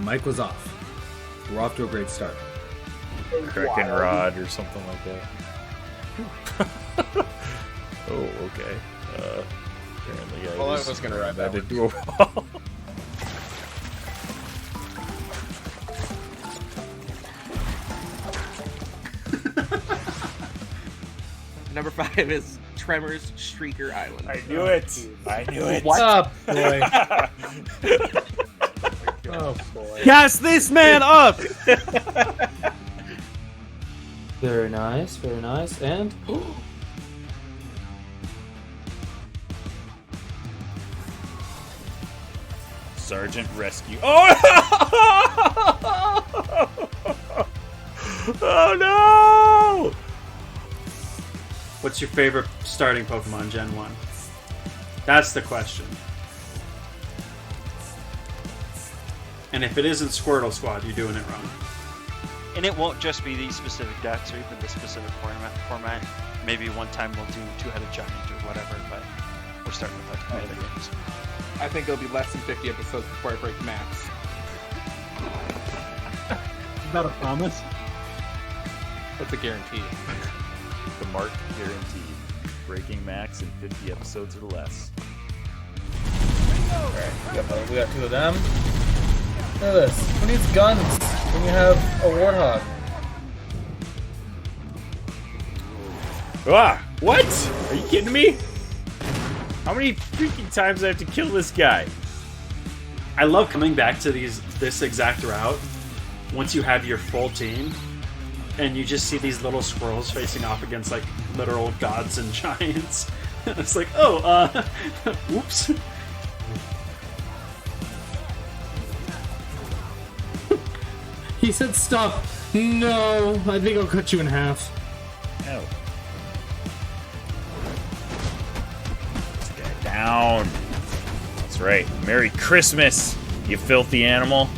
mic was off. We're off to a great start. Kraken Rod or something like that. Oh, okay. Apparently I was gonna ride that into a wall. Number 5 is Tremors Shrieker Island. I knew it. I knew it. What's up, boy? Oh boy. Cast this man up! Very nice, very nice, and... Sergeant Rescue. Oh! Oh no! What's your favorite starting Pokemon Gen 1? That's the question. And if it isn't Squirtle Squad, you're doing it wrong. And it won't just be these specific decks or even this specific format. Maybe one time we'll do Two-Headed Giant or whatever, but we're starting with like other games. I think it'll be less than 50 episodes before I break max. Is that a promise? That's a guarantee. The mark guaranteed. Breaking max in 50 episodes or less. Alright, we got 2 of them. Look at this. Who needs guns when you have a Warthog? Ah! What? Are you kidding me? How many freaking times do I have to kill this guy? I love coming back to this exact route once you have your full team and you just see these little squirrels facing off against like literal gods and giants. It's like, oh, whoops. He said stop! No! I think I'll cut you in half. No. This guy down. That's right. Merry Christmas, you filthy animal.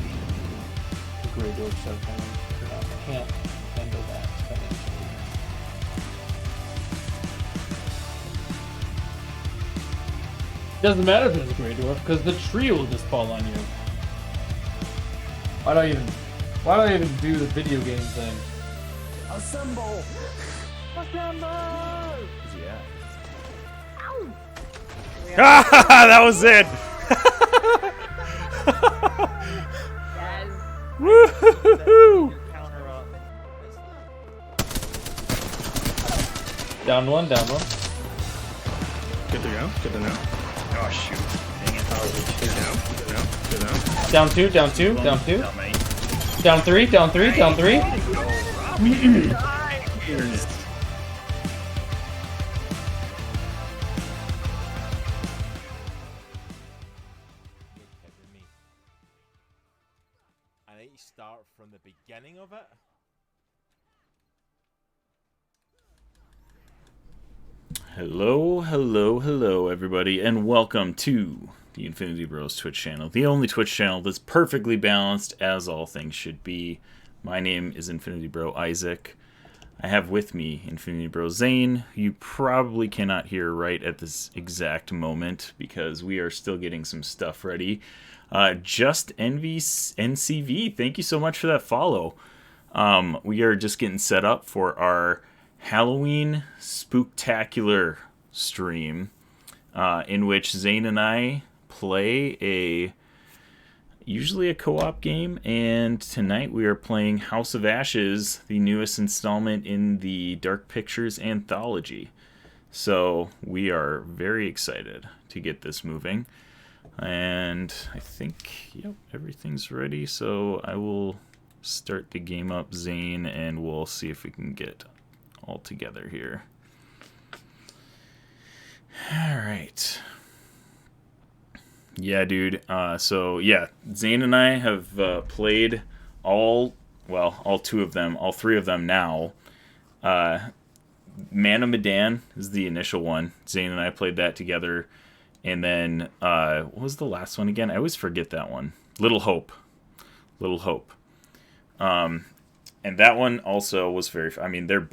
The Grey Dwarf shutdown. I can't handle that financially. Doesn't matter if it's a Grey Dwarf, because the tree will just fall on you. Why do I even do the video game thing? Assemble! Assemble! Yeah. Ah, that was it. Woo-hoo-hoo-hoo. Down one, down one. Good to go. Good to know. Oh shoot! Dang it! Good now. Good now. Good now. Down two, down two, down two. Down many? Down three, down three, down three. I need to start from the beginning of it. Hello, hello, hello, everybody, and welcome to the Infinity Bros Twitch channel, the only Twitch channel that's perfectly balanced, as all things should be. My name is Infinity Bro Isaac. I have with me Infinity Bro Zane, who you probably cannot hear right at this exact moment, because we are still getting some stuff ready. Just Envy NCV, thank you so much for that follow. We are just getting set up for our Halloween Spooktacular stream, in which Zane and I play usually a co-op game, and tonight we are playing House of Ashes, the newest installment in the Dark Pictures anthology. So we are very excited to get this moving, and I think, yep, everything's ready, so I will start the game up, Zane, and we'll see if we can get all together here. All right. Yeah, dude. So yeah, Zane and I have played all 2 of them, all 3 of them now. Man of Medan is the initial one. Zane and I played that together, and then what was the last one again? I always forget that one. Little Hope. And that one also was very... I mean, they're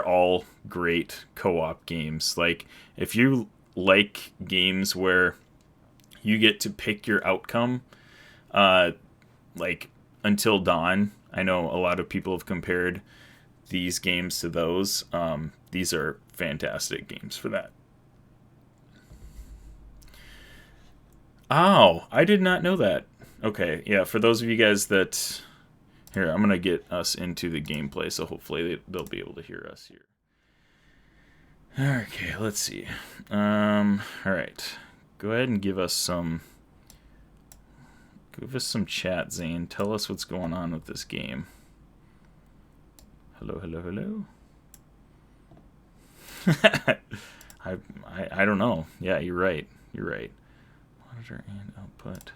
all great co-op games. Like, if you like games where you get to pick your outcome, like Until Dawn. I know a lot of people have compared these games to those. These are fantastic games for that. Oh, I did not know that. Okay, yeah, for those of you guys that... Here, I'm going to get us into the gameplay, so hopefully they'll be able to hear us here. Okay, let's see. Alright. Go ahead and give us some chat, Zane. Tell us what's going on with this game. Hello, hello, hello. I don't know. Yeah, you're right. You're right. Monitor and output.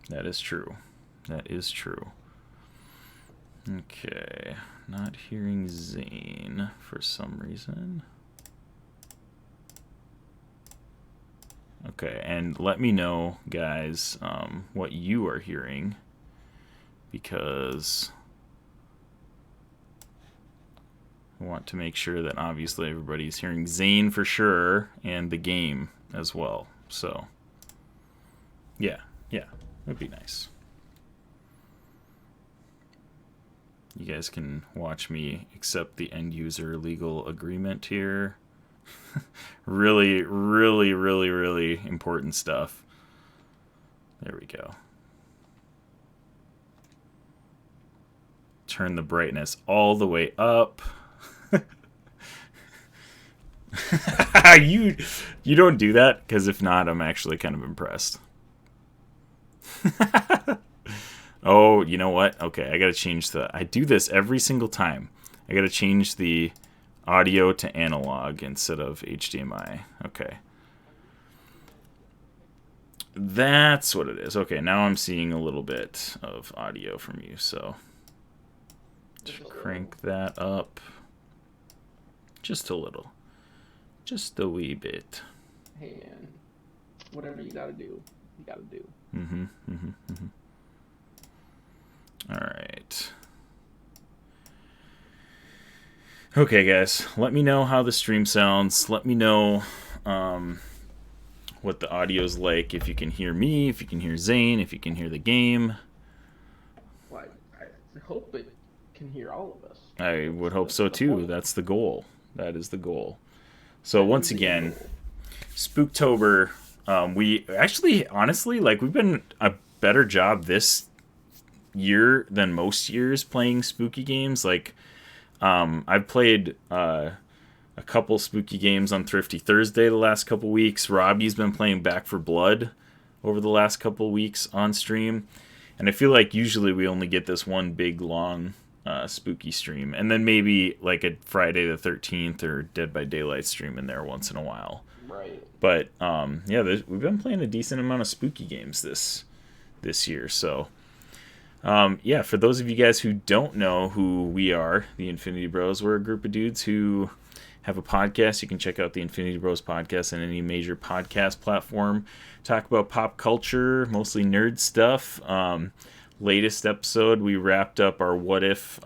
That is true. That is true. Okay. Not hearing Zane for some reason. Okay, and let me know, guys, what you are hearing, because I want to make sure that obviously everybody's hearing Zane for sure, and the game as well. So, yeah, that'd be nice. You guys can watch me accept the end user legal agreement here. Really important stuff. There we go. Turn the brightness all the way up. You don't do that, because if not, I'm actually kind of impressed. Oh, you know what? Okay, I gotta change I do this every single time. I gotta change the audio to analog instead of HDMI. Okay. That's what it is. Okay, now I'm seeing a little bit of audio from you, so just crank that up just a little. Just a wee bit. Hey man, whatever you gotta do, you gotta do. All right. Okay, guys, let me know how the stream sounds. Let me know what the audio's like, if you can hear me, if you can hear Zane, if you can hear the game. Well, I hope it can hear all of us. I would hope so too. That's the goal. That is the goal. So once again, Spooktober, we actually, honestly, like, we've been a better job this year than most years playing spooky games. Like, I've played a couple spooky games on Thrifty Thursday the last couple weeks. Robbie's been playing Back for Blood over the last couple weeks on stream. And I feel like usually we only get this one big, long spooky stream. And then maybe like a Friday the 13th or Dead by Daylight stream in there once in a while. Right. But, yeah, we've been playing a decent amount of spooky games this year. So, yeah, for those of you guys who don't know who we are, the Infinity Bros, we're a group of dudes who have a podcast. You can check out the Infinity Bros podcast on any major podcast platform. Talk about pop culture, mostly nerd stuff. Latest episode, we wrapped up our What If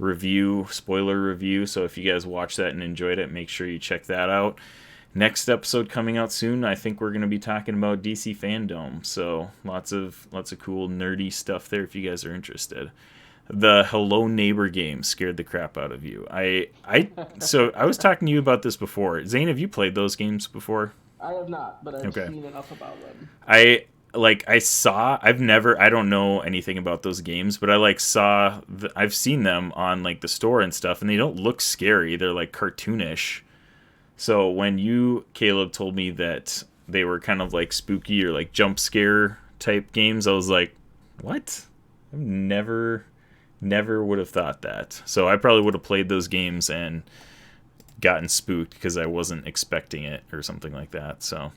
spoiler review. So if you guys watched that and enjoyed it, make sure you check that out. Next episode coming out soon, I think we're going to be talking about DC Fandom. So lots of cool nerdy stuff there if you guys are interested. The Hello Neighbor game scared the crap out of you. So I was talking to you about this before. Zane, have you played those games before? I have not, but I've seen enough about them. I don't know anything about those games, but I've seen them on like the store and stuff, and they don't look scary. They're like cartoonish. So when you, Caleb, told me that they were kind of like spooky or like jump scare type games, I was like, what? I've never would have thought that. So I probably would have played those games and gotten spooked because I wasn't expecting it or something like that. So.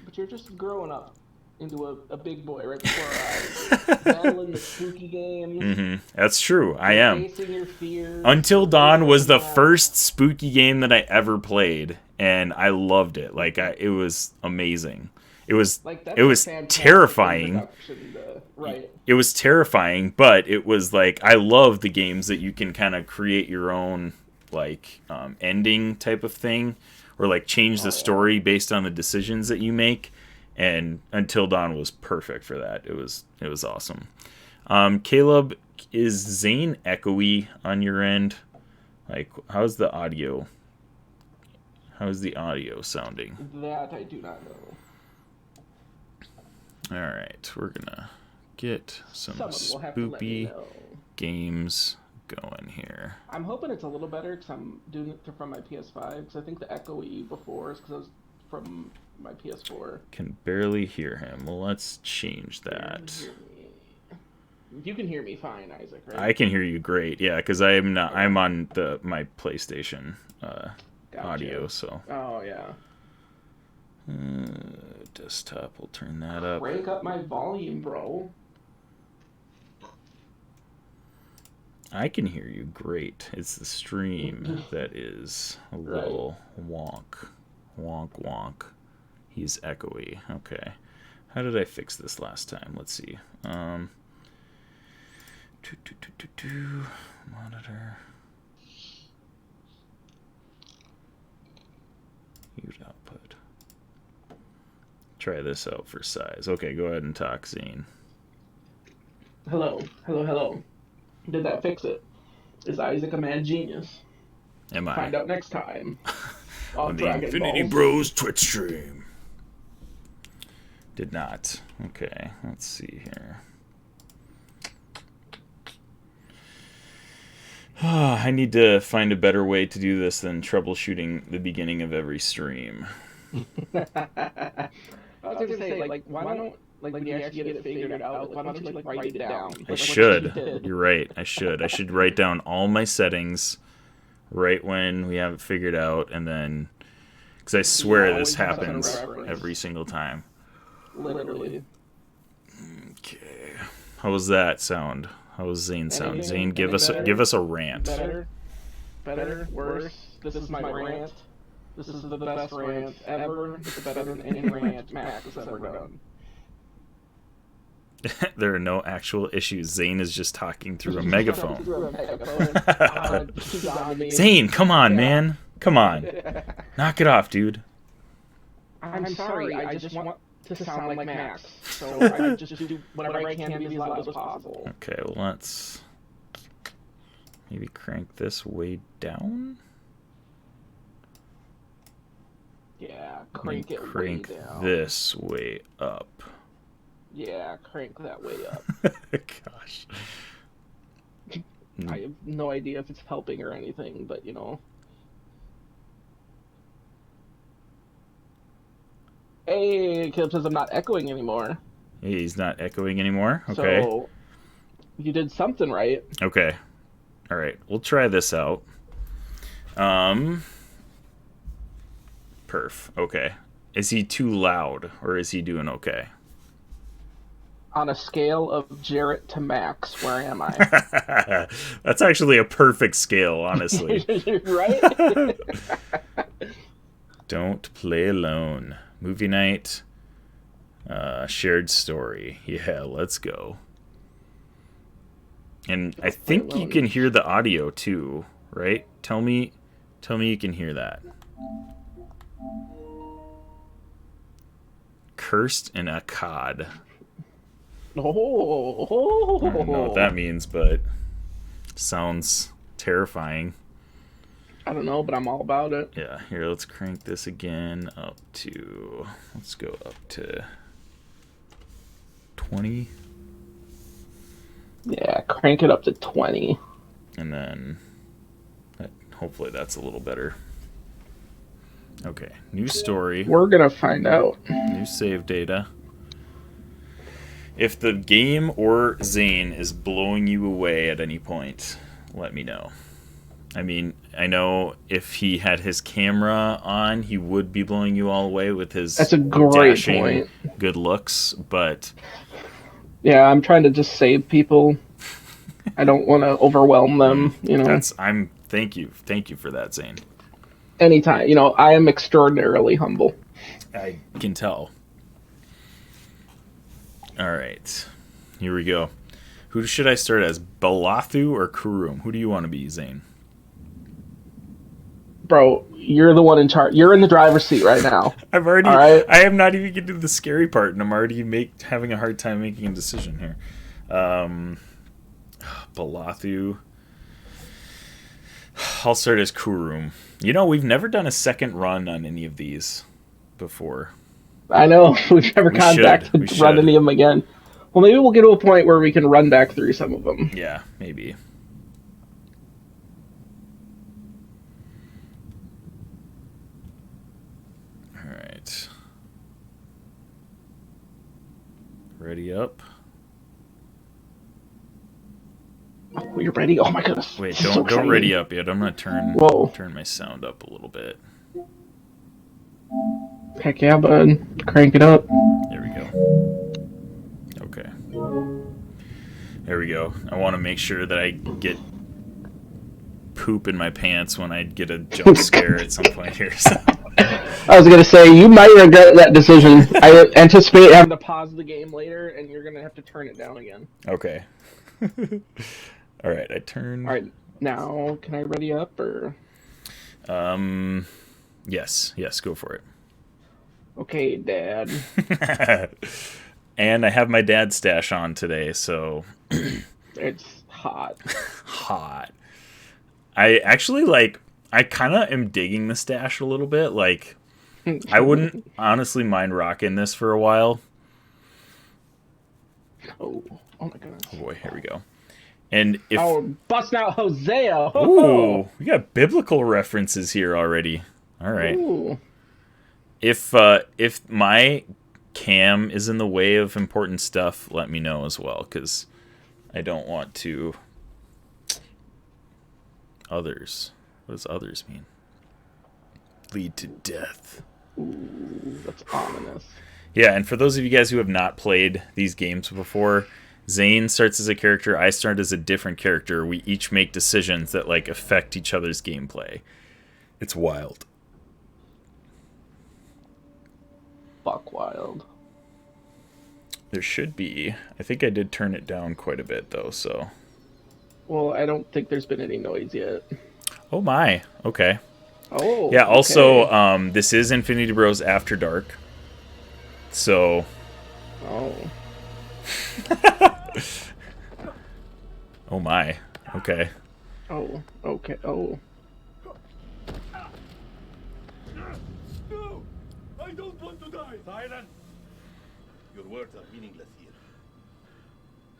But you're just growing up into a big boy right before our eyes. Battling the spooky games. Mm-hmm. That's true. I am. Facing your fears. Until Dawn was the first spooky game that I ever played, and I loved it. Like, it was amazing. It was terrifying. Right. It was terrifying, but it was like, I love the games that you can kind of create your own like ending type of thing, or like change the story based on the decisions that you make. And Until Dawn was perfect for that. It was awesome. Caleb, is Zane echoey on your end? Like, how's the audio? How's the audio sounding? That I do not know. All right, we're gonna get some Someone will have to let me spoopy know. games going here. I'm hoping it's a little better because I'm doing it from my PS5. Because I think the echoey before is because I was from my PS4. Can barely hear him. Well, let's change that. You can hear me fine, Isaac, right? I can hear you great. Yeah, because I'm not. I'm on my PlayStation audio. So Oh yeah. desktop. We'll turn that up. Crank up my volume, bro. I can hear you great. It's the stream that is a little wonk. Wonk. He's echoey. Okay. How did I fix this last time? Let's see. Monitor. Mute output. Try this out for size. Okay, go ahead and talk, Zane. Hello. Did that fix it? Is Isaac a mad genius? Am I? Find out next time. On the Dragon Infinity Balls. Bros Twitch stream. Did not. Okay, let's see here. I need to find a better way to do this than troubleshooting the beginning of every stream. I was gonna say, like, why don't when you actually get it figured out, why don't you write it down? I should. You're right. I should. I should write down all my settings right when we have it figured out, and then because I swear this happens every single time. Literally. Okay. How was that sound? How was Zane sound? Anything? Zane, give us a rant. Better, worse. This is my rant. This is the best rant ever. It's better than any rant Max has ever done. There are no actual issues. Zane is just talking through a megaphone. Zane, come on, man. Come on. Knock it off, dude. I'm sorry, I just want to sound like Max. So I just do whatever I can to be as loud as possible. Okay, well, let's maybe crank this way down. Yeah, crank it Crank way down. this way up. Yeah, crank that way up. Gosh. I have no idea if it's helping or anything, but you know. Hey, Caleb says I'm not echoing anymore. Hey, he's not echoing anymore. Okay. So, you did something right. Okay. All right. We'll try this out. Perf. Okay. Is he too loud or is he doing okay? On a scale of Jarrett to Max, where am I? That's actually a perfect scale, honestly. Right? Don't play alone. Movie night. Shared story. Yeah, let's go. And I think you can hear the audio too, right? Tell me you can hear that. Cursed in a cod. I don't know what that means, but sounds terrifying. I don't know, but I'm all about it. Yeah, here, let's crank this again up to, let's go up to 20. Yeah, crank it up to 20. And then, hopefully that's a little better. Okay, new story. We're gonna find out. New save data. If the game or Zane is blowing you away at any point, let me know. I mean, I know if he had his camera on, he would be blowing you all away with his That's a great dashing point. good looks, but Yeah, I'm trying to just save people. I don't want to overwhelm them, you know. Thank you for that, Zane. Anytime, you know, I am extraordinarily humble. I can tell. All right, here we go. Who should I start as, Balathu or Kurum? Who do you want to be, Zane? Bro, you're the one in charge. You're in the driver's seat right now. I've already. All right. I am not even getting to the scary part, and I'm already having a hard time making a decision here. Balathu. I'll start as Kurum. You know, we've never done a second run on any of these before. I know. We've never gone back to run any of them again. Well, maybe we'll get to a point where we can run back through some of them. Yeah, maybe. All right. Ready up. Oh, you're ready? Oh my goodness. Wait, So don't ready exciting. up yet. I'm gonna Whoa. turn my sound up a little bit. Heck yeah, bud. Crank it up. There we go. Okay. There we go. I want to make sure that I get poop in my pants when I get a jump scare at some point here. So. I was gonna say, you might regret that decision. I anticipate having to pause the game later, and you're gonna have to turn it down again. Okay. All right, I turn. All right, now can I ready up or? Yes, go for it. Okay, Dad. And I have my dad's stash on today, so It's hot. hot. I actually I kind of am digging the stash a little bit. Like, I wouldn't honestly mind rocking this for a while. Oh my goodness. Oh boy, here we go. And if busting out Hosea. ooh, we got biblical references here already. All right. Ooh. If my cam is in the way of important stuff, let me know as well, because I don't want to. Others. What does others mean? Lead to death. Ooh, that's ominous. Yeah, and for those of you guys who have not played these games before, Zane starts as a character, I start as a different character. We each make decisions that affect each other's gameplay. It's wild. Fuck wild. There should be. I think I did turn it down quite a bit though, so. Well, I don't think there's been any noise yet. Oh my. Okay. Oh. Yeah, also okay. This is Infinity Bros After Dark. So Oh. oh my. Okay. Oh. Okay. Oh. No! I don't want to die! Silence! Your words are meaningless here.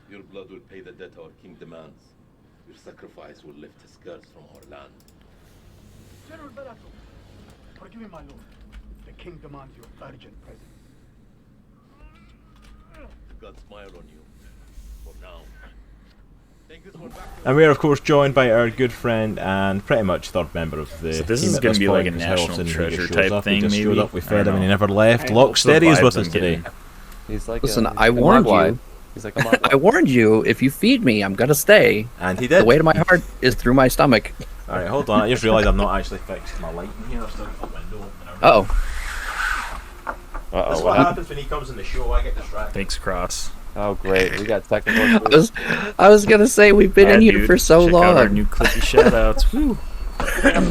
Your blood will pay the debt our king demands. Your sacrifice will lift his curse from our land. General Barato, forgive me, my lord. The king demands your urgent presence. God smile on you. For now. Take this one back. And we are, of course, joined by our good friend and pretty much third member of the So this team is at gonna be point, like a because how national often he treasure just type shows up. thing, He just showed maybe? up, we I fed don't him, and he know. never left. I Locksteady is with I'm us today. getting. He's like Listen, a, I like a warned Mogwai. you. He's like a Mogwai. I warned you. If you feed me, I'm gonna stay. And he The did. way to my heart is through my stomach. Alright, hold on. I just realised I've not actually fixed my light in here. I've still got the window open. Oh, That's what happens when he comes in the show. I get distracted. Thanks, Cross. Oh, great. We got technical I was gonna say we've been in here dude, for so check long. out our new clippy shoutouts. Woo.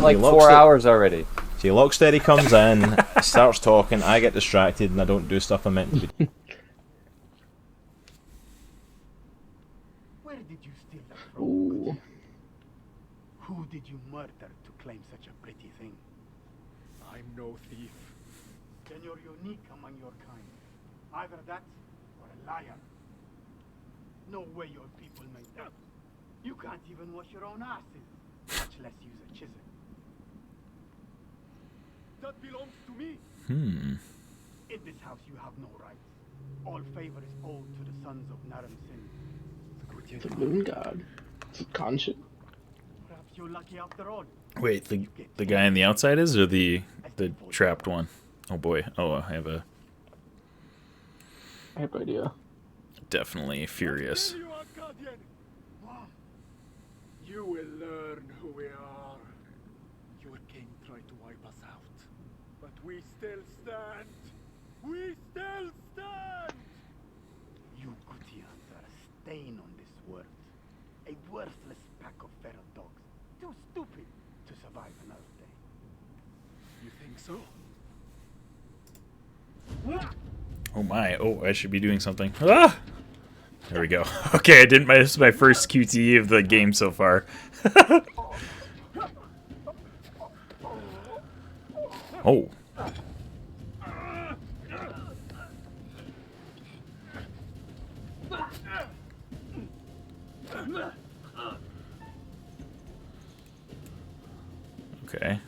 like He 4 looks hours already. See, Locksteady comes in, starts talking, I get distracted, and I don't do stuff I'm meant to be. Where did you steal that from? Ooh. Who did you murder to claim such a pretty thing? I'm no thief. Then you're unique among your kind. Either that or a liar. No way your people made that. You can't even wash your own asses, much less use a chisel. That belongs to me. In this house you have no rights. All favor is owed to the sons of Naram Sin. The moon god. It's a conscience. Perhaps you're lucky after all. Wait, the guy on the outside is, or the trapped one? Oh boy. Oh, I have no idea. definitely furious. You, Arcadian. You will learn who we are. Your king tried to wipe us out, but we still stand. We still stand. You Gutians are a stain on this world. A worthless pack of feral dogs. Too stupid to survive another day. Oh my! Oh, I should be doing something. Ah! There we go. Okay, I didn't. This is my first QTE of the game so far. Oh. Okay.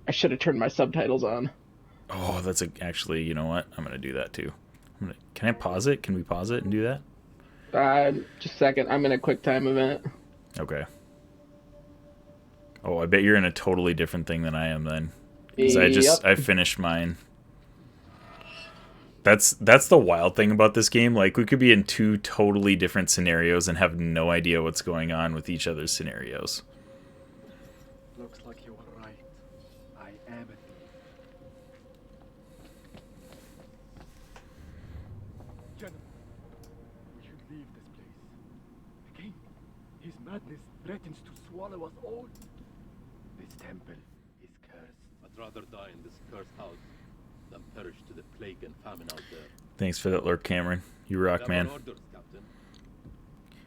I should have turned my subtitles on. Oh, that's actually, you know what? I'm gonna do that too. Can I pause it? Can we pause it and do that? Just a second. I'm in a quick time event. Okay. Oh, I bet you're in a totally different thing than I am then. Because I finished mine. That's the wild thing about this game. Like, we could be in two totally different scenarios and have no idea what's going on with each other's scenarios. Looks like you were right. I am a thief. Gentlemen, we should leave this place. The king, his madness threatens to swallow us all. This temple is cursed. I'd rather die in this cursed house than perish to the plague and famine out there. Thanks for that lurk, Cameron. You rock, man. Orders, Captain.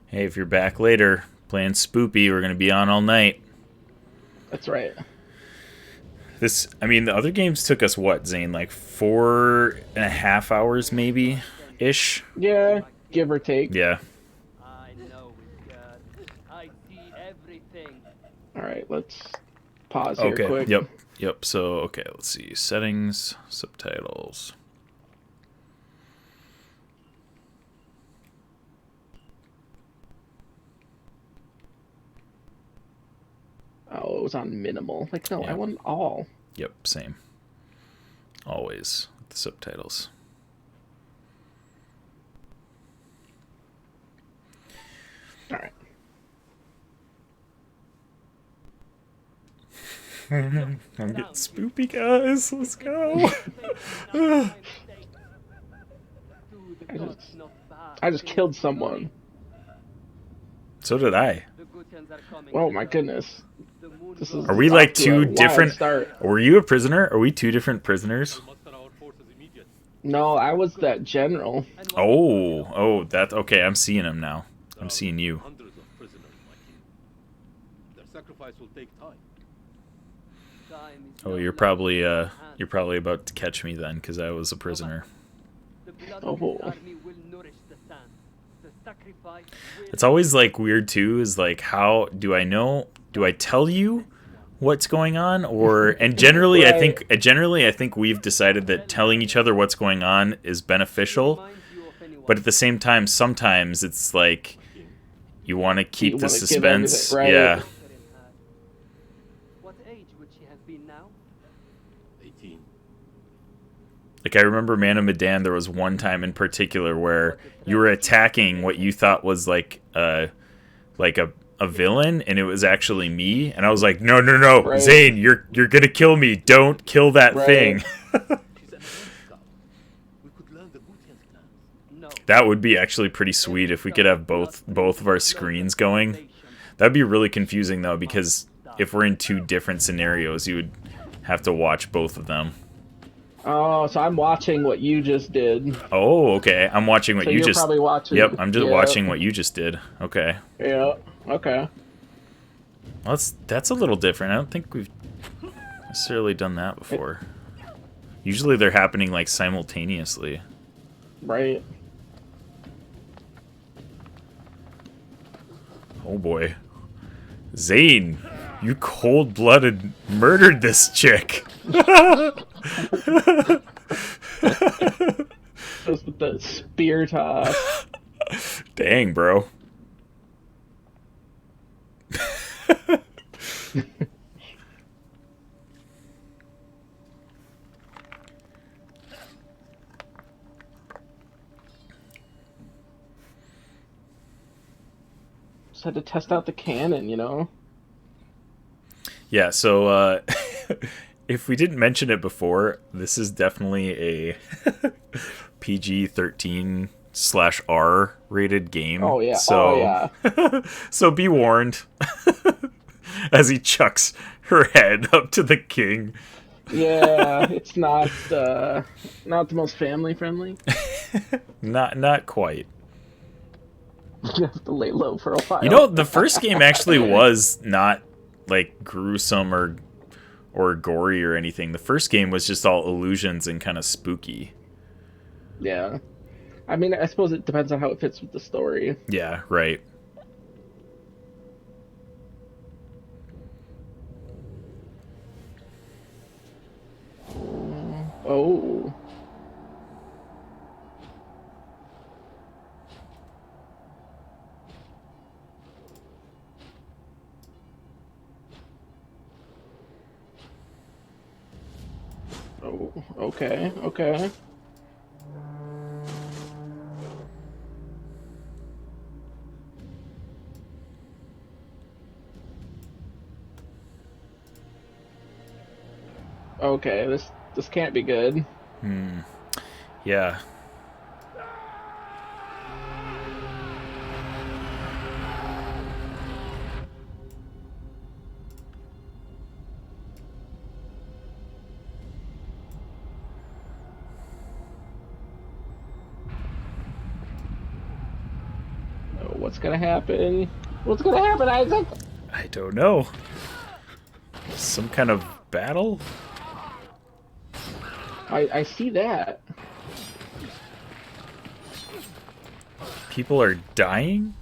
Hey, if you're back later playing Spoopy, we're going to be on all night. That's right. I mean, the other games took us, what, Zane? Like 4.5 hours, maybe? Ish? Yeah, give or take. Yeah. I know it, God. I see everything. Alright, let's pause here Okay. quick. Yep. So, okay, let's see. Settings, subtitles. Oh, it was on minimal. Like, no, I want all. Yep, same. Always with the subtitles. Alright. I'm getting spoopy, guys. Let's go. I just killed someone. So did I. Oh my goodness. This is Are we like off to a two wild different? start. Were you a prisoner? Are we two different prisoners? No, I was that general. Oh, that okay. I'm seeing him now. I'm seeing you. Hundreds of prisoners, my king. Their sacrifice will take time. Oh, you're probably about to catch me then, because I was a prisoner. Oh. It's always like weird too. Is like, how do I know? Do I tell you what's going on, or and generally Right. I think we've decided that telling each other what's going on is beneficial, but at the same time, sometimes it's like you want to keep the wanna give suspense. everything, right? Yeah. What age would she have been now? 18. Like, I remember Man of Medan, there was one time in particular where you were attacking what you thought was like a villain, and it was actually me, and I was like, no, Right. Zane, you're gonna kill me. Don't kill that Right. thing. We could learn the Gutian's plans. That would be actually pretty sweet if we could have both of our screens going. That'd be really confusing though, because if we're in two different scenarios, you would have to watch both of them. Oh, so I'm watching what you just did. Oh, okay. I'm watching what So you you're just. probably watching. Yep, I'm just Yeah. watching what you just did. Okay. Yeah. Okay. Well, that's a little different. I don't think we've necessarily done that before. Usually they're happening like simultaneously. Right. Oh boy. Zane, you cold-blooded murdered this chick. Just with the spear toss. Dang, bro. Just had to test out the cannon, you know? Yeah, so if we didn't mention it before, this is definitely a PG-13 PG/R rated game. Oh, yeah. So, so be warned. As he chucks her head up to the king. Yeah, it's not the most family friendly. Not quite. You have to lay low for a while. You know, the first game actually was not like gruesome or gory or anything. The first game was just all illusions and kind of spooky. Yeah. I mean, I suppose it depends on how it fits with the story. Yeah, right. Oh. Oh, okay, okay. Okay, this can't be good. Yeah. Oh, what's gonna happen? What's gonna happen, Isaac? I don't know. Some kind of battle? I see that. People are dying?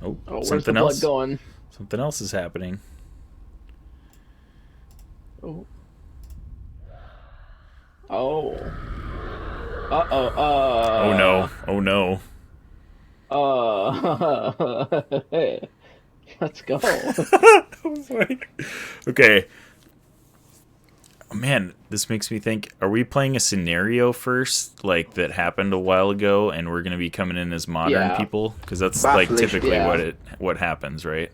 Oh, Where's something the blood else. going? Something else is happening. Oh. Oh. Uh-oh. Oh no. Oh no. Let's go. Okay. Oh, man, this makes me think, are we playing a scenario first, like, that happened a while ago, and we're going to be coming in as modern people? Because that's, Bye, like, Felicia, typically yeah. what happens, right?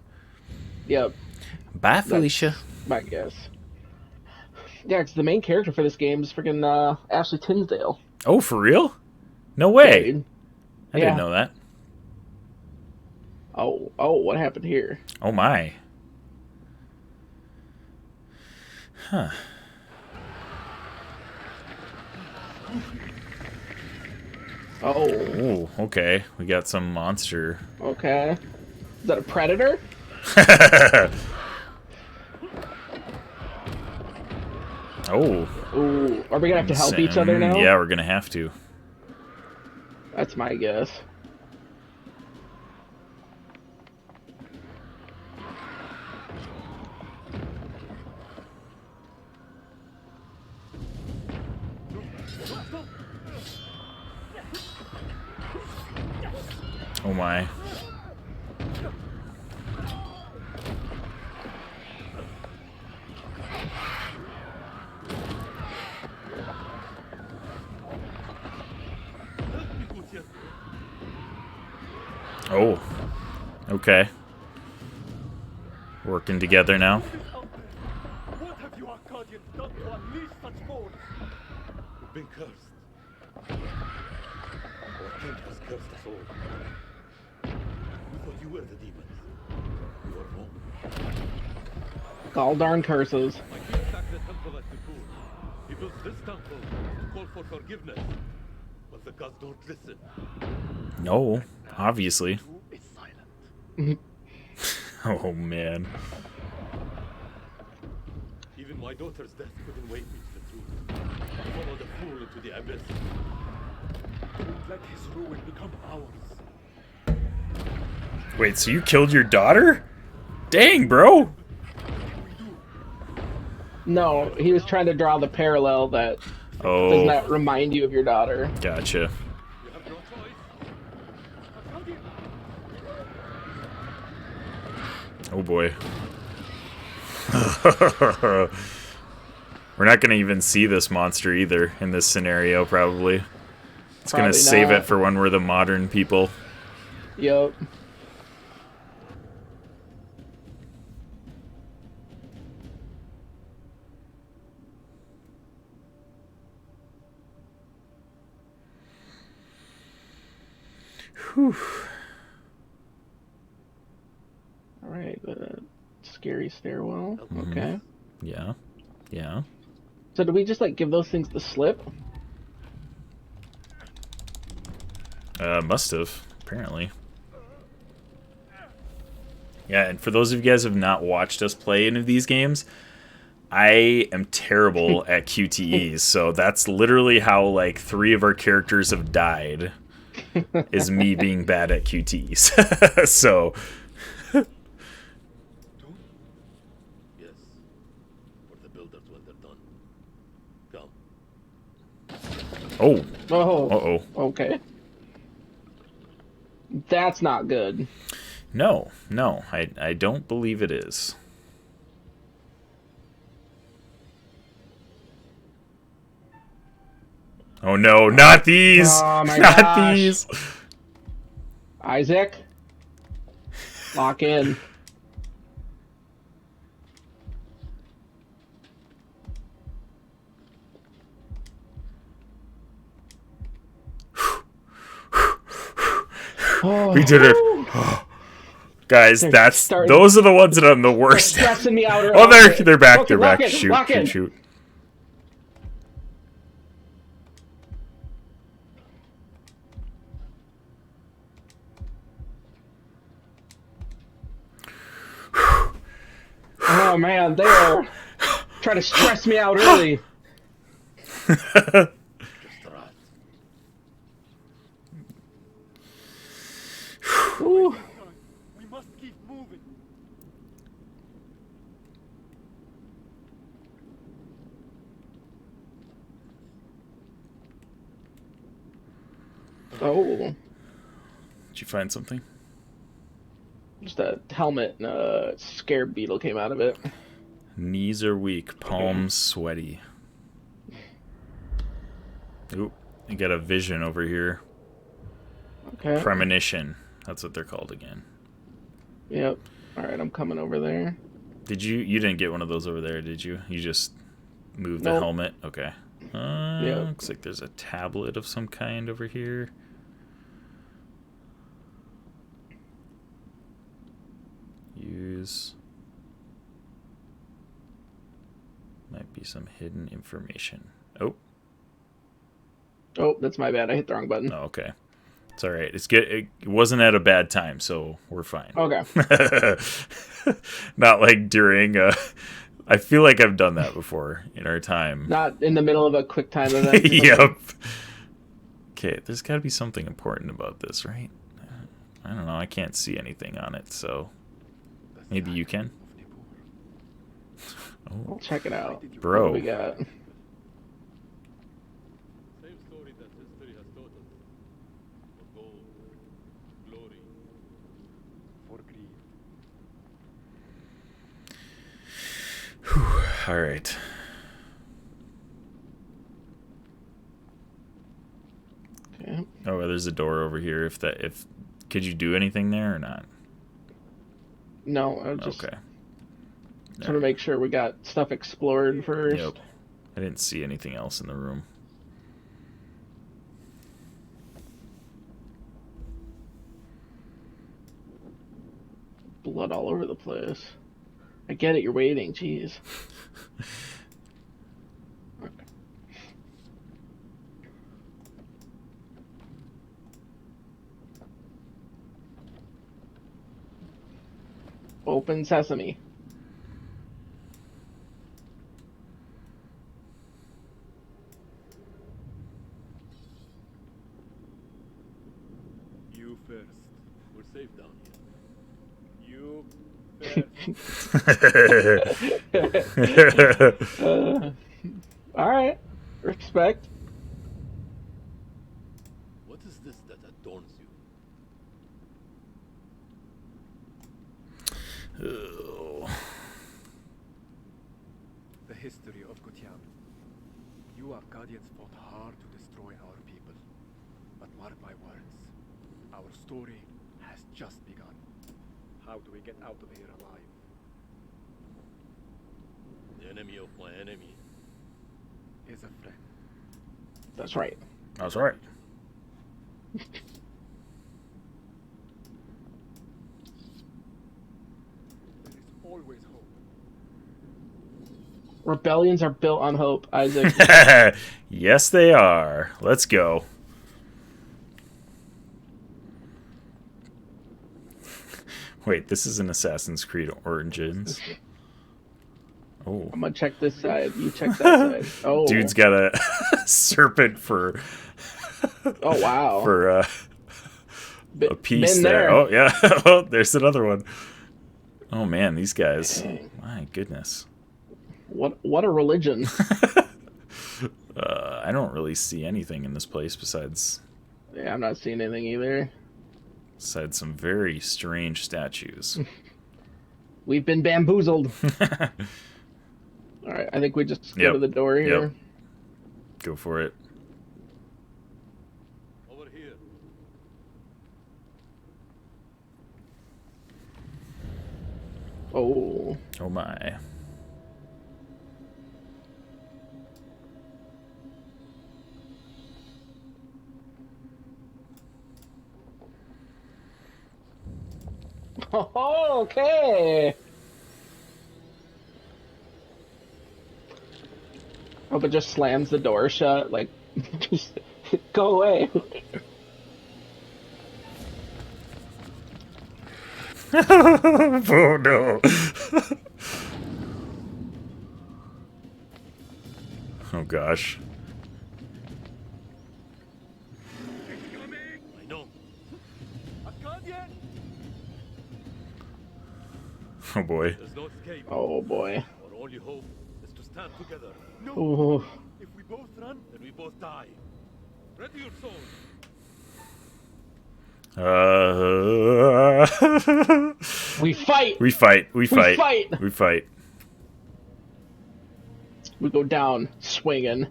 Yep. Bye, Felicia. My guess. Yeah, because the main character for this game is freaking Ashley Tisdale. Oh, for real? No way. Dude. I didn't know that. Oh, what happened here? Oh, my. Huh. Oh. Ooh, okay. We got some monster. Okay. Is that a predator? Oh. Ooh. Are we gonna have to help each other now? Yeah, we're gonna have to. That's my guess. Oh my. Oh. Okay. Working together now. What have you Arcadians done to unleash such force? We've been cursed. Our king has cursed us all. We thought you were the demons. You are wrong. All darn curses. My king sacked the temple at Nippur. He built this temple to call for forgiveness. But the gods don't listen. No, obviously. Is silent. Oh man. Even my daughter's death couldn't wake me to the truth. I followed the fool into the abyss. Don't let his ruin become ours. Wait, so you killed your daughter? Dang, bro. No, he was trying to draw the parallel that does not remind you of your daughter. Gotcha. Oh boy. We're not going to even see this monster either in this scenario, probably. It's going to save it for when we're the modern people. Yep. All right, the scary stairwell. Okay. Yeah. Yeah. So do we just like give those things the slip? Must have, apparently. Yeah, and for those of you guys who have not watched us play any of these games, I am terrible at QTEs, so that's literally how like 3 of our characters have died. Is me being bad at QTEs. So Yes. For the builders when they're done. Come. Oh. Oh. Uh-oh. Okay. That's not good. No, I don't believe it is. Oh no, not these! Oh my not gosh. these! Isaac, lock in. We did it. Guys, those are the ones that I'm the worst at. Stressing me out. Oh, they're back. They're back. Shoot. Oh man, they are trying to stress me out early. Ooh. We must keep moving. Oh. Did you find something? Just a helmet and a scare beetle came out of it. Knees are weak, palms sweaty. Oop, you got a vision over here. Okay. Premonition. That's what they're called again. Yep. Alright, I'm coming over there. Did you didn't get one of those over there, did you? You just moved the Nope. helmet? Okay. Yep. Looks like there's a tablet of some kind over here. Use. Might be some hidden information. Oh. Oh, that's my bad. I hit the wrong button. Oh, okay. It's all right. It's good. It wasn't at a bad time, so we're fine. Okay. Not like during. I feel like I've done that before in our time. Not in the middle of a quick time event. Yep. Okay, there's got to be something important about this, right? I don't know. I can't see anything on it, so maybe you can. Oh, check it out, bro. What do we got? Same story that history has taught us. For gold, glory, for greed. All right. Okay. Oh, there's a door over here. If could you do anything there or not? No, I was just okay. trying to make sure we got stuff explored first. Yep. I didn't see anything else in the room. Blood all over the place. I get it, you're waiting, jeez. Open sesame. You first. We're safe down here. You all right. Respect. What is this that adorns you? Oh. The history of Gutian. You Arcadians fought hard to destroy our people. But mark my words, our story has just begun. How do we get out of here alive? The enemy of my enemy is a friend. That's right. That's right. Rebellions are built on hope, Isaac. Yes, they are. Let's go. Wait, this is an Assassin's Creed Origins. Oh. I'm gonna check this side. You check that side. Oh. Dude's got a serpent for. Oh wow. For a piece been there. there. Oh yeah. Oh, there's another one. Oh man, these guys. Dang. My goodness. What a religion. I don't really see anything in this place besides. Yeah, I'm not seeing anything either. Besides some very strange statues. We've been bamboozled. All right, I think we just go to the door here. Yep. Go for it. Over here. Oh. Oh my. Oh, okay. Hope it just slams the door shut. Like, just go away. Oh no. Oh gosh. I know. Oh boy. There's no escape. Oh boy. Our only hope is to stand together. Ooh. If we both run, then we both die. Ready your souls. We fight. We fight. We fight. fight. We fight. We go down swinging.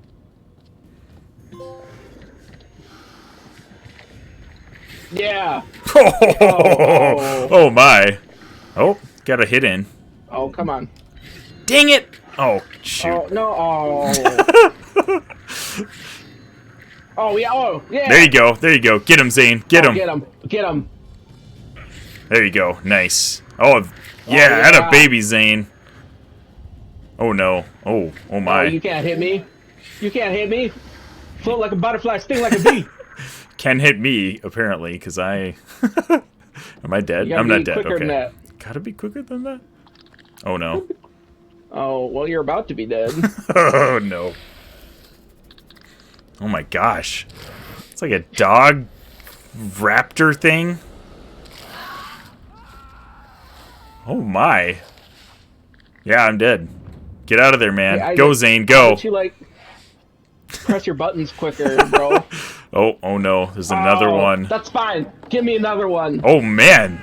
Yeah. Oh my. Oh, got a hit in. Oh, come on. Dang it! Oh, shoot. Oh, no. Oh. Oh, yeah. Oh, yeah. There you go. There you go. Get him, Zane. Get him. Get him. Get him. There you go. Nice. Oh, yeah. Had a baby, Zane. Oh, no. Oh, oh my. Oh, you can't hit me. You can't hit me. Float like a butterfly, sting like a bee. Can hit me, apparently, because I... Am I dead? You gotta I'm not be dead. quicker Okay. than that. Gotta be quicker than that? Oh, no. Oh, well, you're about to be dead. Oh, no. Oh, my gosh. It's like a dog raptor thing. Oh, my. Yeah, I'm dead. Get out of there, man. Hey, go, Zane. Go. Don't you, like, press your buttons quicker, bro? Oh, no. There's another one. That's fine. Give me another one. Oh, man.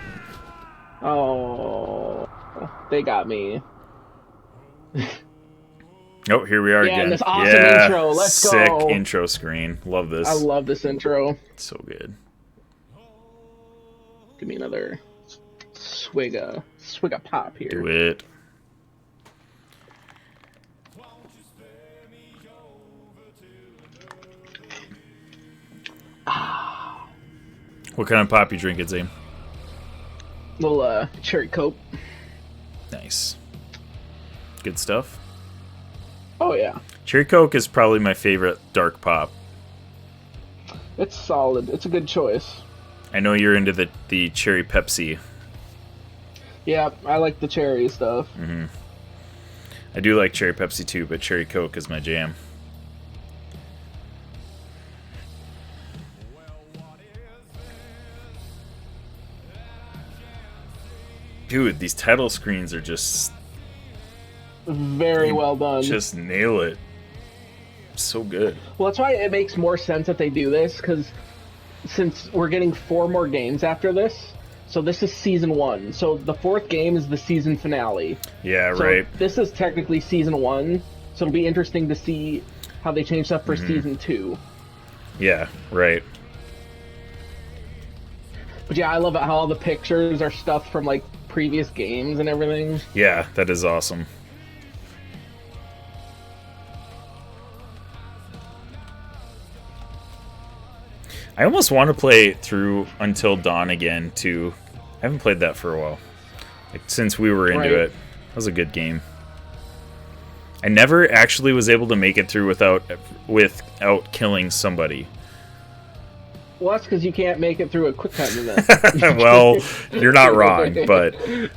Oh, they got me. Oh, here we are Yeah, again. this awesome intro. Let's sick go. intro screen. Love this. I love this intro. So good. Give me another swig of pop here. Do it. What kind of pop you drinking, Zane? Little cherry coke. Nice. Good stuff. Oh yeah, Cherry Coke is probably my favorite dark pop. it's solid. It's a good choice. I know you're into the cherry Pepsi. Yeah, I like the cherry stuff. Mm-hmm. I do like cherry Pepsi too, but cherry Coke is my jam. Dude, these title screens are just... Very well done. Just nail it. So good. Well, that's why it makes more sense that they do this, because since we're getting 4 more games after this, so this is season 1. So the 4th game is the season finale. Yeah, so right. This is technically season 1, so it'll be interesting to see how they change stuff for season 2. Yeah, right. But yeah, I love it how all the pictures are stuff from like previous games and everything. Yeah, that is awesome. I almost want to play through Until Dawn again too. I haven't played that for a while, like since we were into it. That was a good game. I never actually was able to make it through without killing somebody. Well, that's because you can't make it through a quick time event. Well, you're not wrong, but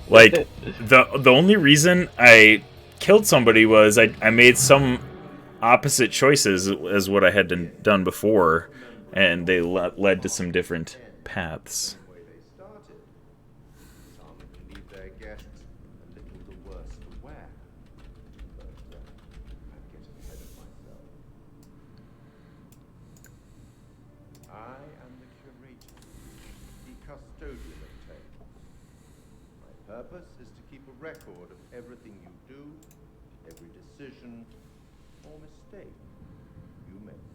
like the only reason I killed somebody was I made some opposite choices as what I had done before, and they led to some different paths. Purpose is to keep a record of everything you do, every decision or mistake you make.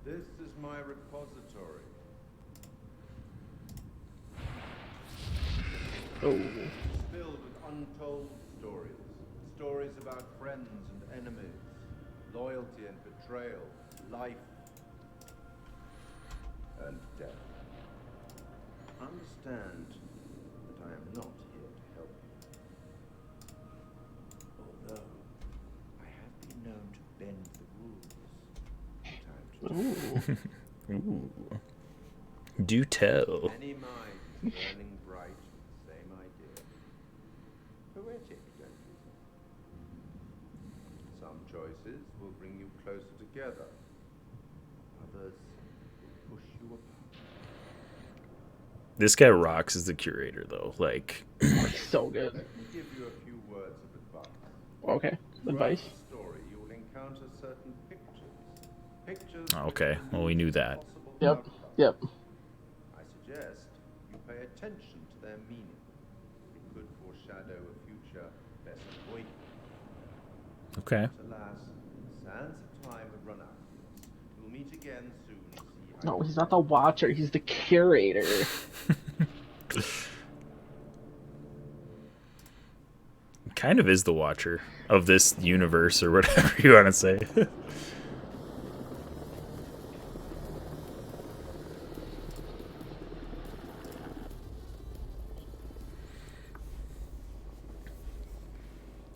This is my repository. It's filled with untold stories. Stories about friends and enemies, loyalty and betrayal, life and death. Understand that I am not here to help you. Although I have been known to bend the rules from time to time. Ooh. Do tell. Many minds burning bright with the same idea. Poetic, don't you think? Some choices will bring you closer together. Others will push you apart. This guy rocks as the curator, though. Like, so good. Let me give you a few words of advice. Okay, advice. Throughout the story, you will encounter certain pictures. Pictures. okay, well, we knew that. Yep. Yep. I suggest you pay attention to their meaning. It could foreshadow a future best avoided. Okay. Alas, sands of time have run out. We'll meet again soon to see how. No, he's not the watcher. He's the curator. Kind of is the watcher of this universe, or whatever you want to say.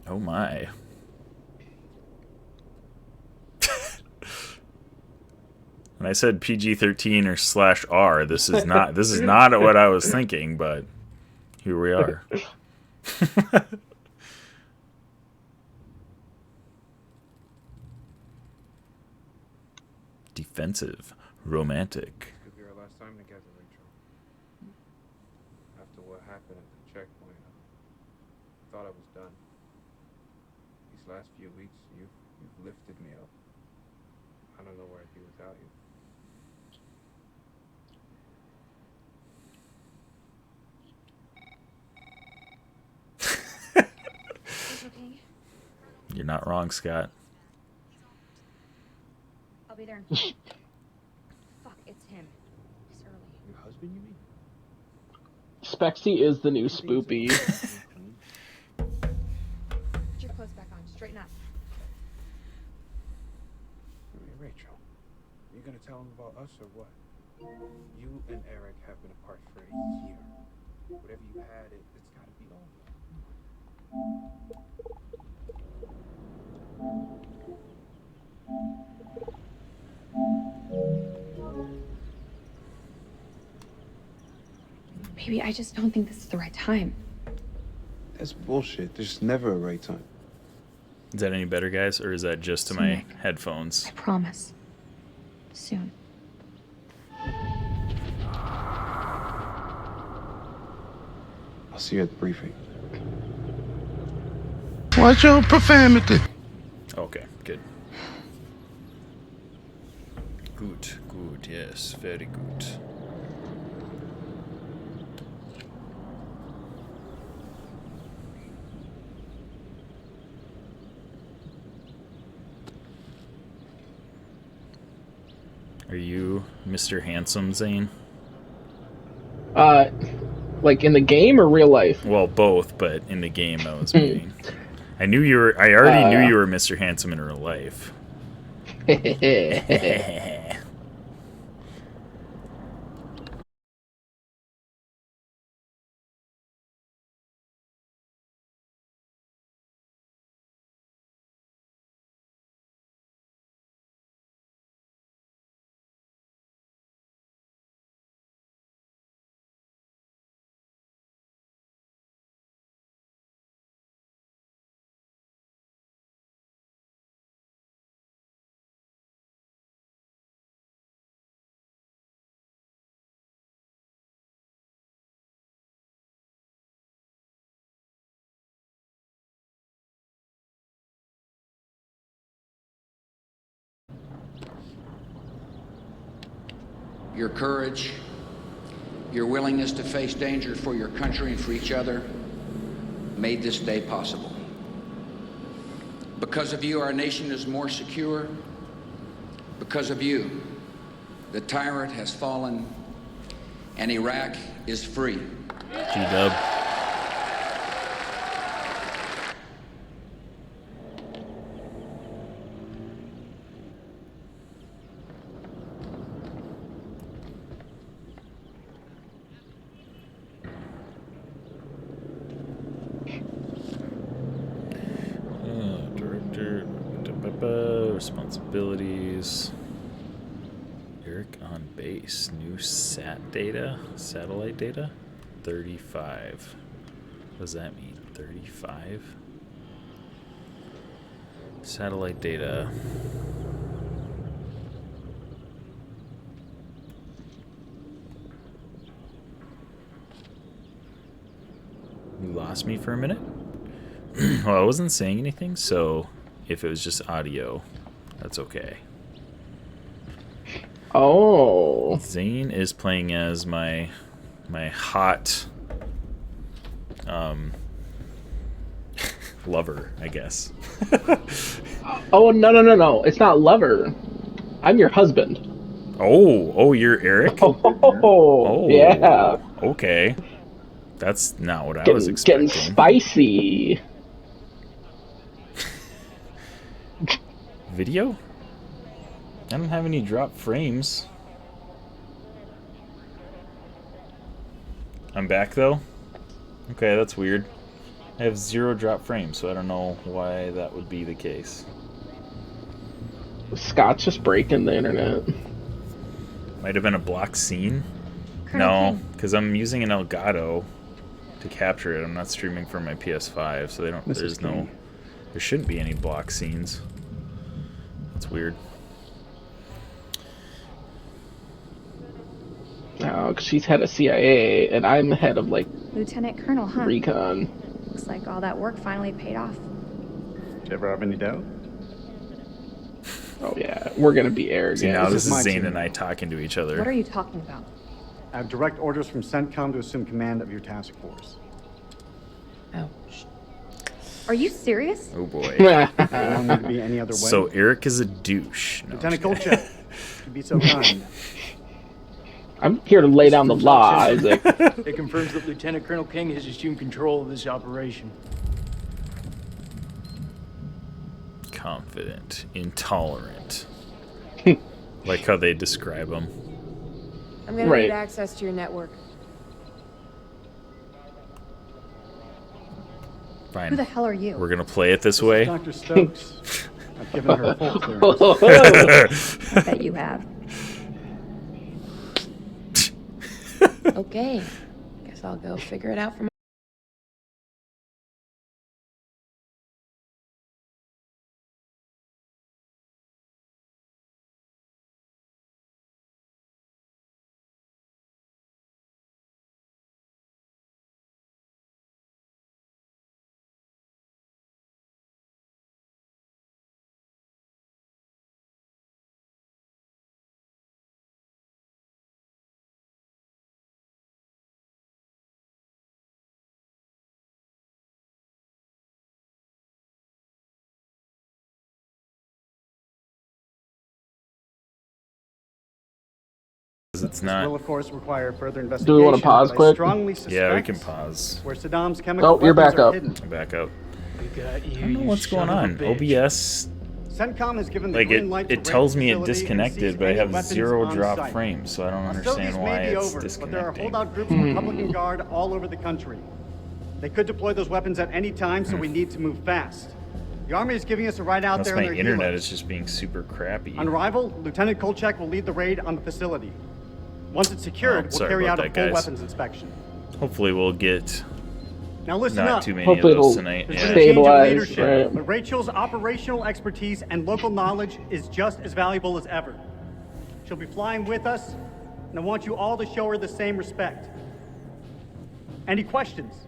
Oh my. When I said PG-13 or /R, this is not what I was thinking, but here we are. Defensive, romantic. Could be our last time together, Rachel. After what happened at the checkpoint, I thought I was done. These last few weeks, you've lifted me up. I don't know where I'd be without you. You're not wrong, Scott. I'll be there. Fuck, it's him. It's early. Your husband, you mean? Spexy is the new Spoopy. Put your clothes back on. Straighten up. Hey, Rachel, you gonna tell him about us or what? You and Eric have been apart for a year. Whatever you had, it's gotta be over. Baby, I just don't think this is the right time. That's bullshit. There's never a right time. Is that any better, guys, or is that just to my headphones? I promise. Soon. I'll see you at the briefing. Watch your profanity. Okay, good. Good, good, yes, very good. Are you Mr. Handsome, Zane? Like in the game or real life? Well, both, but in the game I was meaning. I already knew you were Mr. Handsome in real life. your courage, your willingness to face danger for your country and for each other made this day possible. Because of you, our nation is more secure. Because of you, the tyrant has fallen and Iraq is free. G-dub. Director, responsibilities. Eric on base. New satellite data. 35. What does that mean? 35? Satellite data. You lost me for a minute? Well, I wasn't saying anything, so if it was just audio, that's okay. Oh. Zane is playing as my hot lover, I guess. Oh, no. It's not lover. I'm your husband. Oh, you're Eric? Oh, yeah. Okay. That's not what I was expecting. Getting spicy. Video? I don't have any drop frames. I'm back though? Okay, that's weird. I have 0 drop frames, so I don't know why that would be the case. Scott's just breaking the internet. Might have been a block scene? Colonel No, because I'm using an Elgato to capture it. I'm not streaming from my PS5, so they don't. There shouldn't be any block scenes. That's weird. No, because she's head of CIA, and I'm head of, like, Lieutenant Colonel, huh? recon. Looks like all that work finally paid off. Did you ever have any doubt? Oh, yeah. We're going to be arrogant. See, now this is my Zane team. and I talking to each other. What are you talking about? I have direct orders from CENTCOM to assume command of your task force. Oh. Are you serious? Oh boy. I don't need to be any other way. So Eric is a douche. No, Lieutenant Kolchak, you'd be so kind. I'm here to lay down the law, Isaac. It confirms that Lieutenant Colonel King has assumed control of this operation. Confident, intolerant. Like how they describe him. I'm gonna need access to your network. Fine. Who the hell are you? We're gonna play it this way. Dr. Stokes. I've given her full clearance. I bet you have. Okay. Guess I'll go figure it out for myself. It's This not. will, of course, require further Do investigation. we want to pause but I quick? strongly suspect Yeah, we can pause. where Saddam's chemical Oh, you're weapons back are up. hidden. I'm back out. We got you. I don't know you what's going son of a on. bitch. OBS, CENTCOM has given the like green light to it raid tells the me it facility and disconnected, seize but I any have weapons 0 on drop site. frames, so I don't Hostilities understand why may be it's over, but there are disconnecting. holdout groups of Republican Guard all over the country. They could deploy those weapons at any time, so we need to move fast. The Army is giving us a ride out Unless there my in their internet helos. is just being super crappy. On arrival, Lieutenant Kolchak will lead the raid on the facility. Once it's secured, we'll sorry carry about out a that, full guys. weapons inspection. Hopefully we'll get Now listen not up. too many Hopefully of those it'll tonight. There's Yeah. been a change in Stabilize, leadership, right. but Rachel's operational expertise and local knowledge is just as valuable as ever. She'll be flying with us, and I want you all to show her the same respect. Any questions?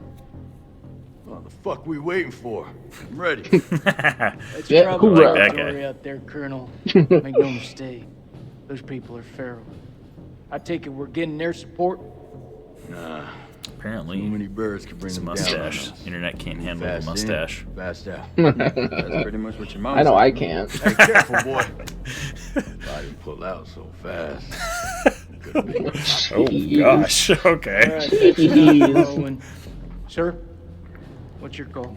What the fuck we waiting for? I'm ready. That's Yeah, probably hoorah. a That guy. story out there, Colonel. Make no mistake. Those people are feral. I take it we're getting their support? Nah. Apparently, Too many birds can bring it's a them mustache. down on us. Internet can't handle the Fast in, mustache. fast out. That's pretty much what your mom I know said. I can't. Hey, careful, boy. If I didn't pull out so fast. Oh gosh. Okay. All right, that's enough, Owen. Sir, what's your call?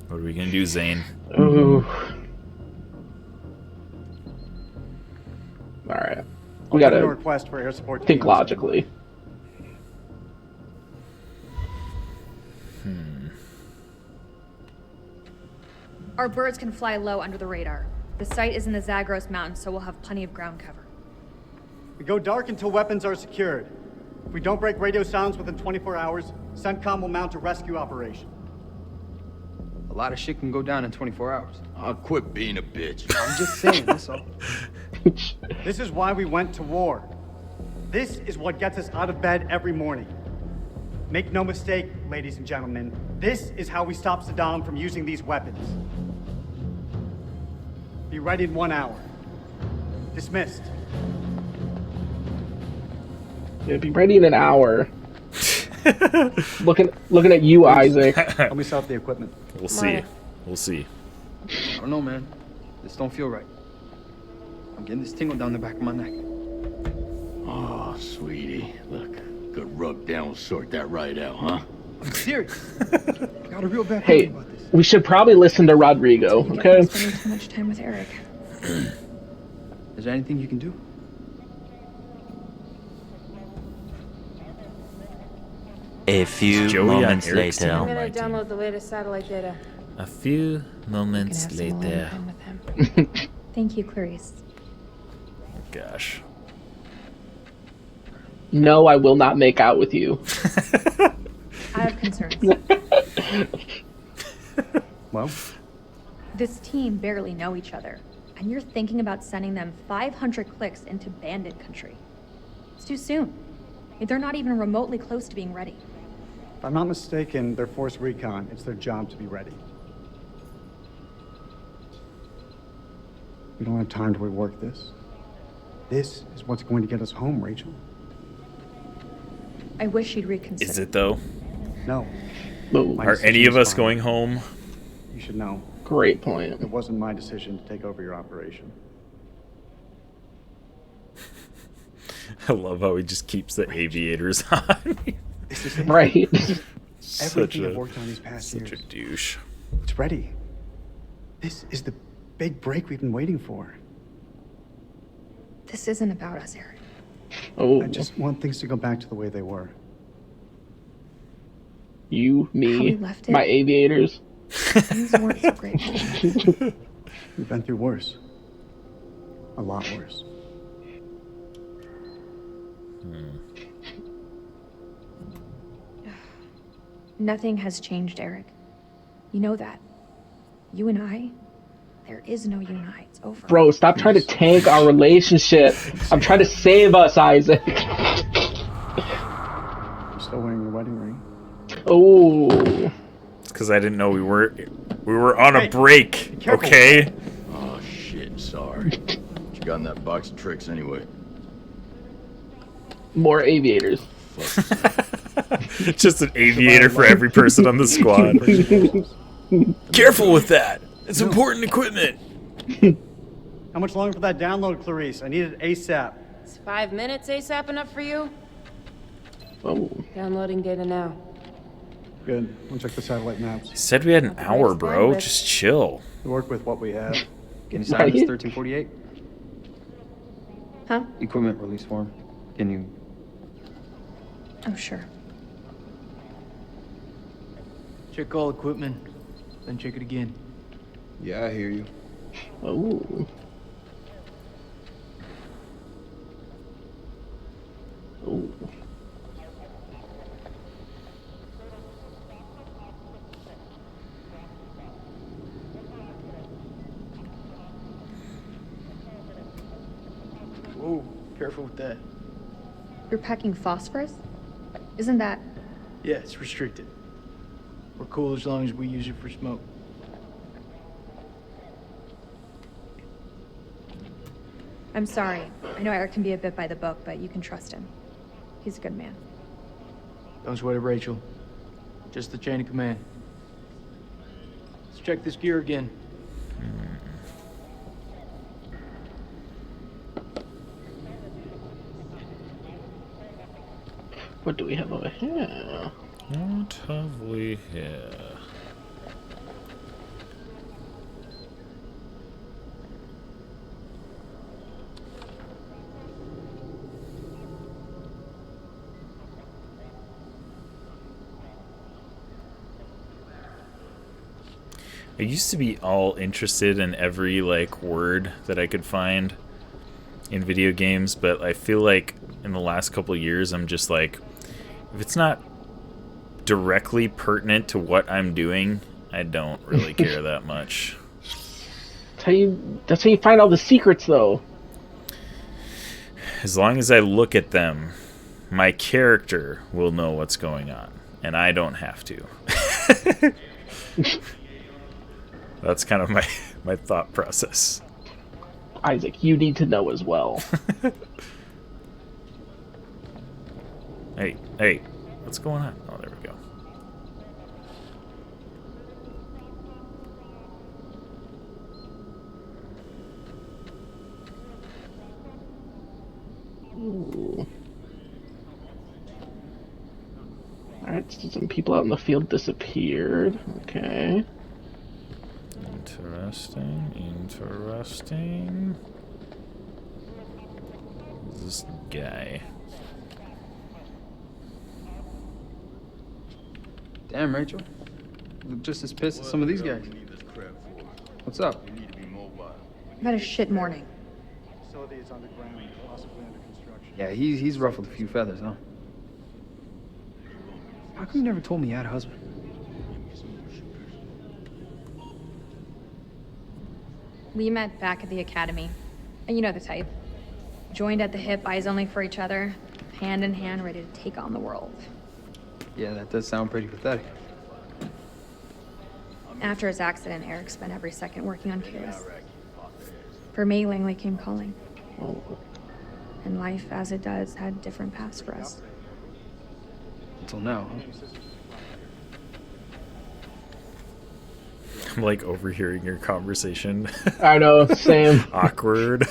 What are we gonna do, Zane? Ooh. All right. We I'll put in a gotta request for air support. to think be on site. logically. Our birds can fly low under the radar. The site is in the Zagros Mountains, so we'll have plenty of ground cover. We go dark until weapons are secured. If we don't break radio silence within 24 hours, CENTCOM will mount a rescue operation. A lot of shit can go down in 24 hours. I'll quit being a bitch. I'm just saying, that's all. This is why we went to war. This is what gets us out of bed every morning. Make no mistake, ladies and gentlemen, this is how we stop Saddam from using these weapons. Be ready in 1 hour. Dismissed. Yeah, be ready in an hour. looking at you, Isaac. Let me set up the equipment. We'll see. We'll see. I don't know, man. This don't feel right. I'm getting this tingle down the back of my neck. Oh, sweetie. Look, good rub down will sort that right out, huh? I'm serious. I got a real bad Hey, feeling about this. we should probably listen to Rodrigo, okay? Spending too much time with Eric. Is there anything you can do? A few Joey on moments Eric's team. later. I'm gonna download the latest satellite data. A few moments Have some alone later. time with him. Thank you, Clarice. Gosh. No, I will not make out with you. I have concerns. Well? This team barely know each other, and you're thinking about sending them 500 clicks into bandit country. It's too soon. They're not even remotely close to being ready. If I'm not mistaken, they're force recon. It's their job to be ready. We don't have time to rework this. This is what's going to get us home, Rachel. I wish you'd reconsider. Is it though? No. My Are any decision of is us final. going home? You should know. Great point. It wasn't my decision to take over your operation. I love how he just keeps the aviators on. This is it. Right. Such Everything I've a, worked on these past such years. a douche. It's ready. This is the big break we've been waiting for. This isn't about us, Eric. Oh, I just want things to go back to the way they were. you, How me, we left it? my aviators. Things weren't so great. We've been through worse. A lot worse. Nothing has changed, Eric. You know that. You and I, there is no you and I. It's over. Bro, stop trying to tank our relationship. I'm trying to save us, Isaac. You're still wearing your wedding ring. Oh. It's because I didn't know we were on a Hey, break. be careful. Okay. Oh, shit, sorry. What you got in that box of tricks anyway? More aviators. Just an aviator for every person on the squad. Careful with that. It's important equipment. How much longer for that download, Clarice? I need it ASAP. Is 5 minutes ASAP enough for you? Oh. Downloading data now. Good. I'll check the satellite maps. Said we had an hour, bro. Just chill. We work with what we have. Can you sign this 1348? Huh? Equipment release form. Can you? Oh, sure. Check all equipment, then check it again. Yeah, I hear you. Oh. Oh. Whoa, careful with that. You're packing phosphorus? Isn't that... Yeah, it's restricted. We're cool as long as we use it for smoke. I'm sorry. I know Eric can be a bit by the book, but you can trust him. He's a good man. Don't sweat it, Rachel. Just the chain of command. Let's check this gear again. What do we have over here? What have we here? I used to be all interested in every like word that I could find in video games, but I feel like in the last couple of years I'm just like, if it's not directly pertinent to what I'm doing, I don't really care that much. That's how you find all the secrets, though. As long as I look at them, my character will know what's going on, and I don't have to. That's kind of my thought process. Isaac, you need to know as well. Hey, what's going on? Oh, there we go. Ooh. Alright, so some people out in the field disappeared. Okay. Interesting. Who's this guy? Damn, Rachel. You look just as pissed as some of these guys. What's up? I've had a shit morning. Facility is underground, possibly under construction. Yeah, he's ruffled a few feathers, huh? How come you never told me you had a husband? We met back at the academy. And you know the type. Joined at the hip, eyes only for each other, hand in hand, ready to take on the world. Yeah, that does sound pretty pathetic. After his accident, Eric spent every second working on Curious. For me, Langley came calling. And life, as it does, had different paths for us. Until now, huh? I'm like overhearing your conversation. I know, same. Awkward.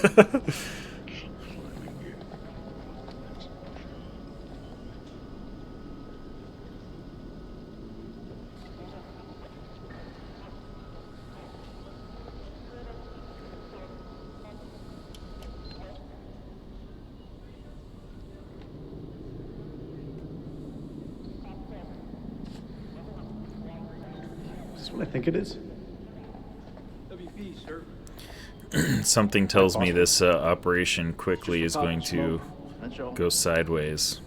Is this what I think it is? WP, sir. Something tells me this operation quickly is going to go sideways.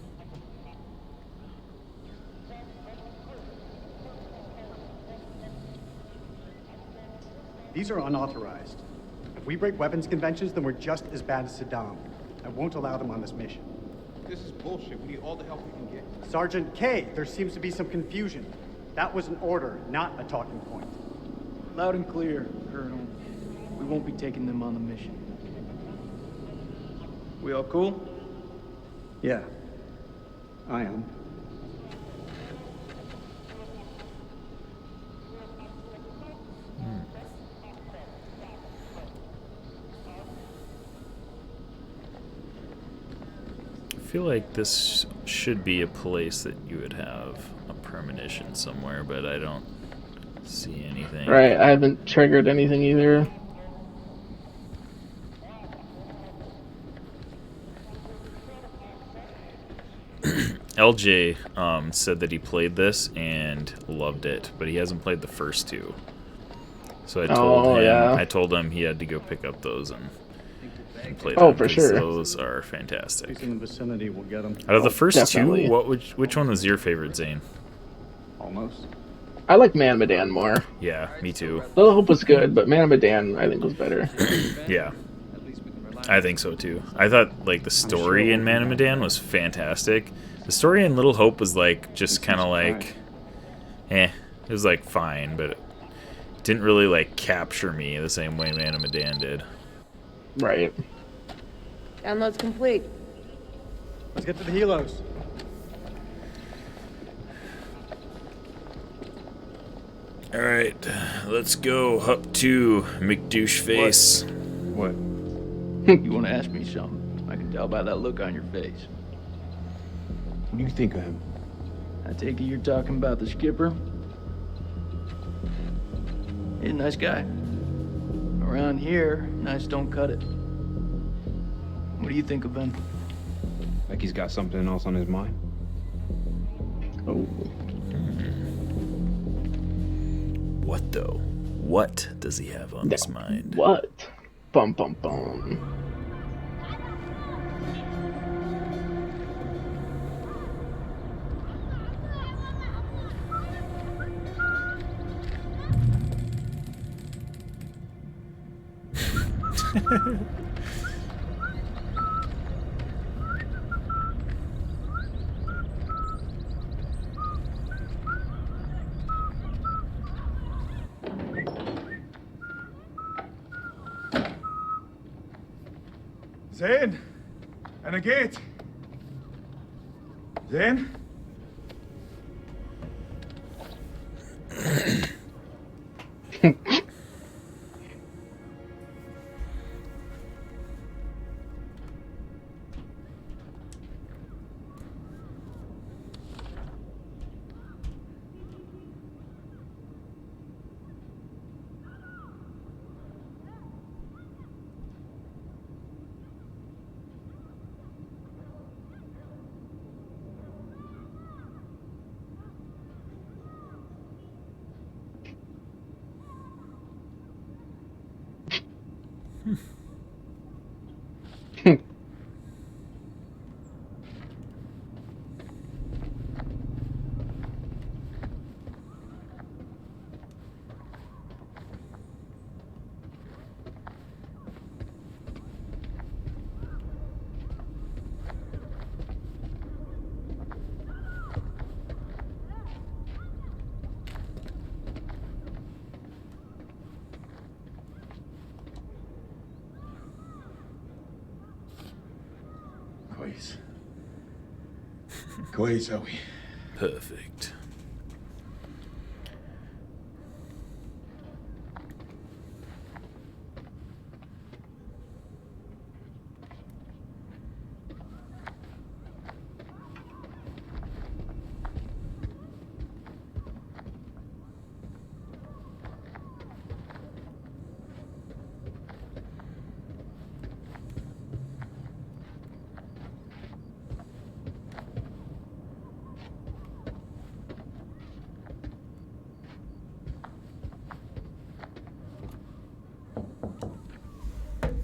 These are unauthorized. If we break weapons conventions, then we're just as bad as Saddam. I won't allow them on this mission. This is bullshit. We need all the help we can get. Sergeant K, there seems to be some confusion. That was an order, not a talking point. Loud and clear, Colonel. We won't be taking them on the mission. We all cool? Yeah, I am. I feel like this should be a place that you would have a premonition somewhere, but I don't see anything. Right, I haven't triggered anything either. LJ said that he played this and loved it, but he hasn't played the first two. So I told him he had to go pick up those and play them. Oh, for sure. Those are fantastic. In the vicinity, we'll get them. Out of the first definitely. two, which one was your favorite, Zane? Almost. I like Man Medan more. Yeah, me too. Little Hope was good, but Man Medan I think was better. Yeah, I think so too. I thought like the story in Man of Medan was fantastic. The story in Little Hope was like just kind of like, it was like fine, but it didn't really like capture me the same way Man of Medan did. Right. Download's complete. Let's get to the helos. Alright, let's go up to McDoucheface. What? You want to ask me something? I can tell by that look on your face. What do you think of him? I take it you're talking about the skipper? He's a nice guy. Around here, nice don't cut it. What do you think of him? Like he's got something else on his mind? Oh. What though? What does he have on his mind? What? Bum bum bum. زين انا جيت زين كويس كويس أوي. Perfect.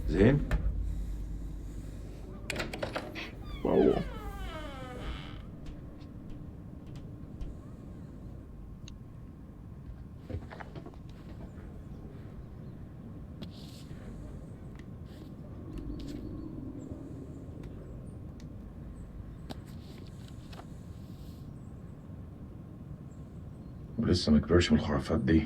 زين واو. ولسه ما كبرش من الخرافات دي.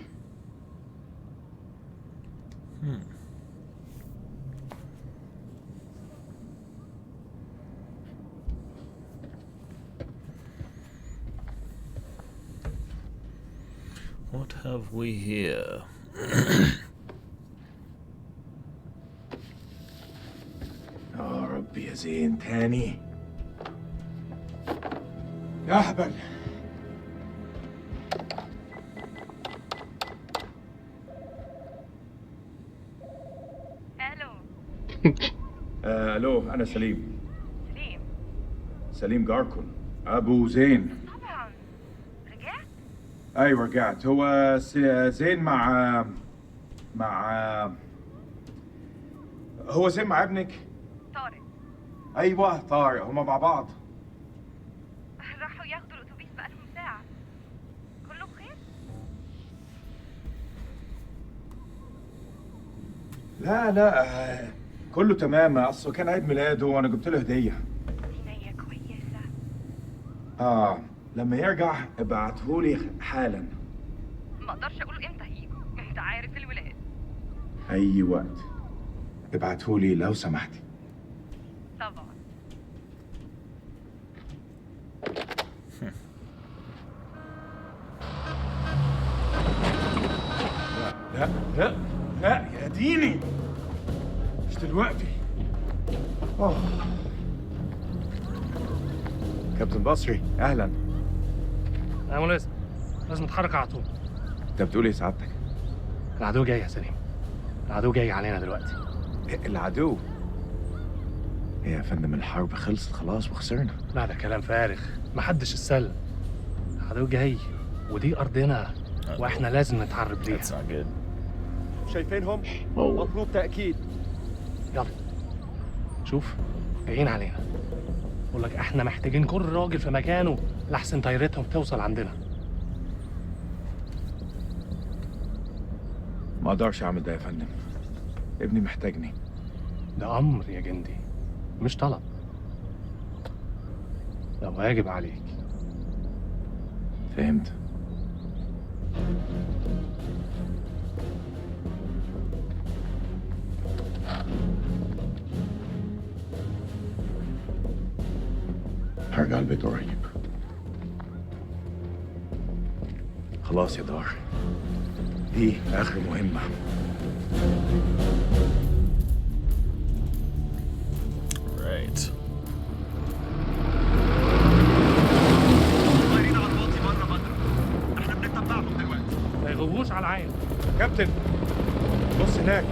What have we here? يا رب يا زين تاني. يا أهبل. الو انا سليم. سليم جاركون ابو زين. طبعا رجعت؟ ايوه رجعت. هو زين مع هو زين مع ابنك طارق. ايوه طارق هما مع بعض. راحوا ياخدوا الاتوبيس بقالهم ساعة. كله بخير؟ لا كله تمام. اصله كان عيد ميلاده وانا جبت له هديه. هدية كويسة. لما يرجع ابعتهولي حالا. ما اقدرش اقول امتى هيجوا، انت عارف الولاد. اي وقت ابعتهولي لو سمحتي. طبعا. لا لا لا يا ديني، مش دلوقتي. أوه. كابتن بصري اهلا. يا ملازم، لازم نتحرك على طول. انت بتقول ايه سعادتك؟ العدو جاي يا سليم، العدو جاي علينا دلوقتي. العدو؟ ايه يا فندم، الحرب خلصت خلاص وخسرنا. لا ده كلام فارغ، محدش اتسلم. العدو جاي ودي ارضنا واحنا لازم نتحرب ليها. شايفينهم؟ مطلوب تأكيد. يلا شوف جايين علينا. بقول لك احنا محتاجين كل راجل في مكانه لحسن طيارتهم توصل عندنا. ما اقدرش اعمل ده يا فندم، ابني محتاجني. ده امر يا جندي مش طلب، ده واجب عليك. فهمت. هرجع البيت قريب. خلاص يا دار، دي آخر مهمة. Right. ما يغووش على العين. كابتن بص هناك.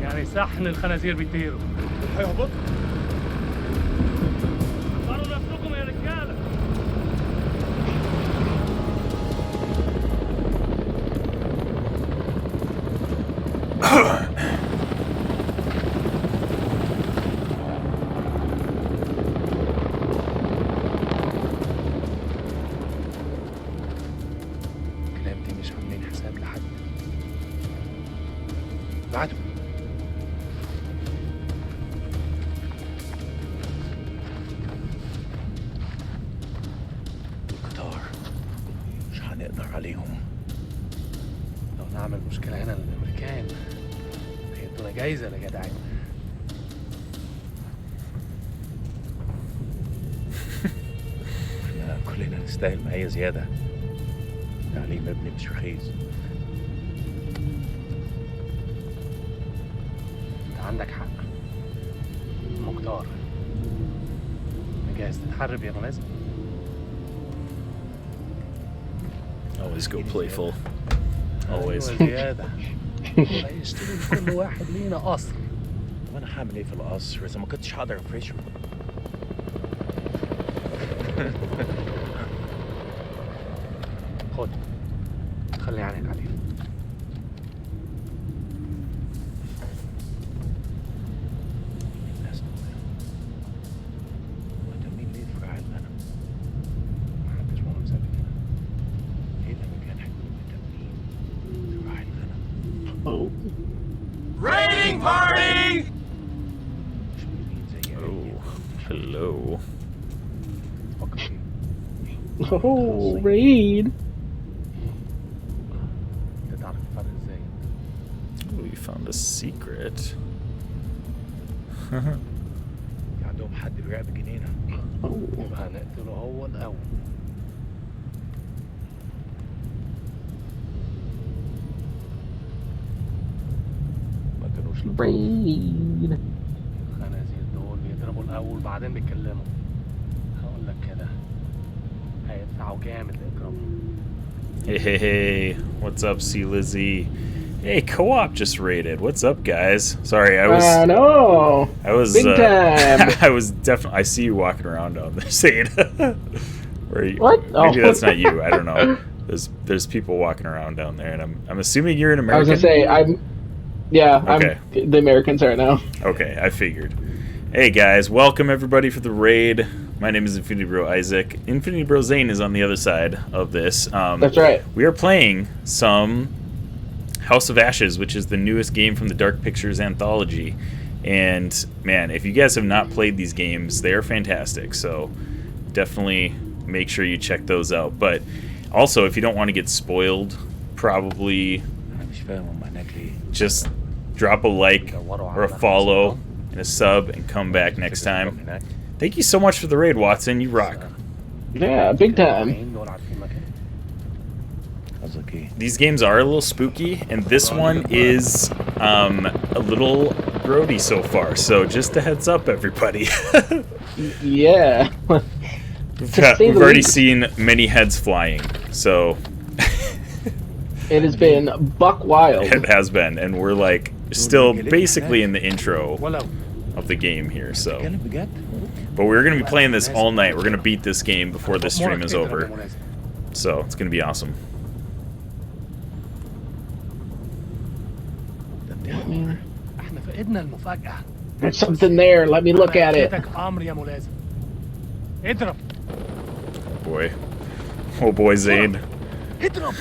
يعني صحن الخنازير بيطيروا. هيهبط. اختاروا نفسكم يا رجاله. الكلاب دي مش عاملين حساب لحد. بعده القطار مش هنقدر عليهم. لو نعمل مشكلة هنا للأمريكان هيدونا جايزة يا جدعان. احنا كلنا نستاهل معايا زيادة. تعليم ابني مش رخيص. انت عندك حق مختار. جاهز تتحرب يا ملازم؟ Always go playful. Always. زيادة. هيشتري لكل واحد لينا قصر. وانا هعمل ايه في القصر اذا ما كنتش هقدر افرشه؟ خد خلي عينك عليه. الناس دول مهتمين ليه بفرع الغنم؟ محدش منهم سابق هنا. ايه الامريكان هيكونوا مهتمين بفرع الغنم؟ Raiding party! Oh, hello. Oh, raid. انت تعرف الفرق ازاي؟ We found a secret. عندهم حد بيراقب الجنينة. يبقى هنقتله هو الأول. ما كانوش raid. الخنازير دول بيضربوا الأول بعدين بيتكلموا. هقول لك كده هيدفعوا جامد لإكرامهم. Hey, hey, hey. What's up, C. Lizzie? Hey, Co-op just raided. What's up, guys? Sorry, I was... no. I was... Big time. I was definitely... I see you walking around down there saying... What? Maybe Oh. that's not you. I don't know. There's people walking around down there, and I'm assuming you're an American? I was gonna say, Okay. I'm the Americans right now. Okay, I figured. Hey guys, welcome everybody for the raid. My name is Infinity Bro Isaac. Infinity Bro Zane is on the other side of this. That's right. We are playing some House of Ashes, which is the newest game from the Dark Pictures anthology. And man, if you guys have not played these games, they are fantastic. So definitely make sure you check those out. But also, if you don't want to get spoiled, probably just drop a like or a follow and a sub and come back next time. Thank you so much for the raid, Watson. You rock. Yeah, big time. These games are a little spooky, and this one is a little grody so far. So just a heads up, everybody. Yeah. We've already seen many heads flying, so it has been buck wild. It has been, and we're like still basically in the intro of the game here. So, but we're gonna be playing this all night. We're gonna beat this game before this stream is over. So it's gonna be awesome. There's something there. Let me look at it. Boy. Oh boy, Zane. I don't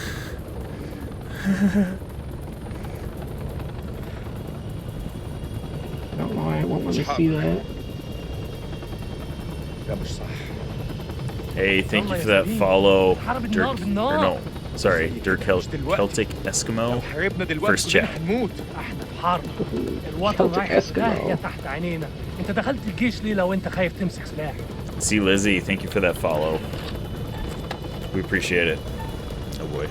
know why I won't let me see that. Hey, thank you for that follow, Dirk. Or no, sorry, Dirk Celtic Eskimo. First chat. Celtic Eskimo. See Lizzie, thank you for that follow. We appreciate it. Oh boy.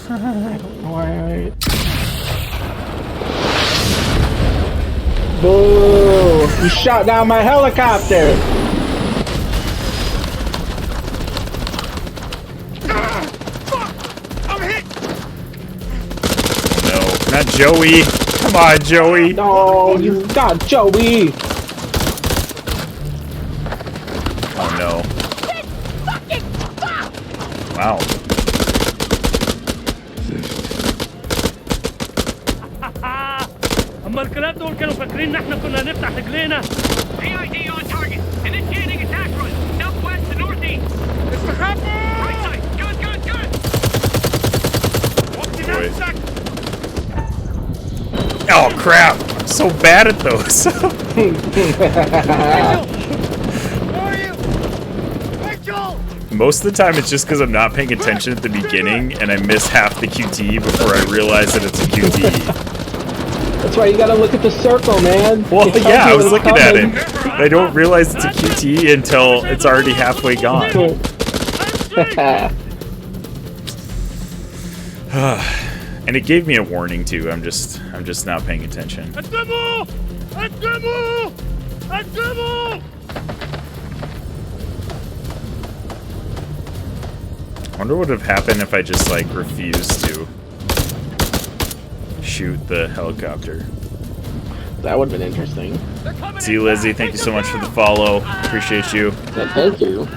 I don't know why. Boo! You shot down my helicopter! No, not Joey! Come on, Joey! No, you got Joey! Oh no. Wow. اما الكلاب دول كانوا فاكرين ان احنا كنا هنفتح رجلينا. AID on target. Initiating attack run. Southwest to northeast. استخبوا! Right side. Good, good, good. Oh crap! I'm so bad at those. Most of the time it's just because I'm not paying attention at the beginning and I miss half the QT before I realize that it's a QT. That's why you gotta look at the circle, man. Well, yeah, I was looking at it. I don't realize it's a QT until it's already halfway gone. And it gave me a warning too. I'm just not paying attention. I wonder what would have happened if I just like refused to shoot the helicopter. That would have been interesting. See Lizzie, thank you so much for the follow. Appreciate you. Yeah, thank you.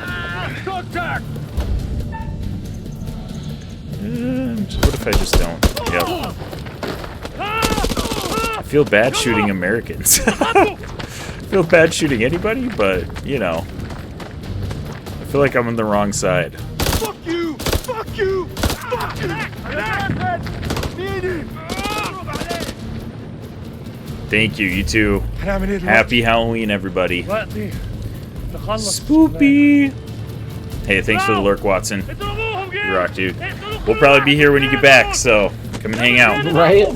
What if I just don't? Yep. I feel bad shooting Americans. I feel bad shooting anybody, but you know, I feel like I'm on the wrong side. Fuck you! Fuck you! Fuck you! Thank you, you too. Happy Halloween, everybody. Spoopy! Hey, thanks for the lurk, Watson. You rock, dude. We'll probably be here when you get back, so come and hang out. Right?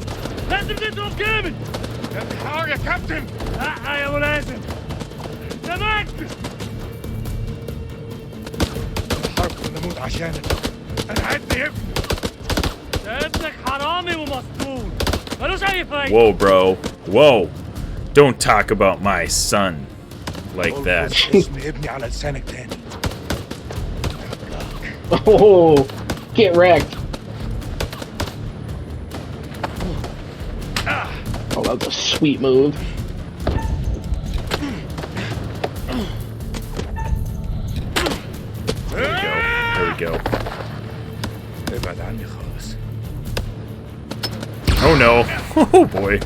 Whoa, bro. Whoa. Don't talk about my son like that. Oh, get wrecked. Oh, that was a sweet move. There we go. Oh no. Oh boy.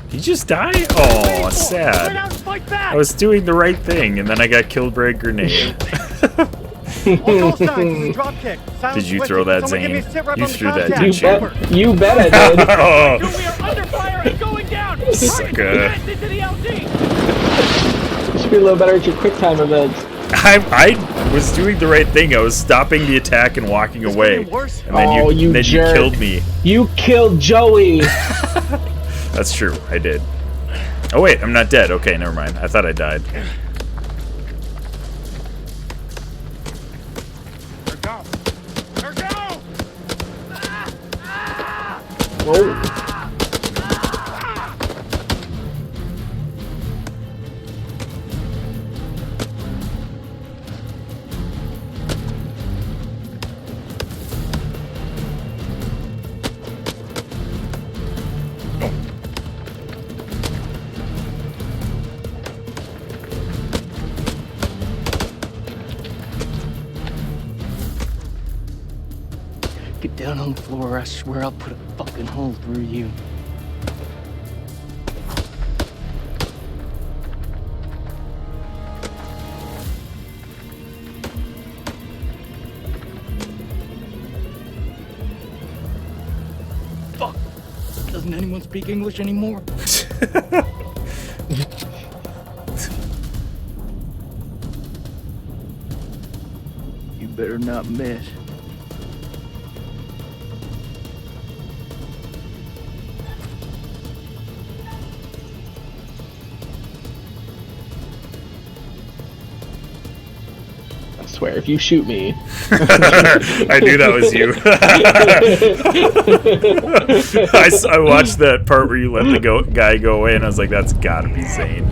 He just died? Oh, sad. I was doing the right thing and then I got killed by a grenade. Did you throw that, Zane? You threw that, didn't you? You bet I did. Oh. We are under fire and going down. Sucker. Should be a little better at your quick time events. I was doing the right thing. I was stopping the attack and walking away. And then you jerk. killed me. You killed Joey. That's true. I did. Oh wait, I'm not dead. Okay, never mind. I thought I died. Whoa. Get down on the floor, or I swear I'll put a fucking hole through you. Fuck! Doesn't anyone speak English anymore? You better not miss. I swear, if you shoot me... I knew that was you. I watched that part where you let the guy go away, and I was like, that's gotta be Zane.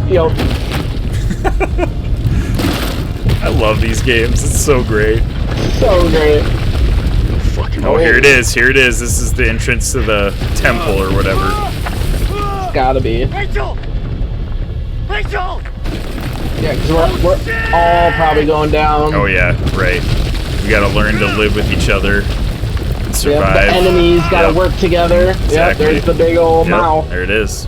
Yo. I love these games. It's so great. So great. Oh, here it is. Here it is. This is the entrance to the temple or whatever. It's gotta be. Rachel! Rachel! Yeah, because we're all probably going down. Oh yeah, right. We gotta learn to live with each other and survive. Yep, the enemies gotta work together. Exactly. Yep, there's the big old mouth. There it is.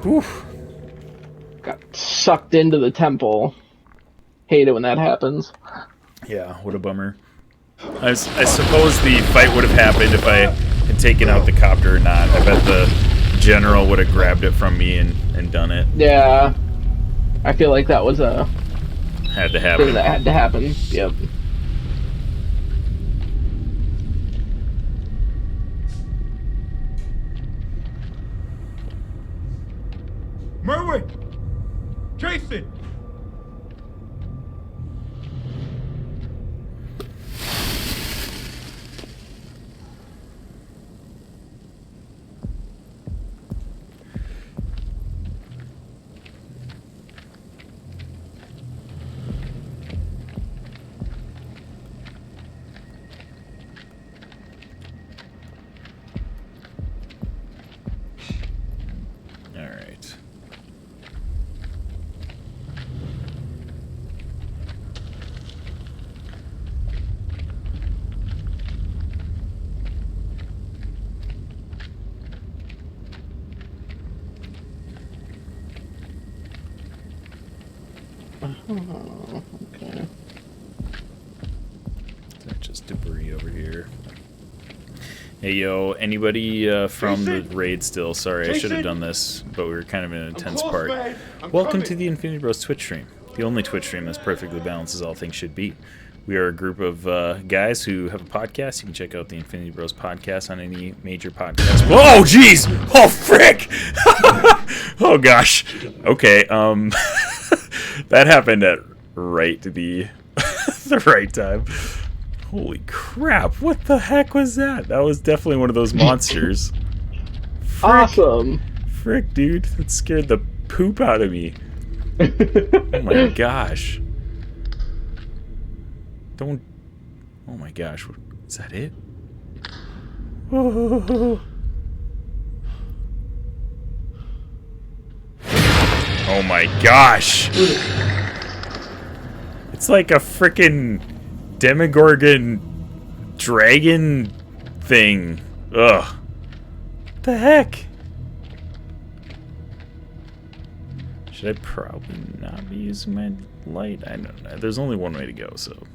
Whew. Got sucked into the temple. Hate it when that happens. Yeah, what a bummer. I suppose the fight would have happened if I had taken out the copter or not. I bet the general would have grabbed it from me and done it. Yeah. I feel like that was a... Had to happen. thing that had to happen. Yep. Merwin! Jason! Alright. Oh, okay. Is that just debris over here? Hey yo, anybody from the raid still? Sorry, I should have done this, but we were kind of in an intense part. Welcome to the Infinity Bros Twitch stream. The only Twitch stream that's perfectly balanced as all things should be. We are a group of guys who have a podcast. You can check out the Infinity Bros podcast on any major podcast. Oh jeez! Oh frick! Oh gosh. Okay, that happened at right the the right time. Holy crap, what the heck was that? That was definitely one of those monsters. Frick. Awesome. Frick, dude. That scared the poop out of me. Oh my gosh. Don't... Oh my gosh. Is that it? Oh, oh my gosh. It's like a frickin' Demogorgon dragon thing. Ugh. What the heck? Should I probably not be using my light? I don't know. There's only one way to go, so.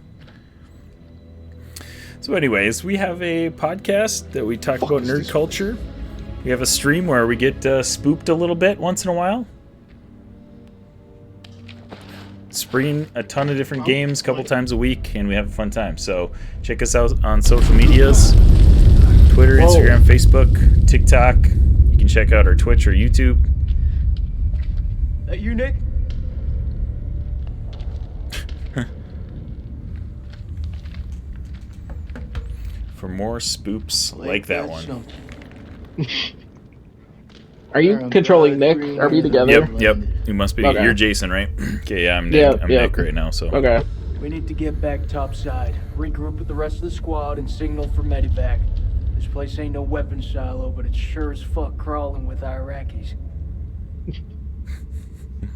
So anyways, we have a podcast that we talk about nerd culture. We have a stream where we get spooked a little bit once in a while. Spring a ton of different games a couple times a week, and we have a fun time. So check us out on social medias. Twitter, Instagram, Facebook, TikTok. You can check out our Twitch or YouTube. That you, Nick? For more spoops like that one. Are you controlling Nick? Are we together? Yep. You must be. Okay. You're Jason, right? Okay, yeah, I'm Nick. I'm Nick right now. So. Okay. We need to get back topside, regroup with the rest of the squad, and signal for medevac. This place ain't no weapons silo, but it's sure as fuck crawling with Iraqis.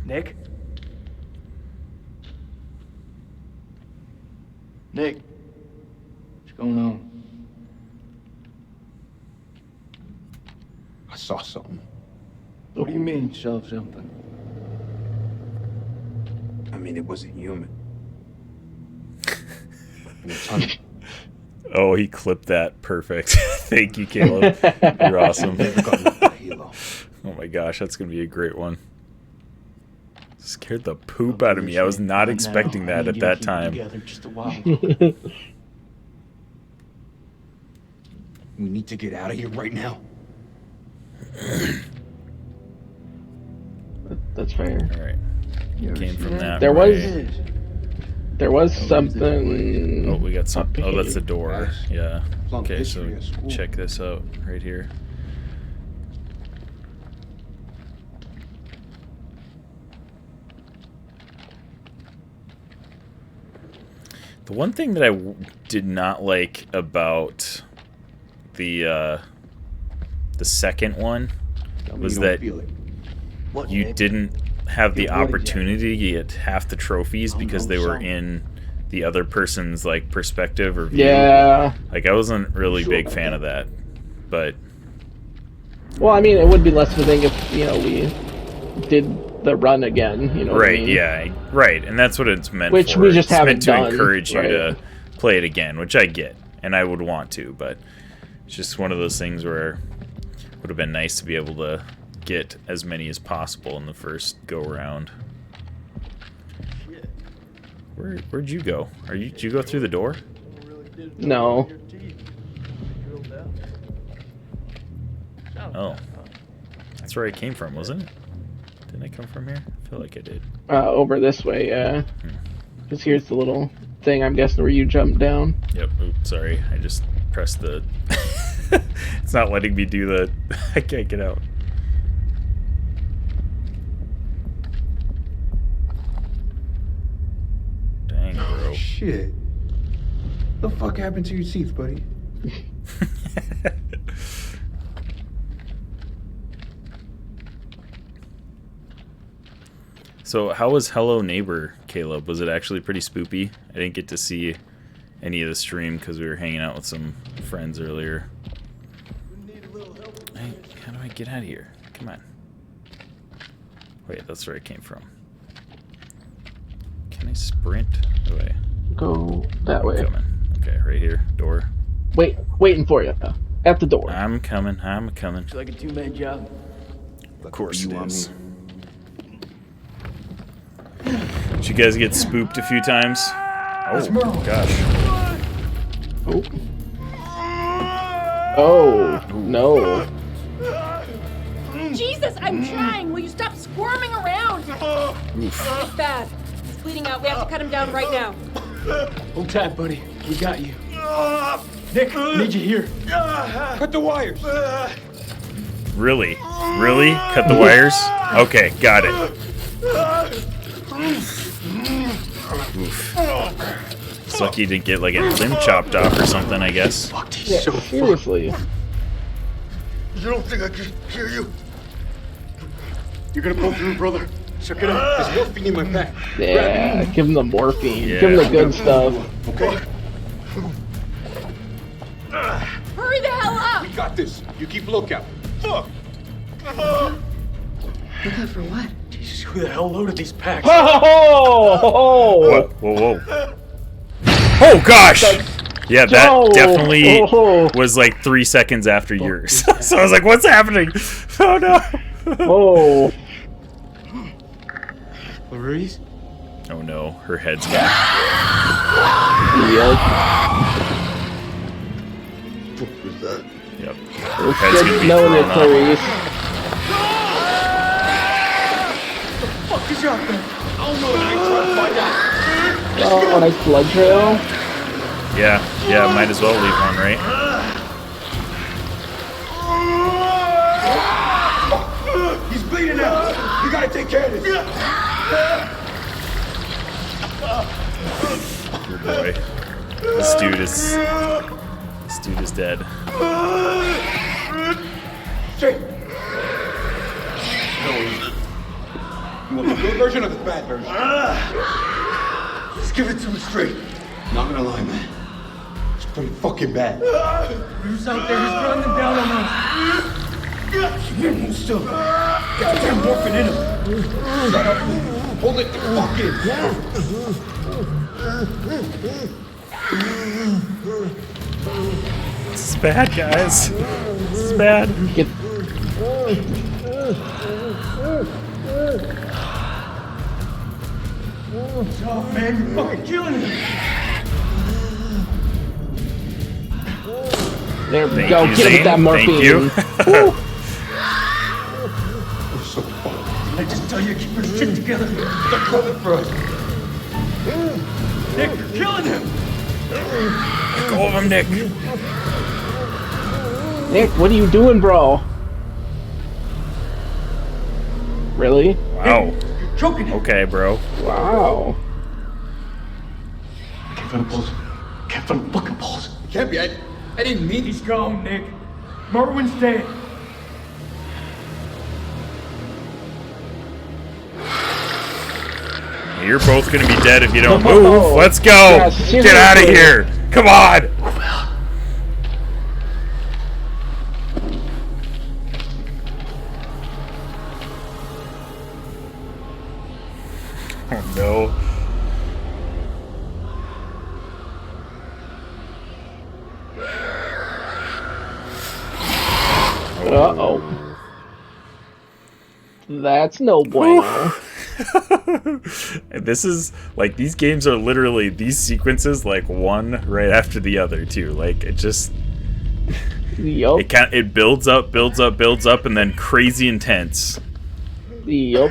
Nick? Nick? What's going on? I saw something. What do you mean, saw something? I mean, it wasn't human. And it's on. Oh, he clipped that. Perfect. Thank you, Caleb. You're awesome. Oh my gosh, that's going to be a great one. Scared the poop out of me. I was not expecting that at that time. Just a while. We need to get out of here right now. That's fair. All right. Came from that. There way. was something. Oh, we got something. Oh, that's the door. Yeah. Okay, so check this out right here. The one thing that I did not like about the second one was that you didn't have the opportunity to get half the trophies because they were in the other person's like perspective or view. Yeah. Like I wasn't really a big fan of that, but. Well, I mean, it would be less of a thing if we did the run again. You know. Right. What I mean? Yeah. Right. And that's what it's meant Which for. we just it's haven't meant to done, encourage you right. to play it again, which I get, and I would want to, but it's just one of those things where it would have been nice to be able to get as many as possible in the first go round. Where'd you go? Did you go through the door? No. Oh. That's where I came from, wasn't it? Didn't I come from here? I feel like I did. Over this way, yeah. Because here's the little thing, I'm guessing, where you jump down. Yep. Oops, sorry. I just pressed the... It's not letting me do the... I can't get out. Dang, bro. Shit. The fuck happened to your teeth, buddy? So, how was Hello Neighbor, Caleb? Was it actually pretty spoopy? I didn't get to see any of the stream because we were hanging out with some friends earlier. Hey, how do I get out of here? Come on. Wait, that's where I came from. Can I sprint away? Go that way. Coming. Okay, right here. Door. Waiting for you. At the door. I'm coming. I'm coming. Looks like a two-man job. Of course it is. Did you guys get spooked a few times? Oh, gosh. Oh, no. Jesus, I'm trying. Will you stop squirming around? Oof. It's bad. He's bleeding out. We have to cut him down right now. Hold tight, buddy. We got you. Nick, need you here. Cut the wires. Really? Really? Cut the wires? Okay, got it. Oof. It's lucky you didn't get like a limb chopped off or something, I guess. Yeah, seriously. You don't think I can hear you? You're gonna pull through, brother. Check it out. There's morphine in my pack. Yeah, give him the morphine. Yeah. Give him the good stuff. Okay. Hurry the hell up! We got this. You keep lookout. Fuck. Lookout for what? Jesus, who the hell loaded these packs? Oh! What? Whoa, whoa. Oh, gosh! Yeah, that Oh, definitely oh. was like 3 seconds after yours. So I was like, what's happening? Oh no. Oh. Maurice? Oh no, her head's gone. What was that? Yep. It's Head's gonna good be knowing it, thrown up. Clarice. What the fuck is up there? Oh no, I ain't trying to find out. Oh, nice blood trail. Yeah, might as well leave one, right? He's bleeding out. You gotta take care of this. Good boy. This dude is dead. Straight. You want the good version or the bad version? Just give it to me straight. Not gonna lie, man. It's pretty fucking bad. Who's out there? He's running them down on us. Keep your move still. Get the damn morphine in him. Shut up. Hold it the fuck in. This is bad, guys. This is bad. Oh man, you're fucking killing him. There we Thank go. you, Get him with Zane. that morphine. Thank you. We're so fucked. I just tell you, keep your shit together. They're coming for us. Nick, you're killing him. Let go of him, Nick. Nick, what are you doing, bro? Really? Wow. You're choking him. Okay, bro. Wow. Can't find the pulse. Can't find the fucking pulse. Can't be. I didn't mean. He's gone, Nick. Merwin's dead. You're both gonna be dead if you don't move. Let's go. Yes, Get out of here. Come on. Oh no. Uh-oh. That's no bueno. This is like, these games are literally these sequences like one right after the other too. Like it just Yup. it builds up, and then crazy intense. Yup.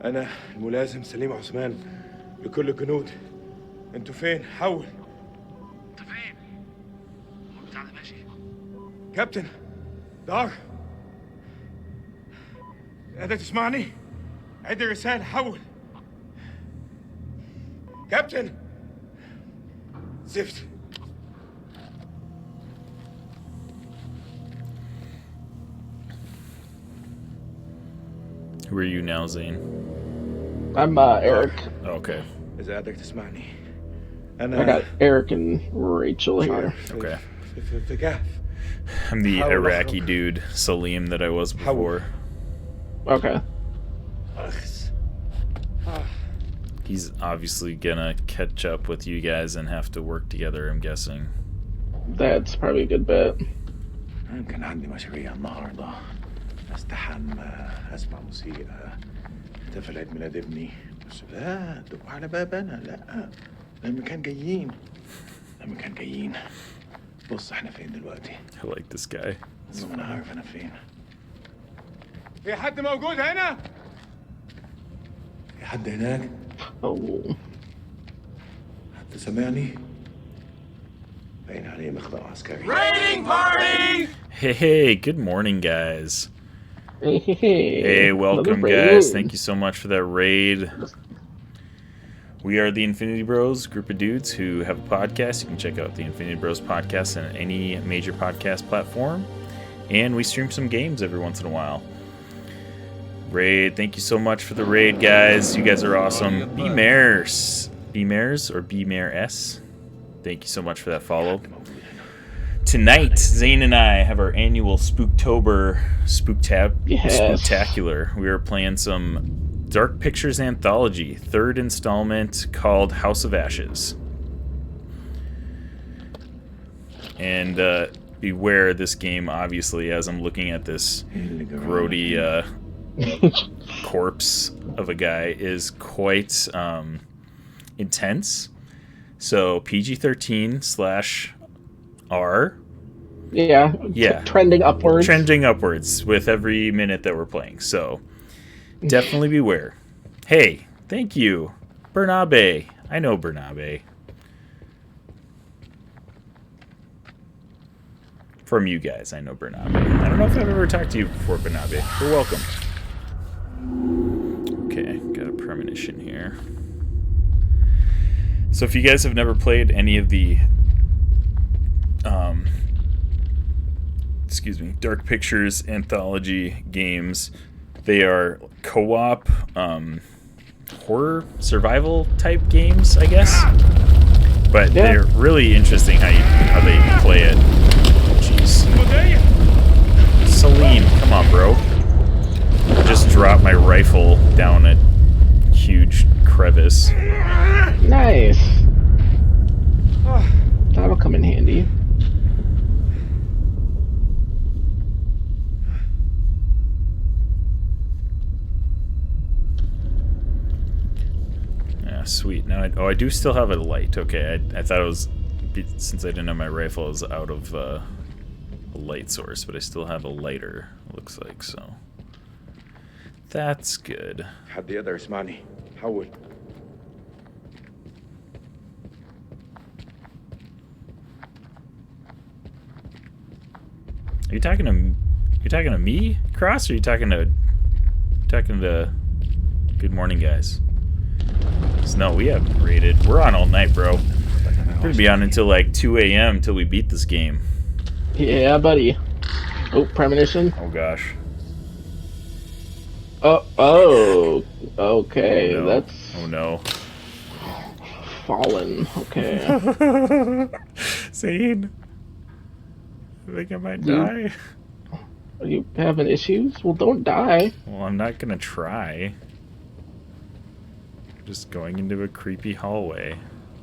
أنا الملازم سليم عثمان لكل الجنود. أنتوا فين؟ حول. انت فين؟ هو بتاع ده ماشي. كابتن دار قادر تسمعني؟ عد الرسالة حول. كابتن زفت. Who are you now, Zane? I'm Eric. Okay. إذا قادر تسمعني. I got Eric and Rachel here. Okay. في كهف. I'm the Iraqi dude, Salim, that I was before. Okay. He's obviously gonna catch up with you guys and have to work together, I'm guessing. That's probably a good bet. كان عندي مشاريع النهارده استحمى اسمع موسيقى احتفل عيد ميلاد ابني بس لا دقوا على بابنا لا لما كان جايين بص احنا فين دلوقتي I like this guy. انا عارف انا فين في حد موجود هنا؟ في حد هناك Oh. حد سمعني باين عليه مخطأ عسكري Raiding party! Hey, good morning, guys. Hey, Hey, welcome, guys. Thank you so much for that raid. We are the Infinity Bros, group of dudes who have a podcast. You can check out the Infinity Bros podcast on any major podcast platform. And we stream some games every once in a while. Raid, thank you so much for the raid, guys. You guys are awesome. B-Mares or B-Mare-S. Thank you so much for that follow. Tonight, Zane and I have our annual Spooktober Yes. Spooktacular. We are playing some Dark Pictures Anthology, 3rd installment called House of Ashes. And beware, this game, obviously, as I'm looking at this grody corpse of a guy, is quite intense. So PG-13/R. Yeah. Trending upwards. Trending upwards with every minute that we're playing. So definitely beware. Hey, thank you, Bernabe. I know Bernabe. From you guys, I know Bernabe. I don't know if I've ever talked to you before, Bernabe. You're welcome. Okay, got a premonition here. So if you guys have never played any of the Dark Pictures Anthology games, they are co-op horror survival type games, I guess. But they're really interesting how they play it. Jeez. Salim, come on, bro. I just dropped my rifle down a huge crevice. Nice. That'll come in handy. Yeah, sweet. Now, I do still have a light. Okay, I thought it was, since I didn't have my rifle, I was out of a light source, but I still have a lighter, looks like, so that's good. حد يقدر يسمعني حول. Are you talking to me, Cross, or are you talking to Good Morning Guys? 'Cause no, we haven't raided. We're on all night, bro. We're gonna be on until like 2 a.m. until we beat this game. Yeah, buddy. Oh, premonition. Oh gosh. Oh, okay. Oh, no. That's. Oh no. Fallen. Okay. Zane. I think I might die. Are you having issues? Well, don't die. Well, I'm not gonna try. Just going into a creepy hallway.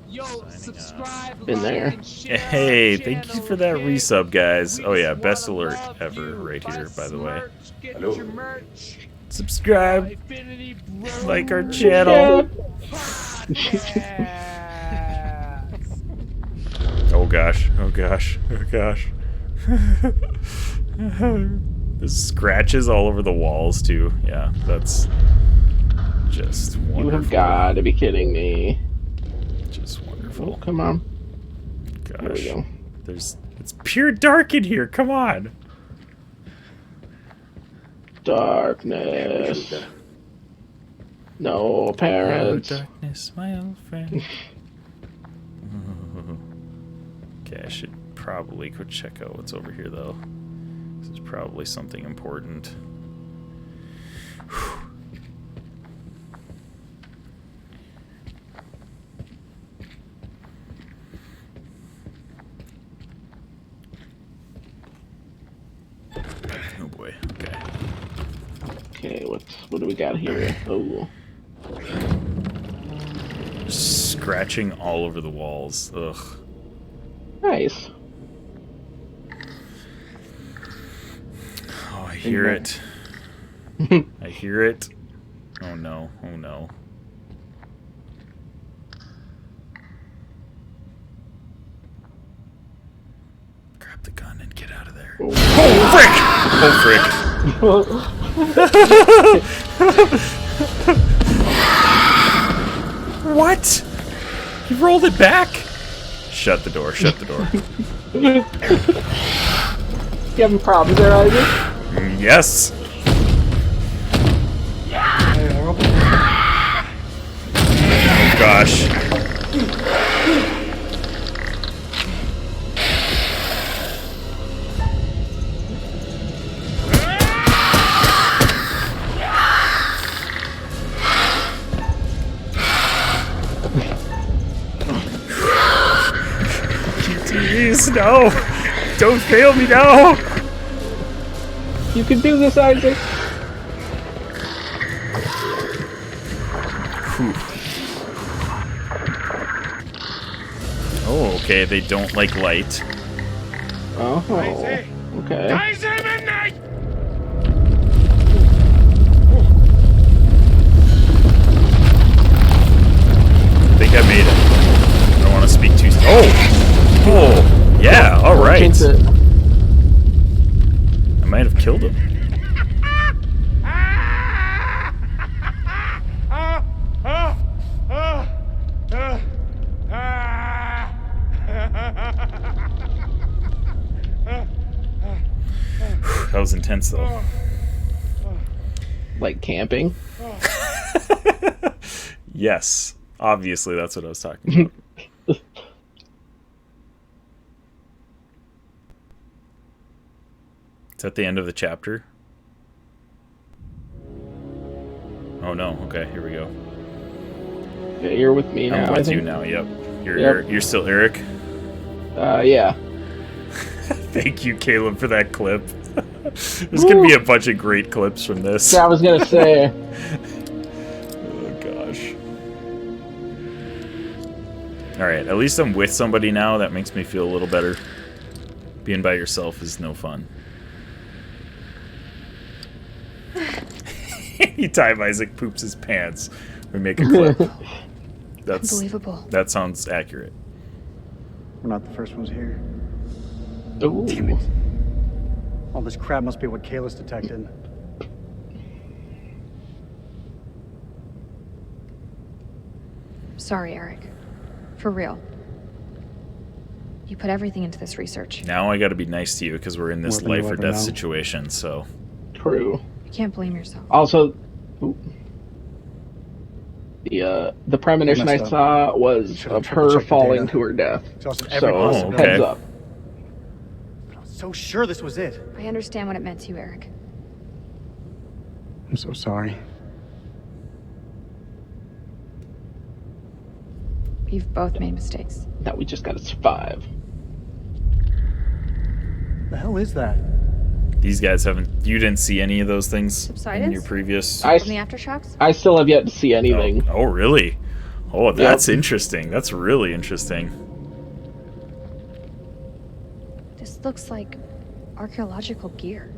Yo, subscribe, Been there. Hey, thank you for that resub, guys. Oh yeah, best alert ever right here, by the way. Hello. Subscribe, like our channel. Oh gosh, oh gosh, oh gosh. There's scratches all over the walls too. Yeah, that's just wonderful. You have got to be kidding me. Just wonderful. Oh, come on. Gosh. There we go. It's pure dark in here. Come on. Darkness. No parents. Oh, darkness, my old friend. Okay, I should probably go check out what's over here, though. This is probably something important. Oh boy. Okay. Okay, what do we got here? Oh. Just scratching all over the walls. Ugh. Nice. Oh, I hear it. I hear it. Oh no. Oh no. Grab the gun and get out of there. Oh, frick! Oh, frick. What? He rolled it back? Shut the door, shut the door. You having problems there, Isaac? Yes. Oh gosh. Please, no! Don't fail me now! You can do this, Isaac! Oh, okay, they don't like light. Oh, okay. I think I made it. I don't want to speak too. Oh, yeah. All right. I might have killed him. That was intense, though. Like camping? Yes. Obviously, that's what I was talking about. Is that the end of the chapter? Oh, no. Okay, here we go. Yeah, you're with me now. I'm with you now, yep. You're still Eric? Yeah. Thank you, Caleb, for that clip. There's going to be a bunch of great clips from this. Yeah, I was going to say. Oh, gosh. Alright, at least I'm with somebody now. That makes me feel a little better. Being by yourself is no fun. Anytime Isaac poops his pants, we make a clip. That's Unbelievable. That sounds accurate. We're not the first ones here. Ooh. Damn it. All this crap must be what Kayla's detected. Sorry, Eric. For real. You put everything into this research. Now I gotta be nice to you because we're in this More than life you'll or ever death know. situation, so... True. You can't blame yourself. Also, the premonition I saw was of her falling to her death. So, heads up. I was so sure this was it. I understand what it meant to you, Eric. I'm so sorry. You've both made mistakes. Now we just gotta survive. The hell is that? These guys haven't... You didn't see any of those things Subsidence? in your previous... From the aftershocks? I still have yet to see anything. Oh, really? Oh, that's interesting. That's really interesting. This looks like archaeological gear.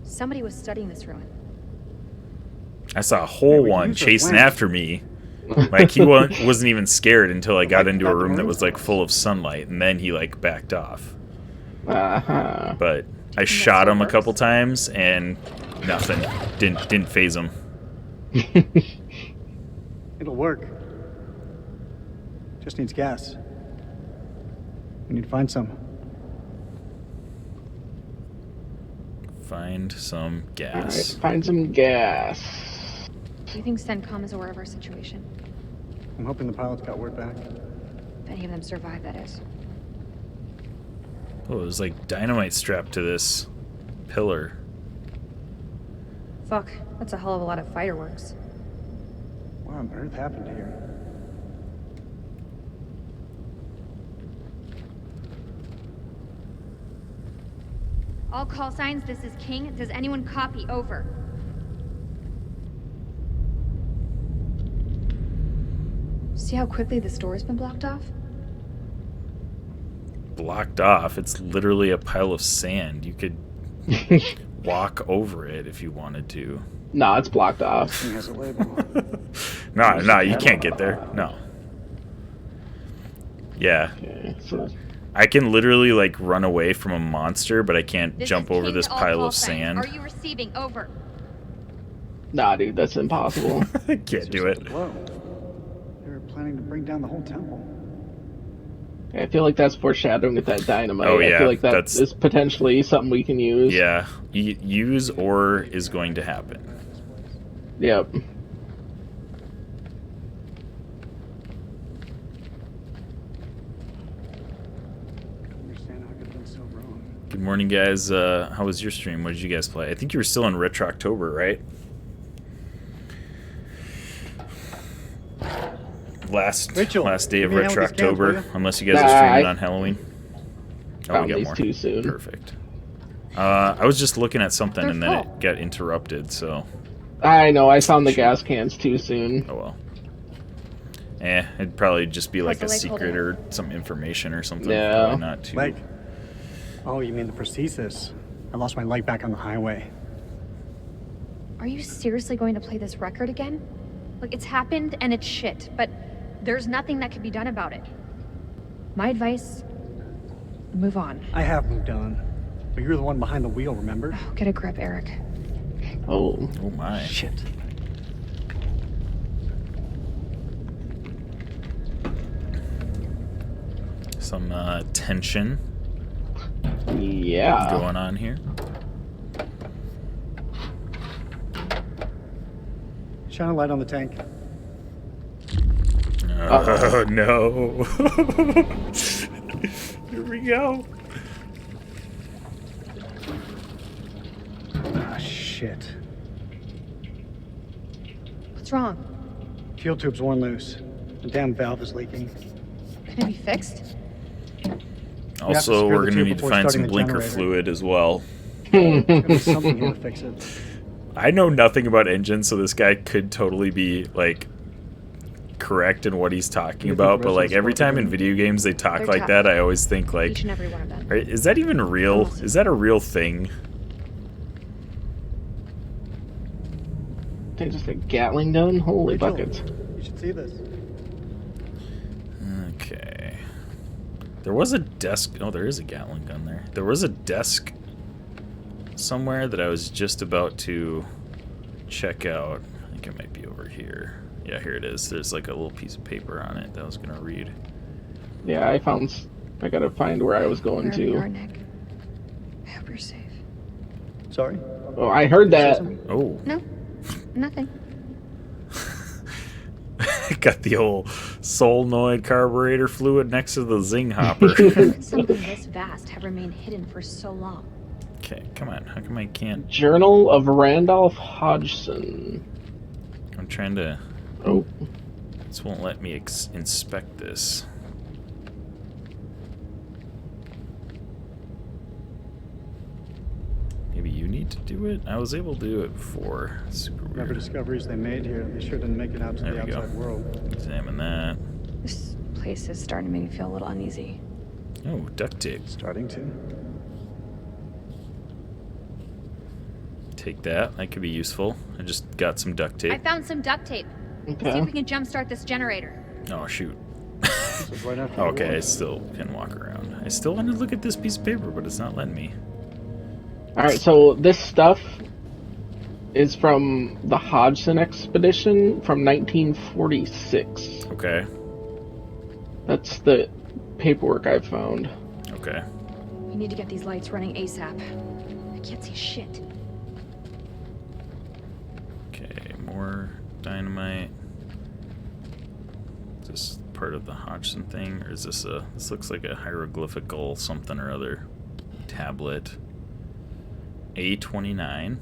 Somebody was studying this ruin. I saw a whole one chasing after me. Like, he wasn't even scared until I got into a room that was, like, full of sunlight, and then he, like, backed off. Uh-huh. But I shot him a couple times, and nothing. Didn't phase him. It'll work. Just needs gas. We need to find some. Find some gas. Alright, find some gas. Do you think CENTCOM is aware of our situation? I'm hoping the pilots got word back. If any of them survive, that is. Oh, there's like dynamite strapped to this pillar. Fuck, that's a hell of a lot of fireworks. What on earth happened here? All call signs, this is King. Does anyone copy? Over. See how quickly this door has been blocked off? Blocked off? It's literally a pile of sand. You could walk over it if you wanted to. Nah, it's blocked off. It has a label. No, you can't get there. No. Yeah. Okay, so I can literally, like, run away from a monster, but I can't This jump is over King this to all pile call of signs. sand. Are you receiving? Over. nah, dude, that's impossible. I can't do it. Whoa. They were planning to bring down the whole temple. I feel like that's foreshadowing with that dynamite. Oh, yeah, I feel like that's- is potentially something we can use. Yeah. Use or is going to happen. Yep. Good morning, guys. How was your stream? What did you guys play? I think you were still in Retroctober, right? Last day of you hang out with these cans, will Retroctober, you? unless you guys are Nah, streaming I on Halloween. Oh, found we got these more. too soon. Perfect. I was just looking at something They're and then full. it got interrupted, so... I know, I found the gas cans too soon. Oh well. It'd probably just be like How's a the leg secret holding or some information or something. Yeah. Probably not too. Leg. Oh, you mean the prosthesis? I lost my leg back on the highway. Are you seriously going to play this record again? Look, it's happened and it's shit, but there's nothing that can be done about it. My advice, move on. I have moved on. But you're the one behind the wheel, remember? Oh, get a grip, Eric. Oh. Oh my. Shit. Some tension Yeah. going on here. Shine a light on the tank. Oh no. Here we go. Ah, shit. What's wrong? Fuel tube's worn loose. The damn valve is leaking. Can it be fixed? Also, we're going to need to find some blinker fluid as well. I know nothing about engines, so this guy could totally be, like, correct in what he's talking about, but, like, every time in video games they talk They're like tough. that, I always think, like, Each and every one of them. right, is that even real? Is that a real thing? They just a Gatling gun? Holy buckets. You should see this. Okay. There was a desk. Oh, there is a Gatling gun there. There was a desk somewhere that I was just about to check out. I think it might be over here. Yeah, here it is. There's like a little piece of paper on it that I was going to read. Yeah, I gotta find where I was going Wherever you are, to. Nick. I hope you're safe. Sorry? Oh, I heard that. Oh. No, nothing. Got the old solenoid carburetor fluid next to the zing hopper. How could something this vast have remained hidden for so long? Okay, come on. How come I can't? Journal of Randolph Hodgson. I'm trying to... Oh. This won't let me inspect this. Maybe you need to do it? I was able to do it before. Super Whatever weird. discoveries they made here, they sure didn't make it out to There the we go. outside world. Examine that. This place is starting to make me feel a little uneasy. Oh, duct tape. Starting to. Take that. That could be useful. I just got some duct I tape. found some duct tape. Okay. See if we can jumpstart this generator. Oh, shoot. This is right after the Okay, war. I still can walk around. I still want to look at this piece of paper, but it's not letting me. Alright, so this stuff is from the Hodgson expedition from 1946. Okay. That's the paperwork I've found. Okay. We need to get these lights running ASAP. I can't see shit. Okay, more dynamite. Is this part of the Hodgson thing, or is this a... This looks like a hieroglyphical something or other tablet. A29.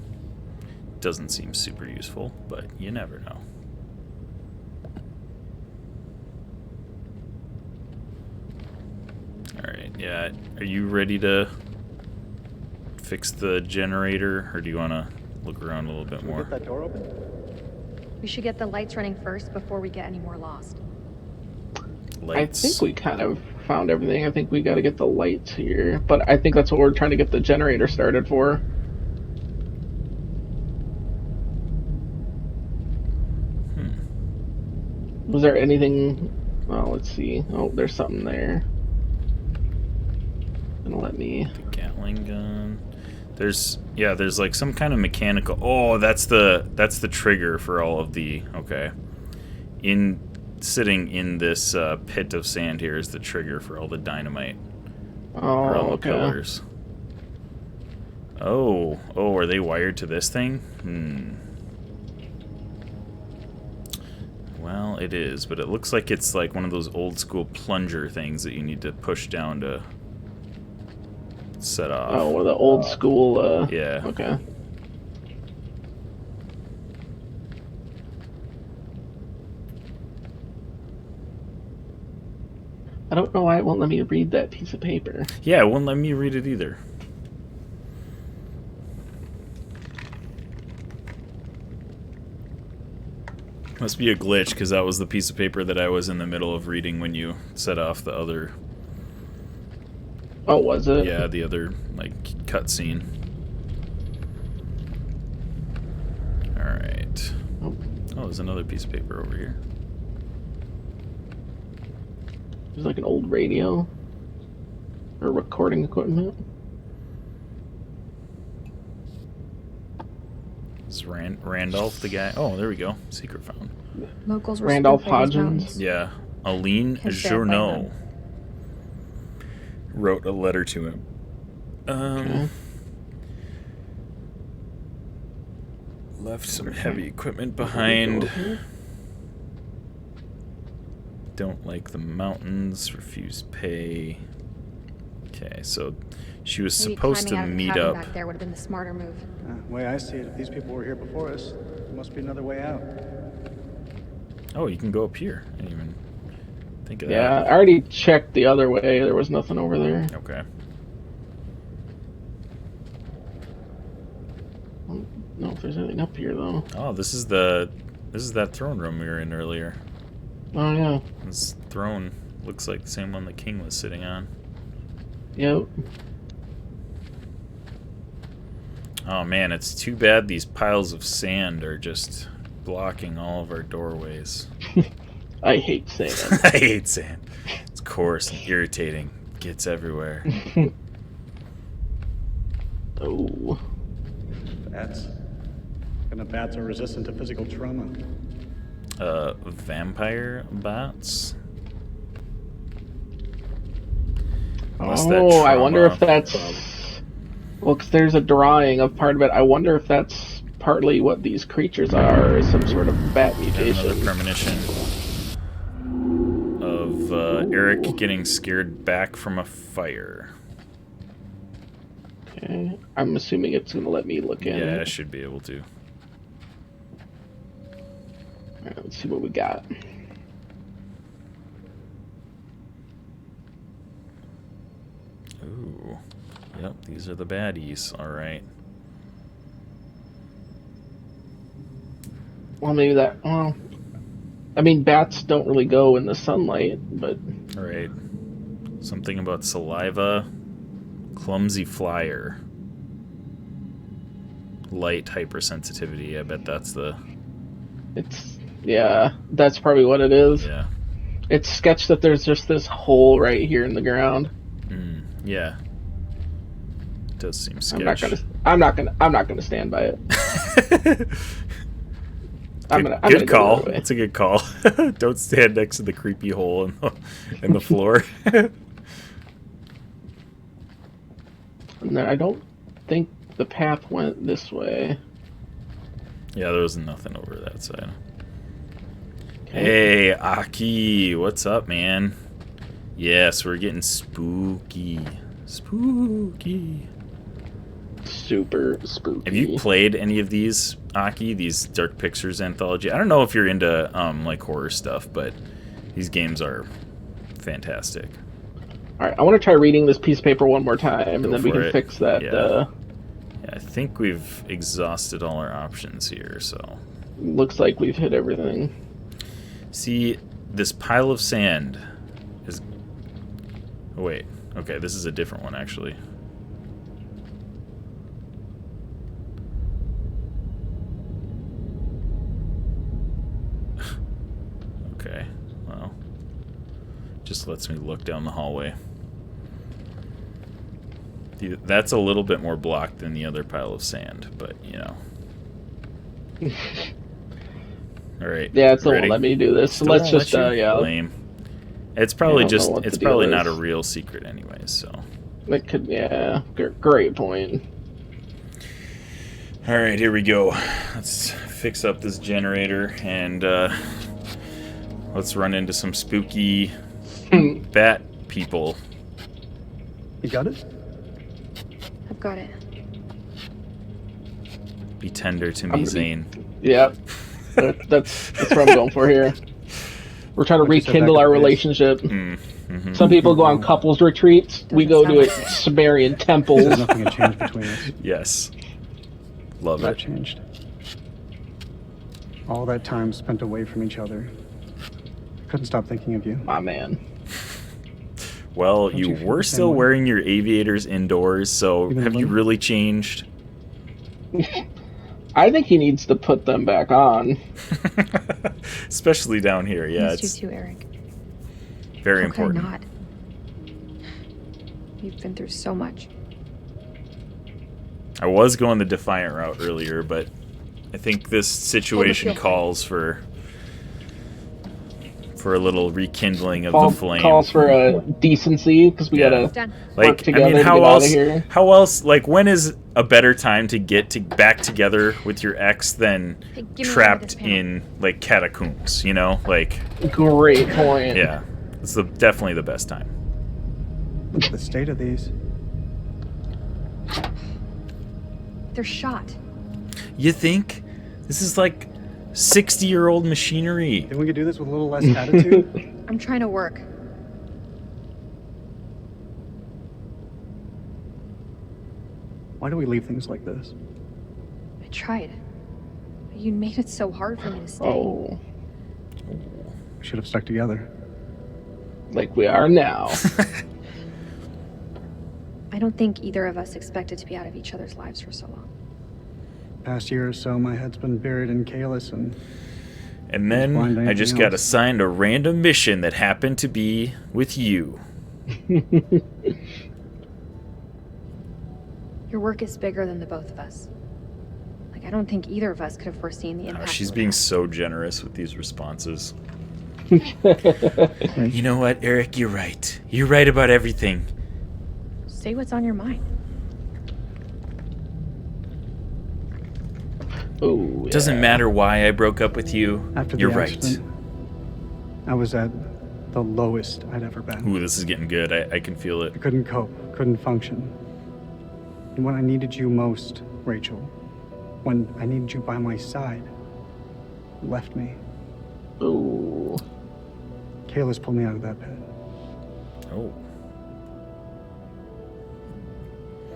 Doesn't seem super useful, but you never know. Alright, yeah. Are you ready to fix the generator, or do you want to look around a little bit Can we more? get that door open? We should get the lights running first before we get any more lost. Lights. I think we kind of found everything. I think we gotta get the lights here. But I think that's what we're trying to get the generator started for. Was there anything... Well, let's see. Oh, there's something there. Gonna let me... The Gatling gun. There's like some kind of mechanical. Oh, that's the trigger for all of the. Okay. Sitting in this pit of sand here is the trigger for all the dynamite. Oh, for all the okay. pillars. Oh, are they wired to this thing? Well, it is, but it looks like it's like one of those old school plunger things that you need to push down to set off. Oh, one of the old school... Yeah. Okay. I don't know why it won't let me read that piece of paper. Yeah, it won't let me read it either. Must be a glitch, because that was the piece of paper that I was in the middle of reading when you set off the other... Oh, was it? Yeah, the other, like, cutscene. Alright. Oh, there's another piece of paper over here. There's like an old radio. Or recording equipment. Is Randolph the guy? Oh, there we go. Secret found. Locals were Randolph spooked by these Hodgins. mountains. Yeah. Aline His dad by Journeau them. wrote a letter to him. Okay. Left some heavy equipment behind. Don't like the mountains. Refuse pay. Okay, so she was Maybe supposed to climbing out of the meet cabin up. back there would have been the smarter move. The way I see it, if these people were here before us, there must be another way out. Oh, you can go up here. I didn't even think of that. Yeah, I already checked the other way. There was nothing over there. Okay. I don't know if there's anything up here though. Oh, this is that throne room we were in earlier. Oh yeah. This throne looks like the same one the king was sitting on. Yep. Oh man, it's too bad these piles of sand are just blocking all of our doorways. I hate sand. I hate sand. It's coarse and irritating. Gets everywhere. Oh. Bats. What kind of bats are resistant to physical trauma? Vampire bats? Oh, I wonder if that's... Well, 'cause there's a drawing of part of it. I wonder if that's partly what these creatures are, or some sort of bat mutation. Another premonition of Eric getting scared back from a fire. Okay. I'm assuming it's going to let me look in. Yeah, I should be able to. Alright, let's see what we got. Ooh. Yep, these are the baddies. Alright. Well, maybe that... Well, I mean, bats don't really go in the sunlight, but... Alright. Something about saliva. Clumsy flyer. Light hypersensitivity. I bet that's the... It's... Yeah, that's probably what it is. Yeah. It's sketched that there's just this hole right here in the ground. Yeah. Does seem sketch. I'm not gonna stand by it. Good call. That's a good call. Don't stand next to the creepy hole in the floor. And then I don't think the path went this way. Yeah, there was nothing over that side. Hey, Aki, what's up, man? Yes, we're getting spooky. Spooky. Super spooky. Have you played any of these, Aki? These Dark Pictures anthology? I don't know if you're into like horror stuff, but these games are fantastic. All right, I want to try reading this piece of paper one more time, and then we can fix that. Yeah. Yeah, I think we've exhausted all our options here, so... Looks like we've hit everything. See, this pile of sand is... Oh, wait. Okay, this is a different one, actually. Okay, well... Just lets me look down the hallway. That's a little bit more blocked than the other pile of sand, but, you know. Alright. Yeah, it still won't let me do this. So let's just, yeah. Lame. It's probably it's probably not a is. real secret anyways, so. It could, yeah. Great point. Alright, here we go. Let's fix up this generator and, let's run into some spooky bat people. You got it? I've got it. Be tender to me, Zane. Yeah. That's what I'm going for here. We're trying to rekindle our relationship. Some people go on couples retreats. We go to Sumerian temples. Nothing had changed between us. Yes. Love That it. changed. All that time spent away from each other. I couldn't stop thinking of you. My man. Well, Don't you you feel were the same still way? wearing your aviators indoors, so Even a have you little? really changed? I think he needs to put them back on. Especially down here, yeah. Missed It's you too, Eric. very How could I important. not? You've been through so much. I was going the Defiant route earlier, but I think this situation calls for a little rekindling of the flame. Calls for a decency because we gotta work together to get out of here. How else? Like, when is a better time to get back together with your ex than Hey, give me trapped in like catacombs? You know, like. Great point. Yeah, it's definitely the best time. Look at the state of these. They're shot. You think? This is like 60-year-old machinery. Then we could do this with a little less attitude. I'm trying to work. Why do we leave things like this? I tried. But you made it so hard for me to stay. Oh. We should have stuck together. Like we are now. I don't think either of us expected to be out of each other's lives for so long. Past year or so, my head's been buried in Kalis and then find I just anything got else. assigned a random mission that happened to be with you. Your work is bigger than the both of us. Like, I don't think either of us could have foreseen the impact. She's it would being have. so generous with these responses. You know what, Eric? You're right. You're right about everything. Say what's on your mind. Oh, Doesn't matter why I broke up with you. After You're the right. accident, I was at the lowest I'd ever been. Ooh, this is getting good. I can feel it. I couldn't cope, couldn't function. And when I needed you most, Rachel, when I needed you by my side, you left me. Ooh. Kayla's pulled me out of that pit. Oh.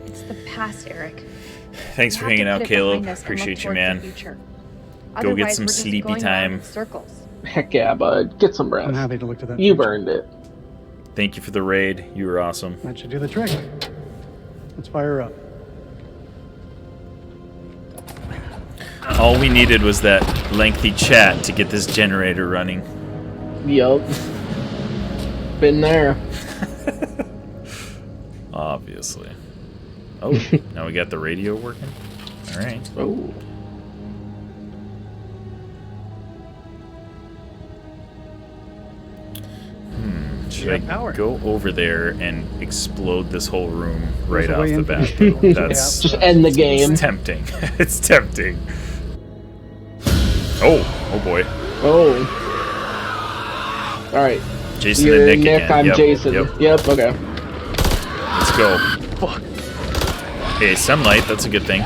It's the past, Eric. Thanks We for have to hanging out, put it Caleb. behind us and look Appreciate you, towards the man. future. Go get Otherwise, some we're just sleepy going around time. in circles. Heck yeah, bud. Get some rest. I'm happy to look to that. You've future. earned it. Thank you for the raid. You were awesome. That should do the trick. Let's fire her up. All we needed was that lengthy chat to get this generator running. Yup. Been there. Obviously. Oh, now we got the radio working? Alright. Oh. Should Yeah, I power. go over there and explode this whole room right There's a off way the in. bat? Though? That's Just end the game. It's tempting. It's tempting. Oh boy. Oh. Alright. Jason You're and Nick Nick, again. I'm Yep, Jason. Yep. Yep, okay. Let's go. Fuck. Hey, sunlight. That's a good thing.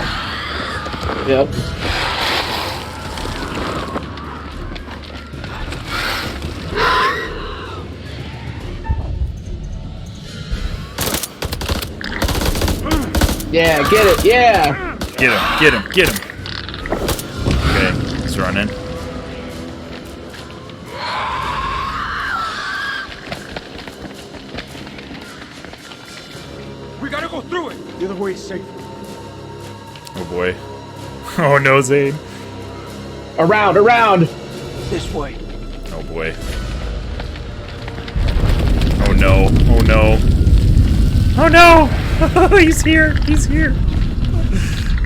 Yep. Yeah, get it, yeah! Get him. Get him. Get him. Okay, he's running. We gotta go through it. The other way is safe. Oh boy. Oh no, Zane. Around, around! This way. Oh boy. Oh no. Oh no. Oh no! He's here! He's here!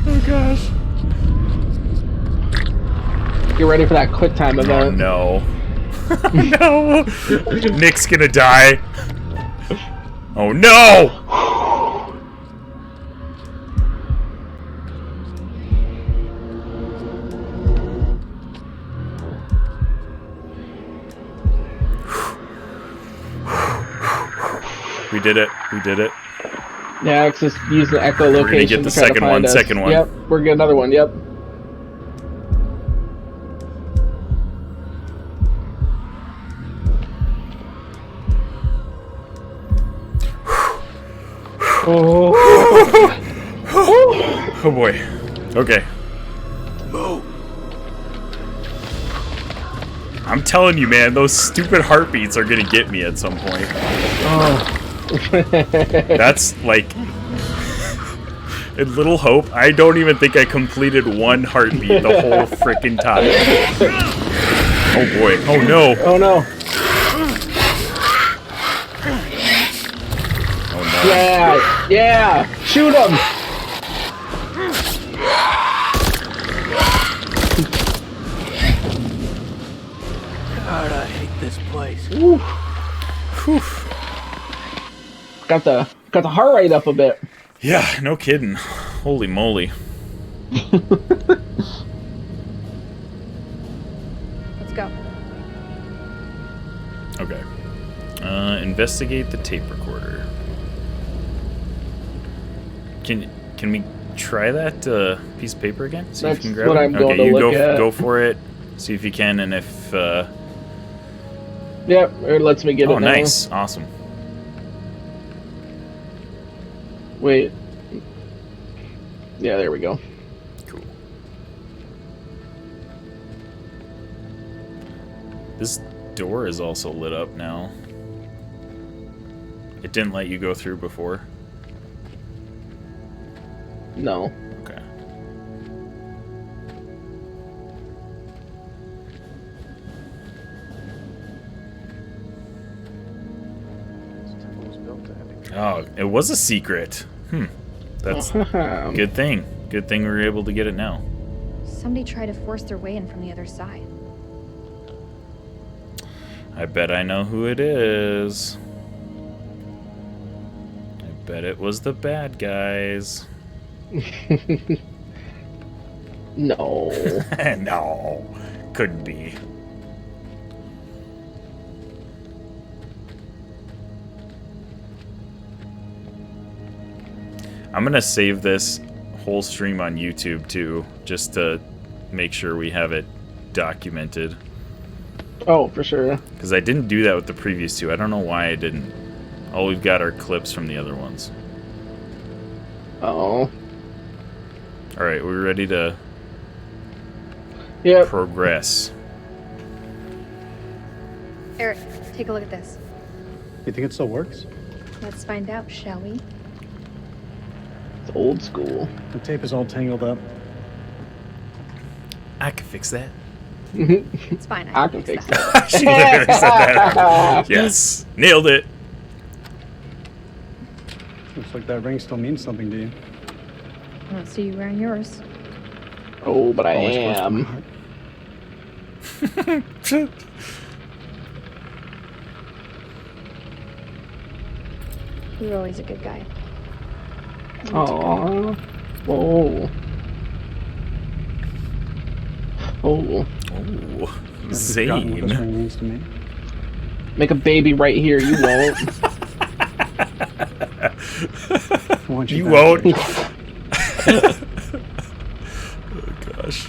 Oh gosh. Get ready for that quick time Oh event. no. No! Nick's gonna die. Oh no! We did it. We did it. Yeah, it's just use the echolocation. We're gonna get the to try to second find one, us. second one. Yep, we're getting another one, yep. Oh boy. Okay. Move. I'm telling you, man, those stupid heartbeats are gonna get me at some point. Oh. That's like... In Little Hope, I don't even think I completed one heartbeat the whole frickin' time. Oh boy. Oh no. Oh no. Oh no. Yeah. Yeah. Shoot him. God, I hate this place. Whew. Got the heart rate up a bit. Yeah, no kidding. Holy moly. Let's go. Okay. Investigate the tape recorder. Can we try that piece of paper again? See if That's you can grab what it? I'm going to look at. Go for it. See if you can, and if... Yep, it lets me get it now. Oh, nice. Awesome. Wait. Yeah, there we go. Cool. This door is also lit up now. It didn't let you go through before? No. Okay. Oh, it was a secret. That's good thing. Good thing we were able to get it now. Somebody tried to force their way in from the other side. I bet I know who it is. I bet it was the bad guys. No. No. Couldn't be. I'm gonna save this whole stream on YouTube too, just to make sure we have it documented. Oh, for sure. Because I didn't do that with the previous two. I don't know why I didn't. All we've got are clips from the other ones. Oh. Alright, we're ready to progress. Eric, take a look at this. You think it still works? Let's find out, shall we? It's old school. The tape is all tangled up. I can fix that. It's fine. I can fix that. She literally said that. Yes. Nailed it. Looks like that ring still means something to you. I don't see you wearing yours. Oh, but I Always close to my am. heart. You're always a good guy. Aww. Oh. Oh. Oh. I've forgotten what this Zane. ring means to me. Make a baby right here. You won't. I want You back. won't. Oh gosh.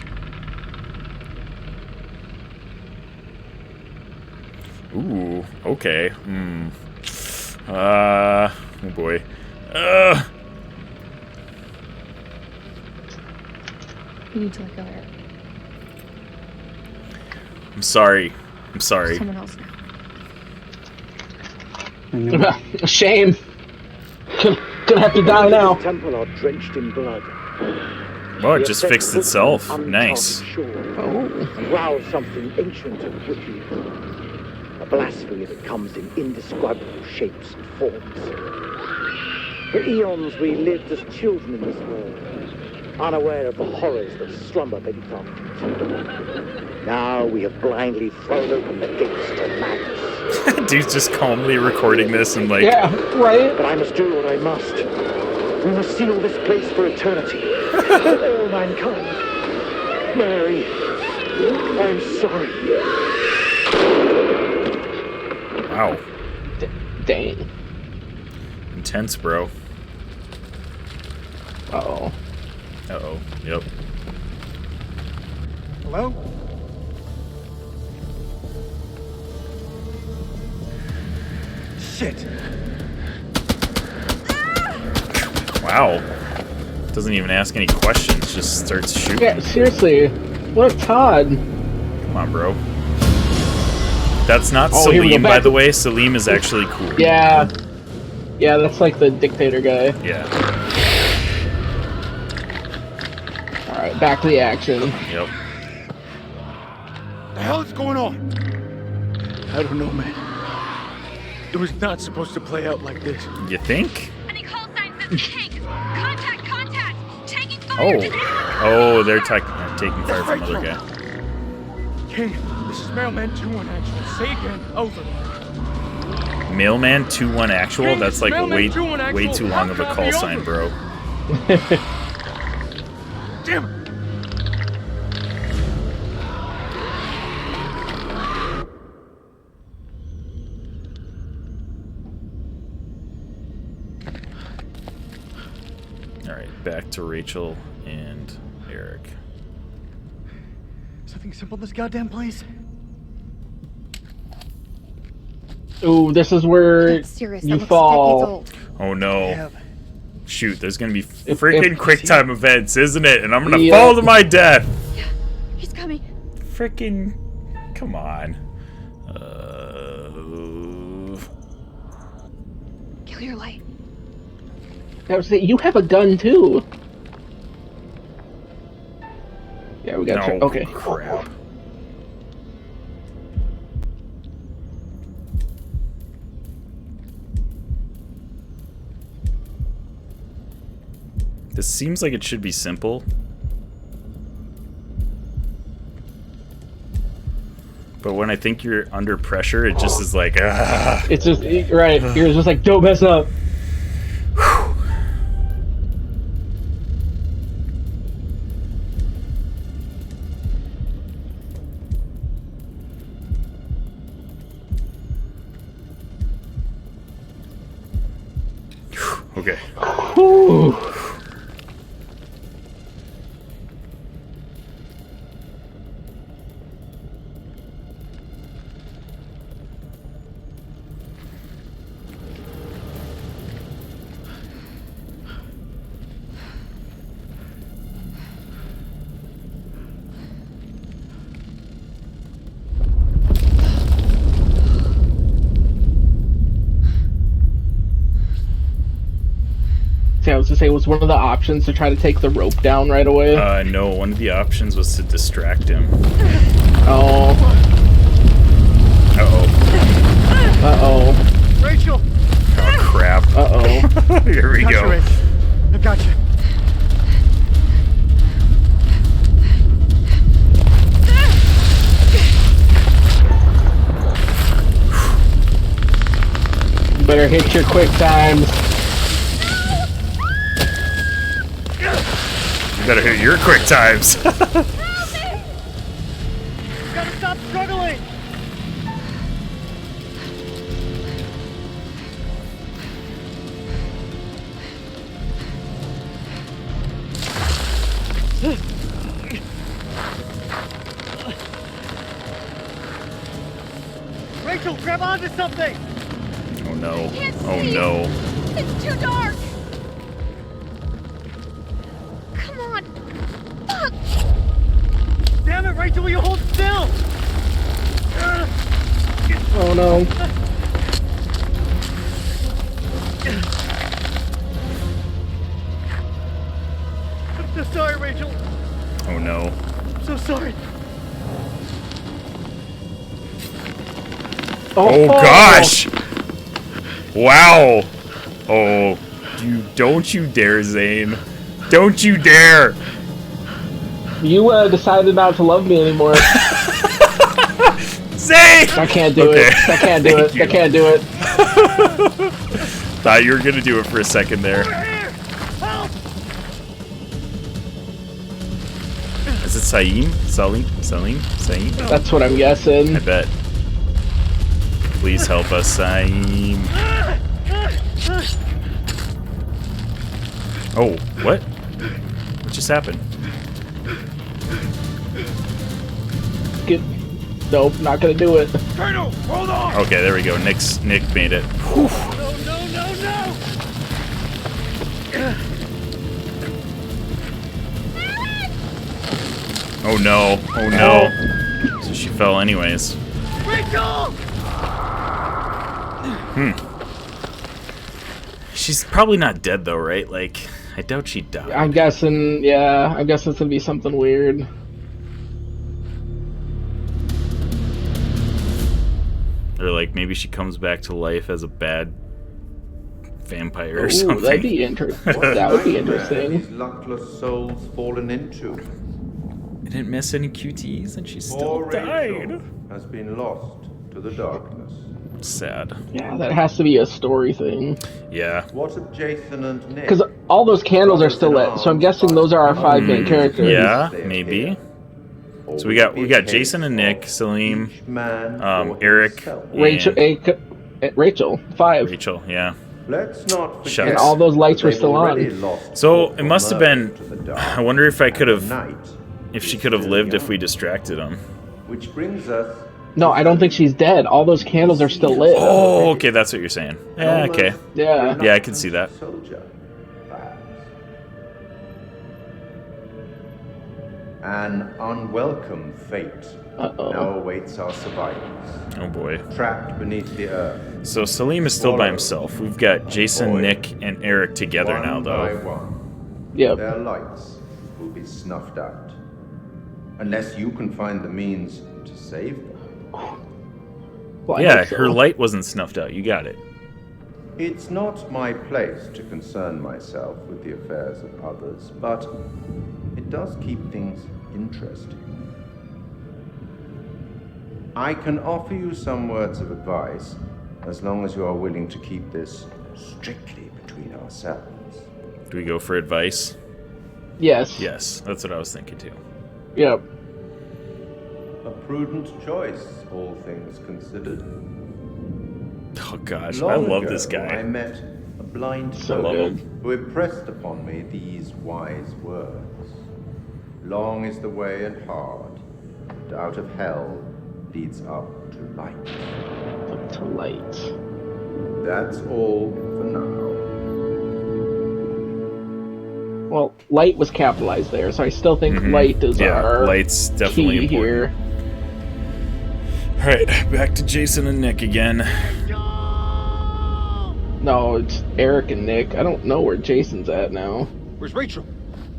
Ooh, okay. Oh boy. You need to let go, Eric. I'm sorry. I'm sorry. Someone else now. Shame. Gonna have to die now. Temple are drenched in blood. Oh, it just fixed itself. Nice. Oh. And rouse something ancient and wicked. A blasphemy that comes in indescribable shapes and forms. For eons we lived as children in this world, unaware of the horrors that slumber beneath our feet. Now we have blindly thrown open the gates to madness. Dude's just calmly recording this and like... Yeah, right? But I must do what I must. We must seal this place for eternity. For all mankind. Mary, I'm sorry. Wow. Dang. Intense, bro. Uh-oh. Uh-oh. Yep. Hello? Shit. Wow. Doesn't even ask any questions, just starts shooting. Yeah, seriously. What a Todd. Come on, bro. That's not Oh, here we go, Salim, back by the to- way. Salim is actually cool. Yeah. Yeah, that's like the dictator guy. Yeah. Alright, back to the action. Yep. The hell is going on? I don't know, man. It was not supposed to play out like this. You think? Contact! Taking Oh. Oh, they're taking fire from another guy. King, this is Mailman 2-1 actual. Say again. Over. Mailman 2-1 actual? King, That's like Mailman way 2-1 actual. way too long of a Hard call copy, sign, over. bro. Damn it. Alright, back to Rachel and Eric. Something simple in this goddamn place. Ooh, this is where Serious, you that looks fall. decades old. Oh no. Yeah. Shoot, there's gonna be If- freaking quick time events, isn't it? And I'm gonna Yeah. fall to my death. He's coming. Freaking. Come on. Kill your light. I was saying, you have a gun too. Yeah, we got No, you. Okay. crap. This seems like it should be simple. But when I think you're under pressure, it just is like, ah. It's just, right, you're just like, don't mess up. Okay. Whew. See, I was to say, was one of the options to try to take the rope down right away? No, one of the options was to distract him. Oh. Uh-oh. Uh-oh. Rachel! Oh, crap. Uh-oh. Here we Got you, go. Rach. I got you. You better hit your quick times. You better hit your quick times. Gotta stop struggling! Rachel, grab onto something! Oh no. Can't Oh see. no. It's too dark! Come on. Fuck. Damn it, Rachel, will you hold still? Oh no. I'm so sorry, Rachel. Oh no. I'm so sorry. Oh gosh! Wow! Oh, don't you dare, Zane. Don't you dare! You decided not to love me anymore. Zane! I can't do it. I can't do it. I can't do it. Thought you were gonna do it for a second there. Is it Saeem? Salim? That's what I'm guessing. I bet. Please help us, Saeem. Oh, what? What just happened? Nope, not gonna do it. Colonel, hold on! Okay, there we go. Nick made it. Whew. No! Oh no. Oh no. So she fell anyways. Rachel! She's probably not dead though, right? Like, I doubt she died. I'm guessing, yeah, I'm guessing it's gonna be something weird. Or like maybe she comes back to life as a bad vampire or Ooh, something. that'd be interesting. That would be interesting. These luckless souls fallen into. I didn't miss any QTs and she still Poor died. Rachel has been lost to the darkness. Sad. Yeah, that has to be a story thing. Yeah. What of Jason and Nick? Because all those candles are still lit, so I'm guessing those are our 5 main characters. Yeah, maybe. So we got Jason and Nick, Salim, Eric, Rachel, 5. Rachel, yeah. Let's not forget. Shucks. And all those lights were still on. So it must have been. I wonder if I could have, if she could have lived if we distracted him. Which brings us. No, I don't think she's dead. All those candles are still lit. Oh, okay, that's what you're saying. Yeah, okay. Yeah. Yeah, I can see that. Soldier, perhaps. An unwelcome fate now awaits our survivors. Oh boy. Trapped beneath the earth. So Salim is still by himself. We've got Jason, Nick, and Eric together now, though. Yep. Their lights will be snuffed out. Unless you can find the means to save them. Well, yeah, her light wasn't snuffed out. You got it. It's not my place to concern myself with the affairs of others, but it does keep things interesting. I can offer you some words of advice, as long as you are willing to keep this strictly between ourselves. Do we go for advice? Yes. Yes, that's what I was thinking too. Yep. A prudent choice, all things considered. Oh gosh, Long I love ago, this guy. I met a blind So soldier good. who impressed upon me these wise words. Long is the way and hard, and out of hell leads up to light. Up to light. That's all for now. Well, light was capitalized there, so I still think light is our light's definitely key important. here. All right, back to Jason and Nick again. No, it's Eric and Nick. I don't know where Jason's at now. Where's Rachel?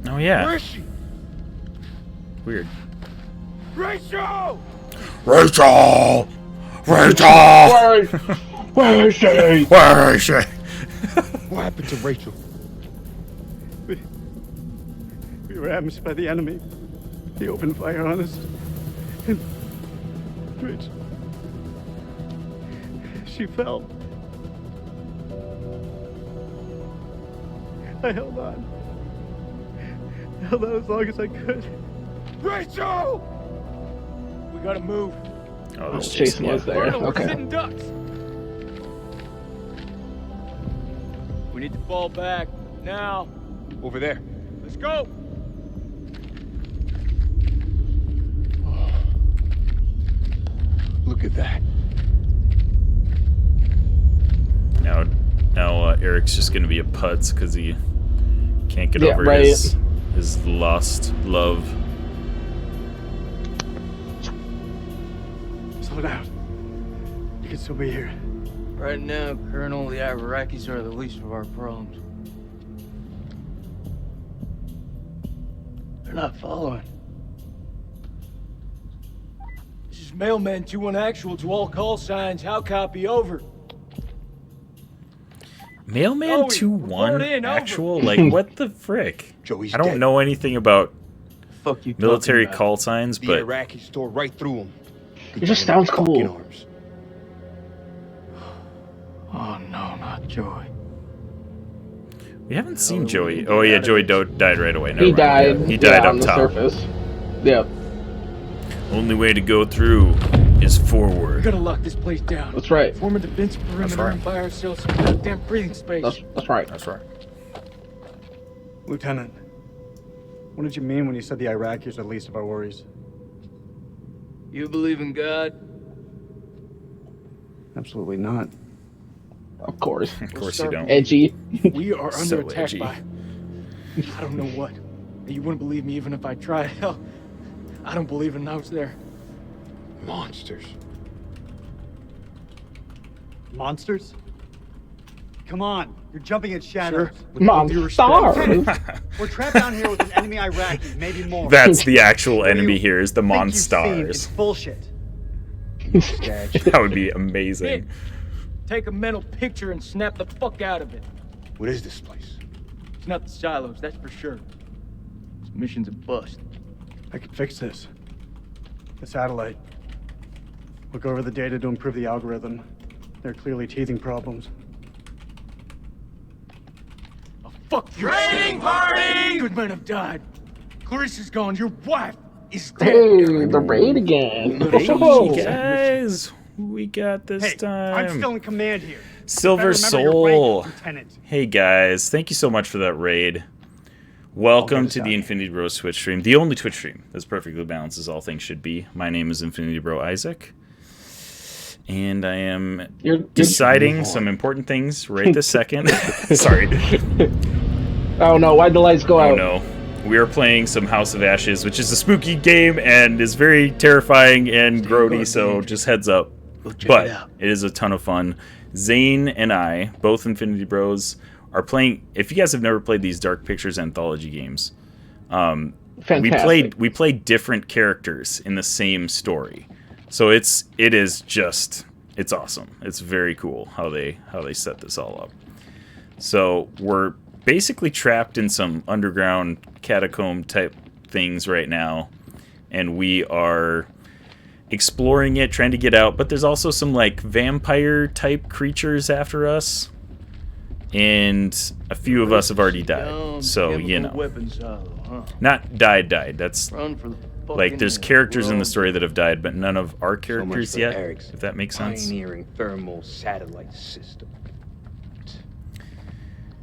Oh yeah. Where is she? Weird. Rachel! Rachel! Rachel! Where is she? Where is she? What happened to Rachel? We were ambushed by the enemy. He opened fire on us. And Rachel, she fell. I held on. I held on as long as I could. Rachel! We gotta move. Oh, Oh, Jason was there. We're Okay. sitting ducks. We need to fall back now. Over there. Let's go. Look at that. Now Eric's just gonna be a putz because he can't get over right. his lost love. Slow down. You can still be here. Right now, Colonel, the Iraqis are the least of our problems. They're not following. This is Mailman 2-1 actual to all call signs. How copy? Over. Mailman Joey, report 2-1 in, over. actual? Like, what the frick? Joey's I don't dead. know anything about Fuck you. military talking about? call signs, The but Iraqis tore right through him. It just sounds Fucking cool. arms. Oh no, not Joey. we haven't seen Joey. Oh yeah, Joey died right away. He Never mind. died. He died on up the top. surface. Yep. Only way to go through is We forward. gotta lock this place down. That's right. Form a defense perimeter right. and buy ourselves some goddamn breathing space. That's right. That's right. Lieutenant, what did you mean when you said the Iraqis are the least of our worries? You believe in God? Absolutely not. Of course. Of course you don't. Edgy. We are So under attack edgy. by... I don't know what. You wouldn't believe me even if I tried. Hell, I don't believe in out there. Monsters. Monsters? Come on, you're jumping at shadows. Monsters. We're trapped down here with an enemy Iraqi, maybe more. That's the actual enemy here, is the Think you've seen Monstars. is bullshit. That would be amazing. Take a mental picture and snap the fuck out of it. What is this place? It's not the silos, that's for sure. This mission's a bust. I can fix this. The satellite. Look over the data to improve the algorithm. There are clearly teething problems. Fuck you. Training party! Good men have died. Clarissa's gone. Your wife is dead. Hey, the raid again. Hey, Whoa. guys. We got this Hey, time. I'm still in command here. Silver Better remember your Soul. rank, Lieutenant. Hey, guys. Thank you so much for that raid. Welcome to the Infinity Bros Twitch stream. The only Twitch stream that's perfectly balanced as all things should be. My name is Infinity Bro Isaac. And I am deciding some important things right this second. Sorry. Oh no, why'd the lights go out? Oh no. We are playing some House of Ashes, which is a spooky game and is very terrifying and grody, so just heads up. But it is a ton of fun. Zane and I, both Infinity Bros, are playing. If you guys have never played these Dark Pictures anthology games, we played different characters in the same story. So it's awesome. It's very cool how they set this all up. So we're basically trapped in some underground catacomb type things right now, and we are exploring it, trying to get out, but there's also some like vampire type creatures after us, and a few of us have already died, so you know, not died, that's like there's characters in the story that have died, but none of our characters yet, if that makes sense. Pioneering thermal satellite system.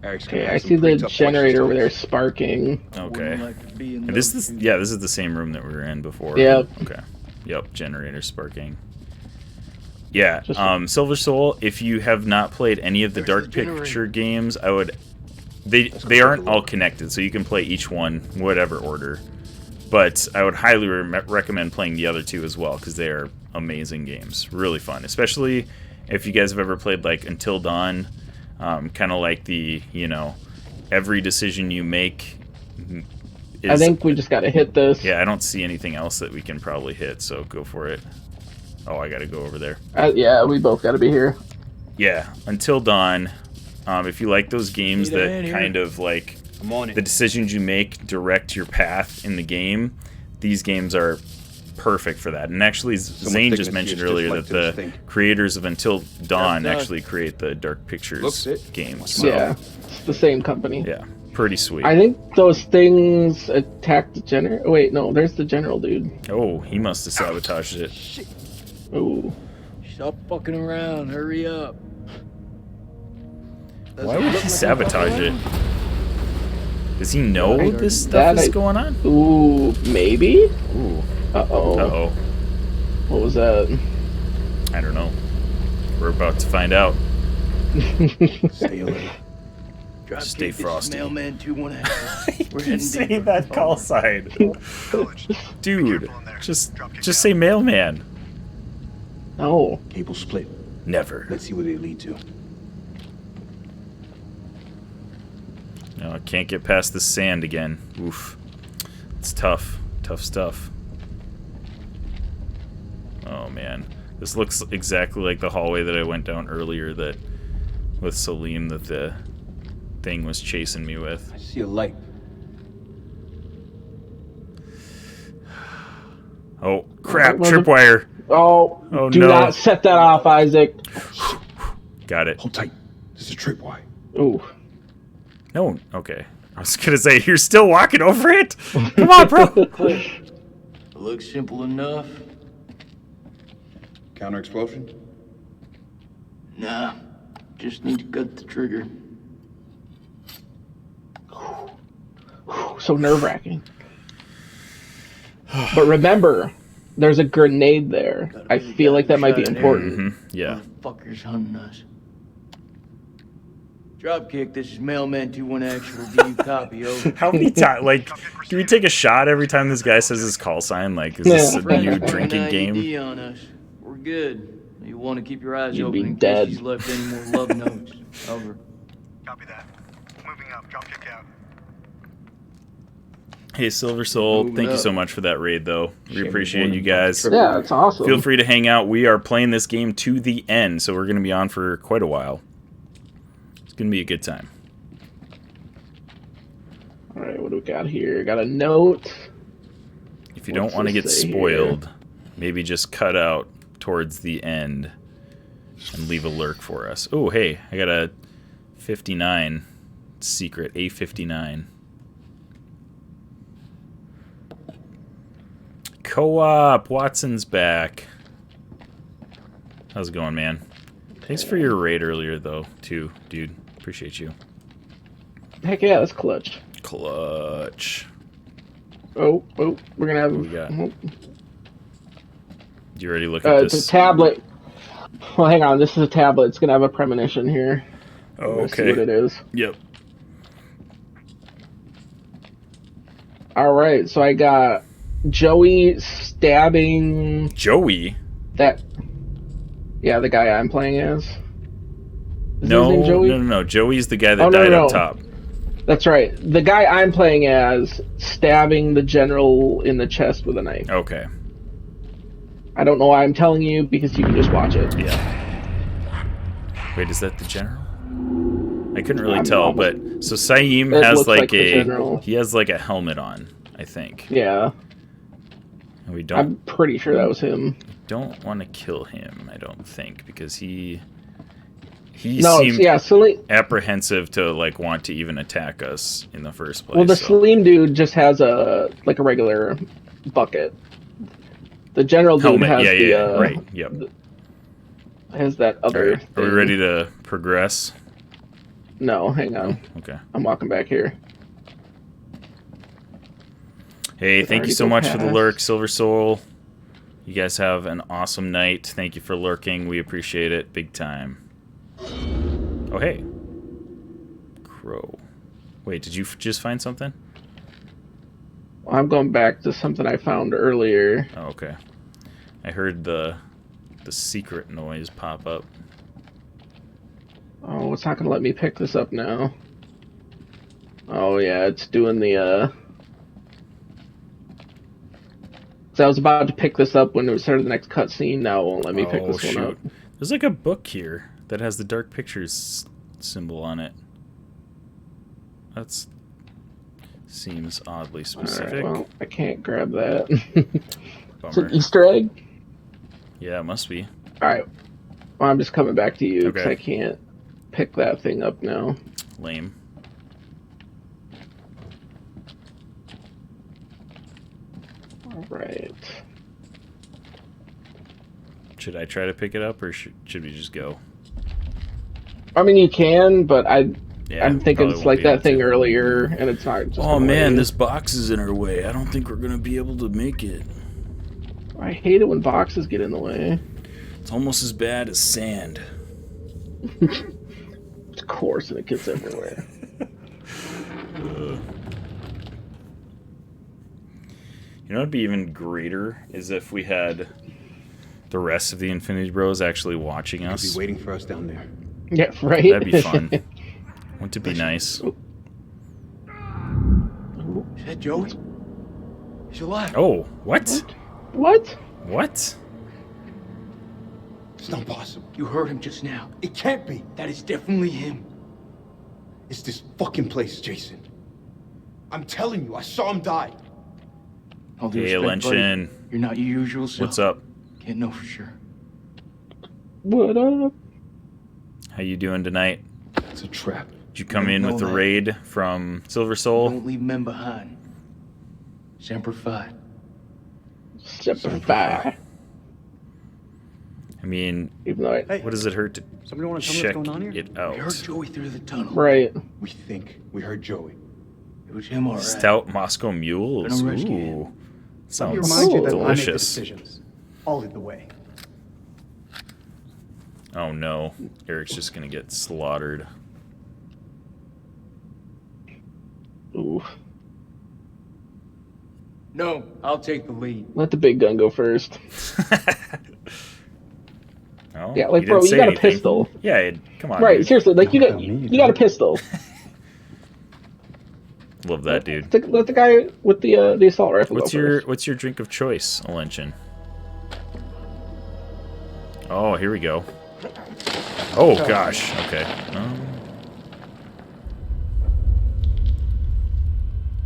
Okay, I see the generator over there sparking. Okay. And this is the same room that we were in before. Yep. Okay. Yep, generator sparking. Yeah, Silver Soul, if you have not played any of the Dark Picture games, I would... They aren't all connected, so you can play each one, whatever order. But I would highly recommend playing the other two as well, because they are amazing games. Really fun, especially if you guys have ever played, like, Until Dawn. Kind of like the, you know, every decision you make is... I think we just gotta hit this. Yeah, I don't see anything else that we can probably hit, so go for it. Oh, I gotta go over there. Yeah, we both gotta be here. Yeah, Until Dawn. If you like those games that kind of like the decisions you make direct your path in the game, these games are perfect for that. And actually, Zane just mentioned earlier that the creators of Until Dawn actually create the Dark Pictures games. So, yeah, it's the same company. Yeah, pretty sweet. I think those things attacked the general. Wait, no, there's the general dude. Oh, he must have sabotaged it. Oh. Stop fucking around. Hurry up. Why would he sabotage it? Does he know this stuff is going on? Ooh, maybe? Ooh. Uh-oh. Uh-oh. What was that? I don't know. We're about to find out. Stay alert. Stay frosty. Mailman 218. We're heading Say that call sign. Dude, just say mailman. Oh. Cable split. Never. Let's see what they lead to. No, I can't get past the sand again. Oof. It's tough. Tough stuff. Oh, man. This looks exactly like the hallway that I went down earlier that with Salim that the thing was chasing me with. I see a light. Oh, crap. Tripwire. Oh, oh do no. not set that off, Isaac. Got it. Hold tight. This is a tripwire. Ooh. No, okay. I was gonna say, you're still walking over it? Come on, bro. Looks simple enough. Counter explosion? Nah. Just need to cut the trigger. So nerve-wracking. But remember, there's a grenade there. I feel like that might be important. Mm-hmm. Yeah. Fuckers hunting us. Dropkick, this is Mailman 21 Actual. Do you copy? Over. How many times? Like, do we take a shot every time this guy says his call sign? Like, is this a new drinking game? On us. We're good. You want to keep your eyes You'd be open in dead. case he's left any more love notes. Over. Copy that. Moving up. Drop kick out. Hey, Silver Soul, Moving thank you up. so much for that raid, though. We Shit, appreciate one you of guys. Yeah, it's awesome. Feel free to hang out. We are playing this game to the end, so we're going to be on for quite a while. It's going to be a good time. All right, what do we got here? Got a note. If you don't What's want to this get say spoiled, maybe just cut out towards the end and leave a lurk for us. Oh, hey, I got a 59 secret, A59. Co-op, Watson's back. How's it going, man? Thanks for your raid earlier, though, too, dude. Appreciate you. Heck yeah, that's clutch. Clutch. Oh, we're gonna have. What we got? Oh, You already look at it's this? a tablet. Well, hang on. This is a tablet. It's gonna have a premonition here. Oh, Let's see okay. what it is. Yep. All right, so I got Joey stabbing Joey? that. Yeah, the guy I'm playing as. Is No, his name Joey? no. Joey's the guy that Oh, no, died no. up top. That's right. The guy I'm playing as stabbing the general in the chest with a knife. Okay. I don't know why I'm telling you, because you can just watch it. Yeah. Wait, is that the general? I couldn't really tell, but so Saeem It has looks like the general. he has like a helmet on, I think. Yeah. And we don't I'm pretty sure that was him. don't want to kill him, I don't think, because he No, seemed yeah, Salim. apprehensive to like want to even attack us in the first place. Well, the so. Salim dude just has a regular bucket. The general dude Helmet, has yeah, the right, yep. has that other. Alright, are we thing. ready to progress? No, hang on. Okay. I'm walking back here. Hey, Did thank you already so go much for the past? lurk, Silver Soul. You guys have an awesome night. Thank you for lurking. We appreciate it big time. Oh, hey. Crow. Wait, did you just find something? I'm going back to something I found earlier. Oh, okay. I heard the secret noise pop up. Oh, it's not going to let me pick this up now. Oh, yeah, it's doing the, So I was about to pick this up when it started the next cutscene. Now it won't let me pick this one up. There's like a book here that has the Dark Pictures symbol on it. That's seems oddly specific. Alright, well, I can't grab that. It's Bummer. an Easter egg? Yeah, it must be. Alright. Well, I'm just coming back to you because Okay. I can't pick that thing up now. Lame. Alright. Should I try to pick it up, or should we just go? I mean, you can, but I'm thinking probably it's won't like be able that thing to. earlier, and it's not just Oh gonna man, let this box is in our way. I don't think we're gonna be able to make it. you. I hate it when boxes get in the way. It's almost as bad as sand. It's coarse and it gets everywhere. You know what'd be even greater is if we had the rest of the Infinity Bros actually watching us. He'll be waiting for us down there. Yeah, right? That'd be fun. Wouldn't it be nice? Is that Joey? He's alive. Oh, what? What? What? It's not possible. You heard him just now. It can't be. That is definitely him. It's this fucking place, Jason. I'm telling you, I saw him die. All due Hey, respect, buddy, Lenshin. you're not your usual self. What's up? Can't know for sure. What up? How you doing tonight? It's a trap. Did you come You in know with the that. raid from Silver Soul? Don't leave men behind. Semper Fi. Semper Fi. I mean, Even though what does it hurt to Somebody want to tell me check what's going on here? it out? We heard Joey through the tunnel. Right. We think we heard Joey. It was him, all right. Stout Moscow mules. Gonna rescue Ooh, Let me sounds remind you that I make the delicious. decisions. I'll lead the way. Oh no, Eric's just gonna get slaughtered. Ooh. No, I'll take the lead. Let the big gun go first. Oh, Well, Yeah, like he bro, didn't you say got a anything. pistol. Yeah, come on. Right, dude. seriously, like you got a pistol. Love that, dude. Let the guy with the assault rifle What's go your first. What's your drink of choice, Alenchen? Oh, here we go. Oh gosh. Okay.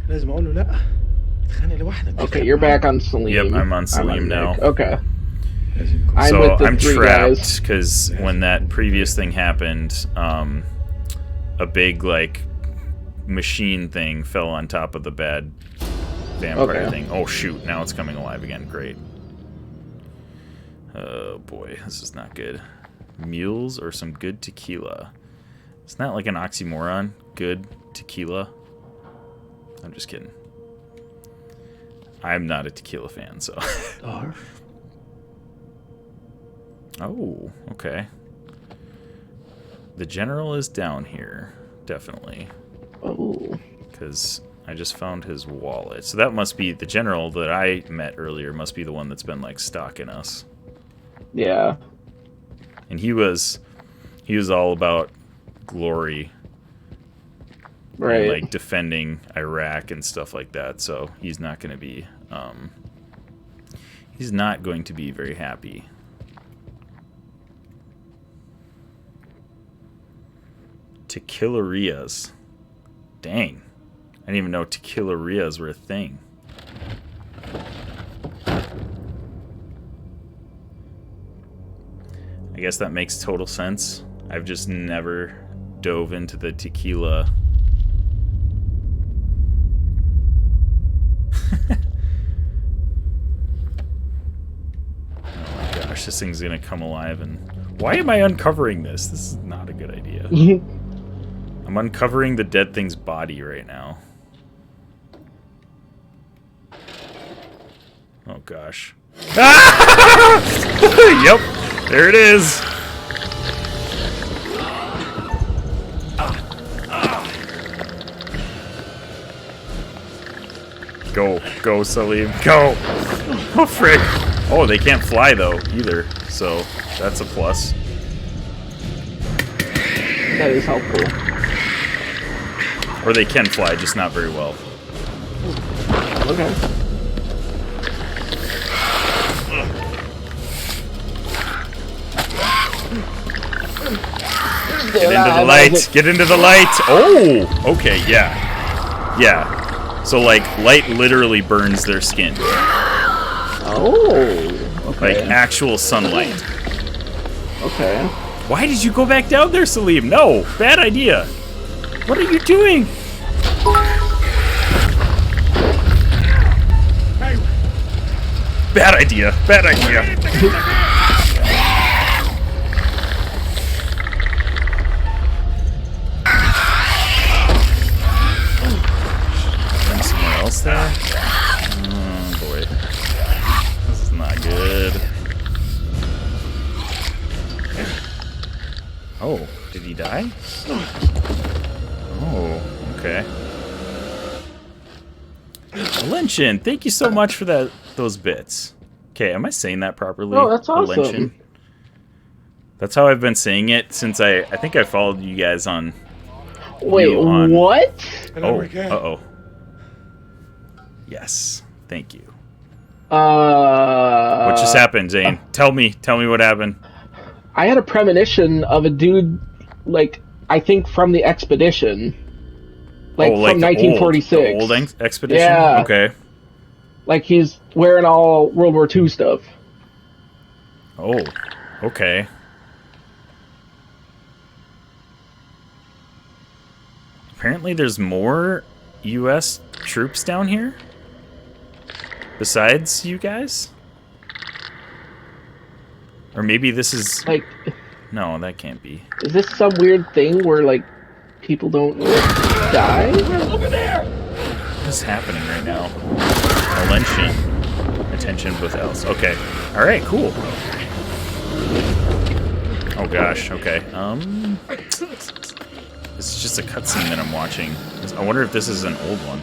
لازم اقول له لا تخانق لوحدك. Okay, you're back on Salim. Yep, I'm on Salim now. Nick. Okay. So with the I'm 3 trapped guys. because when that previous thing happened, a big like machine thing fell on top of the bad vampire thing. Oh shoot! Now it's coming alive again. Great. Oh boy, this is not good. Mules or some good tequila. It's not like an oxymoron. Good tequila. I'm just kidding. I'm not a tequila fan, so. Oh, okay. The general is down here, definitely. Oh. Because I just found his wallet. So that must be the general that I met earlier. Must be the one that's been like stalking us. Yeah. And he was all about glory. Right. And like defending Iraq and stuff like that. So he's not going to be. He's not going to be very happy. Tequilarias. Dang. I didn't even know tequilarias were a thing. I guess that makes total sense. I've just never dove into the tequila. Oh my gosh, this thing's gonna come alive and... Why am I uncovering this? This is not a good idea. I'm uncovering the dead thing's body right now. Oh gosh. Yep, there it is. Go, Salim, go! Oh, frick! Oh, they can't fly, though, either, so that's a plus. That is helpful. Or they can fly, just not very well. Okay. Get into the light! Get into the light! Oh! Okay, yeah. Yeah. So, like, light literally burns their skin. Oh, okay. Like, actual sunlight. Okay. Why did you go back down there, Salim? No! Bad idea! What are you doing? Bad idea. Bad idea. Else there? Oh boy. This is not good. Oh, did he die? Oh, okay. Alenchen, thank you so much for those bits. Okay, am I saying that properly? Oh, that's awesome. Alenchen? That's how I've been saying it since I think I followed you guys on. Wait, what? Oh, uh-oh. Yes, thank you. What just happened, Zane? Tell me what happened. I had a premonition of a dude, like, I think from the expedition. Like, from 1946. The old expedition? Yeah. Okay. Like, he's wearing all World War II stuff. Oh, okay. Apparently there's more U.S. troops down here? Besides you guys? Or maybe this is... Like... No, that can't be. Is this some weird thing where, like, people don't die? Over there! What is happening right now? Alenchen. Attention with else. Okay. Alright, cool. Oh gosh, okay. This is just a cutscene that I'm watching. I wonder if this is an old one.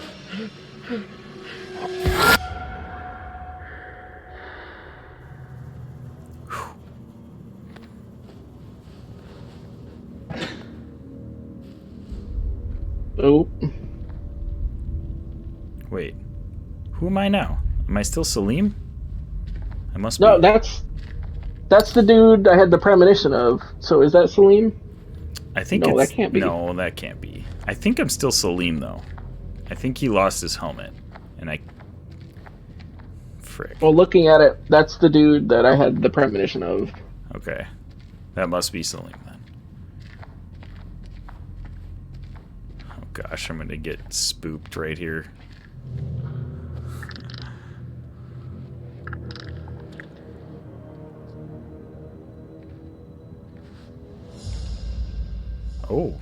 Oh. Wait. Who am I now? Am I still Salim? I must No, be. that's the dude I had the premonition of. So is that Salim? I think no, it's... that can't be. No, that can't be. I think I'm still Salim, though. I think he lost his helmet. And I... Frick. Well, looking at it, that's the dude that I had the premonition of. Okay. That must be Salim, then. Oh, gosh. I'm gonna get spooked right here. Oh.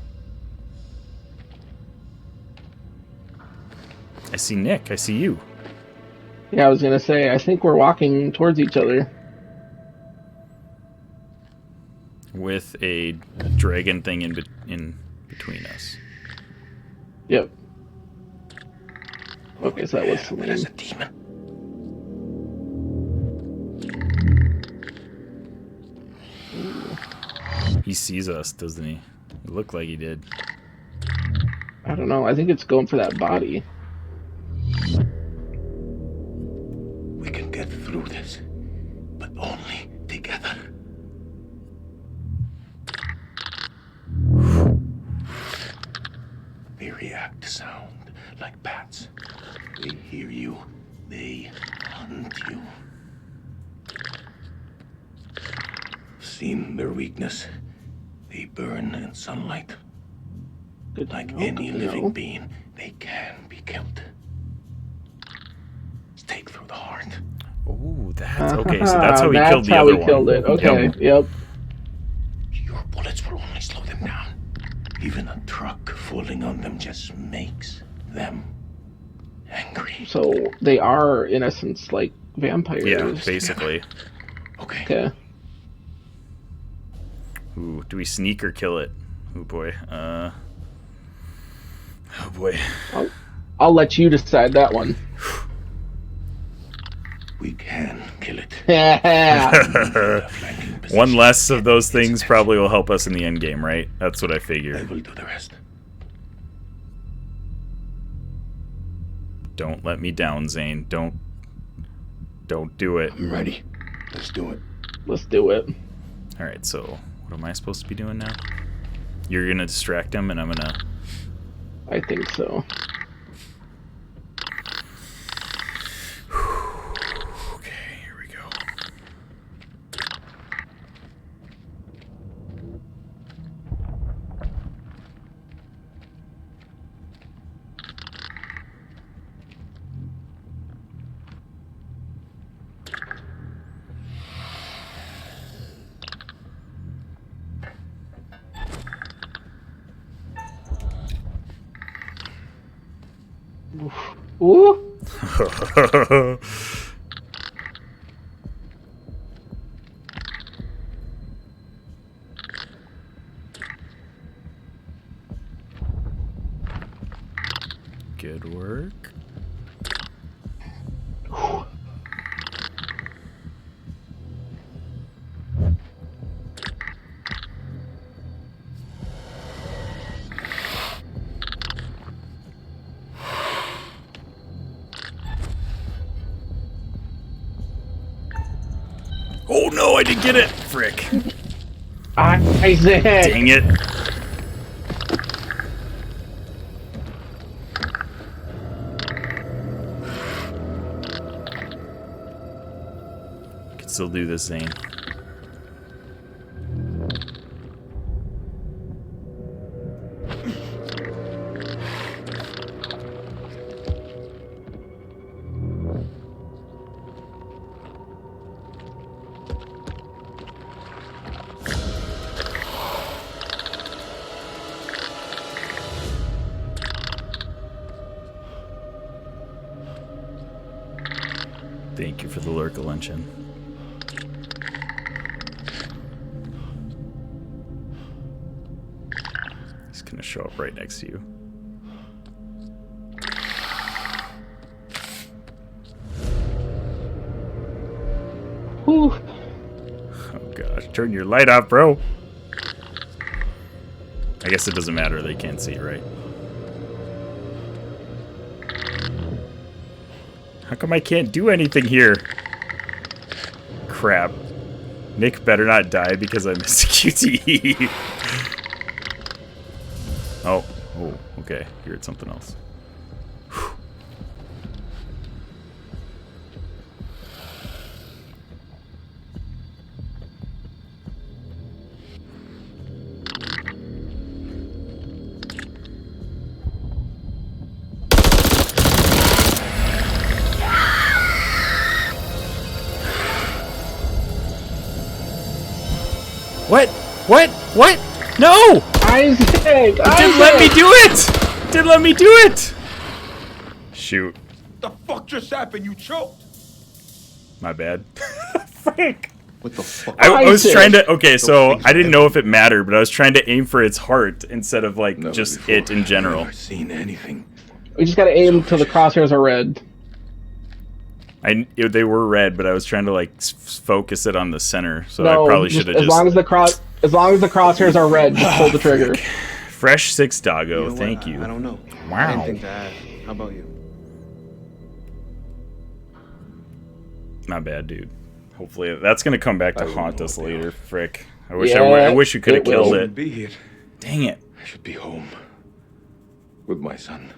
I see Nick. I see you. Yeah, I was gonna say, I think we're walking towards each other. With a dragon thing in between us. Yep. Okay, so that was Salim. There's a demon. He sees us, doesn't he? It looked like he did. I don't know. I think it's going for that body. We can get through this, but only together. They react to sound like bats. They hear you. They hunt you. Seen their weakness. They burn in sunlight. Like any living being, they can be killed. Stake through the heart. Oh, that's okay. So that's how he killed the how other he killed one. it. Okay. Yep. Your bullets will only slow them down. Even a truck falling on them just makes them angry. So they are, in essence, like vampires. Yeah, basically. Okay. Ooh, do we sneak or kill it? Oh boy. Oh boy. I'll let you decide that one. We can kill it. One less of those things probably will help us in the end game, right? That's what I figure. I will do the rest. Don't let me down, Zane. Don't do it. I'm ready. Let's do it. Let's do it. All right. So what am I supposed to be doing now? You're gonna distract him, and I'm gonna. I think so. Okay, here we go. Ooh. Good work. Oh no, I didn't get it! Frick. Isaac! Dang it. Can still do this, Zane. Thank you for the lurker luncheon. He's gonna show up right next to you. Whew. Oh gosh, turn your light off, bro. I guess it doesn't matter, they can't see, right? How come I can't do anything here? Crap. Nick better not die because I missed a QTE. Oh, okay. You're at something else. Whew. What? What? What? No! Isaac! It didn't let me do it! Didn't let me do it! Shoot. The fuck just happened? You choked. My bad. Frank! What the fuck? I was trying to... Okay, so I didn't know if it mattered, but I was trying to aim for its heart instead of, like, just it in general. Never seen anything. We just gotta aim till the crosshairs are red. They were red, but I was trying to, like, focus it on the center, so No, I probably should have just... As long as the crosshairs are red, just pull the trigger. Fresh 6 doggo, thank you. I don't know. Wow. I didn't think to ask. How about you? Not bad, dude. Hopefully that's gonna come back to haunt us later. Frick. I wish I wish you could have killed it. Be here. Dang it. I should be home with my son.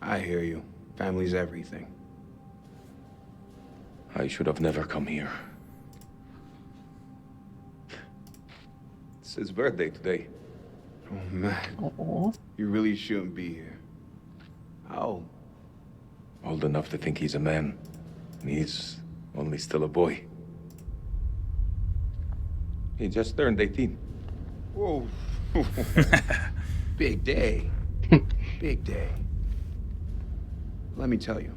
I hear you. Family's everything. I should have never come here. It's his birthday today. Oh, man. You really shouldn't be here. How old? Old enough to think he's a man. And he's only still a boy. He just turned 18. Whoa. Big day. Big day. Let me tell you.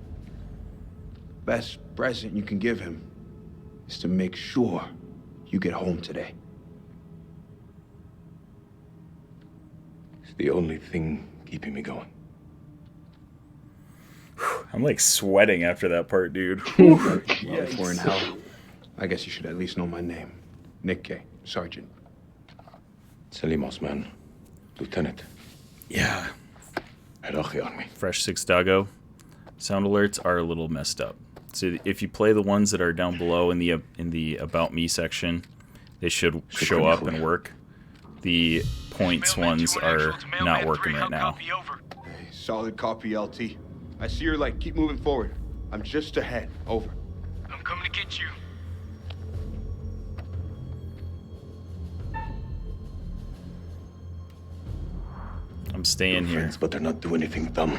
Best present you can give him is to make sure you get home today. It's the only thing keeping me going. I'm like sweating after that part, dude. Well, if we're in hell, I guess you should at least know my name. Nick K, Sergeant. Selimos, man. Lieutenant. Yeah. Herachi Army. Fresh 6 doggo. Sound alerts are a little messed up. So if you play the ones that are down below in the About Me section, they should show up and work. The points ones are not working right now. Hey, solid copy, LT. I see your light. Keep moving forward. I'm just ahead. Over. I'm coming to get you. I'm staying here. Friends, but they're not doing anything dumb.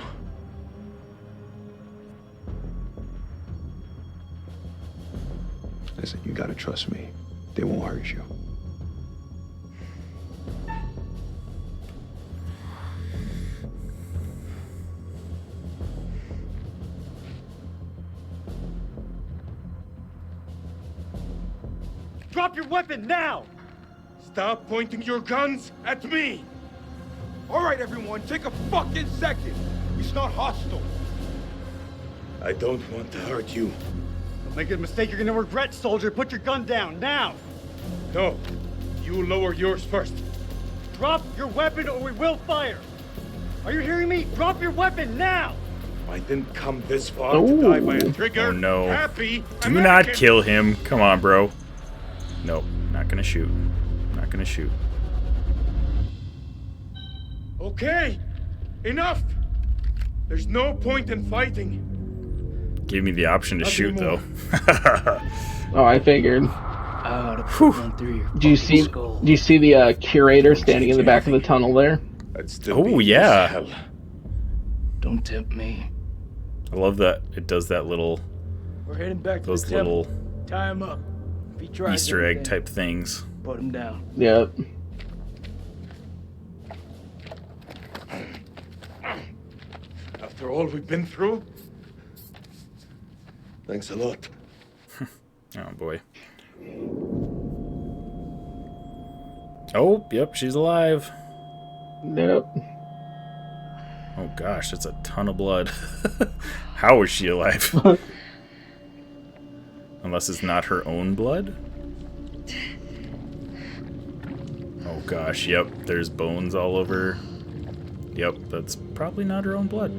Listen, you gotta trust me. They won't hurt you. Drop your weapon now! Stop pointing your guns at me! All right, everyone, take a fucking second. He's not hostile. I don't want to hurt you. Don't make a mistake you're gonna regret, soldier. Put your gun down, now! No, you lower yours first. Drop your weapon or we will fire! Are you hearing me? Drop your weapon, now! I didn't come this far to die by a trigger. Oh no. Happy Do American. not kill him. Come on, bro. Nope. Not gonna shoot. Not gonna shoot. Okay, enough. There's no point in fighting. Gave me the option to shoot, though. Oh, I figured. Do you see the curator standing in the back of the tunnel there? Oh yeah. Don't tempt me. I love that it does that little, We're heading back to those the temple. little Tie him up. If he tries Easter egg anything, type things. Put him down. Yep. After all we've been through? Thanks a lot. Oh boy. Oh, yep, she's alive. Yep. Oh gosh, that's a ton of blood. How is she alive? Unless it's not her own blood? Oh gosh, yep, there's bones all over. Yep, that's probably not her own blood.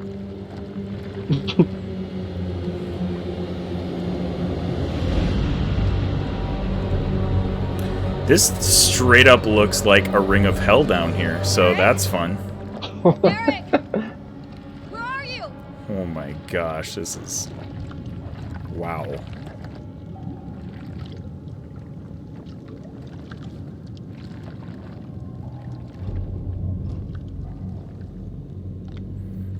This straight up looks like a ring of hell down here, so that's fun. Eric! Where are you? Oh my gosh, this is... wow.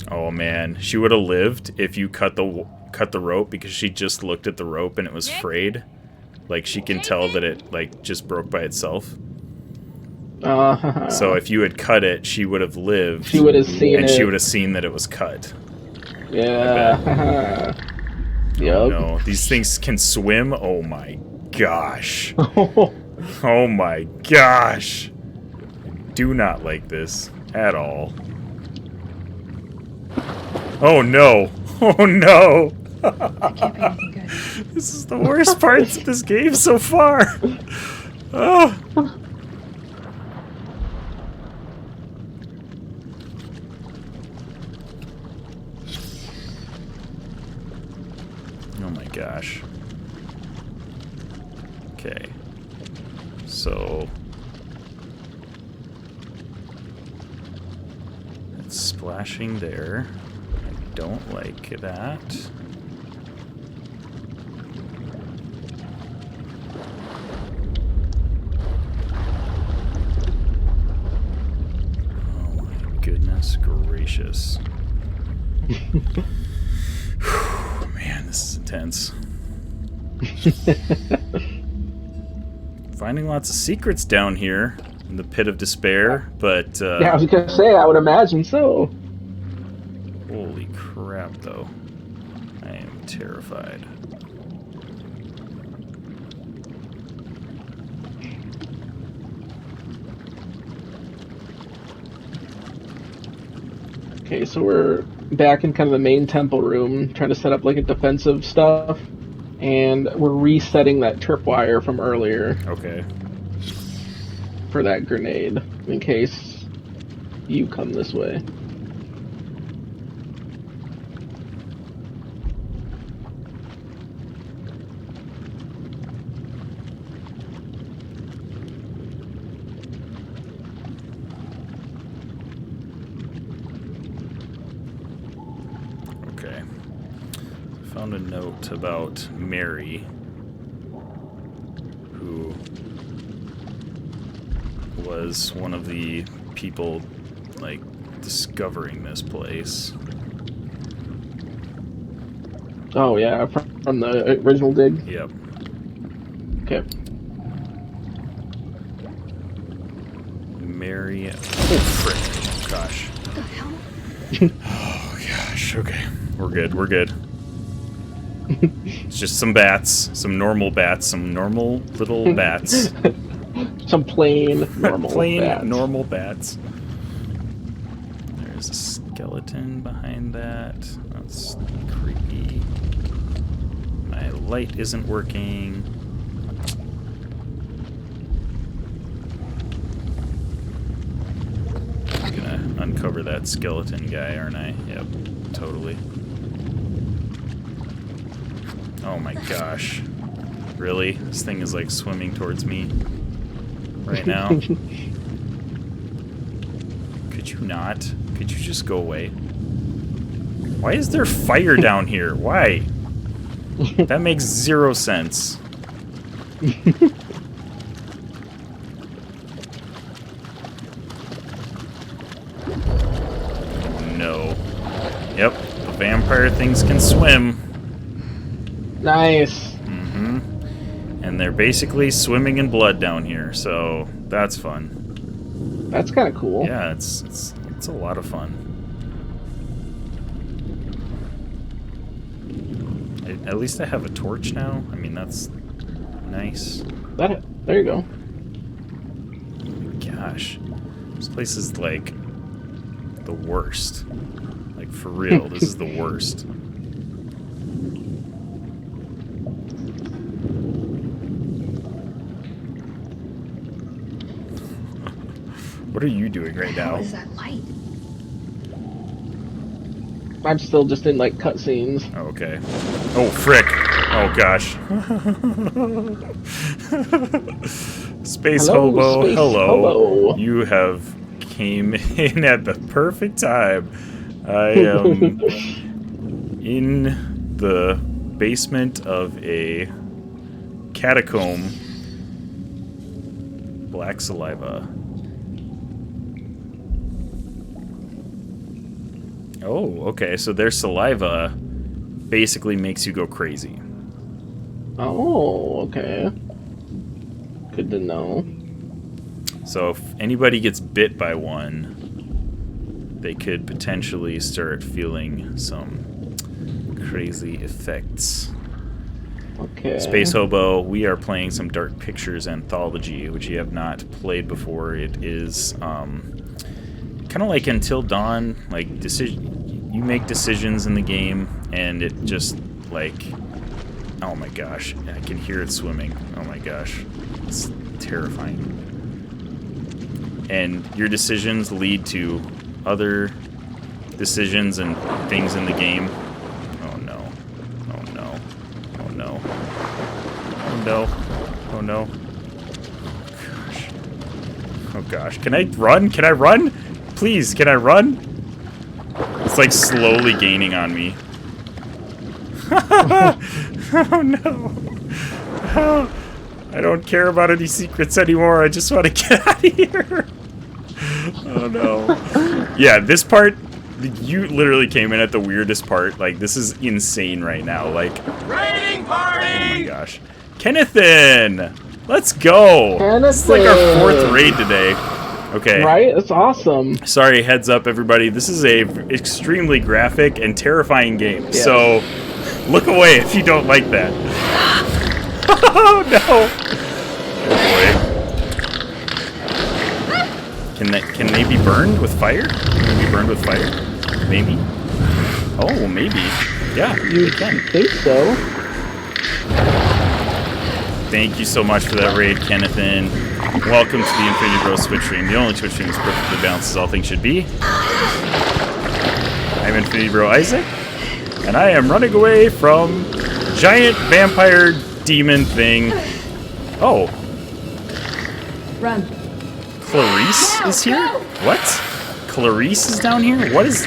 Oh man, she would have lived if you cut the rope, because she just looked at the rope and it was frayed. Like, she can tell that it, like, just broke by itself. So if you had cut it, she would have lived. She would have seen and it. she would have seen that it was cut. Yeah. Yep. Oh no, these things can swim? Oh my gosh. Oh my gosh. Do not like this at all. Oh no. Oh no. That can't be anything good. This is the worst parts of this game so far. Oh. Oh my gosh. Okay. So it's splashing there. I don't like that. Oh my goodness gracious. Man, this is intense. Finding lots of secrets down here in the pit of despair, but yeah, I was gonna say, I would imagine so. holy crap, though. I am terrified. Okay, so we're back in kind of the main temple room, trying to set up like a defensive stuff, and we're resetting that tripwire from earlier. Okay. For that grenade, in case you come this way. Okay. Found a note about Mary, who was one of the people, like, discovering this place. Oh yeah, from the original dig? Yep. Okay. Mary... oh, frick. Oh, gosh. What the hell? Oh, gosh. Okay. We're good. We're good. It's just some bats. Some normal bats. Some normal little bats. Some plain, normal bats. Normal bats. There's a skeleton behind that. That's creepy. My light isn't working. I'm gonna uncover that skeleton guy, aren't I? Yep, totally. Oh my gosh. Really? This thing is like swimming towards me right now. Could you not? Could you just go away? Why is there fire down here? Why? That makes zero sense. No. Yep, the vampire things can swim. Nice. Mm-hmm. And they're basically swimming in blood down here, so that's fun. That's kind of cool. Yeah, it's a lot of fun. At least I have a torch now. I mean, that's nice. There you go. Oh my gosh. This place is like the worst. Like, for real, this is the worst. What are you doing right now? What is that light? I'm still just in like cutscenes. Okay. Oh, frick. Oh, gosh. Space Hello, Hobo, Space hello. Hobo. You have came in at the perfect time. I am in the basement of a catacomb. Black saliva. Oh, okay, so their saliva basically makes you go crazy. Oh, okay. Good to know. So if anybody gets bit by one, they could potentially start feeling some crazy effects. Okay. Space Hobo, we are playing some Dark Pictures Anthology, which you have not played before. It is kind of like Until Dawn. Like you make decisions in the game, and it just like, oh my gosh, I can hear it swimming. Oh my gosh, it's terrifying. And your decisions lead to other decisions and things in the game. Oh no! Oh no! Oh no! Oh no! Oh no! Oh gosh! Oh gosh! Can I run? Can I run? Please, can I run? It's like slowly gaining on me. Oh no! Oh, I don't care about any secrets anymore. I just want to get out of here. Oh no! Yeah, this part, you literally came in at the weirdest part. Like, this is insane right now. Like, Raiding party! oh my gosh, Kennethan, let's go! Kennethan. This is like our 4th raid today. Okay. Right? That's awesome. Sorry, heads up, everybody. This is a extremely graphic and terrifying game. Yeah. So, look away if you don't like that. Oh no! Oh boy. Can they be burned with fire? Can they be burned with fire? Maybe. Oh, maybe. Yeah, You they can. think so? Thank you so much for that raid, Kennethan. Welcome to the Infinity Bros Twitch stream, the only Twitch stream that's perfectly balanced as all things should be. I'm Infinity Bro Isaac, and I am running away from giant vampire demon thing. Oh. Run. Clarice is here? What? Clarice is down here? What is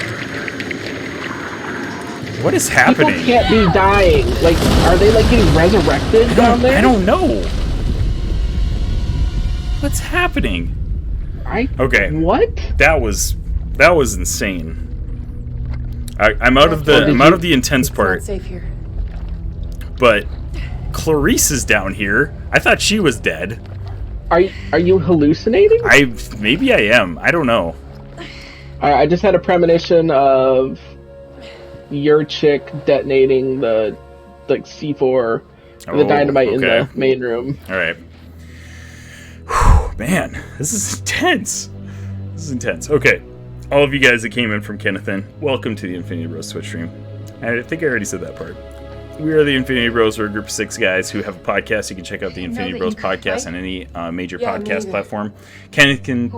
happening? People can't be dying. Like, are they like getting resurrected down there? I don't know. What's happening? Okay. What? That was insane. I'm out of the intense part. It's not safe here. But Clarice is down here. I thought she was dead. Are you hallucinating? Maybe I am. I don't know. I just had a premonition of your chick detonating the C4, the dynamite in the main room. All right. Man, this is intense. This is intense. Okay, all of you guys that came in from Kennethan, welcome to the Infinity Bros Twitch stream. I think I already said that part. We are the Infinity Bros. We're a group of 6 guys who have a podcast. You can check out the Infinity Bros podcast on any major podcast platform. Kennethan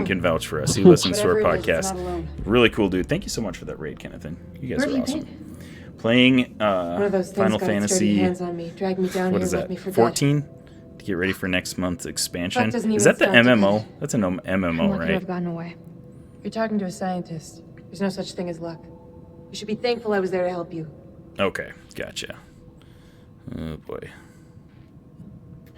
can vouch for us. He listens to our podcast. Really cool dude. Thank you so much for that raid, Kennethan. You guys are awesome. Playing One of those things Final got its dirty Fantasy. hands on me, dragged me down What here, is left that? me for 14. To get ready for next month's expansion. Fuck doesn't Is even that the sound too MMO? good. That's an MMO, I'm lucky to right? have gotten away. You're talking to a scientist. There's no such thing as luck. You should be thankful I was there to help you. Okay, gotcha. Oh boy.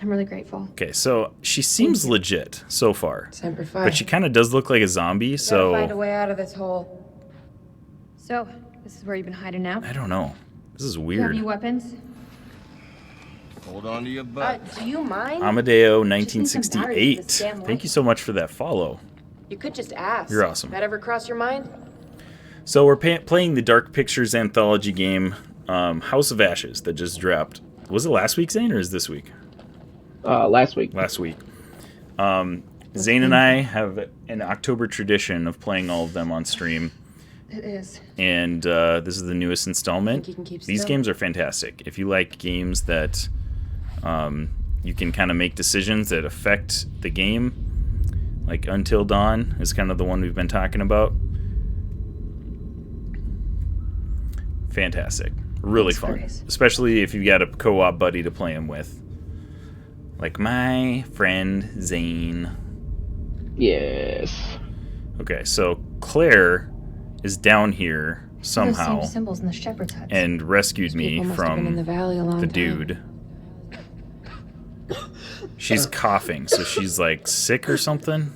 I'm really grateful. Okay, so she seems legit so far, Semper Fi. but she kind of does look like a zombie. Gotta find a So way out of this hole. So, this is where you've been hiding out? I don't know. This is Do you have weird. any weapons? Hold on to your butt. Do you mind? Amadeo Just need some batteries for 1968. this damn Thank light. you so much for that follow. You could just ask. You're awesome. That ever cross your mind? So we're playing the Dark Pictures anthology game, House of Ashes, that just dropped. Was it last week, Zane, or is this week? Last week. Last week. Zane and I have an October tradition of playing all of them on stream. It is. And this is the newest installment. Think you can keep These still? games are fantastic. If you like games that you can kind of make decisions that affect the game, like Until Dawn is kind of the one we've been talking about. Fantastic. Really fun. Especially if you got a co-op buddy to play him with. Like my friend Zane. Yes. Okay, so Claire is down here somehow Those same symbols in the shepherd's huts. and rescued me People must have been in from the valley a long the time. dude. She's coughing, so she's like sick or something.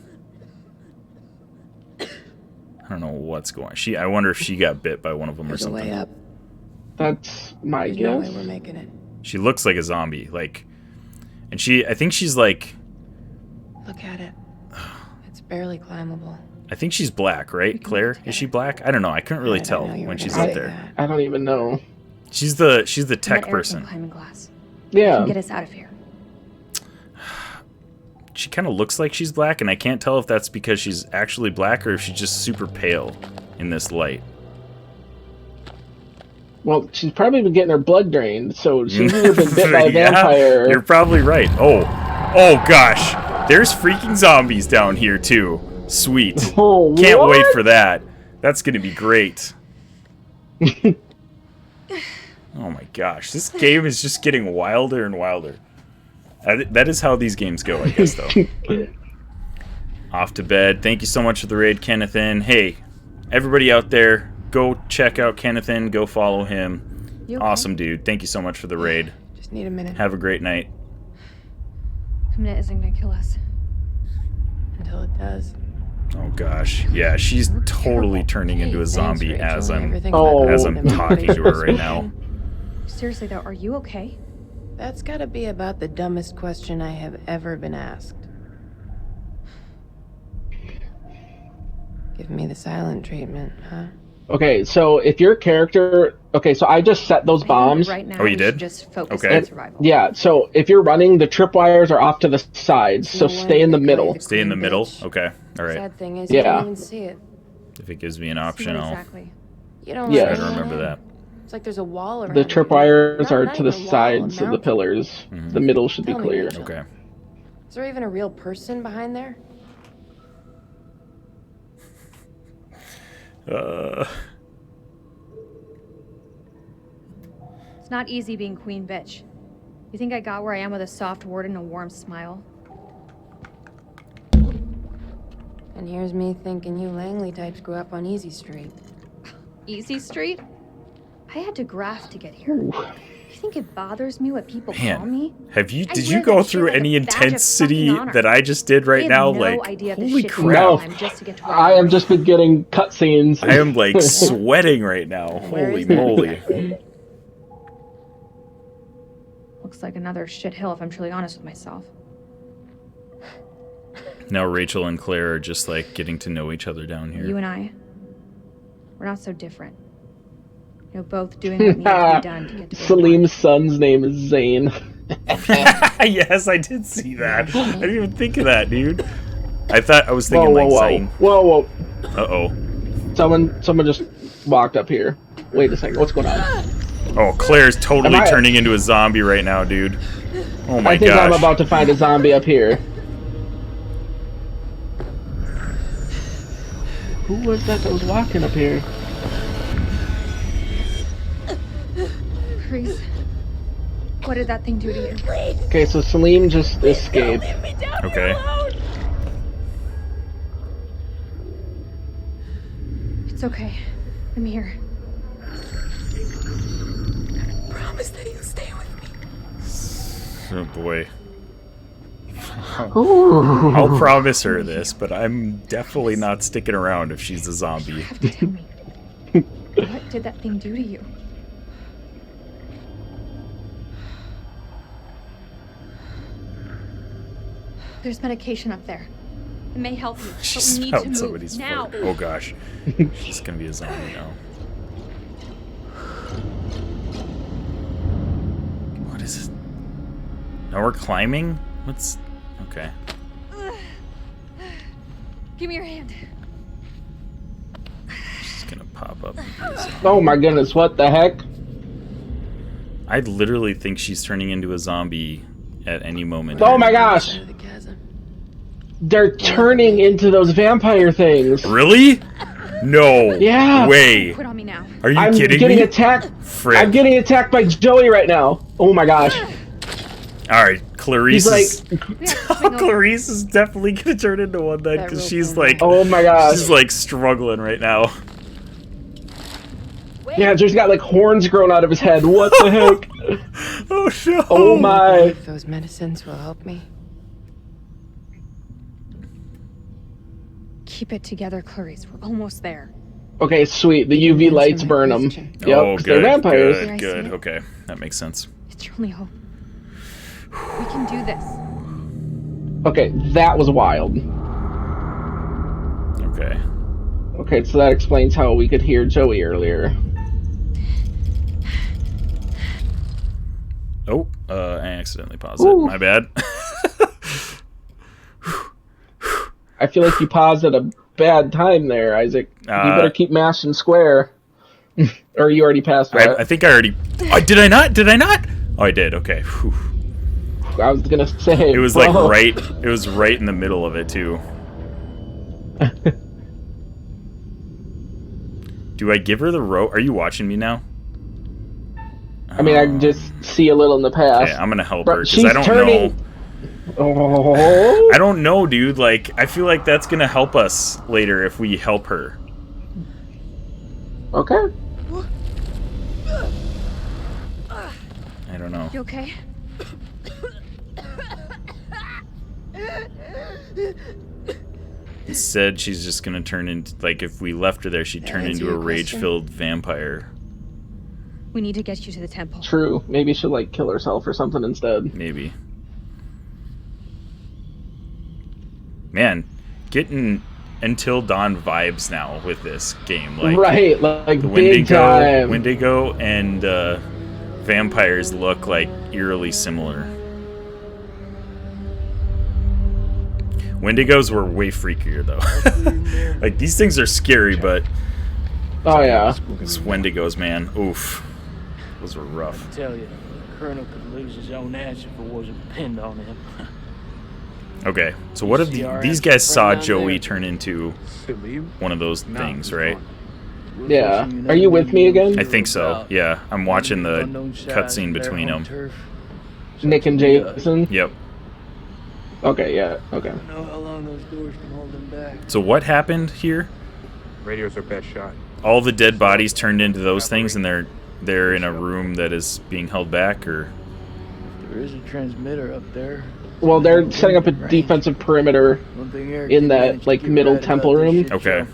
I don't know what's going on. I wonder if she got bit by one of them or There's a way something. up. That's my There's no way guess. we're making it. She looks like a zombie, like, and I think she's like, Look at it. It's barely climbable. I think she's black, right? Claire, is she black? I don't know. I couldn't really tell when she's up there. I don't even know. She's the Let tech Eric person. climb in glass. Yeah. Can get us out of here. She kind of looks like she's black, and I can't tell if that's because she's actually black or if she's just super pale in this light. Well, she's probably been getting her blood drained, so she's either been bit by a Yeah, vampire. you're probably right. Oh gosh, there's freaking zombies down here too. Sweet. Oh, Can't what? wait for that. That's gonna be great. Oh my gosh, this game is just getting wilder and wilder. That is how these games go, I guess, though. Off to bed. Thank you so much for the raid, Kennethan. Hey, everybody out there, go check out Kennethan. Go follow him. You okay? Awesome dude. Thank you so much for the raid. Just need a minute. Have a great night. A minute isn't gonna kill us. Until it does. Oh gosh, yeah, she's totally turning into a zombie as I'm Everything talking to her right now. Seriously though, are you okay? That's gotta be about the dumbest question I have ever been asked. Give me the silent treatment, huh? Okay, so if your character... Okay, so I just set those bombs. Right now, Oh, you we did? should just focus Okay. on survival. Yeah, so if you're running, the tripwires are off to the sides, so stay in the middle. Stay in the middle? Okay, alright. Sad thing is, you Yeah. don't even see it. If it gives me an option, I'll Exactly. You don't Yeah. really try to know remember it. that. It's like there's a wall around The it. tripwires are Not to the even a wall, a sides of the mountain. pillars. The middle should be Tell me, clear. Rachel. Okay. Is there even a real person behind there? It's not easy being queen bitch. You think I got where I am with a soft word and a warm smile? And here's me thinking you Langley types grew up on Easy Street. Easy Street? I had to graft to get here. You think it bothers me what people call me? Did you wear go that through shit like any a badge of intensity fucking honor. that I just did right They have now? no Like, idea the holy shit crap. No, I'm just to get to where I have just been getting cutscenes. I am like sweating right now. Holy moly. Looks like another shit hill if I'm truly honest with myself. Now Rachel and Claire are just like getting to know each other down here. You and I, we're not so different. You know, both doing what needs to be done to get to where Salim's son's name is Zane. Yes, I did see that. I didn't even think of that, dude. I was Whoa, thinking whoa, like whoa. Zane. Whoa, whoa. Uh-oh. Someone just walked up here. Wait a second, what's going on? Oh, Claire's totally Am I- turning into a zombie right now, dude. Oh my I think gosh. I'm about to find a zombie up here. Who was that was walking up here? Chris, what did that thing do to you? Okay, so Salim just escaped. Okay. It's okay. I'm here. Promise that you'll stay with me. Oh boy. Ooh. I'll promise her this, but I'm definitely not sticking around if she's a zombie. What did that thing do to you? There's medication up there. It may help you, She but we need to smelled move somebody's now. fart. Oh gosh. She's gonna be a zombie now. What is it? Now we're climbing? What's... Okay. Give me your hand. She's gonna pop up. Oh my goodness, what the heck? I literally think she's turning into a zombie at any moment. Oh my gosh! They're turning into those vampire things. Really? No Yeah. way. Quit on me now. Are you I'm kidding getting me? attacked. Frick. I'm getting attacked by Joey right now. Oh my gosh. All right, Clarice He's is Clarice is definitely gonna turn into one then because she's like, oh my gosh, she's like struggling right now. Yeah, just got like horns grown out of his head. What the heck? Oh no! Oh my! If those medicines will help me. Keep it together, Clarice. We're almost there. Okay, sweet. The UV lights burn them. Yep, Oh, 'cause good, they're vampires. good, good. Okay, that makes sense. It's your only hope. We can do this. Okay, that was wild. Okay. Okay, so that explains how we could hear Joey earlier. Oh, I accidentally paused it. My bad. I feel like you paused at a bad time there, Isaac. You better keep mashing square. Or you already passed that. I think I already... did I not? Did I not? Oh, I did. Okay. Whew. I was gonna say... It was like right... It was right in the middle of it, too. Do I give her the rope? Are you watching me now? I mean, I can just see a little in the past. Okay, I'm gonna help her, because she's I don't know... Oh. I don't know, dude. Like, I feel like that's gonna help us later if we help her. Okay. I don't know. You okay? Instead, she's just gonna turn into, like, if we left her there, she'd turn into a rage-filled vampire. We need to get you to the temple. True. Maybe she'll, like, kill herself or something instead. Maybe. Man, getting Until Dawn vibes now with this game. Like, right, like the big time. Wendigo and vampires look, like, eerily similar. Wendigos were way freakier, though. Like, these things are scary, but... Oh, yeah. These Wendigos, man. Oof. Those were rough. I tell you, the Colonel could lose his own ass if it wasn't pinned on him. Okay, so what if these guys saw Joey turn into one of those things, right? Yeah. Are you with me again? I think so, yeah. I'm watching the cutscene between them. Nick and Jason? Yep. Okay, yeah, okay. I don't know how long those doors can hold them back. So what happened here? Radio's our best shot. All the dead bodies turned into those things, and they're in a room that is being held back, or... There is a transmitter up there. Well, they're setting up a defensive perimeter in that, like, middle temple room. Okay.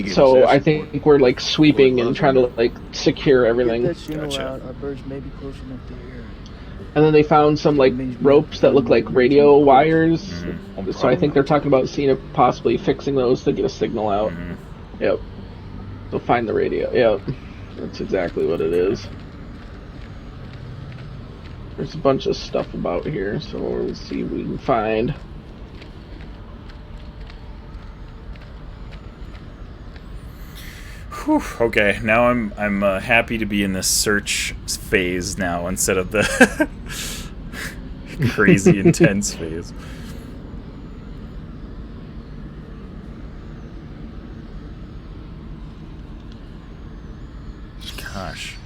So I think we're, like, sweeping and trying to, like, secure everything. Gotcha. Our birds may be close enough to hear. And then they found some, like, ropes that look like radio wires. So I think they're talking about seeing if possibly fixing those to get a signal out. Yep. So find the radio. Yep. That's exactly what it is. There's a bunch of stuff about here, so let's see what we can find. Whew, okay, now I'm happy to be in this search phase now instead of the crazy intense phase. Gosh.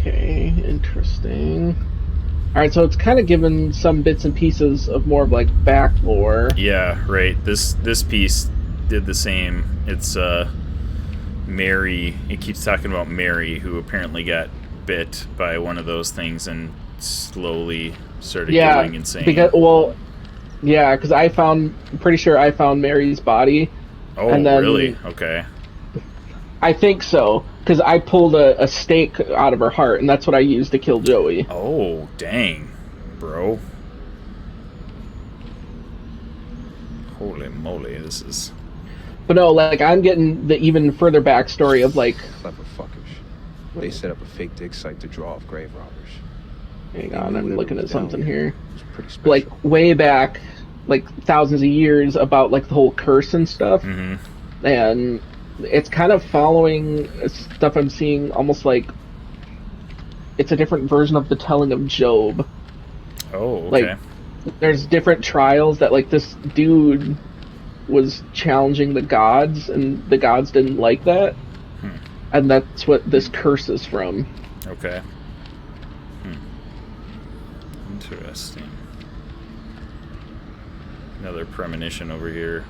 Okay, interesting. Alright, so it's kind of given some bits and pieces of more of, like, back lore. Yeah, right. This piece did the same. It's Mary. It keeps talking about Mary, who apparently got bit by one of those things and slowly started going insane. Because, well, yeah, because I'm pretty sure I found Mary's body. Oh, and then, really? Okay. I think so, because I pulled a stake out of her heart, and that's what I used to kill Joey. Oh, dang, bro. Holy moly, this is... But no, like, I'm getting the even further backstory of, like... Clever fuckers. They set up a fake dig site to draw off grave robbers. Hang on, I'm looking at something here. Like way back, like thousands of years, about like the whole curse and stuff. And it's kind of following stuff I'm seeing, almost like it's a different version of the telling of Job. Oh, okay. Like, there's different trials that, like, this dude was challenging the gods, and the gods didn't like that. And that's what this curse is from. Okay. Interesting. Another premonition over here.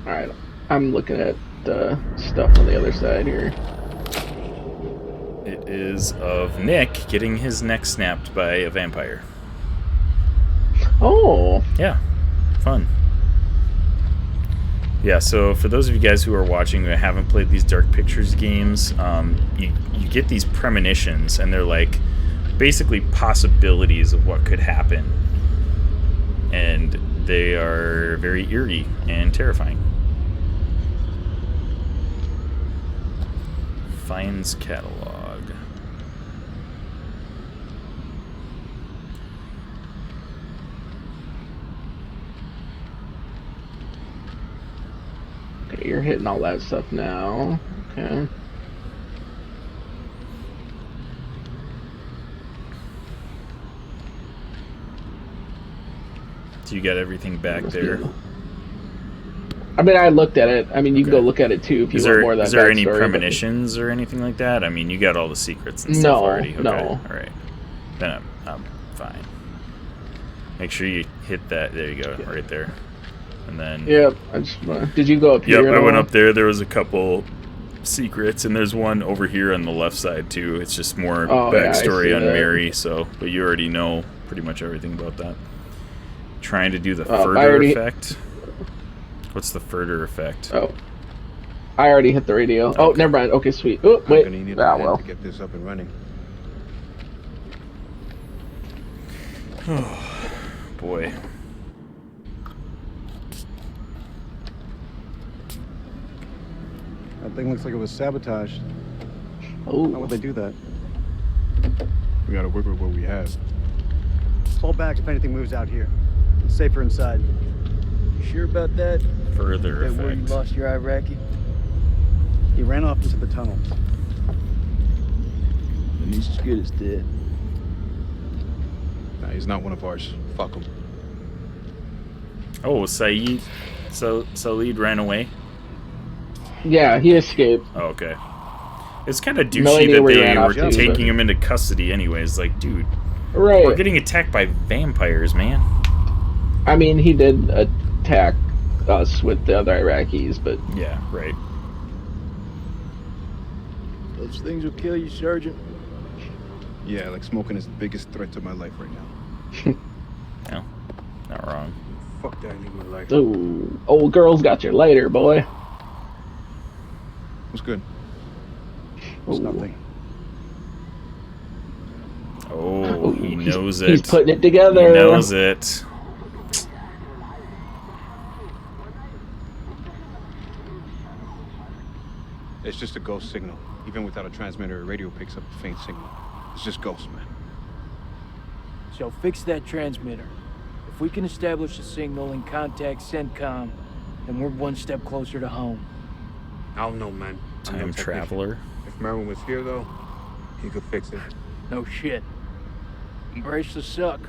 Alright, I'm looking at the stuff on the other side here. It is of Nick getting his neck snapped by a vampire. Oh. Yeah. Fun. Yeah, so for those of you guys who are watching who haven't played these Dark Pictures games, you get these premonitions, and they're like basically possibilities of what could happen. And they are very eerie and terrifying. Finds catalog. Okay, you're hitting all that stuff now. Okay. Do you got everything back there? I mean, I looked at it. I mean, you can go look at it too if you want more of that. Is there any backstory, premonitions or anything like that? I mean, you got all the secrets and stuff already. Okay. No. All right. Then I'm fine. Make sure you hit that. There you go, right there. And then. Yep. Did you go up here? Yep, I went up there. There was a couple secrets, and there's one over here on the left side too. It's just more backstory on Mary. So, but you already know pretty much everything about that. Trying to do the further effect. What's the further effect? Oh, I already hit the radio. Okay. Oh, never mind. Okay, sweet. Oh, wait. I'm gonna need well. to get this up and running. Oh, boy. That thing looks like it was sabotaged. Oh. How would they do that? We gotta work with what we have. Fall back if anything moves out here. It's safer inside. You sure about that? Further That where you effect. lost your Iraqi? He ran off into the tunnel. And he's as good as dead. Nah, he's not one of ours. Fuck him. Oh, Saeed. Salid ran away? Yeah, he escaped. Oh, okay. It's kind of douchey that they were taking him into custody anyways. Like, dude. Right. We're getting attacked by vampires, man. I mean, he did attack us with the other Iraqis, but... Yeah, right. Those things will kill you, Sergeant. Yeah, like smoking is the biggest threat to my life right now. No, not wrong. Fuck that, I need my life. Ooh, old girl's got your lighter, boy. What's good? It's nothing. Oh, he knows it. He's putting it together. He knows it. It's just a ghost signal. Even without a transmitter, a radio picks up a faint signal. It's just ghosts, man. So fix that transmitter. If we can establish a signal and contact CENTCOM, then we're one step closer to home. I don't know, man. Time traveler. If Merwin was here, though, he could fix it. No shit. Embrace the suck.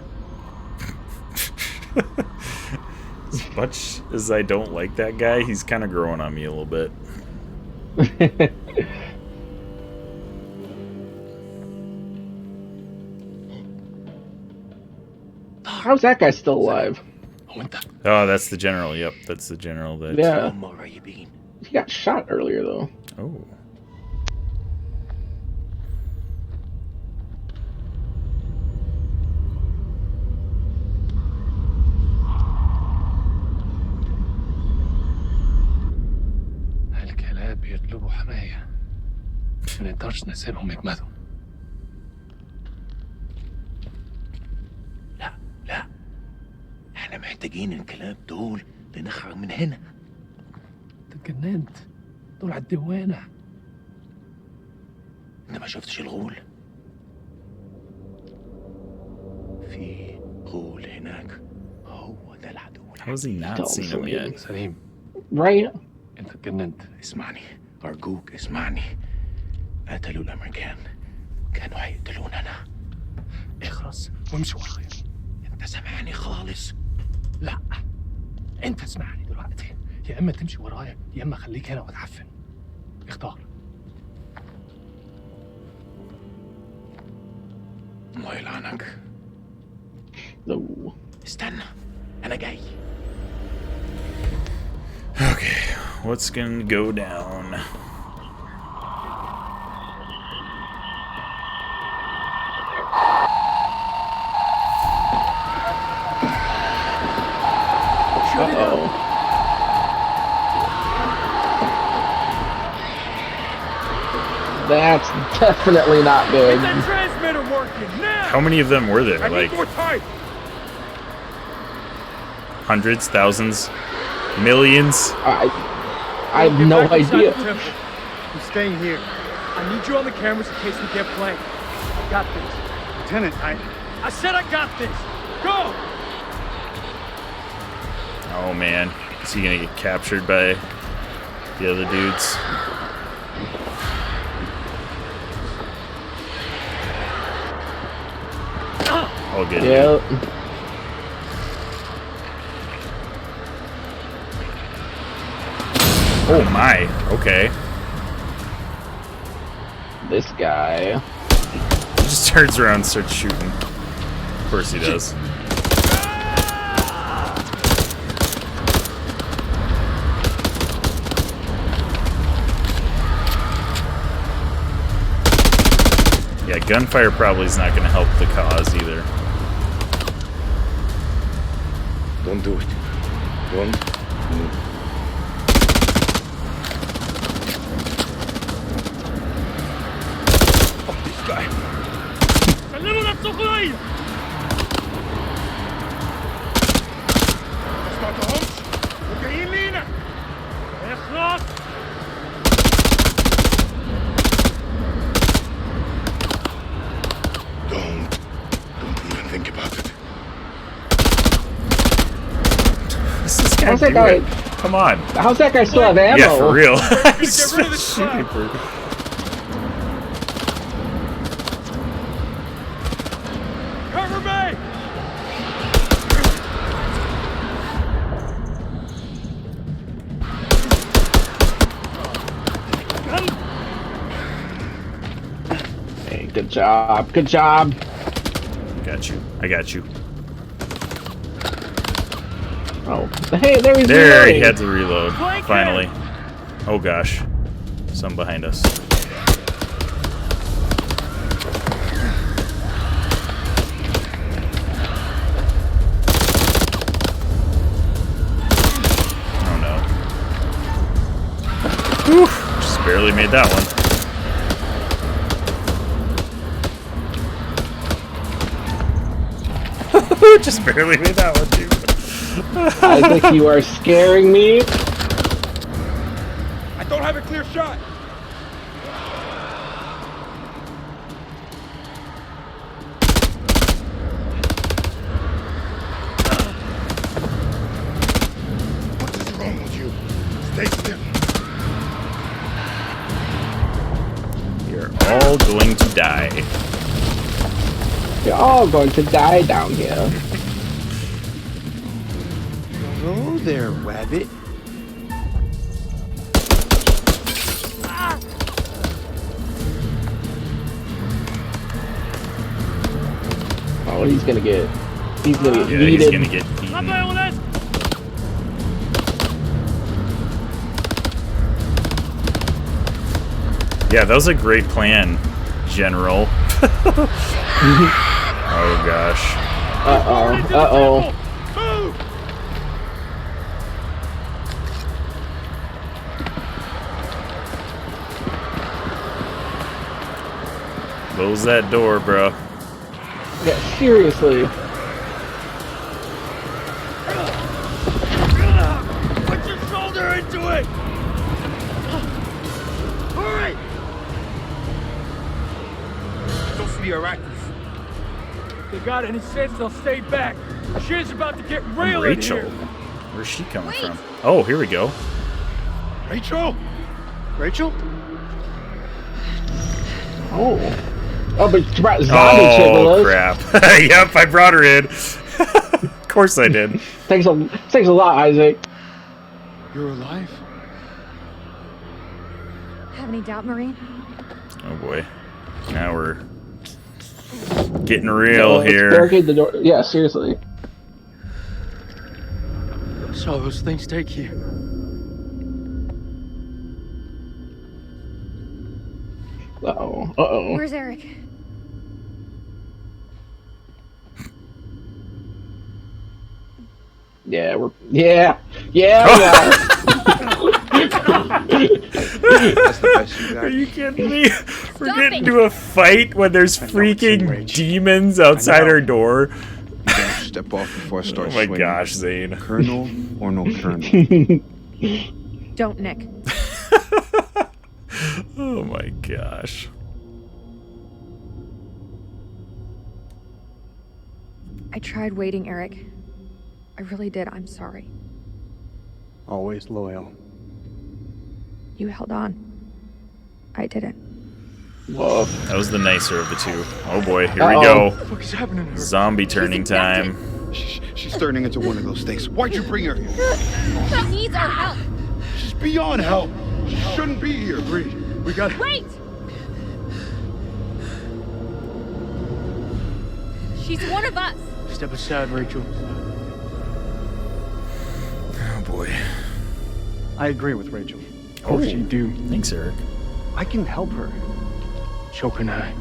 As much as I don't like that guy, he's kind of growing on me a little bit. How's that guy still alive? Oh, that's the general. Yep, that's the general. That. Yeah. He got shot earlier, though. Oh. الكلاب بيطلبوا حماية. ما نقدرش نسيبهم يجمدوا. لا احنا محتاجين الكلاب دول لنخرج من هنا. اتجننت. دول على الدوانة. انت ما شفتش الغول؟ How has he not seen him yet? سليم. Right? انت اتجننت. اسمعني أرجوك اسمعني. قتلوا الأمريكان كانوا هيقتلوننا. اخرس وامشي ورايا. أنت سامعني خالص؟ لا. انت اسمعني دلوقتي. يا اما تمشي ورايا يا اما خليك هنا وتعفن. اختار. الله يلعنك. No. استنى أنا جاي. Okay, what's gonna go down? Uh-oh. That's definitely not good. Get that transmitter working now! How many of them were there? I Like need more time! hundreds, thousands, millions? I have no idea. I'm staying here. I need you on the cameras in case we get flanked. I got this. Lieutenant, I said I got this! Go! Oh man, is he gonna get captured by the other dudes? All good. Yep. Oh my, okay. This guy. He just turns around and starts shooting. Of course he does. Yeah, gunfire probably is not going to help the cause either. Don't do it. Don't move. Oh, this guy. سلموا نفسكم ليا. ما سمعتهمش؟ وجايين لينا. اخلص. Don't even think about it. What's this guy How's that doing? guy? Come on. How's that guy still have ammo? Yeah, for real. Get rid of this crap. Cover me! Hey, good job. Good job. Got you. I got you. Oh, hey, there he's There, reloading. he had to reload. Finally. Oh gosh. Some behind us. Oh no. Whew. Just barely made that one. Just barely made that one, too. I think you are scaring me. I don't have a clear shot. What is wrong with you? Stay still. You're all going to die. You're all going to die down here. Hello there, Wabbit. Oh, he's gonna get Yeah, yeeted. he's gonna get eaten. I'm playing with this. Yeah, that was a great plan, General. Oh gosh. Uh-oh. Uh-oh. Move! Close that door, bro. Yeah, seriously. Put your shoulder into it! Hurry! Those are the Iraqis. If they got any sense, they'll stay back. Shit's about to get real in Rachel. here. Where's she coming from? Oh, here we go. Rachel? Rachel? Oh. Oh, but you brought zombie chick with us. Crap. Yep, I brought her in. Of course I did. Thanks a lot, Isaac. You're alive? Have any doubt, Marine? Oh boy. Now we're getting real here. Barricade the door. Yeah, seriously. Saw those things take you. Uh-oh. Uh-oh. Where's Eric? Yeah, yeah, we are. That's the best you got. Are you kidding me? We're getting into a fight when there's freaking demons outside our door. Step off before I start Oh my swinging. gosh, Zane. Colonel or no colonel? Don't, Nick. Oh my gosh. I tried waiting, Eric. I really did. I'm sorry. Always loyal. You held on. I didn't. Whoa. That was the nicer of the two. Oh boy, here we go. What the fuck is happening to her? Zombie turning time. She's turning into one of those things. Why'd you bring her here? She needs our help. She's beyond help. She shouldn't be here. We got. Wait! She's one of us. Step aside, Rachel. Oh boy. I agree with Rachel. Of Oh, course you do. Thanks, Eric. I can help her. So can I.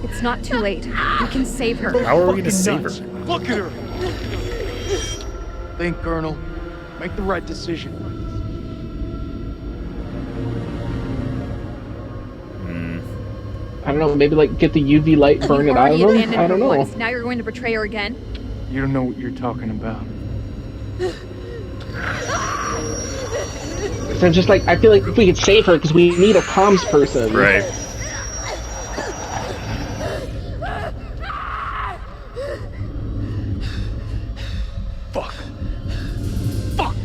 It's not too late. We can save her. How are we going to save her? Look at her. Think, Colonel. Make the right decision. I don't know, maybe like get the UV light, burn it out of You already them? abandoned I don't her know. once. Now you're going to betray her again? You don't know what you're talking about. So just like, I feel like if we could save her, because we need a comms person. Right. Fuck. Fuck.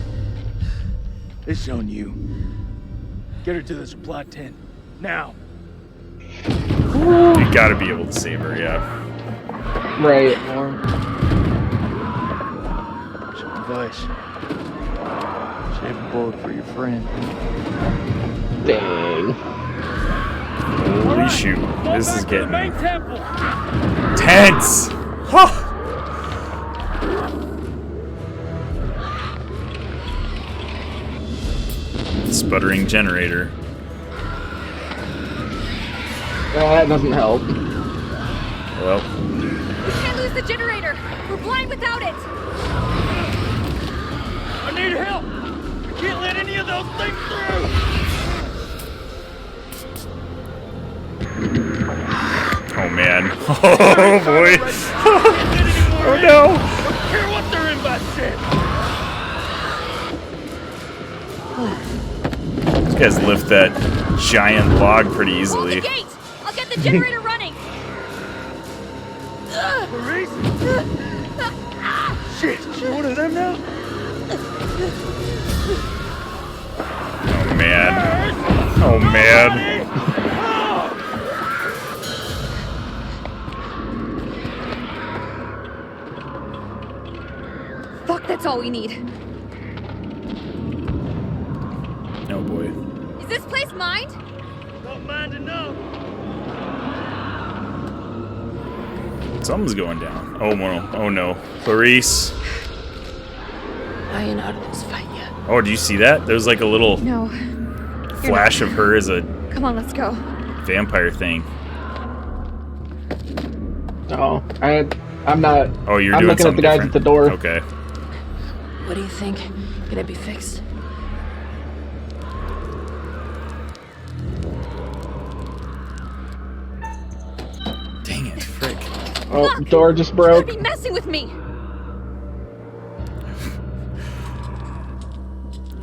This is on you. Get her to the supply tent. Now. You gotta be able to save her, yeah. Right. Norm. Some advice. Save a bullet for your friend. Dang. Holy shoot. This is getting Main temple. tense. Huh. Sputtering generator. That doesn't help. Well, We can't lose the generator. We're blind without it. I need help. We can't let any of those things through. oh man. Oh boy. Oh no. Don't care what they're in by shit. These guys lift that giant log pretty easily. Hold the gate. I'll get the generator running. Maurice? Shit, you one of them now? Oh man. Oh man. Fuck, that's all we need. Oh boy. Is this place mined? Don't mind to know. Something's going down. Oh no. Oh no. Clarice. I ain't out of this fight yet. Oh, do you see that? There's like a little No. flash of her as a Come on, let's go. vampire thing. Oh, I'm not. Oh, you're I'm doing looking at something the guys different. at the door. Okay. What do you think? Can it be fixed? Dang it, frick. Oh, Look, door just You'd broke. be messing with me.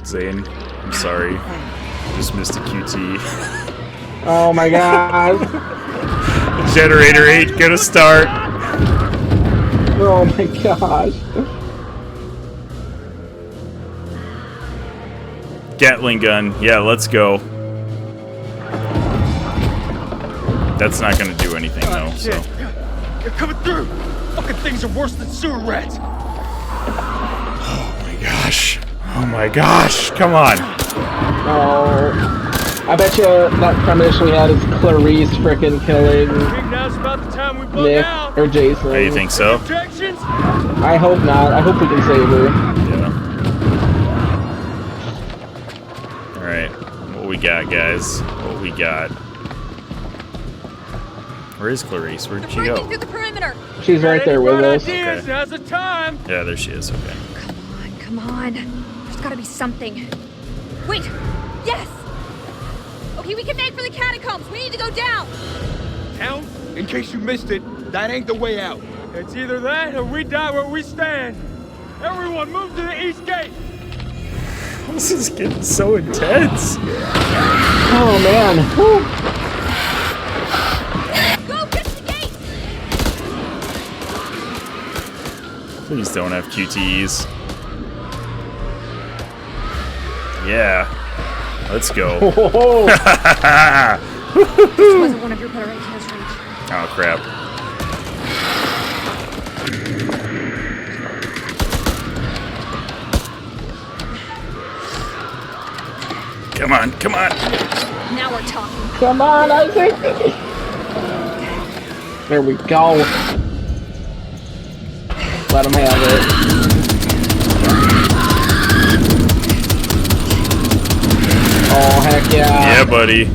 Zane, I'm sorry. Just missed a QT. Oh my god. Generator 8 gonna start. Oh my gosh. Gatling gun. Yeah, let's go. That's not gonna do anything though. So. You're coming through. Fucking things are worse than sewer rats. Oh my gosh. Oh my gosh. Come on. Oh. I bet you that premonition we had is Clarice frickin' killing Now's about the time we bug Nick out. or Jason. Oh, you think so? Objections? I hope not. I hope we can save her. Yeah. Alright. What we got, guys? What we got? Where is Clarice? Where'd she go? Through the perimeter. She's right there with us. Okay. Now's the time. Yeah, there she is. Okay. Come on. There's gotta be something. Wait. Yes. Okay, we can make for the catacombs. We need to go down. Town? In case you missed it, that ain't the way out. It's either that or we die where we stand. Everyone move to the east gate. This is getting so intense. Oh man. Woo. Go get the gate. Please don't have QTEs. Yeah. Let's go. This wasn't one of your better ideas, Reach. Oh, crap. Come on, come on. Now we're talking. Come on, Isaac. There we go. Let him have it. Oh, heck yeah. Yeah, buddy.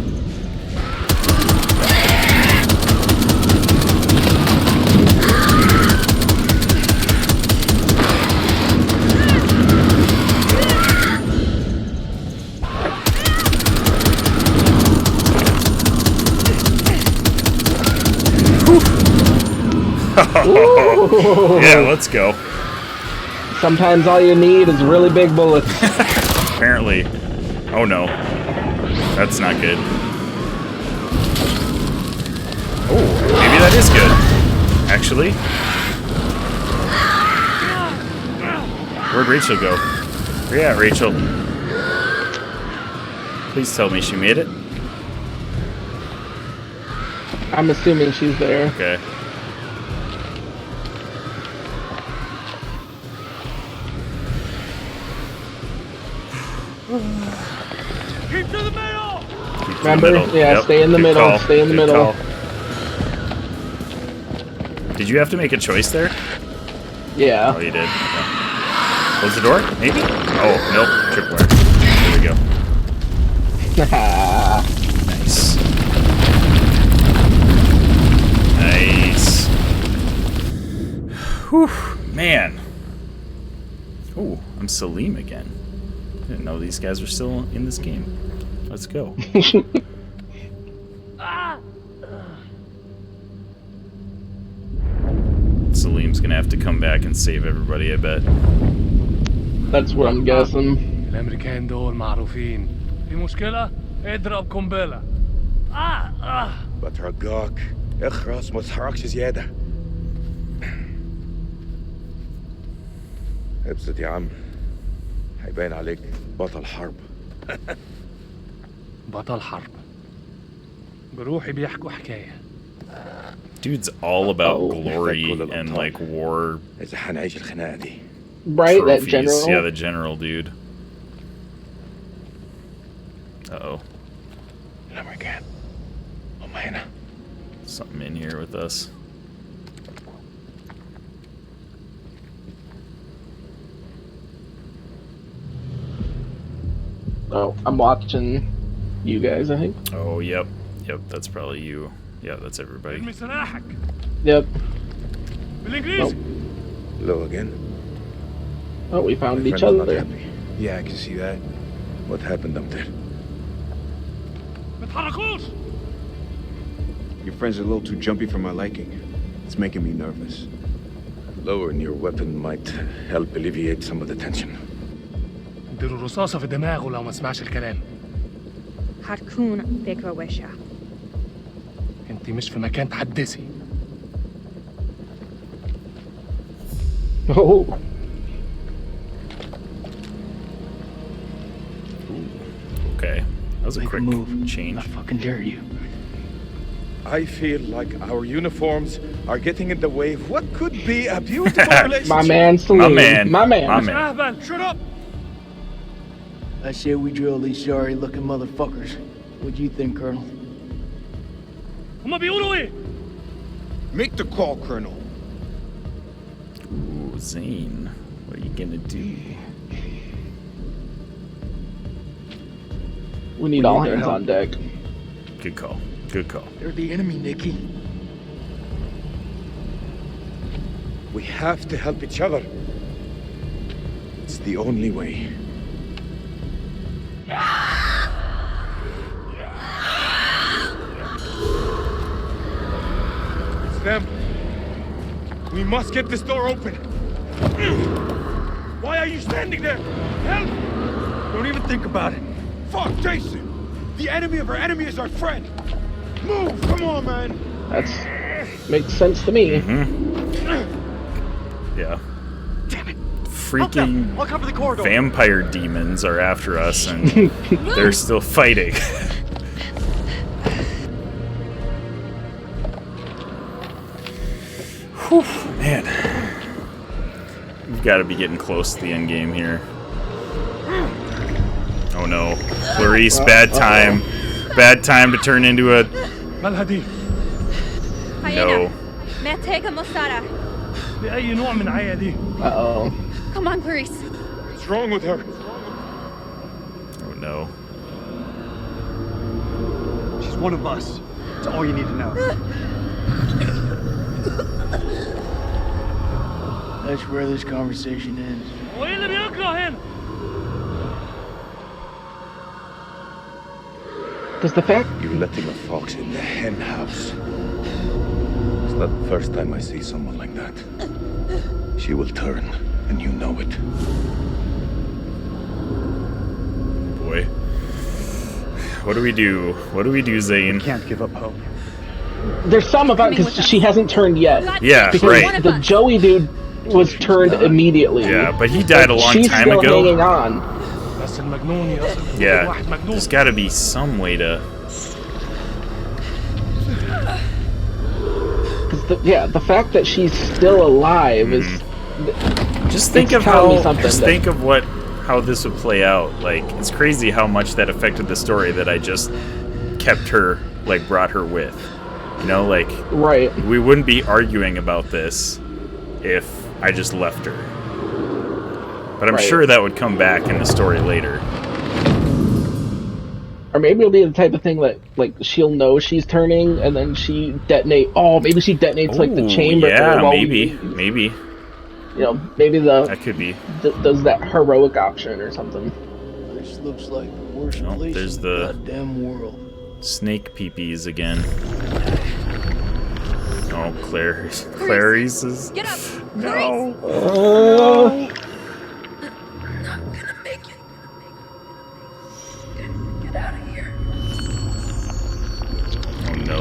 Yeah, let's go. Sometimes all you need is really big bullets. Apparently. Oh no. That's not good. Oh, maybe that is good. Actually. Where'd Rachel go? Where you at, Rachel? Please tell me she made it. I'm assuming she's there. Okay. Keep to the middle. Remember? Yeah, Yep. stay in the Good middle. call. Stay in the Good middle. call. Did you have to make a choice there? Yeah. Oh, you did. Okay. Close the door? Maybe? Oh, nope. Tripwire. There we go. Nice. Nice. Whew. Man. Oh, I'm Salim again. Didn't know these guys were still in this game. Let's go. Salim's gonna have to come back and save everybody, I bet. That's what I'm guessing. الامريكان دول معروفين. في مشكلة؟ اضرب قنبلة. بترجاك اخرس ما تتحركش زيادة. ابسط يا عم. هيبان عليك بطل حرب. بطل حرب. بروحي بيحكوا حكاية. Dude's all about glory and like war. إذا هنعيش الخناقة دي. Right, that trophies. general. Yeah, the general dude. Uh-oh. الأمريكان هم هنا. Something in here with us. Oh, I'm watching you guys, I think. Oh, yep. Yep, that's probably you. Yeah, that's everybody. ارمي سلاحك. Yep. بالانجليزي. Hello again. Oh, we found My each friend's not other. happy. Yeah, I can see that. What happened up there? ما تحركوش. Your friend's a little too jumpy for my liking. It's making me nervous. Lowering your weapon might help alleviate some of the tension. اديله رصاصة في دماغه لو ما سمعش الكلام. هتكون فكرة وحشة. انت مش في مكان تحدثي. Oh. Okay. That was a quick change. I fucking dare you. I feel like our uniforms are getting in the way of what could be a beautiful relationship. My man, Salim. My man. My man. My man. Ahban, shut up! I say we drill these sorry-looking motherfuckers. What do you think, Colonel? هما بيقولوا ايه؟ Make the call, Colonel. Ooh, Zane. What are you gonna do? We need all hands on deck. Good call. Good call. They're the enemy, Nikki. We have to help each other. It's the only way. It's them. We must get this door open. Why are you standing there? Help! Don't even think about it. Fuck, Jason! The enemy of our enemy is our friend! Move! Come on, man! That's makes sense to me. Yeah. Damn it! Freaking I'll cover the corridor. vampire demons are after us, and they're still fighting. Whew, man. We've got to be getting close to the end game here. Oh no. Clarice, bad time. Bad time to turn into a... مالها No. محتاجة مساعدة. بأي نوع من عيا دي؟ Uh-oh. Come on, Clarice. What's wrong with her? Oh no. She's one of us. That's all you need to know. That's where this conversation ends. وايه اللي بيقرا هنا؟ Does the fact You're letting a fox in the hen house. It's not the first time I see someone like that. She will turn, and you know it. Boy. What do we do? What do we do, Zane? Can't give up hope. there's some about because she hasn't turned yet. Yeah, because right. The Joey dude was turned immediately. Yeah, but he died a long She's time still ago. hanging on. بس المجنون يصل. Yeah, there's got to be some way to. The fact that she's still alive is. Just think of how this would play out. Like, it's crazy how much that affected the story that I just kept her, like, brought her with. You know, like, right. We wouldn't be arguing about this if I just left her. But I'm sure that would come back in the story later. Or maybe it'll be the type of thing that, like, she'll know she's turning, and then she detonate. Oh, maybe she detonates like the chamber. Yeah, while maybe. You know, maybe that could be. Does that heroic option or something? This looks like the worst place There's in the the goddamn world. snake peepees again. Oh, Clarice is. Get up! No. No. Not gonna make it. Get out of here. Oh no.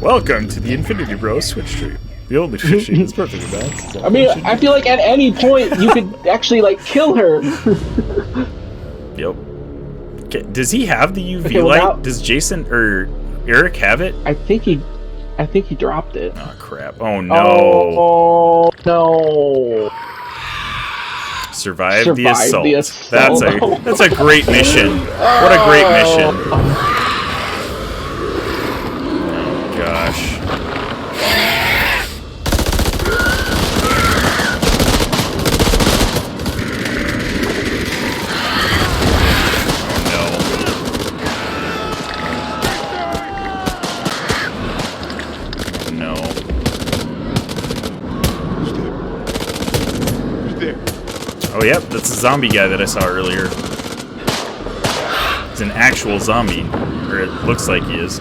Welcome to the Infinity Bros Switch stream. The only Twitch stream that's perfectly balanced. I mean, I feel like at any point you could actually, like, kill her. Yep. Okay, does he have the UV light? Does Jason or Eric have it? I think he dropped it. Oh crap! Oh no! Oh no! Survive the assault. That's a great mission. What a great mission! Oh gosh. Oh, yep, that's the zombie guy that I saw earlier. He's an actual zombie, or it looks like he is.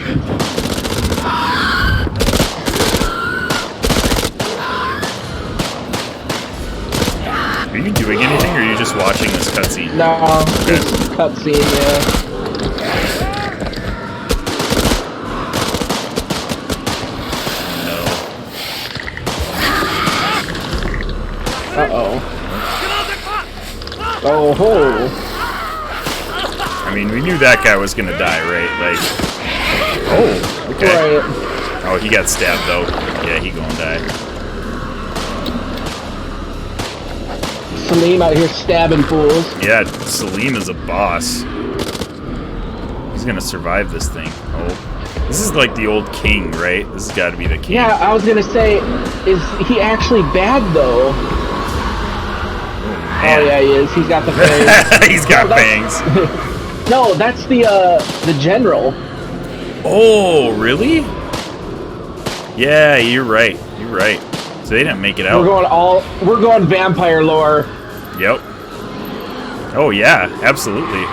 Are you doing anything, or are you just watching this cutscene? No, this cutscene, yeah. Uh-oh. Oh ho. I mean, we knew that guy was gonna die, right? Like, oh, okay. Right. Oh, he got stabbed though. Yeah, he gonna die. Salim out here stabbing fools. Yeah, Salim is a boss. He's gonna survive this thing. Oh, this is like the old king, right? This has got to be the king. Yeah, I was gonna say, is he actually bad though? Oh yeah, he is. He's got the fangs. He's got fangs. No, that's the general. Oh, really? Yeah, you're right. You're right. So they didn't make it out. We're going vampire lore. Yep. Oh yeah, absolutely.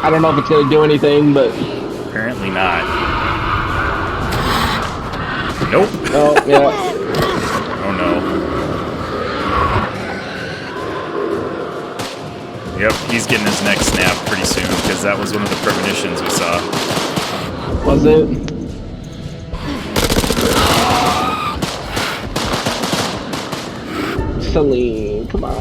I don't know if it's gonna do anything, but apparently not. Nope. Oh yeah. Oh no. Yep, he's getting his neck snapped pretty soon because that was one of the premonitions we saw. Was it? Celine, come on.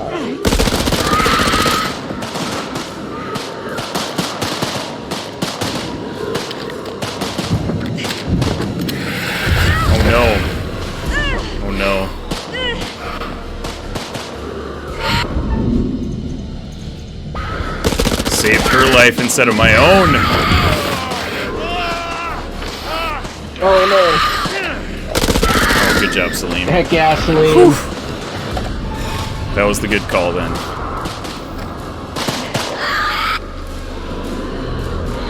Oh no. Oh no. Saved her life instead of my own. Oh no. Oh, good job, Celine. Heck yeah, Celine. Whew. That was the good call then.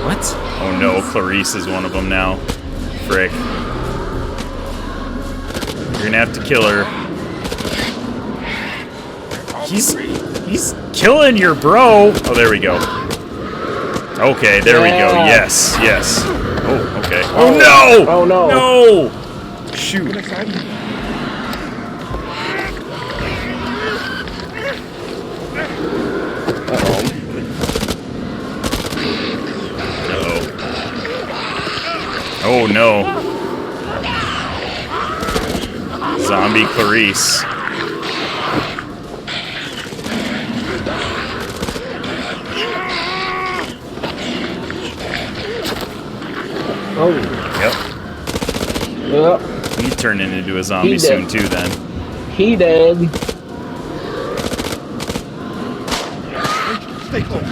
What? Oh no, Clarice is one of them now. Frick. You're gonna have to kill her. He's killing your bro. Oh, there we go. Okay, there we go. Yes, yes. Oh, okay. Oh no! Oh no! No! Shoot. Oh no. Zombie Clarice. Oh. Yep. Yep. He's turning into a zombie soon too then. He did. Stay close.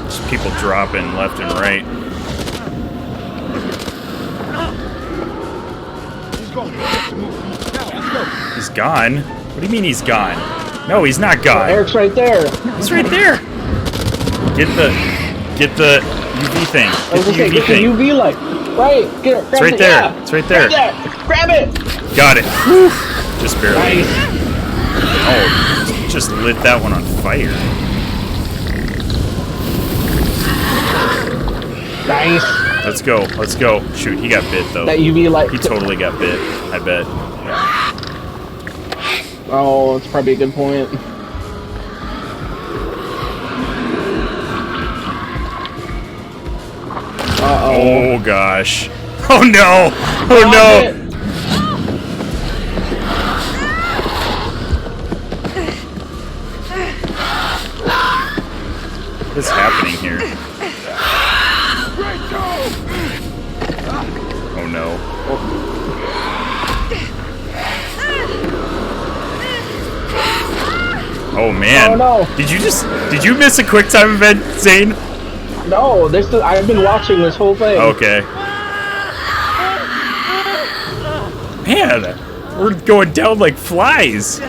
Just people dropping left and right. He's gone? What do you mean he's gone? No, he's not gone. Eric's right there. He's right there. Get the UV thing. Get the UV thing. The UV light. Right. Get it. It's right there. Yeah. It's right there. Grab it. Got it. Whew. Just barely. Nice. Oh, just lit that one on fire. Nice. Let's go. Let's go. Shoot, he got bit though. That UV light. He totally got bit. I bet. Oh, that's probably a good point. Uh-oh. Oh gosh. Oh no. Oh no. What is happening here? Oh no. Oh man. Oh no. Did you miss a quick time event, Zane? No, I've been watching this whole thing. Okay. Man, we're going down like flies.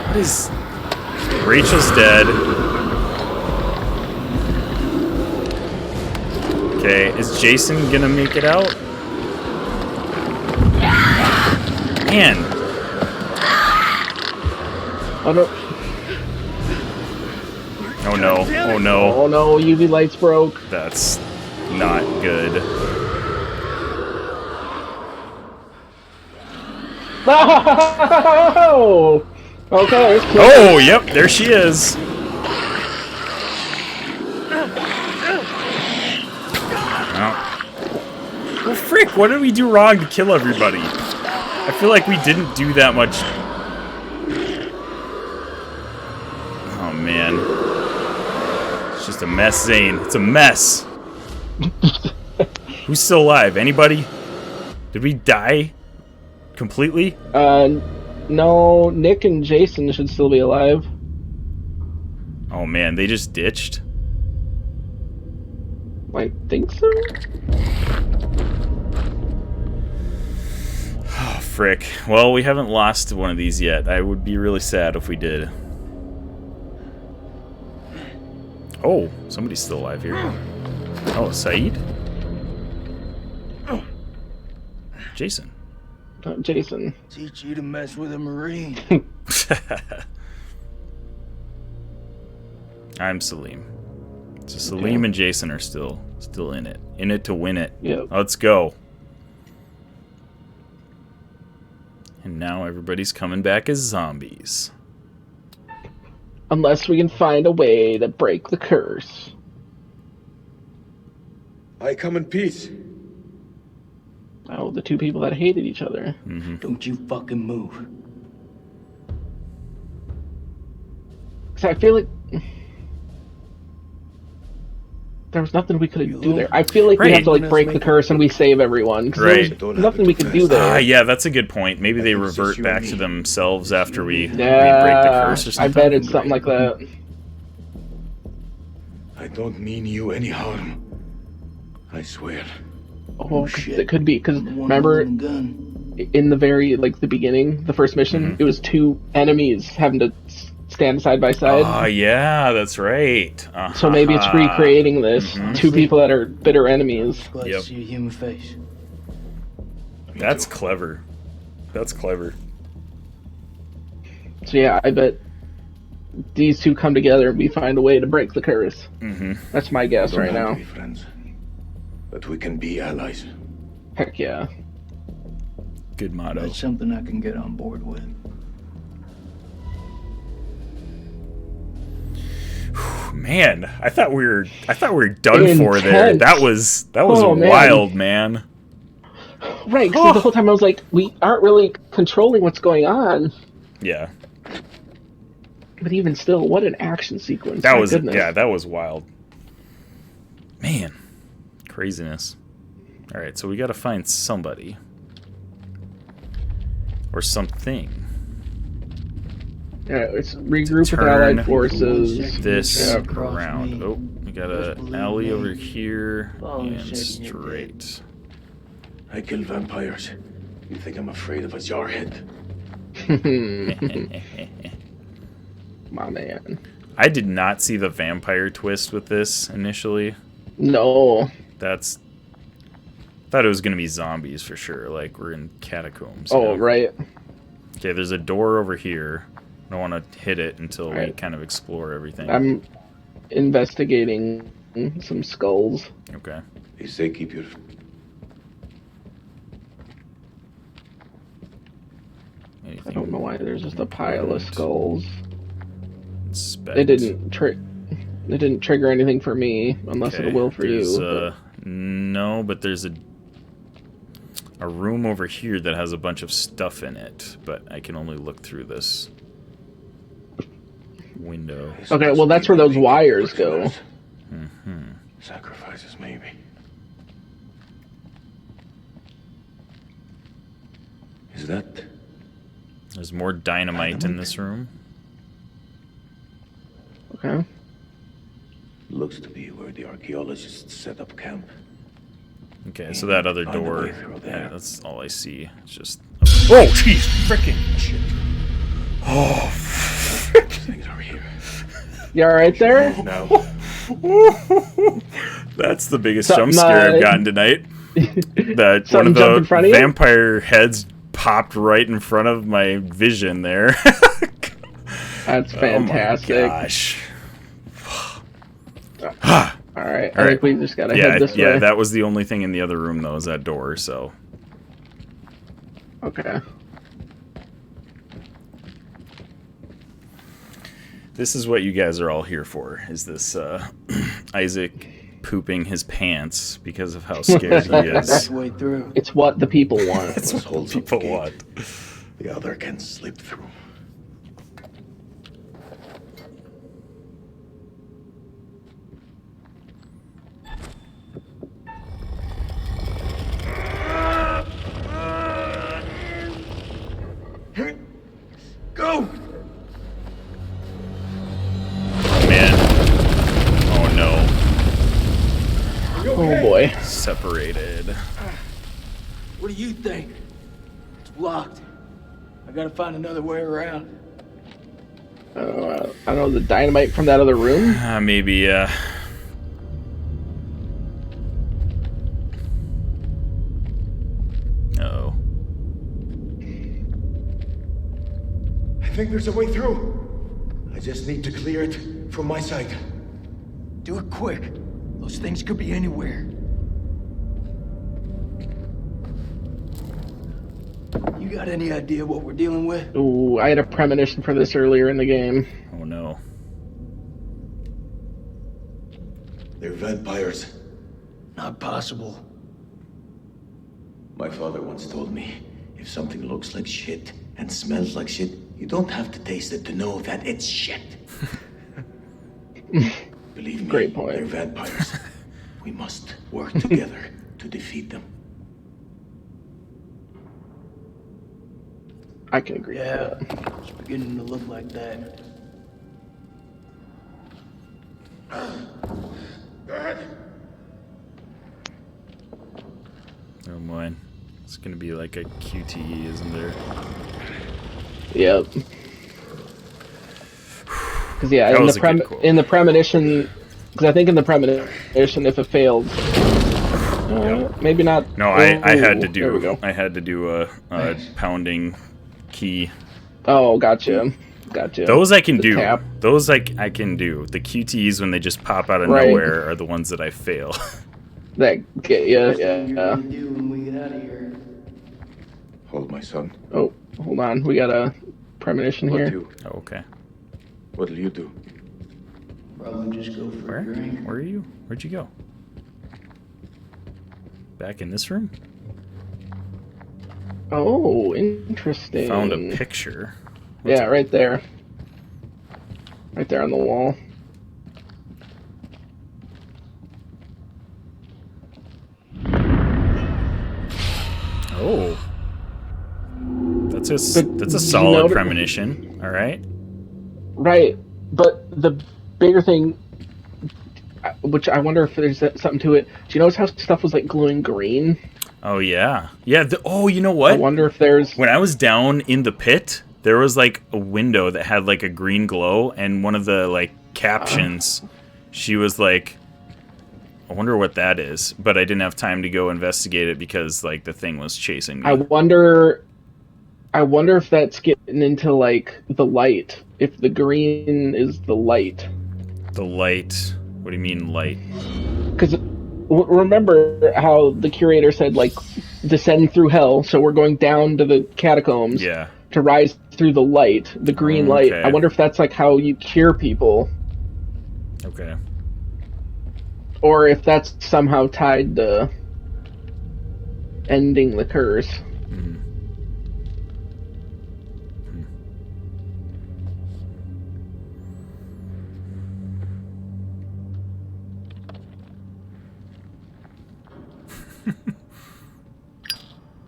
What is... Rachel's dead. Okay, is Jason gonna make it out? Man. Oh no. Oh no. Oh no. Oh no, UV lights broke. That's not good. No! Okay. Oh, yep, there she is. Well, frick, what did we do wrong to kill everybody? I feel like we didn't do that much. Oh, man. It's just a mess, Zane. It's a mess. Who's still alive? Anybody? Did we die completely? No, Nick and Jason should still be alive. Oh, man, they just ditched? I think so. Oh, frick. Well, we haven't lost one of these yet. I would be really sad if we did. Oh, somebody's still alive here. Oh, Saeed? Jason. Jason. Teach you to mess with a Marine. I'm Salim. So Salim and Jason are still in it. In it to win it. Yep. Let's go. And now everybody's coming back as zombies. Unless we can find a way to break the curse. I come in peace. Oh, the two people that hated each other. Mm-hmm. Don't you fucking move. So I feel like there was nothing we could do there. I feel like we have to like break the curse and we save everyone. Right. There's nothing we can do there. Yeah, that's a good point. Maybe they revert back to themselves after we break the curse or something. I bet it's something like that. I don't mean you any harm. I swear. Oh, it could be because remember, in the very the beginning, the first mission, it was two enemies having to stand side by side. Oh yeah, that's right. So maybe it's recreating this. Two people that are bitter enemies. Glad to see a human face. That's clever. That's clever. So yeah, I bet these two come together and we find a way to break the curse. That's my guess right now. Be friends, but we can be allies. Heck yeah. Good motto. That's something I can get on board with. Man, I thought we were done for there. That was wild, man. Right, because the whole time I was like, we aren't really controlling what's going on. Yeah. But even still, what an action sequence. That My was goodness. that was wild. Man, craziness. All right, so we got to find somebody or something. Yeah, let's regroup with allied forces. This around. Oh, we got an alley over here and straight. I kill vampires. You think I'm afraid of a jarhead? My man. I did not see the vampire twist with this initially. No. Thought it was gonna be zombies for sure. Like we're in catacombs. Oh, right. Okay, there's a door over here. I don't want to hit it until we kind of explore everything. I'm investigating some skulls. Okay. They say keep your... I don't know why there's just a pile of skulls. Inspect. It didn't trigger anything for me, unless it will for you. No, but there's a room over here that has a bunch of stuff in it, but I can only look through this window. Okay, well that's where those wires go. Sacrifices, maybe. Is that... There's more dynamite in this room. Okay. Looks to be where the archaeologists set up camp. Okay, so that other door, yeah, that's all I see. It's just... Oh, jeez! Frickin' shit. Oh, frick. Things are here. You alright there? No. That's the biggest jump scare I've gotten tonight. That one of the vampire heads popped right in front of my vision there. That's fantastic. Oh my gosh. Alright, I think we just gotta head this way. Yeah, that was the only thing in the other room, though, is that door, so... Okay. This is what you guys are all here for, is this Isaac pooping his pants because of how scared he is. Halfway through. It's what the people want. It's what people want. The other can slip through. Go! Man. Oh no. Oh boy. Separated. What do you think? It's blocked. I gotta find another way around. I don't know, the dynamite from that other room? Maybe, yeah. Uh-oh. I think there's a way through. I just need to clear it from my side. Do it quick. Those things could be anywhere. You got any idea what we're dealing with? Ooh, I had a premonition for this earlier in the game. Oh no. They're vampires. Not possible. My father once told me, if something looks like shit and smells like shit, you don't have to taste it to know that it's shit. Believe me, Great point. they're vampires. We must work together to defeat them. I can agree with Yeah, that. it's beginning to look like that. Oh boy. It's gonna be like a QTE, isn't there? Yep. Because yeah, That in was the, a good quote. in the premonition, because I think in the premonition, if it failed, maybe not. No, I had to There we do go. I had to do a pounding key. Oh, gotcha. Gotcha. Those I can The do. tap. Those I can do. The QTEs when they just pop out of Right. nowhere are the ones that I fail. That get you, What yeah. you gonna do when we get out of here? Hold my son. Oh, hold on. We got a premonition What here. you? Oh, okay. What'll you do? Probably just go for a drink. Where are you? Where'd you go? Back in this room? Oh, interesting. Found a picture. What's Yeah, right there. Right there on the wall. Oh. That's a But that's a do you solid notice- premonition. All right. Right, but the bigger thing, which I wonder if there's something to it. Do you notice how stuff was like glowing green? Oh yeah. Yeah, oh, you know what? I wonder if there's... When I was down in the pit, there was like a window that had like a green glow, and one of the like captions, she was like, I wonder what that is, but I didn't have time to go investigate it because like the thing was chasing me. I wonder if that's getting into like the light. If the green is the light. The light. What do you mean light? Because remember how the curator said like descend through hell, so we're going down to the catacombs. Yeah. To rise through the light, the green light. Okay. I wonder if that's like how you cure people, Okay. or if that's somehow tied to ending the curse. Mhm.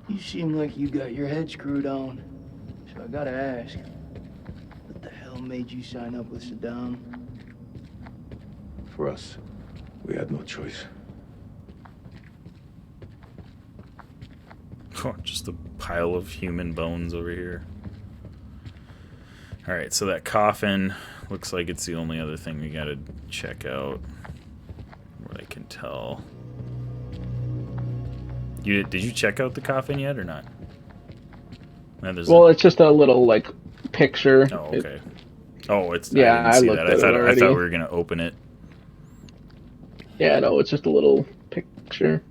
You seem like you got your head screwed on. So I gotta ask, what the hell made you sign up with Saddam? For us, we had no choice. Oh, just a pile of human bones over here. Alright, so that coffin looks like it's the only other thing we gotta check out. What I can tell. Did you check out the coffin yet or not? No, there's Well, it's just a little like picture. Oh, okay. Oh, it's Yeah, I didn't see looked that. at it I thought already. we were gonna open it. Yeah, no, it's just a little picture.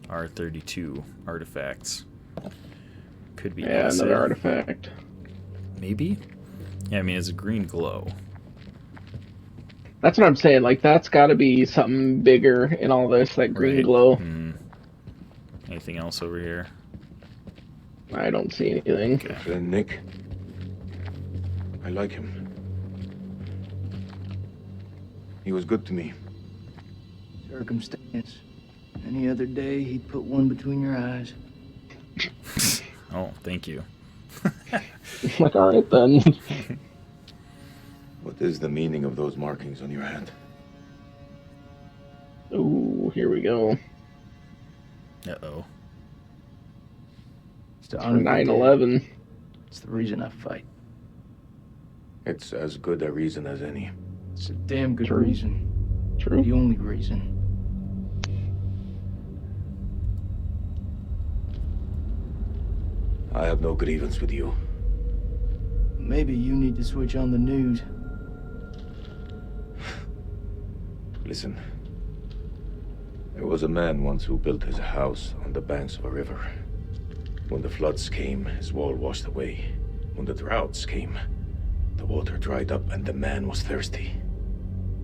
R32 artifacts. Could be Yeah, acid. another artifact. Maybe? Yeah, I mean it's a green glow. That's what I'm saying. Like, that's got to be something bigger in all this, that green glow. Anything else over here? I don't see anything. Okay. Friend Nick, I like him. He was good to me. Circumstance. Any other day, he'd put one between your eyes. Oh, thank you. Like, all right then. What is the meaning of those markings on your hand? Ooh, here we go. Uh-oh. It's to For honor the 9/11. dead. It's the reason I fight. It's as good a reason as any. It's a damn good True. reason. True. The only reason. I have no grievance with you. Maybe you need to switch on the news. Listen. There was a man once who built his house on the banks of a river. When the floods came, his wall washed away. When the droughts came, the water dried up and the man was thirsty.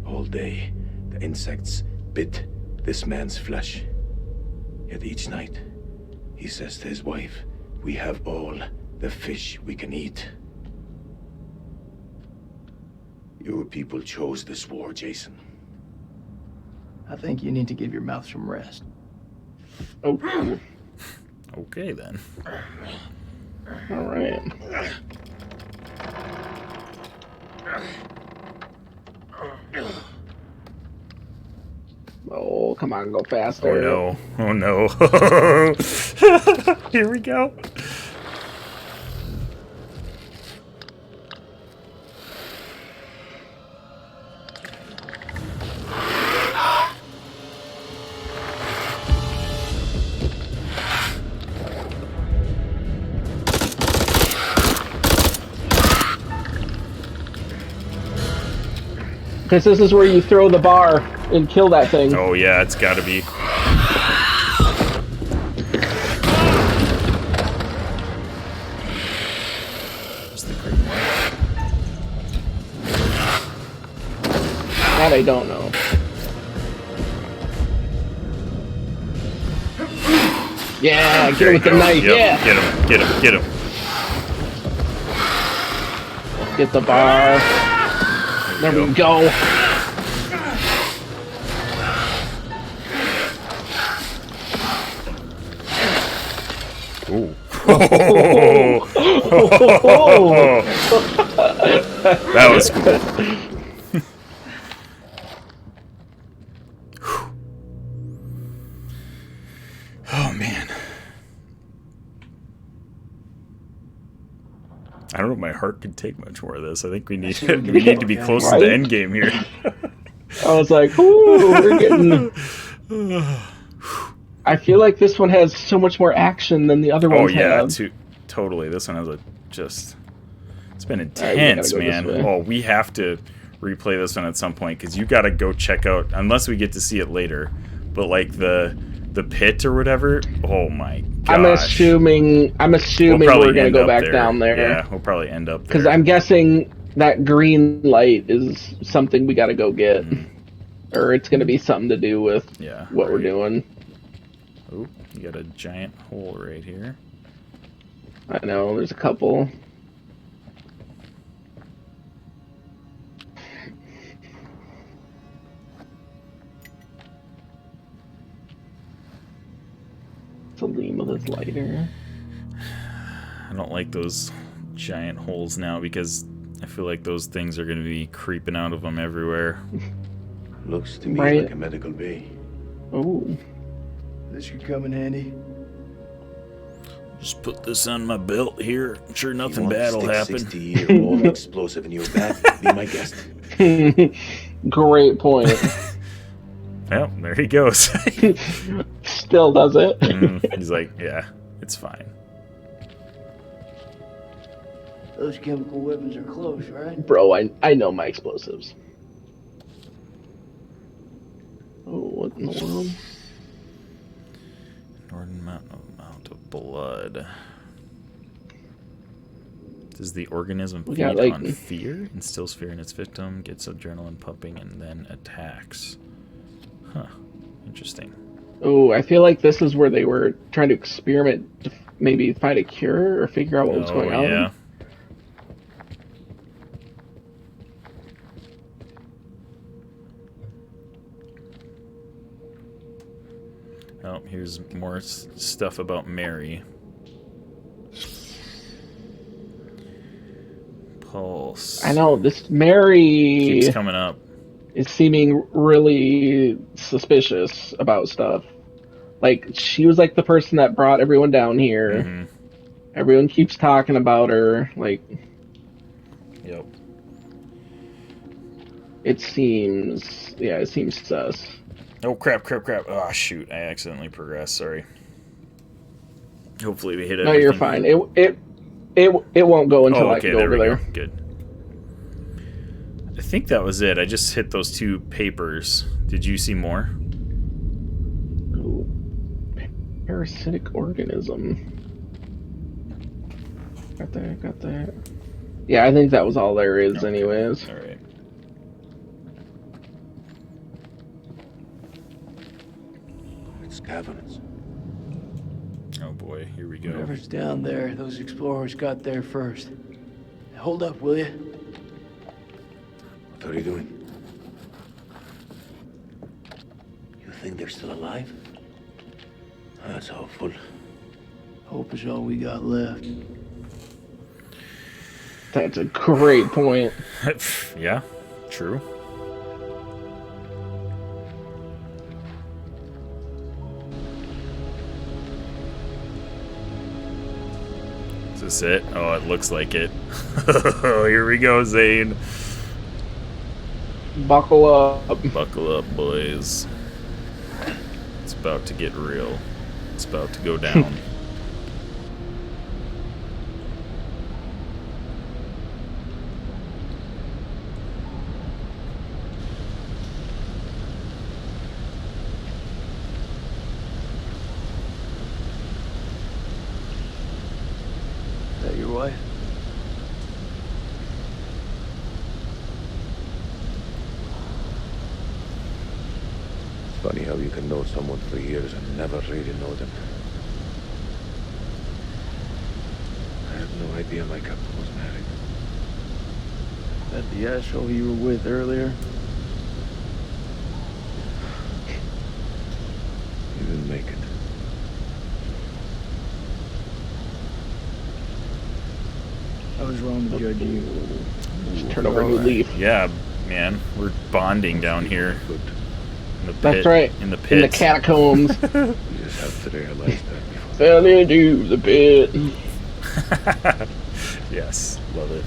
All day, the insects bit this man's flesh. Yet each night, he says to his wife, "We have all the fish we can eat." Your people chose this war, Jason. I think you need to give your mouth some rest. Oh. Okay, then. All right. Oh, come on, go faster. Oh no. Oh no. Here we go. Because this is where you throw the bar and kill that thing. Oh yeah, it's gotta be. That I don't know. Yeah, get him with the knife. Yep. Yeah. Get him. Get him. Get him. Get the bar. There we go. Ooh. That was cool. Oh man. I don't know if my heart could take much more of this. I think we need to be close to the end game here. I was like, ooh, we're getting... I feel like this one has so much more action than the other ones have. Totally. This one has a just... It's been Right, intense, we gotta man. go this way. Oh, we have to replay this one at some point, because you got to go check out, unless we get to see it later, but like the pit or whatever. Oh my gosh. I'm assuming we're gonna go back down there. Yeah, we'll probably end up there. Because I'm guessing that green light is something we gotta go get. Or it's gonna be something to do with what we're doing. Oh, you got a giant hole right here. I know, there's a couple. Salim with his lighter. I don't like those giant holes now, because I feel like those things are going to be creeping out of them everywhere. Looks to me Right. like a medical bay. Oh. This could come in handy. Just put this on my belt here. I'm sure nothing You want bad will stick happen. 60-year-old explosive in your back? Be my guest. Great point. Well, there he goes. Still does it. He's like, yeah, it's fine. Those chemical weapons are close, right? Bro, I know my explosives. Oh, what in the world? Northern amount of blood. Does the organism We feed got, like- on fear? Instills fear in its victim, gets adrenaline pumping, and then attacks. Huh. Interesting. Oh, I feel like this is where they were trying to experiment to maybe find a cure or figure out what was going on. Yeah. Oh, here's more stuff about Mary. Pulse. I know, this Mary Keeps coming up. is seeming really suspicious about stuff. Like, she was like the person that brought everyone down here. Mm-hmm. Everyone keeps talking about her. Like, Yep. it seems sus. Oh, crap. Oh, shoot. I accidentally progressed. Sorry. Hopefully we hit everything. No, you're fine. It won't go until I can go over there. Go. Good. I think that was it. I just hit those 2 papers. Did you see more? Ooh. Parasitic organism. Got that. Yeah, I think that was all there is, anyways. All right. It's caverns. Oh boy, here we go. Whatever's down there, those explorers got there first. Hold up, will you? What are you doing? You think they're still alive? That's hopeful. Hope is all we got left. That's a great point. Yeah, true. Is this it? Oh, it looks like it. Here we go, Zane. Buckle up. Buckle up, boys. It's about to get real. It's about to go down. Is that your wife? It's funny how you can know someone for years and never really know them. I had no idea my captain was married. That the asshole you were with earlier? He didn't make it. I was wrong to judge you. Just turn over a new leaf. Yeah, man, we're bonding down here. In the pit. That's right. In the pit. In the catacombs. You just have to realize that before. Fell into the pit. Yes, love it.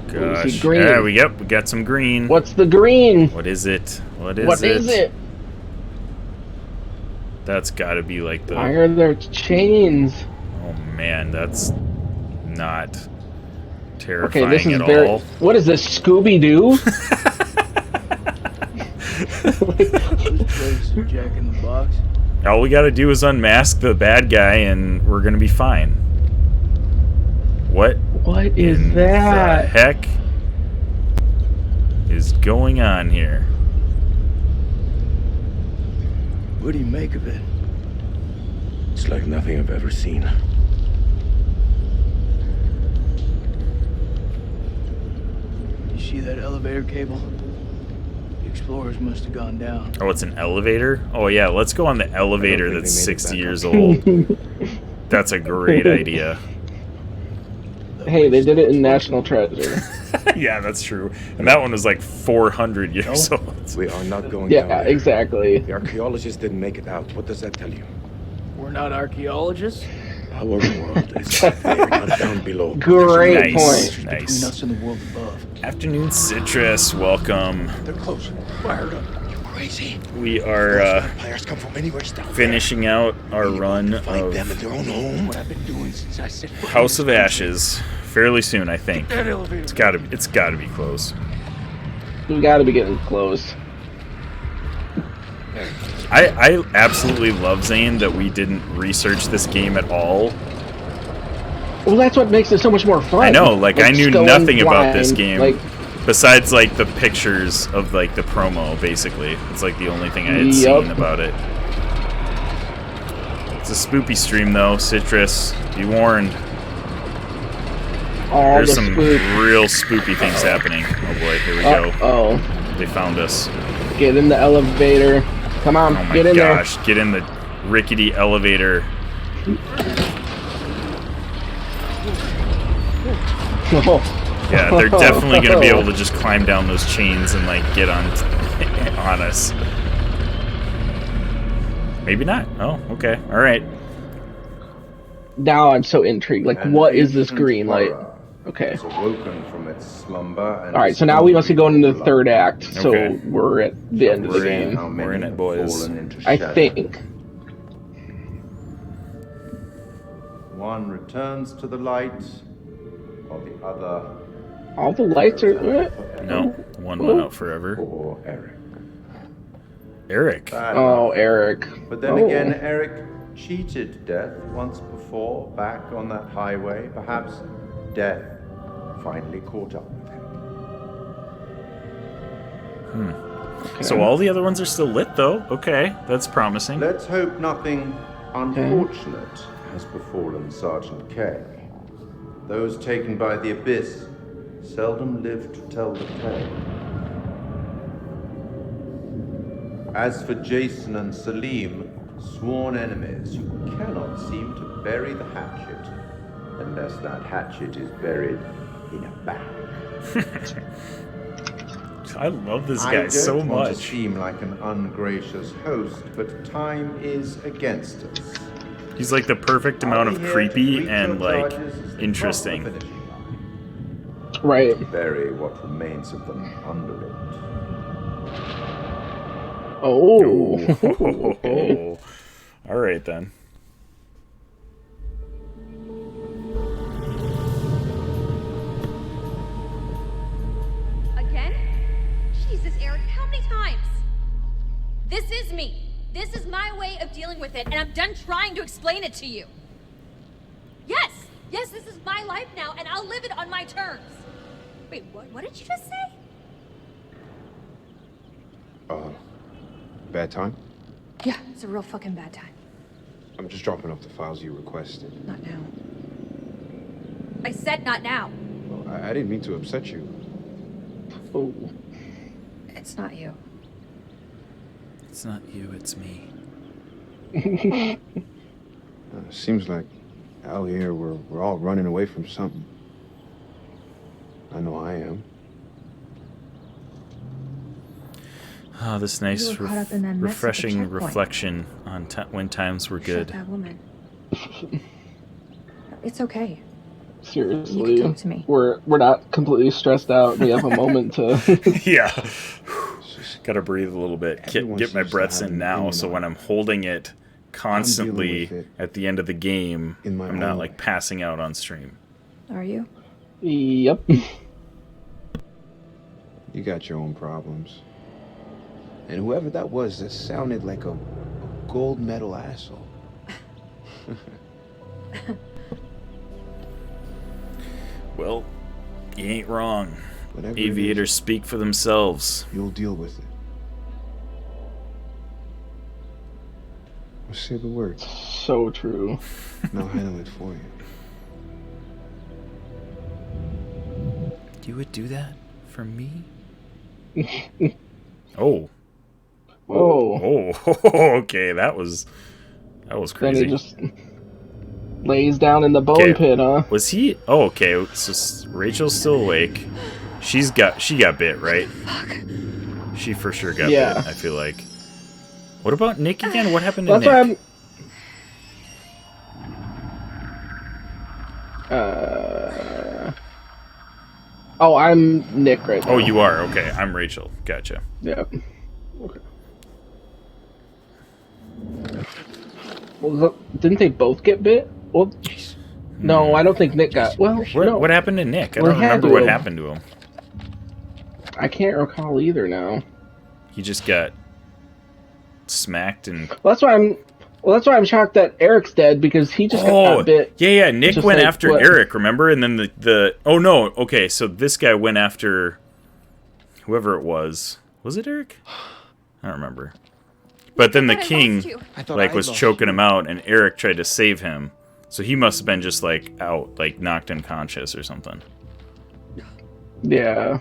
Gosh. Green. Yeah, we got some green. What's the green? What is it? What What is it? That's got to be like the. Why are there chains? Oh man, that's not terrifying Okay, this is at very. all. What is this, Scooby Doo? Jack in the Box. All we got to do is unmask the bad guy, and we're gonna be fine. What? What is in that? the heck is going on here? What do you make of it? It's like nothing I've ever seen. You see that elevator cable? The explorers must have gone down. Oh, it's an elevator? Oh yeah, let's go on the elevator that's 60 years old. That's a great idea. Hey, they did it in National Treasure. Yeah, that's true. And that one was like 400 years old. We are not going Yeah, down there. exactly. The archaeologists didn't make it out. What does that tell you? We're not archaeologists? Our world is up there, not down below. Great Nice, point. nice. Between us and the world above. Afternoon Citrus, welcome. They're close. Fired up. crazy. We are Players come from anywhere down there. finishing out our run of them in their own home. What I've been doing since I set foot House in of this Ashes fairly soon, I think. Get that elevator. It's gotta be close. We gotta be getting close. I absolutely love, Zane, that we didn't research this game at all. Well, that's what makes it so much more fun. I know, like I knew going nothing about this blind, game, like, besides like the pictures of like the promo. Basically, it's like the only thing I had seen about it. It's a spoopy stream, though. Citrus, be warned. There's some real spoopy things happening. Oh boy, here we go. Oh, they found us. Get in the elevator. Come on, oh my get in gosh, there. Get in the rickety elevator. Yeah, they're definitely going to be able to just climb down those chains and like get on us. Maybe not. Oh, okay. All right. Now I'm so intrigued. Like, what is this green light? Okay. Awoken from its slumber and all right, so now we must be going into the third act. So we're at the end of the game. We're in it, boys. I think. One returns to the light, while the other. All the lights are. No, one went out forever. Or Eric. Eric. Oh, Eric. But then again, Eric cheated death once before, back on that highway. Perhaps death finally caught up with him. Okay. So all the other ones are still lit, though. Okay, that's promising. Let's hope nothing unfortunate has befallen Sergeant K. Those taken by the Abyss seldom live to tell the tale. As for Jason and Salim, sworn enemies, you cannot seem to bury the hatchet unless that hatchet is buried in a bag. I love this guy so much. I don't want to seem like an ungracious host, but time is against us. He's like the perfect amount of creepy and like interesting. Right. Bury what remains of them under it. Oh. Okay. All right then. Again? Jesus, Eric, how many times? This is me. This is my way of dealing with it, and I'm done trying to explain it to you. Yes, this is my life now, and I'll live it on my terms. Wait, what did you just say? Bad time? Yeah, it's a real fucking bad time. I'm just dropping off the files you requested. Not now. I said not now. Well, I didn't mean to upset you. Oh. It's not you. It's not you, it's me. Seems like out here we're all running away from something. I know I am. Oh, this nice, refreshing reflection on when times were good. Shut that woman. It's okay. Seriously, you can talk to me. We're not completely stressed out. We have a moment to. Yeah. Gotta breathe a little bit. Get my breaths in now, so when I'm holding it constantly at the end of the game, I'm not like passing out on stream. Are you? Yep. You got your own problems. And whoever that was, that sounded like a gold medal asshole. Well, you ain't wrong. Whatever Aviators speak for themselves. You'll deal with it. I'll say the word. So true. And I'll handle it for you. You would do that for me? Oh. Whoa. Oh. Okay, that was crazy. Then he just lays down in the bone pit, huh? Was he? Oh, okay. So Rachel's still awake. She got bit, right? Fuck. She for sure got bit, I feel like. What about Nick again? What happened to Nick? That's why I'm Nick right now. Oh, you are? Okay, I'm Rachel. Gotcha. Yeah. Okay. Well, didn't they both get bit? Well, no, I don't think Nick got. Well, no. What happened to Nick? I Well, don't he had remember to what have. happened to him. I can't recall either now. He just got smacked and. Well, that's why I'm shocked that Eric's dead, because he just got bit. Yeah. Nick just went like after what- Eric, remember? And then the oh no, okay, so this guy went after whoever it was. Was it Eric? I don't remember. But then the king like was choking him out, and Eric tried to save him. So he must have been just like out, like knocked unconscious or something. Yeah.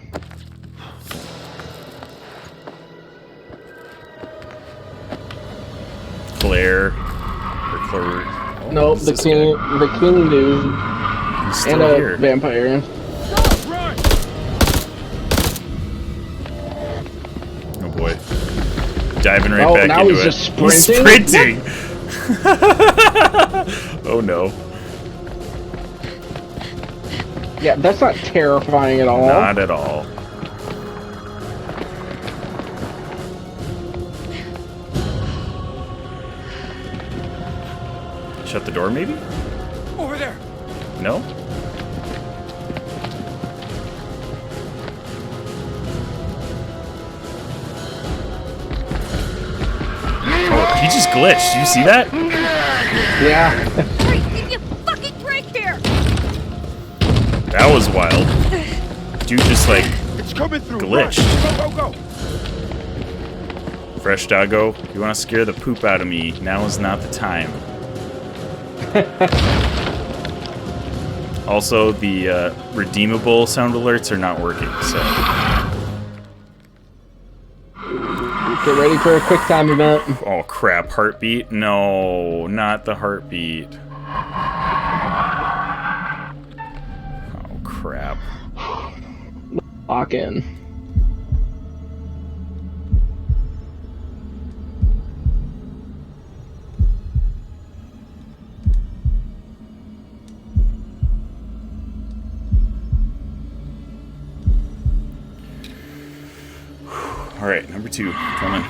Claire or Claire. Oh, Nope, who's the this king, guy? the king dude, He's still and a here. vampire. Oh boy. Diving right Oh, back now into he's it. just He's sprinting? sprinting! Oh no. Yeah, that's not terrifying at all. Not at all. Shut the door, maybe? Over there. No? Oh, he just glitched. Do you see that? Yeah. Hurry, give me a fucking break here! That was wild. Dude just like It's coming through. glitched. Run. Go. Fresh doggo, you want to scare the poop out of me, now is not the time. Also, the redeemable sound alerts are not working, so... Get ready for a quick time event. Oh crap, heartbeat? No, not the heartbeat. Oh crap. Lock in. Alright, number 2, coming.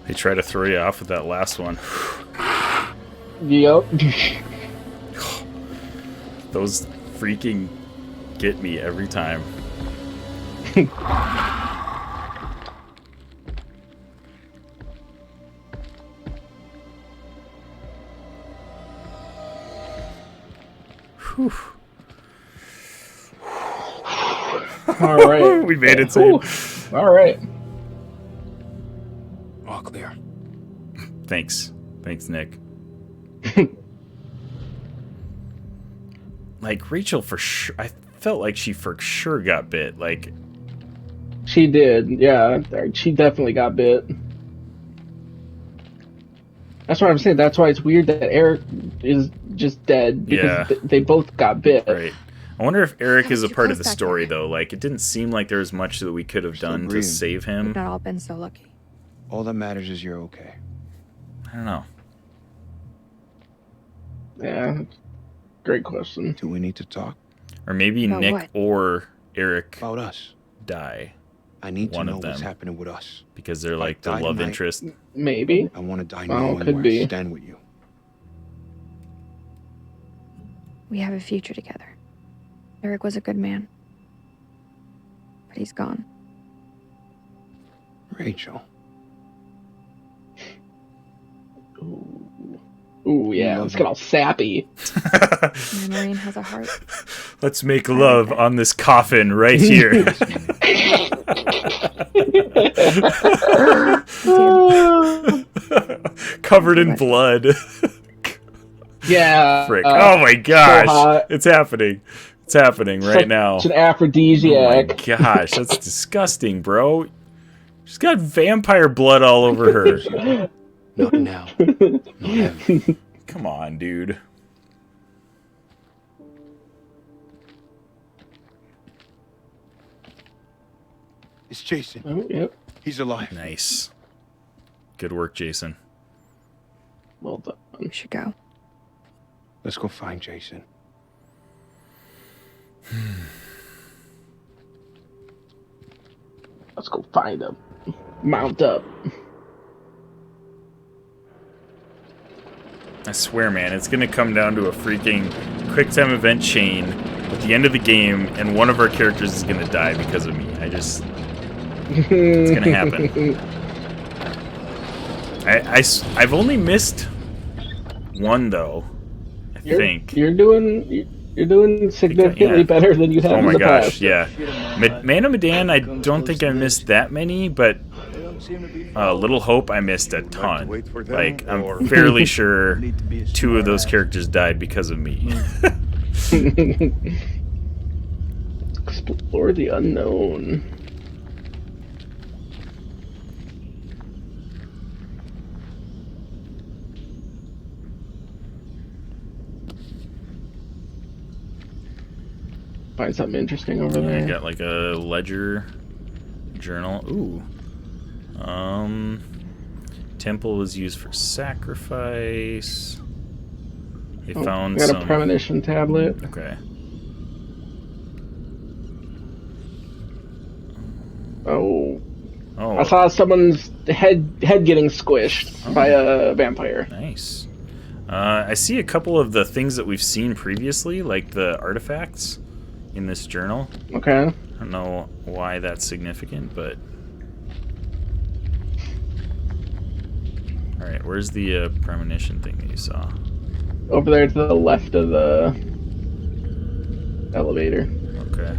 They try to throw you off with that last one. Yep. Those freaking get me every time. Whew. All right. We made it safe. All right. All clear. Thanks. Thanks, Nick. Like, Rachel, for sure, I felt like she for sure got bit. Like, She did. Yeah, she definitely got bit. That's what I'm saying. That's why it's weird that Eric is just dead, because Yeah. they both got bit. right. I wonder if Eric is a part of the story, though. Like, it didn't seem like there was much that we could have done to breathing. save him. We've not all been so lucky. All that matters is you're okay. I don't know. Yeah. Great question. Do we need to talk? Or maybe About Nick what? or Eric About us. die. I need One to of know what's them. happening with us. Because they're If I like the die love tonight, interest. Maybe. I want to die Well, knowing could where be. I stand with you. We have a future together. Eric was a good man. But he's gone. Rachel. Ooh, yeah. Let's get all sappy. My Marine has a heart. Let's make love on this coffin right here. Covered in blood. Yeah. Frick. Oh my gosh. so hot. It's happening. It's happening right now. It's an aphrodisiac. Oh my gosh, that's disgusting, bro. She's got vampire blood all over her. Not now. Not ever. Come on, dude. It's Jason. Oh, yep. He's alive. Nice. Good work, Jason. Well done. We should go. Let's go find Jason. Let's go find him. Mount up. I swear, man, it's gonna come down to a freaking quick-time event chain at the end of the game, and one of our characters is gonna die because of me. It's gonna happen. I've only missed one though. I think you're doing significantly better than you have Oh in my the gosh, past. yeah. Man of Medan, I don't think I missed that many, but Little Hope, I missed a ton. Like, I'm fairly sure 2 of those characters died because of me. Explore the unknown. Find something interesting over there. I got like a ledger journal. Ooh. Temple was used for sacrifice. They found got some... a premonition tablet. Okay. Oh. I saw someone's head getting squished by a vampire. Nice. I see a couple of the things that we've seen previously, like the artifacts in this journal. Okay. I don't know why that's significant, but... Alright, where's the premonition thing that you saw? Over there to the left of the elevator. Okay.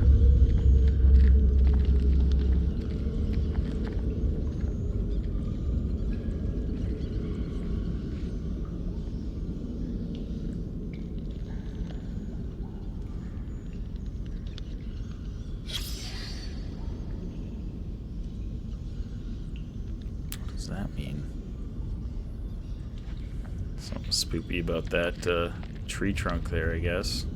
What does that mean? Something spoopy about that tree trunk there, I guess.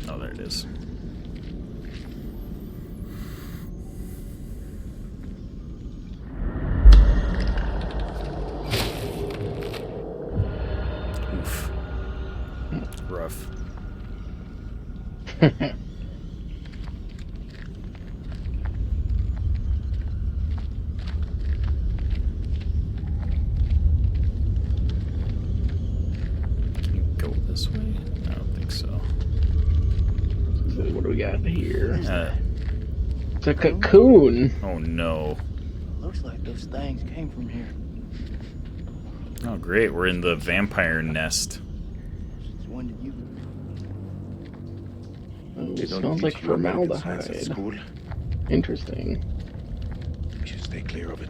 Oh, there it is. Oof. It's rough. Can you go this way? I don't think so. So what do we got here? Uh, It's a cocoon. oh no. Looks like those things came from here. Oh great, we're in the vampire nest. Since when did you... Oh, They it don't smells teach like you American science at formaldehyde. school. Interesting. We should stay clear of it.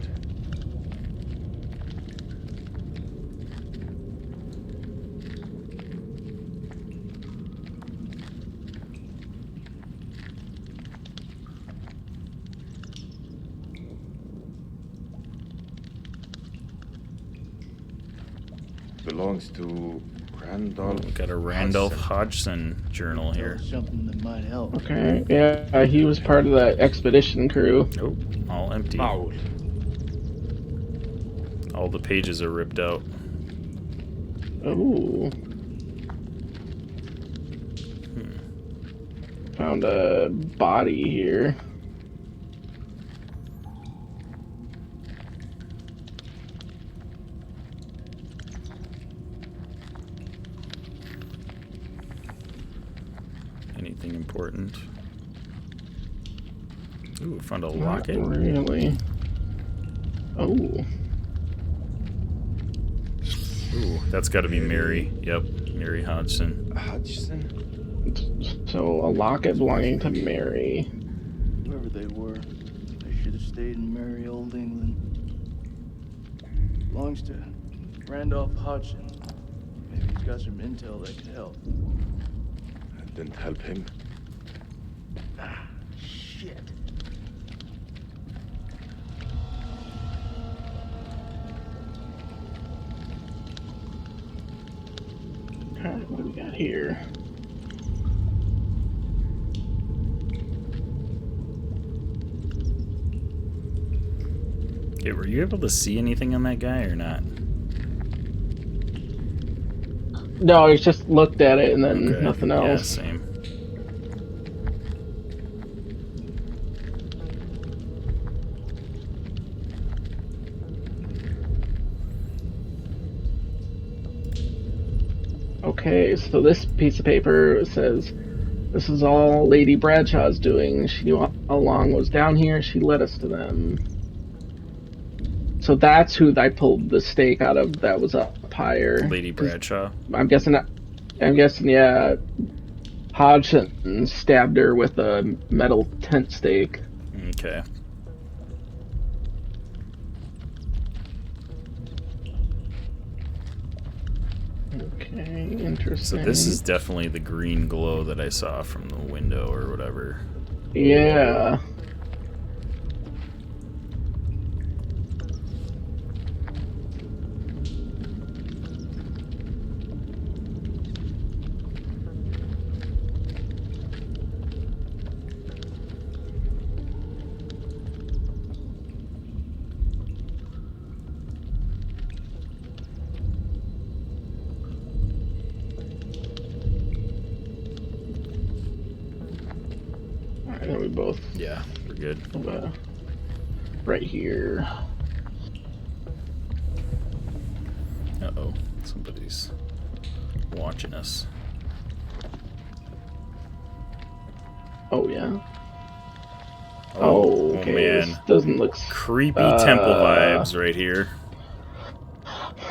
Belongs to Randolph. We got a Randolph Hodgson journal here. Something that might help. Okay, yeah, he was part of that expedition crew. Nope, all empty. Foul. All the pages are ripped out. Oh. Found a body here. Anything important? Ooh, found a Not locket. really. Oh. Ooh, that's got to be Mary. Yep, Mary Hodgson. Hodgson? So a locket belonging to Mary. Whoever they were, they should have stayed in merry old England. Belongs to Randolph Hodgson. Maybe he's got some intel that could help. That didn't help him. Shit. Alright, what do we got here? Okay, were you able to see anything on that guy or not? No, I just looked at it and then Okay. nothing Yeah, else. same. Okay, so this piece of paper says, "This is all Lady Bradshaw's doing. She knew all along was down here. She led us to them." So that's who I pulled the stake out of. That was up higher. Lady Bradshaw. I'm guessing. Yeah. Hodgson stabbed her with a metal tent stake. Okay. Okay, interesting. So this is definitely the green glow that I saw from the window or whatever. Yeah. Alright, then we both. Yeah, we're good. Right here. Uh-oh. Somebody's watching us. Oh, yeah. Oh, okay. man. This doesn't look... Creepy temple vibes right here.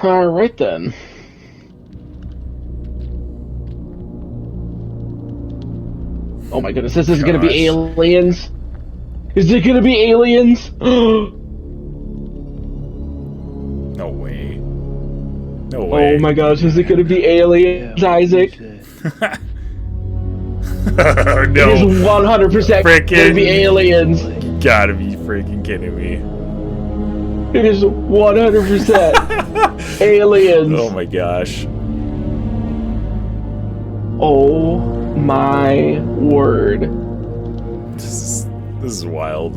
Alright then. Oh my goodness, this is gonna be aliens? Is it gonna be aliens? No way. No way. Oh my gosh, is it gonna be aliens, Isaac? Oh, no. It is 100% gonna be aliens. You gotta be freaking kidding me. It is 100% aliens. Oh my gosh. Oh my word. This is wild.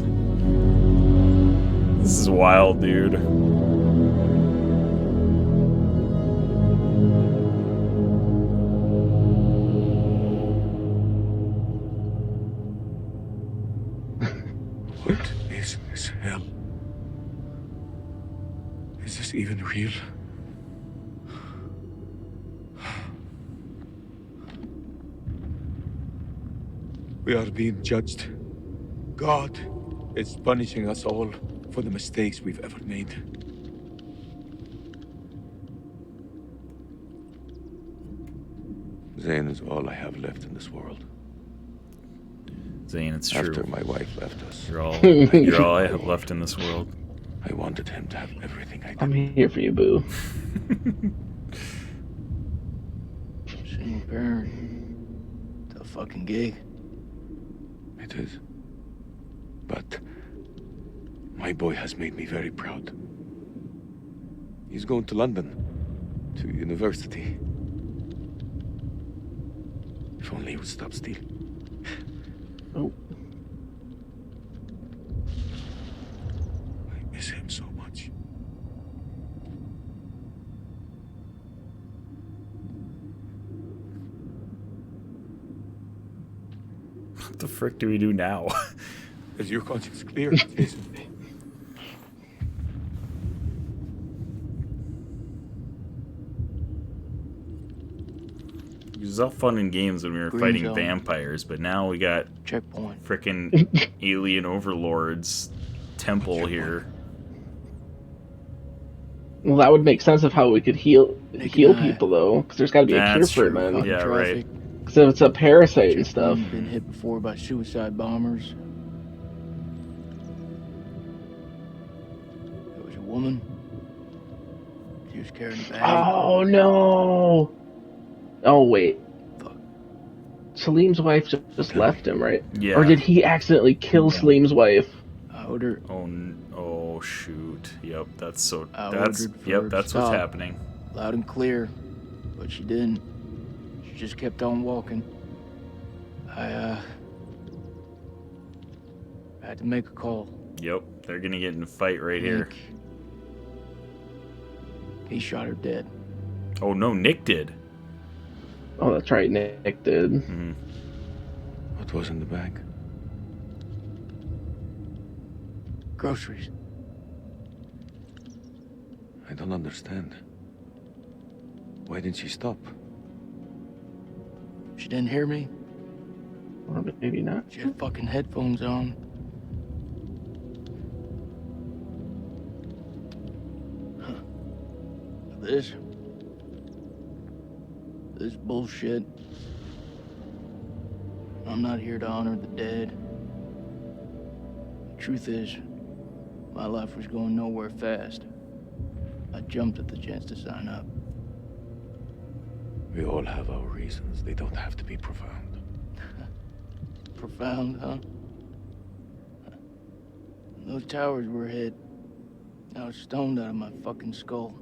This is wild, dude. What is this hell? Is this even real? We are being judged. God is punishing us all for the mistakes we've ever made. Zane is all I have left in this world. Zane, it's true. After my wife left us. You're all I have left in this world. I wanted him to have everything I did. I'm here for you, boo. Single parent. It's a fucking gig. It is. But my boy has made me very proud. He's going to London, to university. If only he would stop stealing. Oh. I miss him so much. What the frick do we do now? Is your conscience clear, Jason? It was all fun and games when we were Green fighting zone. vampires, but now we got Checkpoint. frickin' alien overlords temple here. Well, that would make sense of how we could heal people, though, because there's got to be a cure That's for it, true. man. Yeah, right. Because if it's a parasite and stuff. Been hit before by suicide bombers. There was a woman. She was carrying a bag. Oh no! Oh wait. Salim's wife just left him, right? Yeah. Or did he accidentally kill Salim's wife? I ordered. Oh shoot. Yep, that's I that's ordered for yep, her that's to what's stop. happening. Loud and clear, but she didn't. just kept on walking. I had to make a call. Yep, they're gonna get in a fight right here. He shot her dead. Oh no, Nick did. Oh, that's right, Nick did. Mm-hmm. What was in the bag? Groceries. I don't understand. Why didn't she stop? She didn't hear me. Or maybe not. She had fucking headphones on. This bullshit. I'm not here to honor the dead. The truth is, my life was going nowhere fast. I jumped at the chance to sign up. We all have our reasons. They don't have to be profound. Profound, huh? Those towers were hit. I was stoned out of my fucking skull.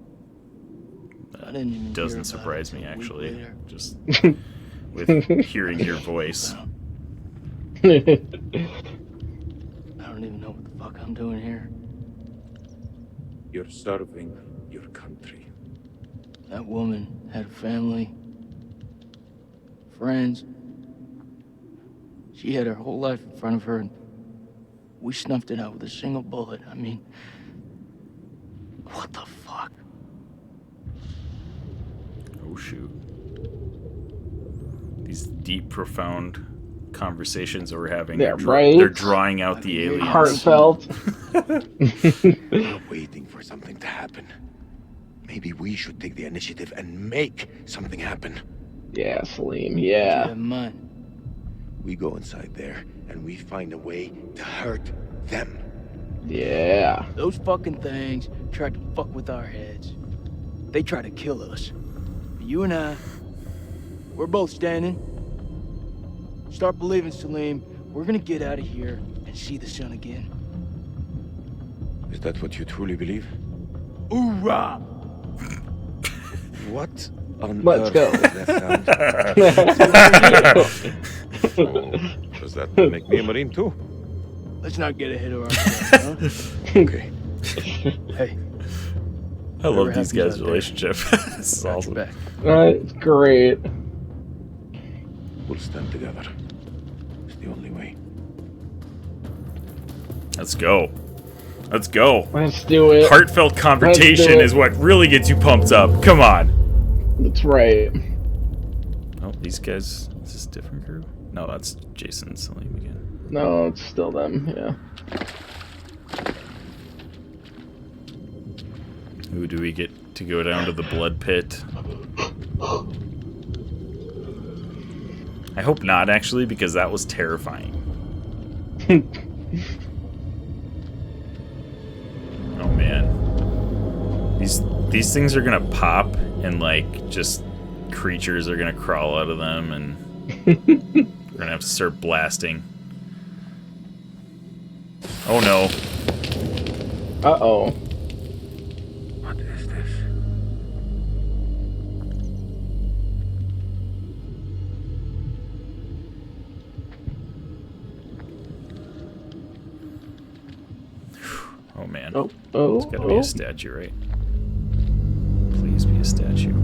I didn't even Doesn't hear about surprise it me, till a week actually. later. Just with hearing your voice. I don't even know what the fuck I'm doing here. You're serving your country. That woman had a family, friends. She had her whole life in front of her, and we snuffed it out with a single bullet. I mean, what the fuck? Oh shoot. These deep, profound conversations that we're having. Yeah, they're drawing out the aliens. Heartfelt. We're waiting for something to happen. Maybe we should take the initiative and make something happen. Yeah, Salim, yeah. We go inside there and we find a way to hurt them. Yeah. Those fucking things tried to fuck with our heads. They tried to kill us. You and I, we're both standing. Start believing, Salim. We're gonna get out of here and see the sun again. Is that what you truly believe? Hoorah! What on Let's go. earth does that make me a Marine too? Let's not get ahead of ourselves, huh? Okay. Hey. I love these guys' relationship. This is awesome. It's great. We'll stand together. It's the only way. Let's go. Let's go. Let's do it. Heartfelt confrontation is what really gets you pumped up. Come on. That's right. Oh, these guys. Is this a different crew? No, that's Jason and Salim again. No, it's still them, yeah. Who do we get to go down to the blood pit? I hope not, actually, because that was terrifying. Oh man, these things are gonna pop and like just creatures are gonna crawl out of them, and we're gonna have to start blasting. Oh no. Uh-oh. What is this? Oh man. Oh, it's gotta be a statue, right? Please be a statue.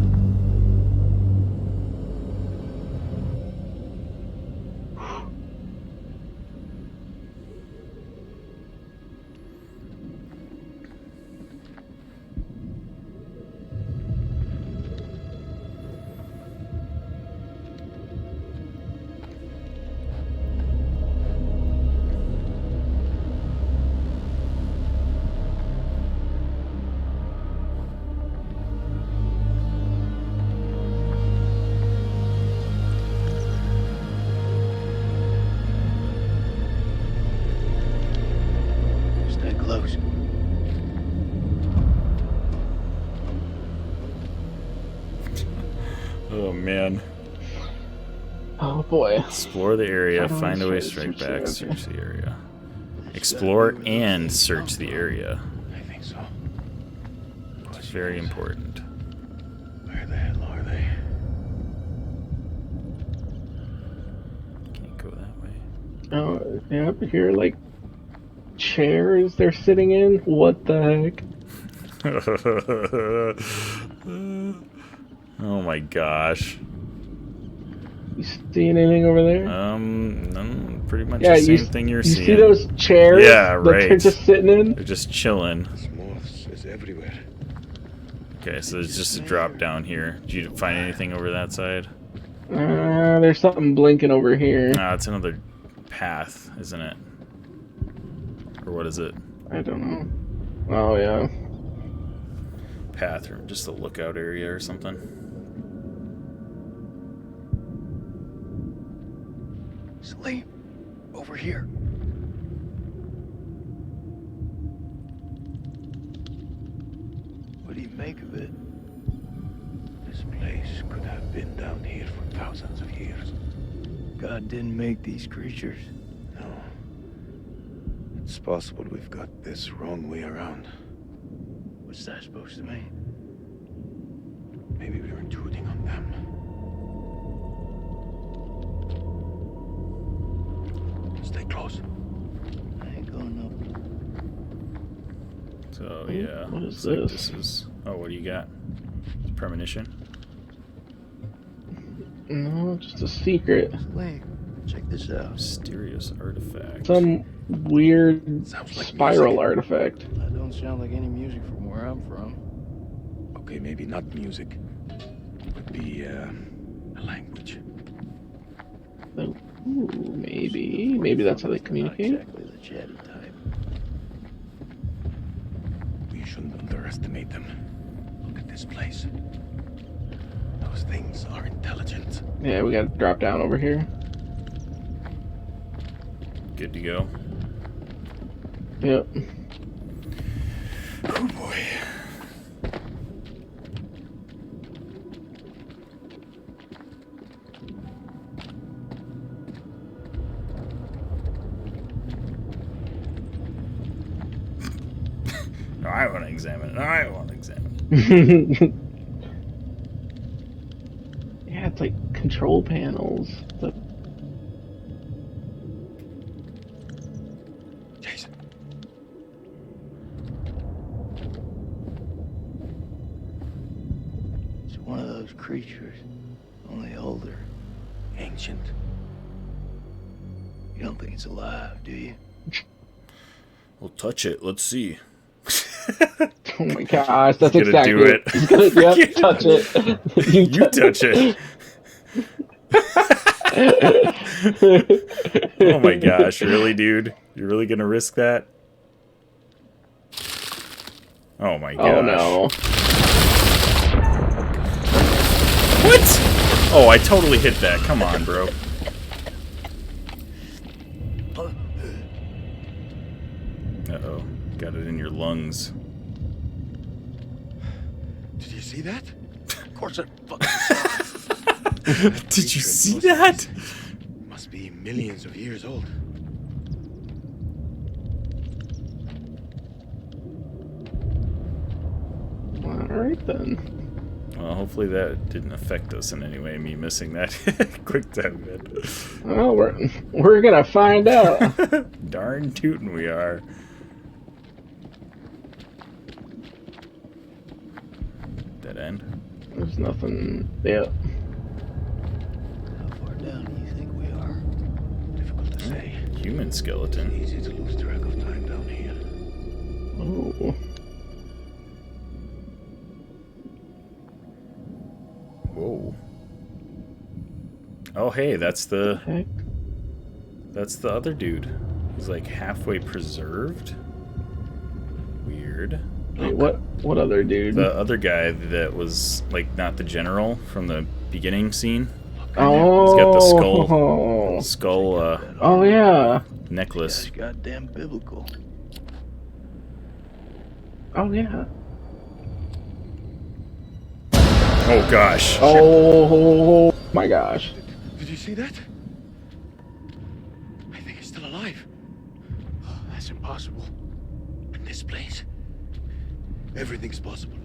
Stay close. Oh man. Oh boy. Explore the area, find a way to strike back, search the area. Explore and search the area. I think so. It's very important. Where the hell are they? Oh, yep, here, like, chairs they're sitting in? What the heck? Oh my gosh. You see anything over there? No, pretty much Yeah, the same thing you're seeing. You see those chairs yeah, that right. they're just sitting in? They're just chilling. Moths is everywhere. Okay, so there's just a drop down here. Did you find anything over that side? There's something blinking over here. No, it's another path, isn't it? Or what is it? I don't know. Oh, yeah. Path, or just a lookout area or something. Sleep. Over here. What do you make of it? This place could have been down here for thousands of years. God didn't make these creatures. No. It's possible we've got this wrong way around. What's that supposed to mean? Maybe we were intruding on them. Stay close. I ain't going up. So yeah, what is looks like this? this is. Oh, what do you got? Premonition. No, just a secret. Wait, check this out. Mysterious artifact. Some weird spiral artifact. That don't sound like any music from where I'm from. Okay, maybe not music. Could be a language. Oh, ooh, maybe that's how they communicate. Exactly the chatty type. We shouldn't underestimate them. Look at this place. Those things are intelligent. Yeah, we gotta drop down over here. Good to go. Yep. Oh boy. No, I want to examine it. I want to examine it. Yeah, it's like control panels. Jason. It's one of those creatures, only older. Ancient. You don't think it's alive, do you? We'll touch it. Let's see. Oh my gosh, that's He's gonna exactly do it. He's gonna, yep, touch it. You touch it. Oh my gosh, really, dude? You're really gonna risk that? Oh my gosh. Oh no. What? Oh, I totally hit that. Come on, bro. Uh-oh. Got it in your lungs. Did you see that? Of course I fucking saw it. Did you see that? Must be millions of years old. Alright then. Well, hopefully that didn't affect us in any way, me missing that quick time event. Well, we're gonna find out. Darn tootin' we are. Dead end. There's nothing. Yeah. How far down do you think we are? Difficult to say. Human skeleton. Easy to lose track of time down here. Oh. Whoa. Oh, hey, that's the other dude. He's like halfway preserved. Weird. Wait, what other dude? The other guy that was like not the general from the beginning scene. Oh. He's got the skull. Oh yeah. Necklace. That's goddamn biblical. Oh yeah. Oh gosh. Oh my gosh. Did you see that? I think he's still alive. Oh, that's impossible. In this place, everything's possible.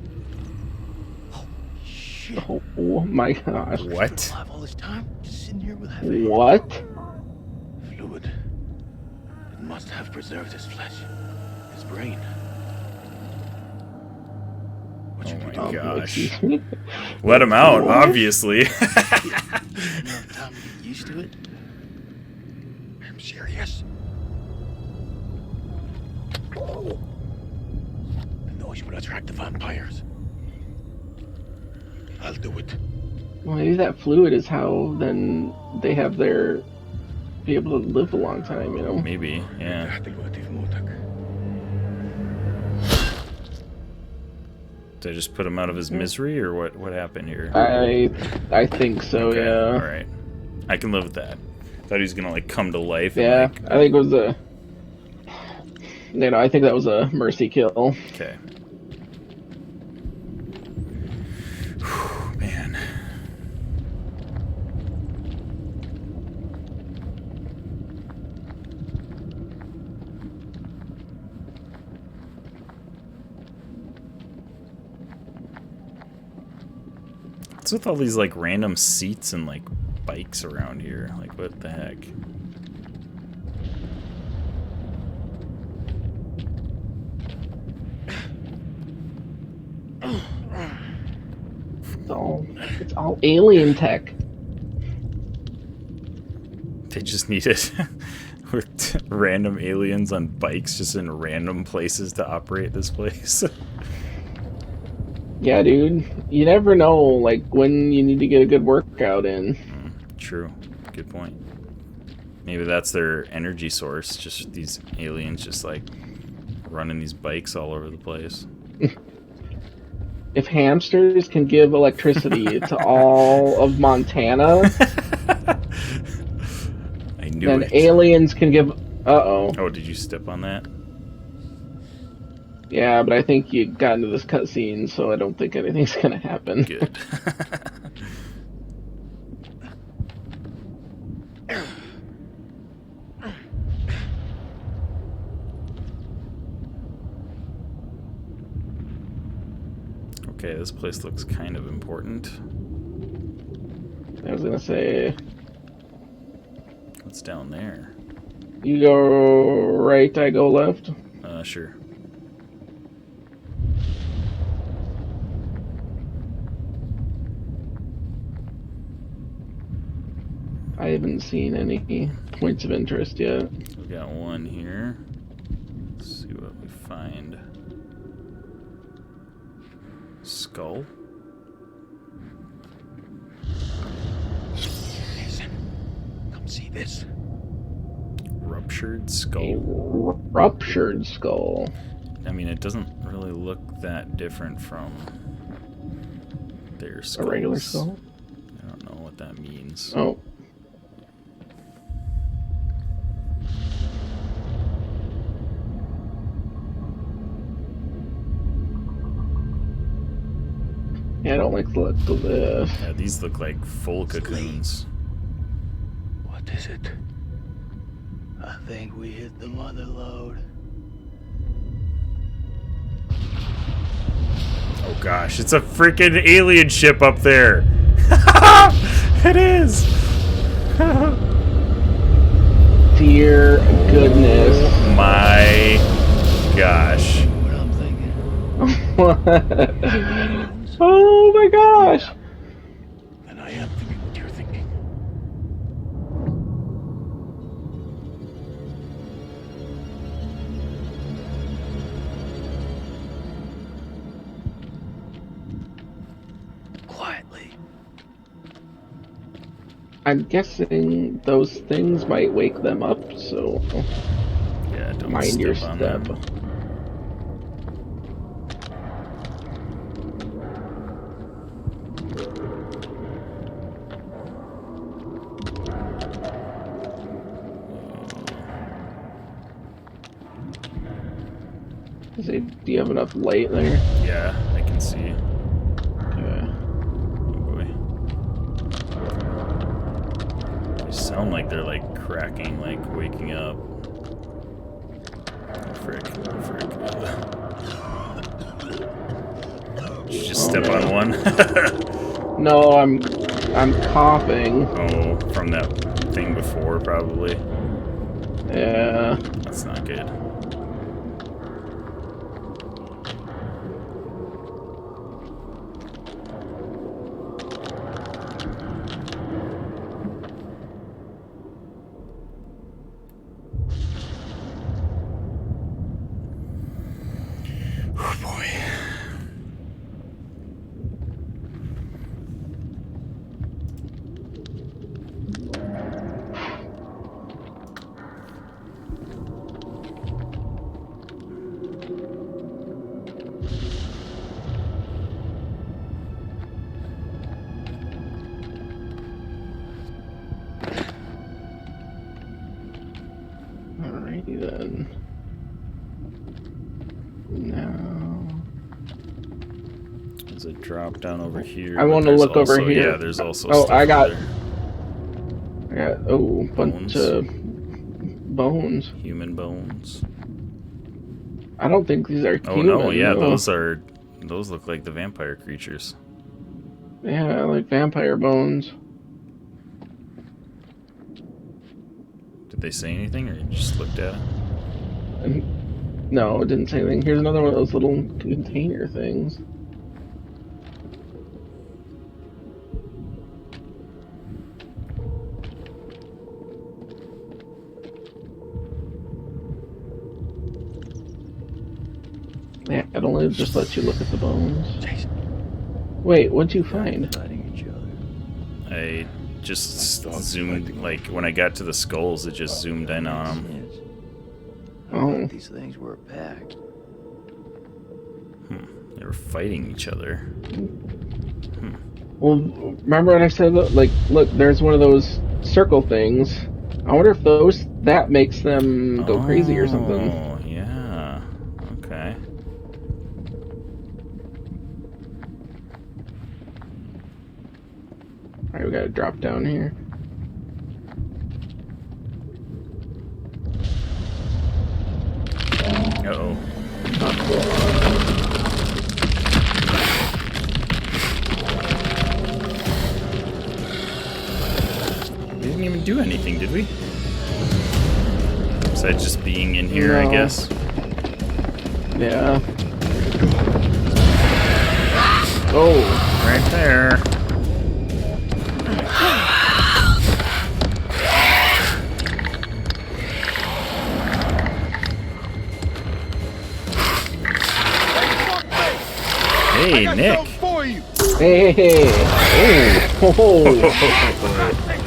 Oh shit. Oh my gosh. What? Alive all this time? Just sitting here with that What? Fluid. must have preserved his flesh, his brain. Oh my gosh. Let him out, obviously. Enough time to get used to it? I'm serious. The noise will attract the vampires. I'll do it. Well, maybe that fluid is how then they have their be able to live a long time, you know? Maybe, yeah. Did I just put him out of his misery, or what happened here? I think so, okay, yeah. Alright. I can live with that. Thought he was gonna, like, come to life. Yeah, and, like... I think it was a... You know, I think that was a mercy kill. Okay. Man. What's with all these, like, random seats and, like, bikes around here? Like, what the heck? It's all alien tech. They just needed with random aliens on bikes just in random places to operate this place. Yeah, dude. You never know, like, when you need to get a good workout in. True. Good point. Maybe that's their energy source. Just these aliens just, like, running these bikes all over the place. If hamsters can give electricity to all of Montana, I knew then it. aliens can give... Uh-oh. Oh, did you step on that? Yeah, but I think you got into this cutscene, so I don't think anything's gonna happen. Good. Okay, this place looks kind of important. I was gonna say... What's down there? You go right, I go left. Sure. I haven't seen any points of interest yet. We got one here. Let's see what we find. Skull? Listen. Come see this. Ruptured skull? Ruptured skull. I mean, it doesn't really look that different from their skulls. A regular skull? I don't know what that means. Oh. Yeah, I don't like the look of this. Yeah, these look like full cocoons. What is it? I think we hit the mother lode. Oh gosh, it's a freaking alien ship up there! It is! Dear goodness. Oh my gosh. What I'm thinking. Oh my gosh! And I am thinking what you're thinking. Quietly. I'm guessing those things might wake them up, so yeah, don't mind your step on step. them. Do you have enough light there? Yeah, I can see. Okay. Oh boy. They sound like they're like cracking, like waking up. Oh frick, oh frick. Did you just step on one? No, I'm coughing. Oh, from that thing before, probably. Yeah. That That's not good. Oh boy. Alrighty then. Now There's a drop down over here. I but want to there's look over also- here. Yeah, there's also Oh, stuff I got. over there. I got a bunch of bones. Human bones. I don't think these are Oh human. no, yeah, though. those look like the vampire creatures. Yeah, like vampire bones. Did they say anything, or you just looked at it? No, it didn't say anything. Here's another one of those little container things. Yeah, it only just lets you look at the bones. Wait, what'd you find? I just zoomed, like, when I got to the skulls, it just zoomed in on them. Oh. These things were a pack. They were fighting each other. Well, remember when I said, like, look, there's one of those circle things. I wonder if that makes them go crazy or something. Oh, yeah. Okay. Alright, we gotta drop down here. Uh-oh. We didn't even do anything, did we? Besides just being in here, I No. guess. Yeah. Oh. Right there. Hey, Nick. Hey. Oh.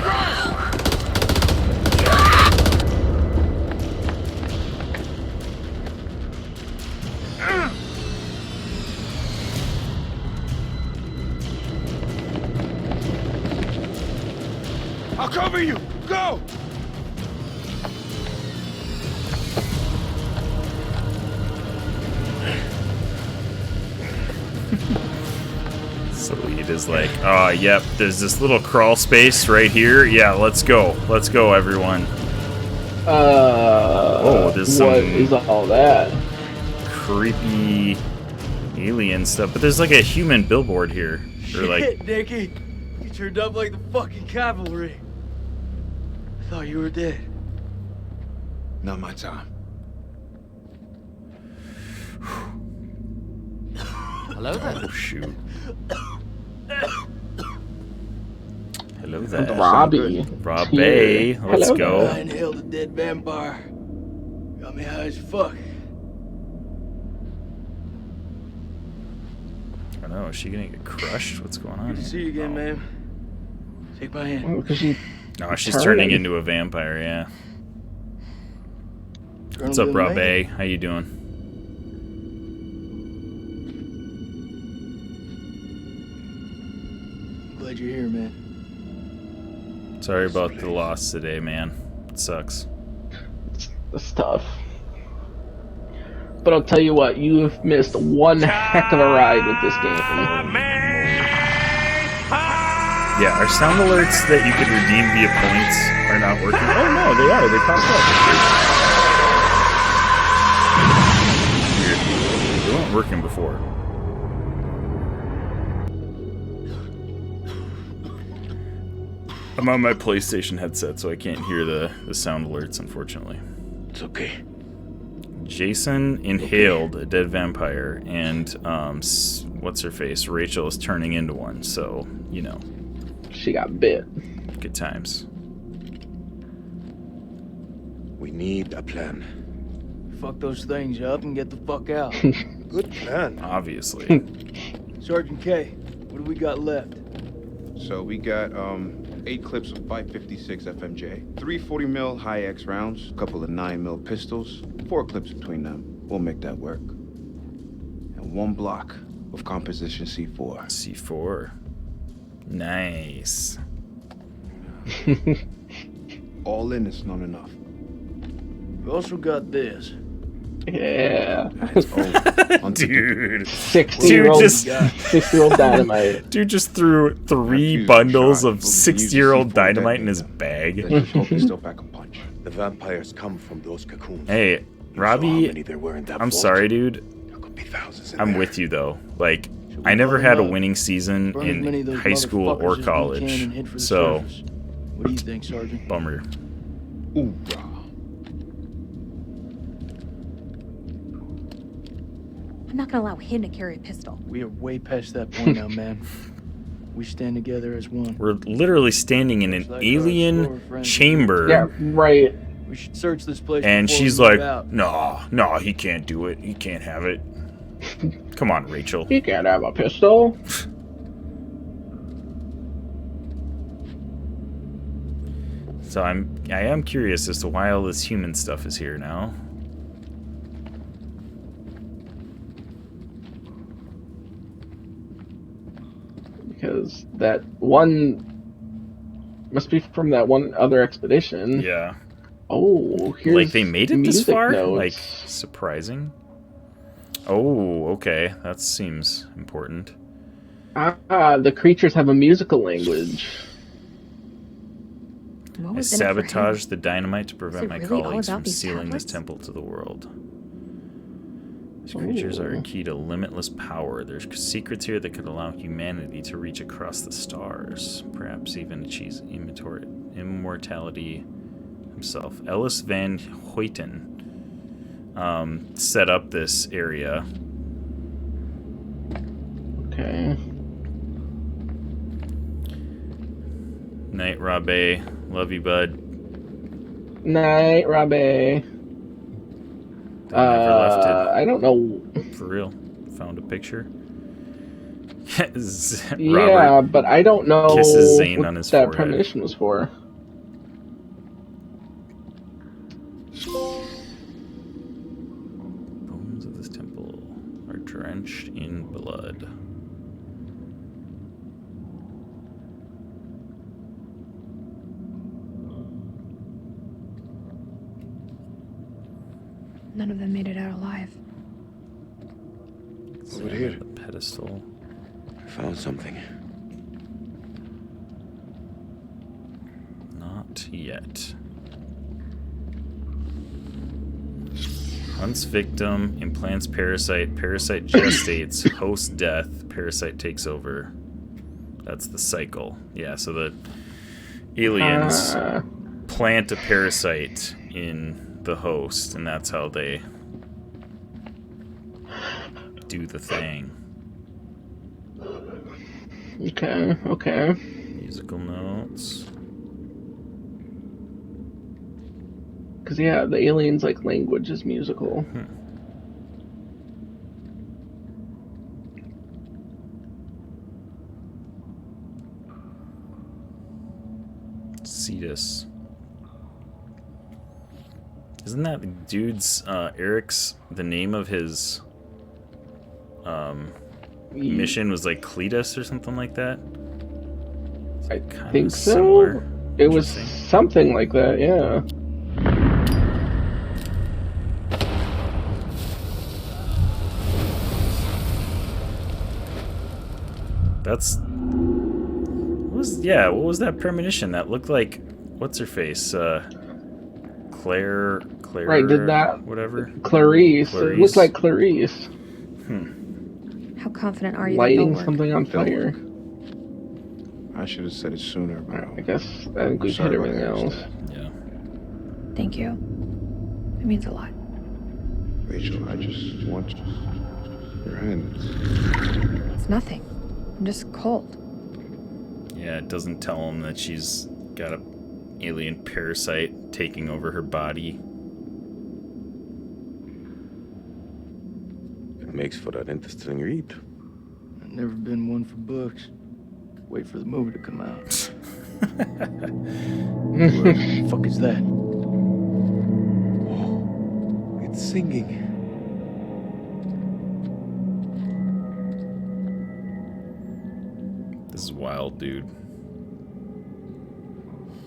I'll cover you! Go! Salid is like, oh, yep, there's this little crawl space right here. Yeah, let's go. Let's go, everyone. Oh, there's some what is all that? creepy alien stuff. But there's like a human billboard here. Or like, Shit, Dickie. You turned up like the fucking cavalry. I thought you were dead. Not my time. Hello there. Oh, shoot. Hello there. Robbie. Robbie, let's Hello go. I inhaled a dead vampire. Got me high as fuck. I don't know, is she gonna get crushed? What's going on Good to here? see you again, man. Take my hand. Oh, 'cause she No, she's turning into a vampire, yeah. What's up, Robbie? How you doing? Glad you're here, man. Sorry about the loss today, man. It sucks. It's tough. But I'll tell you what, you have missed one heck of a ride with this game. Yeah, our sound alerts that you could redeem via points are not working. Oh no, they are. They popped up. Weird. They weren't working before. I'm on my PlayStation headset, so I can't hear the sound alerts, unfortunately. It's okay. Jason inhaled a dead vampire, and what's her face? Rachel is turning into one. So you know, she got bit. Good times. We need a plan. Fuck those things up and get the fuck out. Good plan. Obviously. Sergeant K, what do we got left? So we got 8 clips of 556 FMJ, 3 40mm high X rounds, a couple of 9mm pistols, 4 clips between them. We'll make that work. And 1 block of composition C4. C4. Nice. All in is not enough. We also got this. Yeah. Dude. 60-year-old dynamite. Dude just threw 3 bundles of 60-year-old dynamite in his bag. Let's hope he's still back a punch. The vampires come from those cocoons. Hey, Robbie, I'm sorry, dude. I'm there. with you, though. Like, I never had a winning season in high school or college. So, what do you think, Sergeant? Bummer. Ooh. I'm not gonna allow him to carry a pistol. We are way past that point now, man. We stand together as one. We're literally standing in an alien chamber. Yeah, right. We should search this place. And she's like, no, he can't do it. He can't have it. Come on, Rachel. He can't have a pistol. So I am curious as to why all this human stuff is here now. Because that one must be from that one other expedition. Yeah. Oh, here's like they made it this far? Notes. Like surprising. Oh, okay. That seems important. The creatures have a musical language. I sabotaged the dynamite to prevent my really colleagues all from about these sealing this tablets? temple to the world. These creatures are a key to limitless power. There's secrets here that could allow humanity to reach across the stars, perhaps even achieve immortality himself. Ellis Van Hoyten set up this area. Okay. Night, Rabe. Love you, bud. Night, Rabe. Never left it. I don't know. For real. Found a picture. Yeah, but I don't know kisses Zane what on his that forehead. premonition was for. Bones of this temple are drenched in blood. None of them made it out alive. Over here. The pedestal. I found something. Not yet. Hunts victim, implants parasite, parasite gestates, host death, parasite takes over. That's the cycle. Yeah, so the aliens plant a parasite in the host, and that's how they do the thing. Okay. Musical notes. Because, yeah, the aliens' like language is musical. Cetus. Isn't that dude's, Eric's, the name of his, mission was like Cletus or something like that? I think so. Similar. It was something like that, yeah. What was that premonition? That looked like, what's her face? Claire, right, did that, whatever. Clarice. It looked like Clarice. How confident are you Lighting that something on fire. I should have said it sooner, but I think we've hit everything else. Yeah. Thank you. It means a lot. Rachel, I just want your hand. It's nothing. I'm just cold. Yeah, it doesn't tell him that she's got a alien parasite taking over her body. It makes for an interesting read. I've never been one for books. Wait for the movie to come out. What the fuck is that? It's singing. This is wild, dude.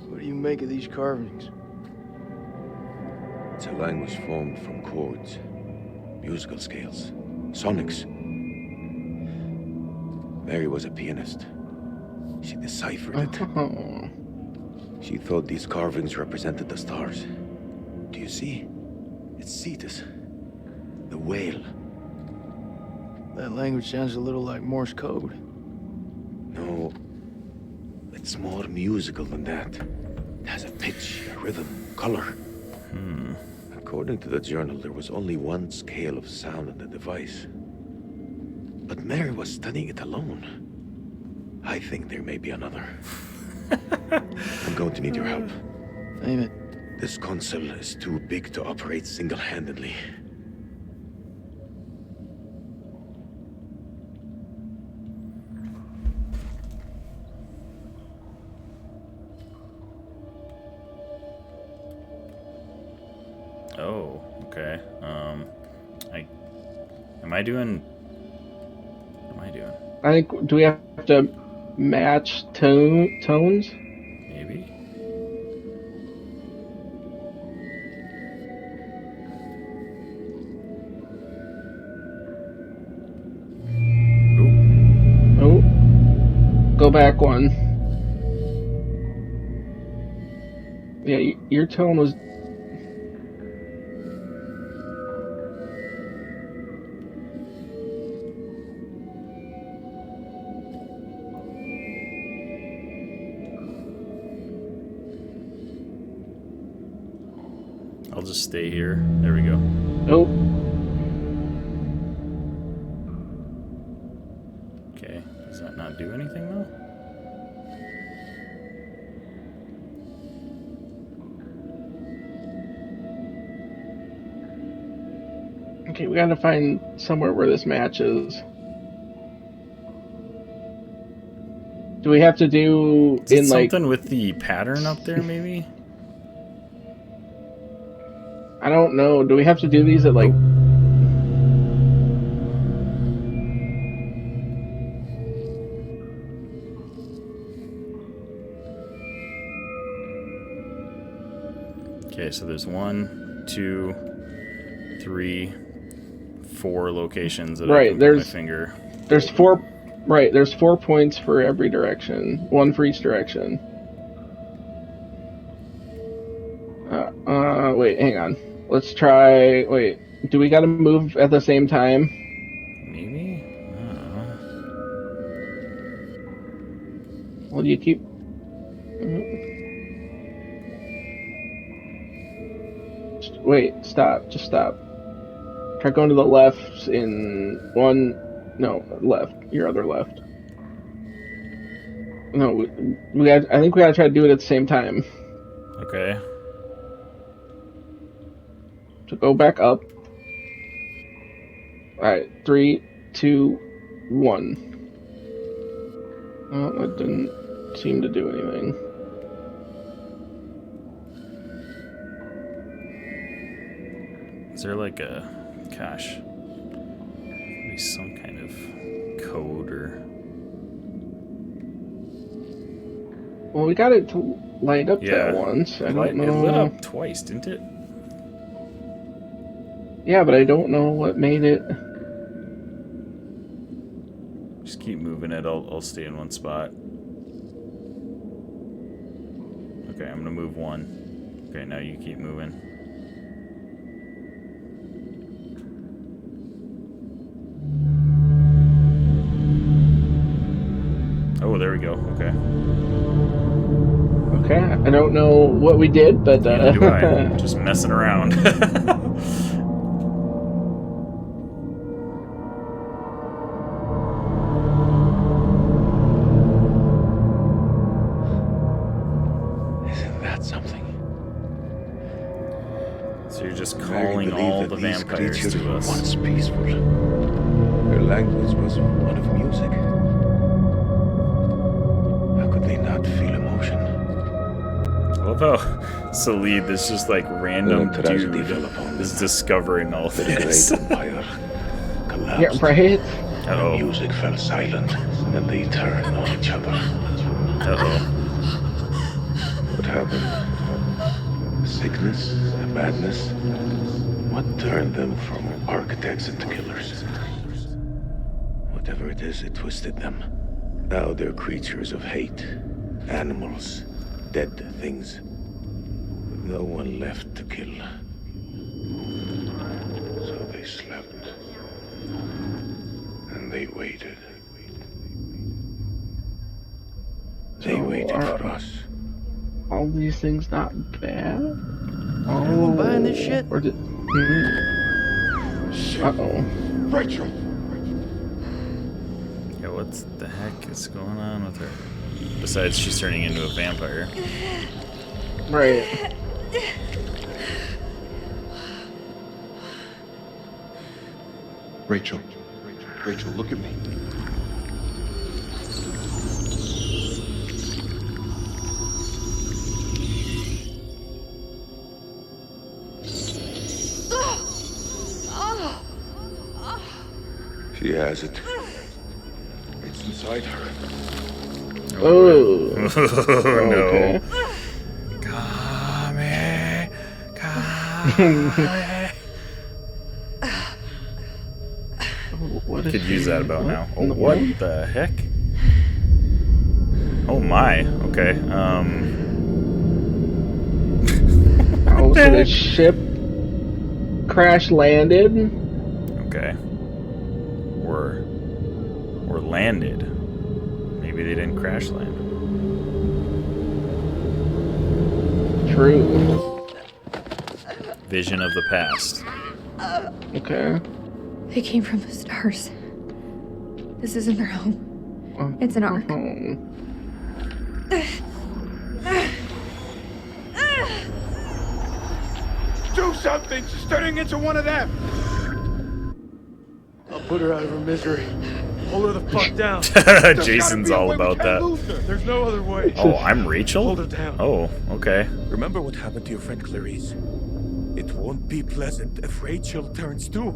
What do you make of these carvings? It's a language formed from chords, musical scales, sonics. Mary was a pianist. She deciphered it. She thought these carvings represented the stars. Do you see? It's Cetus, the whale. That language sounds a little like Morse code. No, it's more musical than that. It has a pitch, a rhythm, color. According to the journal, there was only one scale of sound in the device. But Mary was studying it alone. I think there may be another. I'm going to need your help. Name it. This console is too big to operate single-handedly. Oh, okay. Am I doing? What am I doing? I think, do we have to match tones? Maybe. Oh. Go back one. Yeah, your tone was... I'll just stay here. There we go. Oh. Okay. Does that not do anything though? Okay, we gotta find somewhere where this matches. Do we have to do Is it in like something with the pattern up there maybe? I don't know. Do we have to do these at like Okay, so there's 1, 2, 3, 4 locations that I can put my finger. There's 4 right, there's 4 points for every direction. 1 for each direction. Wait, hang on. Let's try. Wait, do we gotta move at the same time? Maybe? I don't know. Well, do you keep... Wait, stop. Just stop. Try going to the left in 1... No, left. Your other left. No, I think we gotta try to do it at the same time. Okay. So go back up. Alright, 3, 2, 1. Well, that didn't seem to do anything. Is there like a... Gosh. Maybe some kind of code or... Well, we got it to light up that once. I don't know. It lit up twice, didn't it? Yeah, but I don't know what made it. Just keep moving it. I'll stay in one spot. Okay, I'm gonna move 1. Okay, now you keep moving. Oh, there we go. Okay. Okay, I don't know what we did, but Neither do I. Just messing around. So you're just I calling believe all that the these vampires creatures to were us. once peaceful. Their language was one of music. How could they not feel emotion? I love how Salid, this just like random dude, is discovering all The this. great empire collapsed. Yeah, right? The music fell silent, and they turned on each other. What happened? Sickness? Madness? What turned them from architects into killers? Whatever it is, it twisted them. Now they're creatures of hate. Animals. Dead things. With no one left to kill. So they slept. And they waited. They waited for us. All these things not bad? Anyone buying this shit? Or did... Uh-oh. Rachel! Yeah, what the heck is going on with her? Besides, she's turning into a vampire. Right. Rachel. Rachel, look at me. She has it. It's inside her. Oh. No. Okay. What Could is use she- that about what now. Oh, in the what world? the heck? Oh my. Okay. Oh, so the ship crash landed? Okay. Or landed. Maybe they didn't crash land. True. Vision of the past. Okay. They came from the stars. This isn't their home. It's an ark. Do something! She's turning into one of them! I'll put her out of her misery. Hold her the fuck down. Jason's all about that. There's no other way. Oh, I'm Rachel? Hold her down. Oh, okay. Remember what happened to your friend Clarice? It won't be pleasant if Rachel turns too.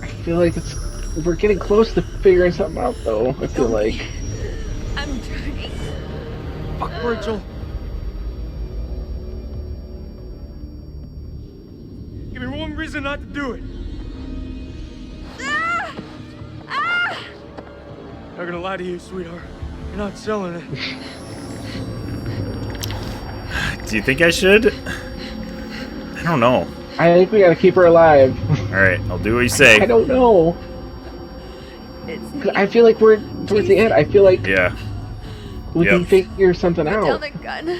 I feel like we're getting close to figuring something out, though. I feel like. I'm trying. Fuck Rachel. Give me one reason not to do it. Not gonna lie to you, sweetheart. You're not selling it. Do you think I should? I don't know. I think we gotta keep her alive. Alright, I'll do what you say. I don't know. I feel like we're towards the end. I feel like Yeah. we can figure something Put out. down the gun.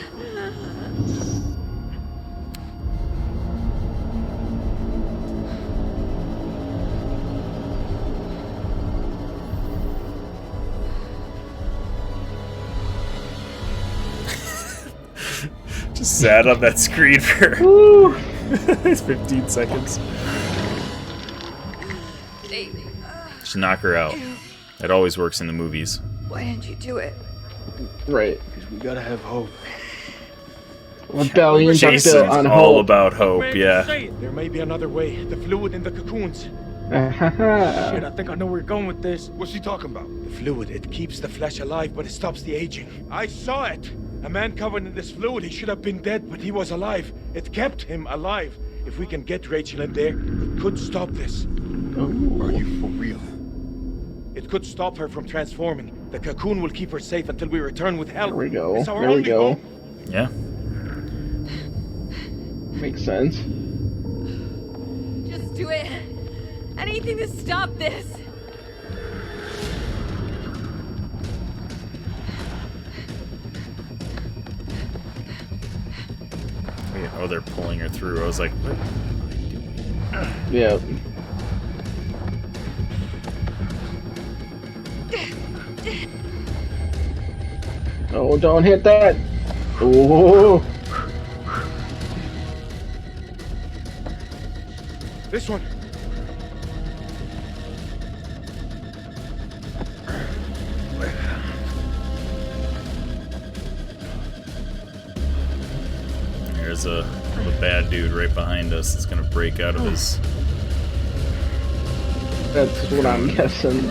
Just sat on that screen for 15 seconds. Just knock her out. It always works in the movies. Why didn't you do it? Right. Because we gotta have hope. Rebellions are Jason's built on all hope. about hope, yeah. There may be another way. The fluid in the cocoons. Shit, I think I know where you're going with this. What's he talking about? The fluid, it keeps the flesh alive, but it stops the aging. I saw it. A man covered in this fluid, he should have been dead, but he was alive. It kept him alive. If we can get Rachel in there, it could stop this. Are you for real? It could stop her from transforming. The cocoon will keep her safe until we return with help. There we go. It's our There we only go. hope. Yeah. Makes sense. Just do it. Anything to stop this. Oh, they're pulling her through. I was like, what? Yeah. Oh, don't hit that. Oh. This one. There's a bad dude right behind us that's gonna break out of his. That's what I'm guessing.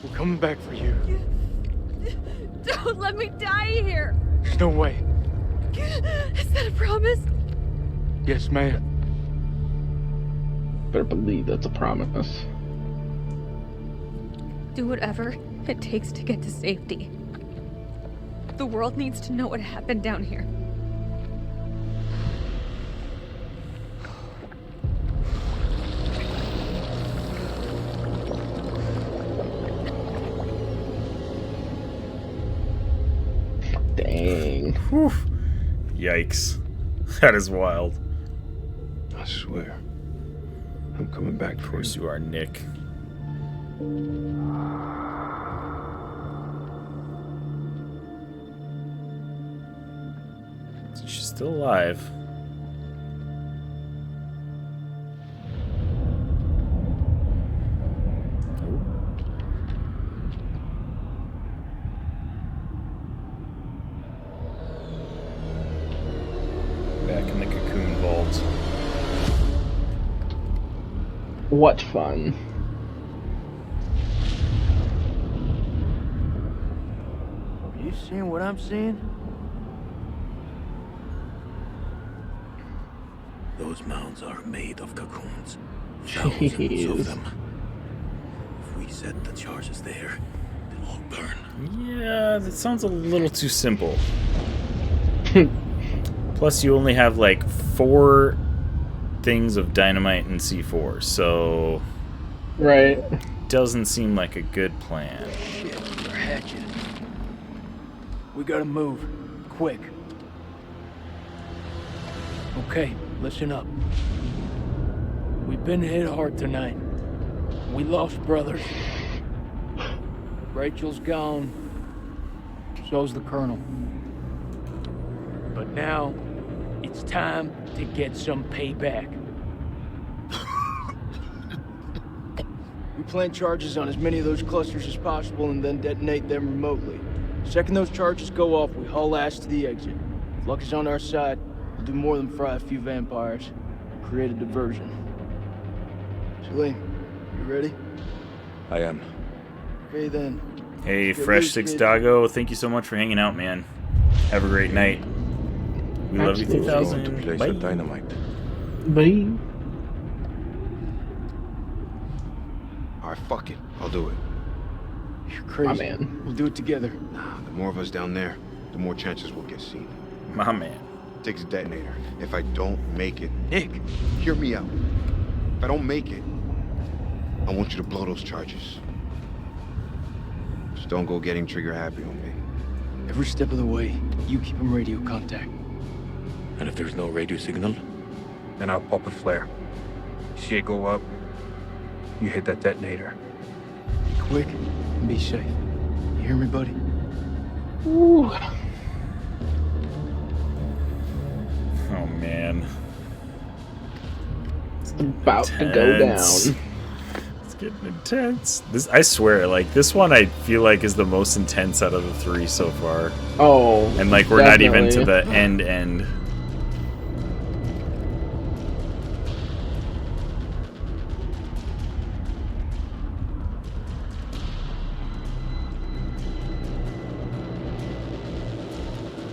We're coming back for you. Don't let me die here. There's no way. Is that a promise? Yes, ma'am. Better believe that's a promise. Do whatever it takes to get to safety. The world needs to know what happened down here. Dang. Whew. Yikes. That is wild. I swear. I'm coming back for you. Of course you are, Nick. She's still alive. Back in the cocoon vault. What fun. You seeing what I'm seeing? Those mounds are made of cocoons. Jeez. Thousands of them. If we set the charges there, they'll all burn. Yeah, that sounds a little too simple. Plus, you only have like 4 things of dynamite and C4, so... Right. Doesn't seem like a good plan. Shit, they're hatching. We gotta move. Quick. Okay, listen up. We've been hit hard tonight. We lost brothers. Rachel's gone. So's the Colonel. But now, it's time to get some payback. We plant charges on as many of those clusters as possible and then detonate them remotely. Second those charges go off, we haul ass to the exit. If luck is on our side, we'll do more than fry a few vampires. Create a diversion. Salim, you ready? I am. Okay then. Hey, Get Fresh loose, Six kids. Doggo, thank you so much for hanging out, man. Have a great night. We love you, Absolutely. 3000. Going to place Bye. a dynamite. Bye. Alright, fuck it. I'll do it. You're crazy. My man. We'll do it together. Nah, the more of us down there, the more chances we'll get seen. My man. Takes a detonator. If I don't make it, Nick! hear me out. If I don't make it, I want you to blow those charges. Just don't go getting trigger happy on me. Every step of the way, you keep in radio contact. And if there's no radio signal? Then I'll pop a flare. You see it go up, you hit that detonator. Be quick and be safe. You hear me, buddy? Ooh. Oh, man. About to go down. It's getting intense. This, I swear, like, this one I feel like is the most intense out of the 3 so far. Oh, and like we're not even to definitely. the end.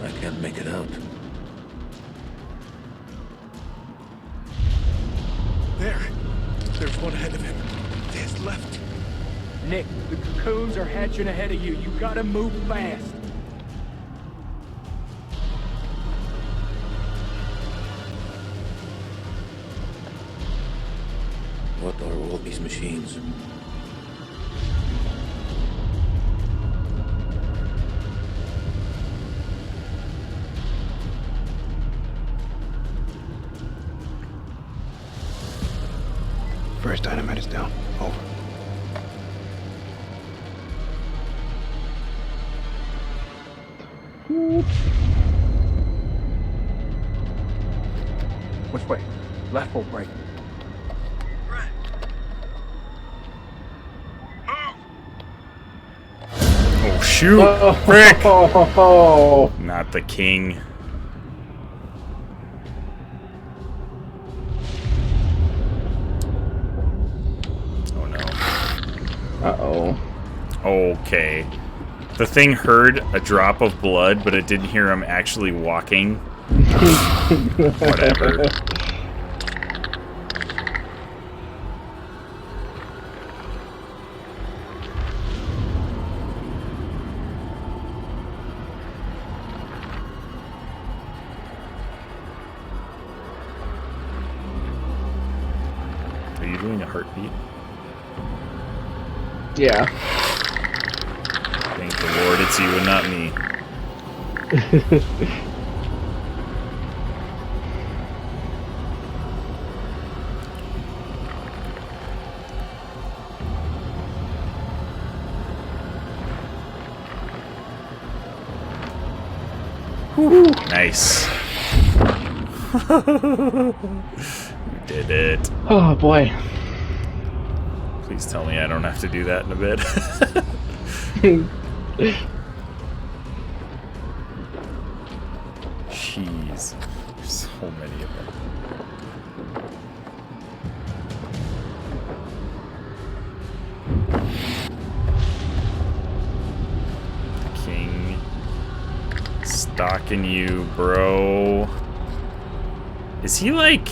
I can't make it out. There's one ahead of him. There's left. Nick, the cocoons are hatching ahead of you. You gotta move fast. What are all these machines? First dynamite is down. Over. Which way? Left or right? Oh shoot! Frick! Not the king. Oh no. Uh-oh. Okay. The thing heard a drop of blood, but it didn't hear him actually walking. Whatever. Are you doing a heartbeat? Yeah. Thank the Lord it's you and not me. Nice. We did it. Oh boy. Please tell me I don't have to do that in a bit. Jeez. There's so many of them. King. Stalking you, bro. Is he like...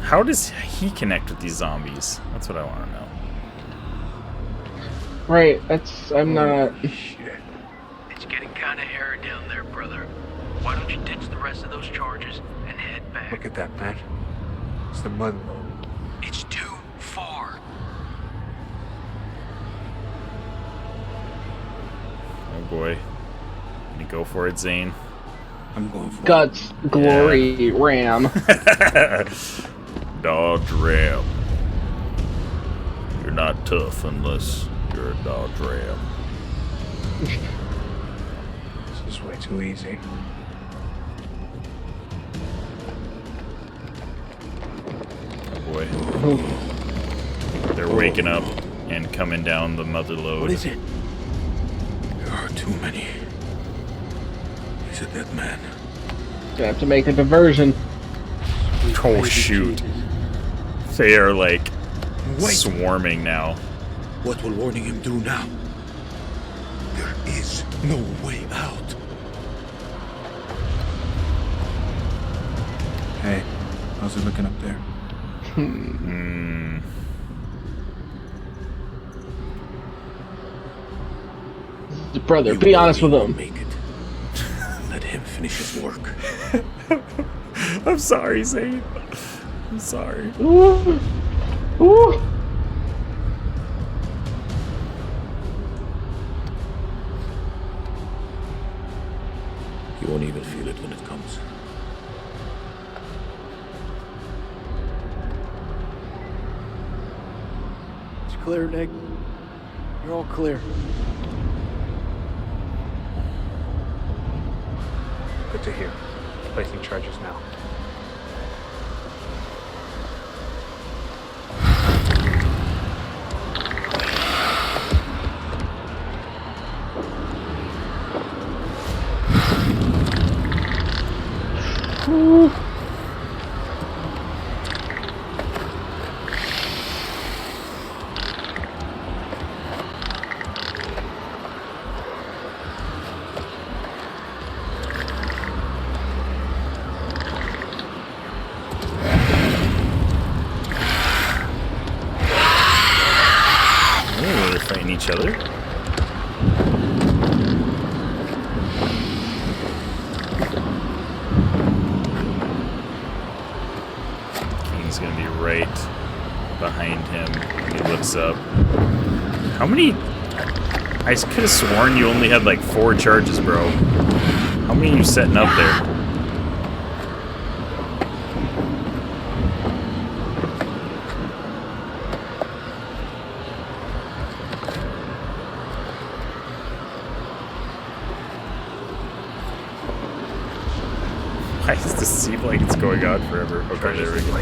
How does he connect with these zombies? That's what I want to know. Right, I'm not... Shit. It's getting kind of hairy down there, brother. Why don't you ditch the rest of those charges and head back? Look at that, man. It's the mud. It's too far. Oh boy. Gonna go for it, Zane. I'm going for Guts, glory, ram. Dodge ram. You're not tough unless you're a Dodge ram. This is way too easy. Oh boy. They're waking up and coming down the mother lode. What is it? There are too many. He's a dead man. Gonna have to make a diversion. Oh shoot. They are like Wait. swarming now. What will warning him do now? There is no way out. Hey, how's it looking up there? Brother, be honest with him. Make it. Let him finish his work. I'm sorry, Zane. I'm sorry. Ooh. Ooh. You won't even feel it when it comes. It's clear, Nick. You're all clear. Good to hear. Placing charges now. Ooh. They're fighting each other. King's gonna be right behind him when he looks up. How many? I could have sworn you only had like 4 charges, bro. How many are you setting up there? Just seem like it's going on forever. Okay, there we go.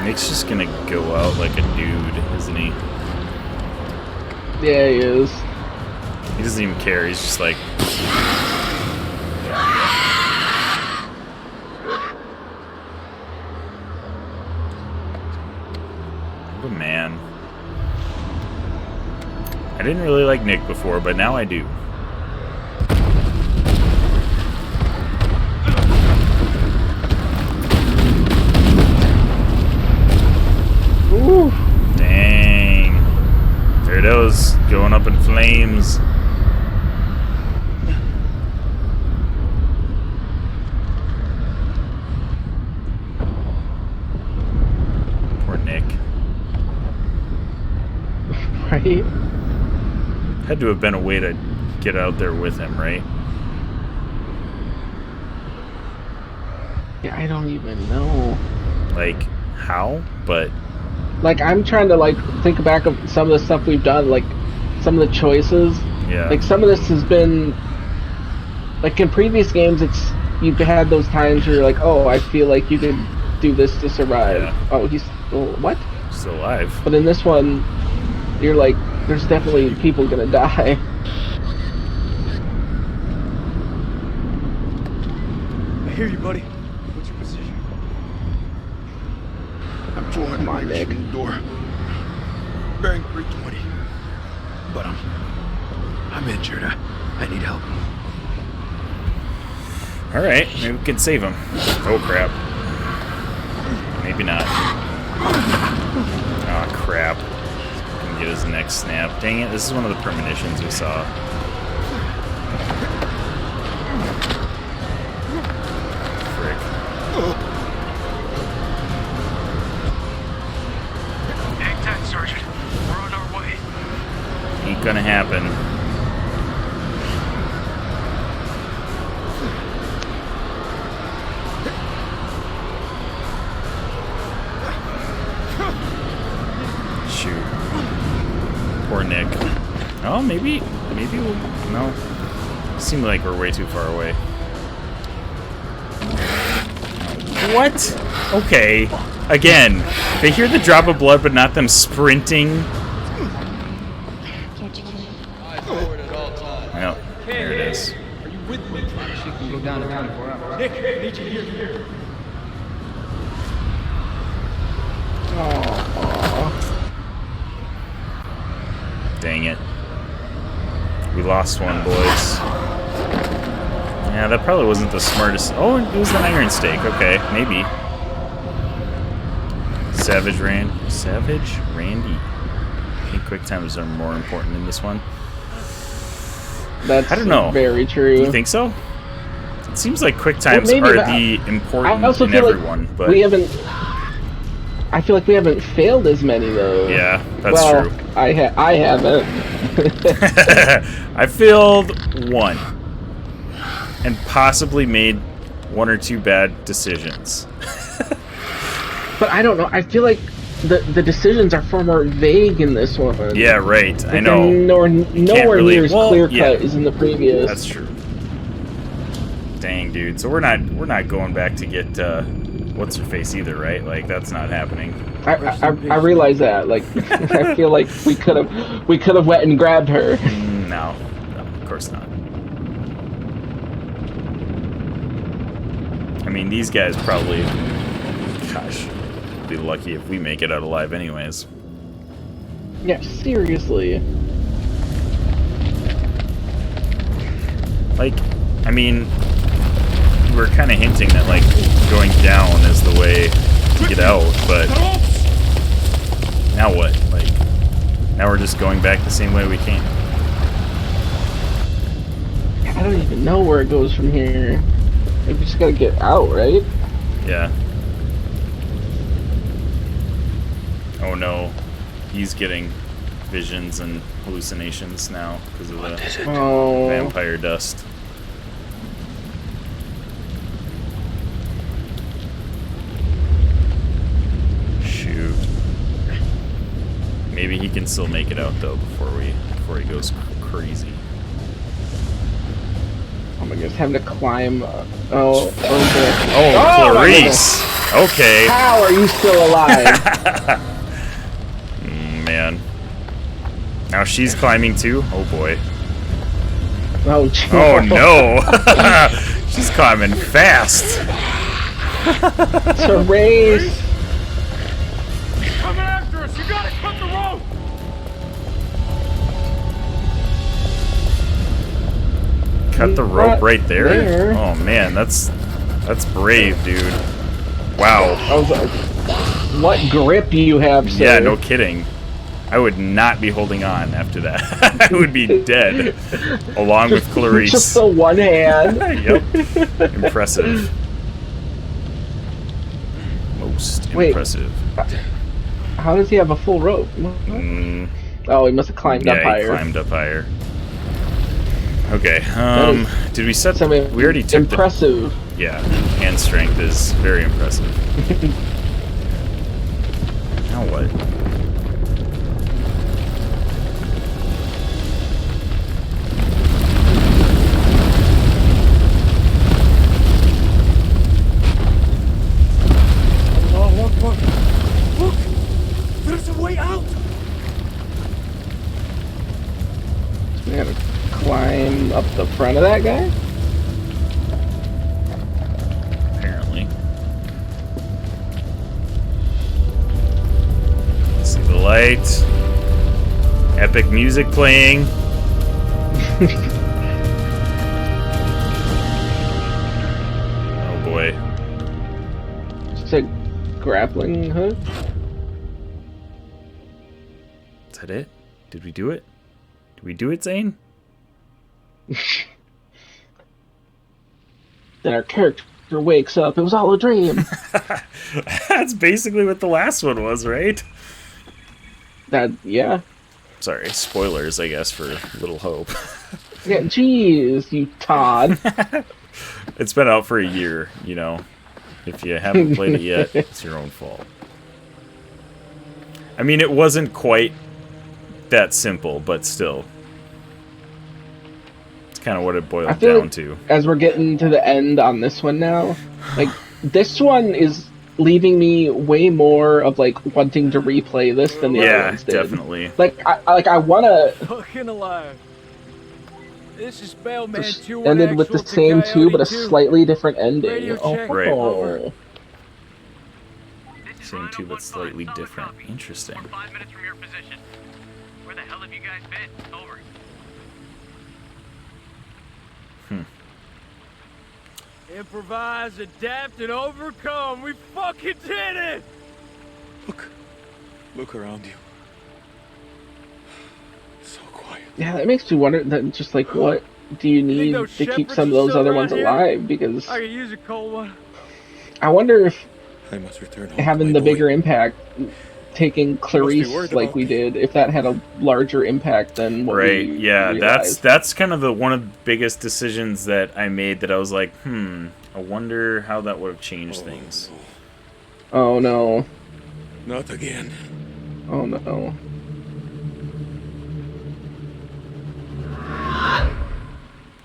Nick's just gonna go out like a dude, isn't he? Yeah, he is. He doesn't even care. He's just like... What a man. I didn't really like Nick before, but now I do. Ooh. Dang. There it is, going up in flames. Poor Nick. Right? Had to have been a way to get out there with him, right? Yeah, I don't even know. Like, how? But... Like, I'm trying to, like, think back of some of the stuff we've done, like, some of the choices. Yeah. Like, some of this has been... Like, in previous games, you've had those times where you're like, oh, I feel like you could do this to survive. Yeah. Oh, he's... Oh, what? Still alive. But in this one, you're like, there's definitely people gonna die. I hear you, buddy. What's your position? I'm 400 meters from the door. Bearing 320. But I'm injured. I need help. Alright, maybe we can save him. Oh crap. Maybe not. Oh crap. Can get his neck snapped. Dang it, this is one of the premonitions we saw. Frick. Hang tight, Sergeant. We're on our way. Ain't gonna happen. Shoot. Poor Nick. Oh, maybe we'll... No. Seemed like we're way too far away. What? Okay. Again. They hear the drop of blood, but not them sprinting. Can't you kill me? Well, there it is. Are you with me? She can go down in 24 hours. Nick, I need you here. Dang it. We lost one, boys. Yeah, that probably wasn't the smartest... Oh, it was the iron stake. Okay, maybe. Savage Randy. I think quick times are more important in this one. That's I don't know. Very true. Do you think so? It seems like quick times are the important in everyone, like but we haven't. I feel like we haven't failed as many though. Yeah, that's true. I haven't. I failed one, and possibly made one or two bad decisions. But I don't know. I feel like the decisions are far more vague in this one. Yeah, right. Like I know. Nowhere really, near as clear cut as in the previous. That's true. Dang, dude. So we're not going back to get what's her face either, right? Like that's not happening. I realize that. Like I feel like we could have went and grabbed her. No, of course not. I mean, these guys probably, gosh, be lucky if we make it out alive anyways. Yeah, seriously. Like, I mean, we're kind of hinting that, like, going down is the way to get out, but now what? Like, now we're just going back the same way we came. I don't even know where it goes from here. We just gotta get out, right? Yeah. Oh no, he's getting visions and hallucinations now because of the vampire dust. can still make it out though before he goes crazy. Oh my goodness, having to climb. Oh, Clarice. Okay. How are you still alive? Man. Now she's climbing too. Oh boy. Oh, oh no. She's climbing fast. It's a race. Coming after us. You gotta cut the rope. Cut the rope right there? Oh man, that's brave, dude. Wow. What grip you have, sir? Yeah, no kidding. I would not be holding on after that. I would be dead, along with Clarice. Just the one hand. Yep. Impressive. Most impressive. How does he have a full rope? Oh, he must have climbed up higher. Yeah, he climbed up higher. Okay. Did we set? We already took. Impressive. Yeah, hand strength is very impressive. Now what? Look! There's a way out! We gotta climb up the front of that guy? Apparently. See the light. Epic music playing. Oh boy. It's a grappling hook? Is that it? Did we do it? Did we do it, Zane? Then our character wakes up. It was all a dream. That's basically what the last one was, right? Yeah. Sorry, spoilers, I guess, for Little Hope. Yeah, jeez, you Todd. It's been out for a year, you know. If you haven't played it yet, it's your own fault. I mean, it wasn't quite that simple, but still. It's kind of what it boiled down to. As we're getting to the end on this one now, like, this one is leaving me way more of, like, wanting to replay this than the other ones did. Yeah, definitely. Like, I want to... Fucking alive. This is Bellman 2 ended with the same two, but a slightly different ending. Right. Same two, but slightly different. Interesting. 5 minutes from your position. Where the hell have you guys been? Over. Improvise, adapt, and overcome. We fucking did it! Look around you. So quiet. Yeah, that makes me wonder, that just like, what do you need to keep some of those other ones alive? Because I could use a cold one. I wonder if I must return home having the bigger impact, taking Clarice like we did, if that had a larger impact than what we realized. That's kind of one of the biggest decisions that I made, that I was like, I wonder how that would have changed things. Oh no. Not again. Oh no.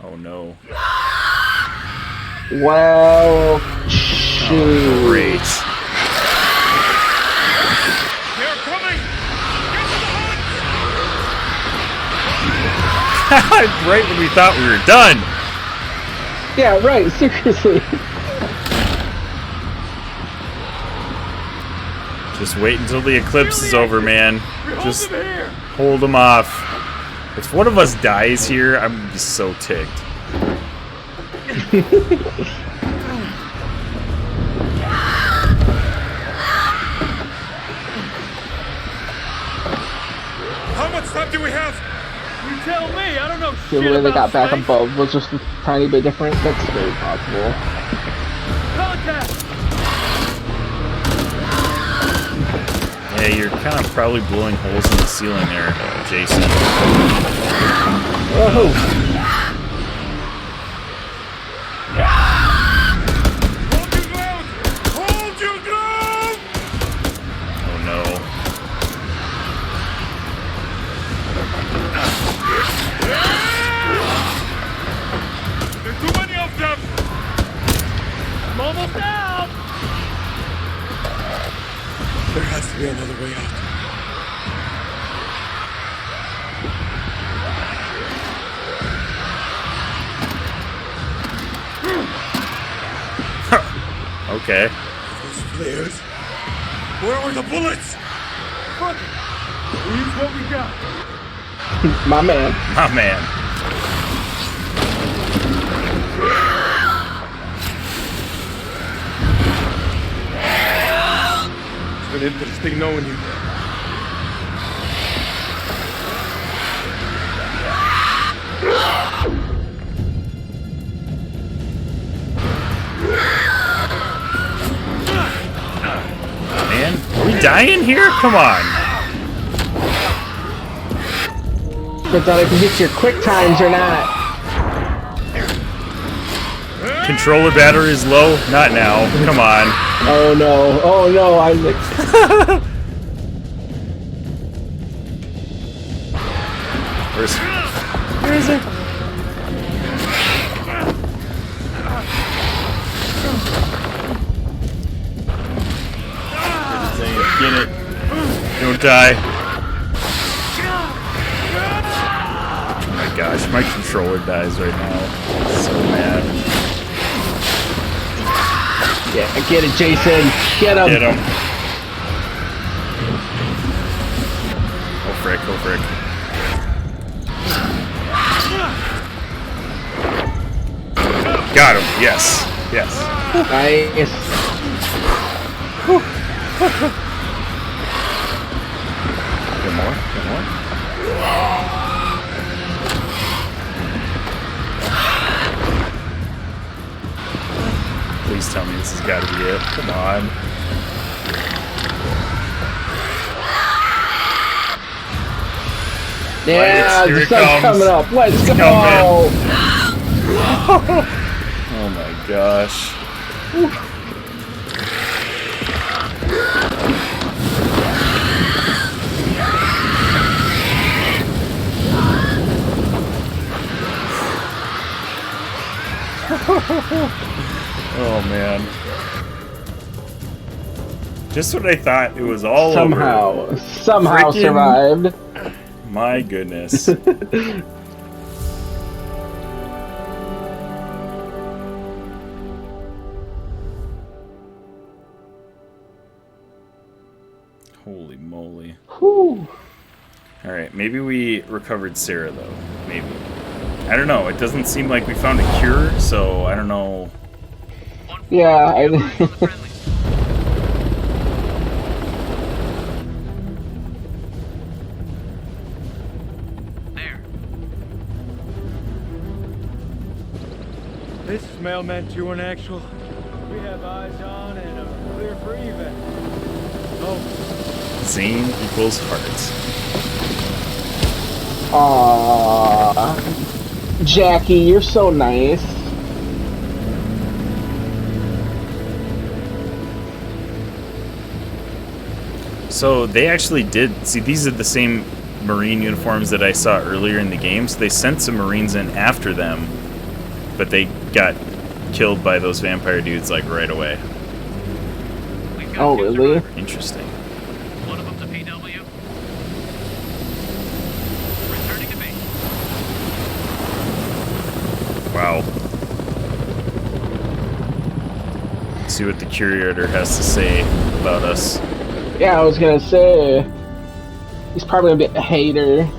Oh no. Well, shoot. Oh, great. They're coming! Right when we thought we were done. Yeah, right, seriously. Just wait until the eclipse is over, man. Just hold them off. If one of us dies here, I'm gonna be so ticked. How much time do we have? You tell me, I don't know The shit way they about got back space. above was just a tiny bit different. That's very possible. Contact! Yeah, you're kind of probably blowing holes in the ceiling there, Jason. Oh. Hold your ground! Oh no. I'm almost out! There has to be another way out. Okay. Those flares. Where were the bullets? Fuck it. We use what we got. My man. My man. It's been interesting knowing you. Man, are we dying here? Come on. Depends on if you get your quick times or not. Controller battery is low. Not now. Come on. Oh no. Oh no, Isaac. Where is it? Get it. Don't die. Oh my gosh, my controller dies right now. I'm so mad. Yeah, get it, Jason. Get him. Get him. Oh frick, oh frick. Got him. Yes. Yes. Nice. Get more. Get more. Please tell me this has got to be it. Come on. Yeah, Here the it sun's comes. coming up. Let's It's go. Oh my gosh. Oh man. Just when I thought it was all over. Somehow Freaking- survived. My goodness. Holy moly. Whew. Alright, maybe we recovered Sarah though. Maybe. I don't know. It doesn't seem like we found a cure, so I don't know. Yeah, This is Mailman 2 and Actual. We have eyes on and are clear for evac. Oh, Zane equals hearts. Aww. Jackie, you're so nice. So they actually did see, these are the same Marine uniforms that I saw earlier in the game, so they sent some Marines in after them, but they got killed by those vampire dudes like right away. Oh, really? Interesting. One of them's a PW. Returning to base. Wow. Let's see what the curator has to say about us. Yeah, I was gonna say. He's probably gonna be a hater.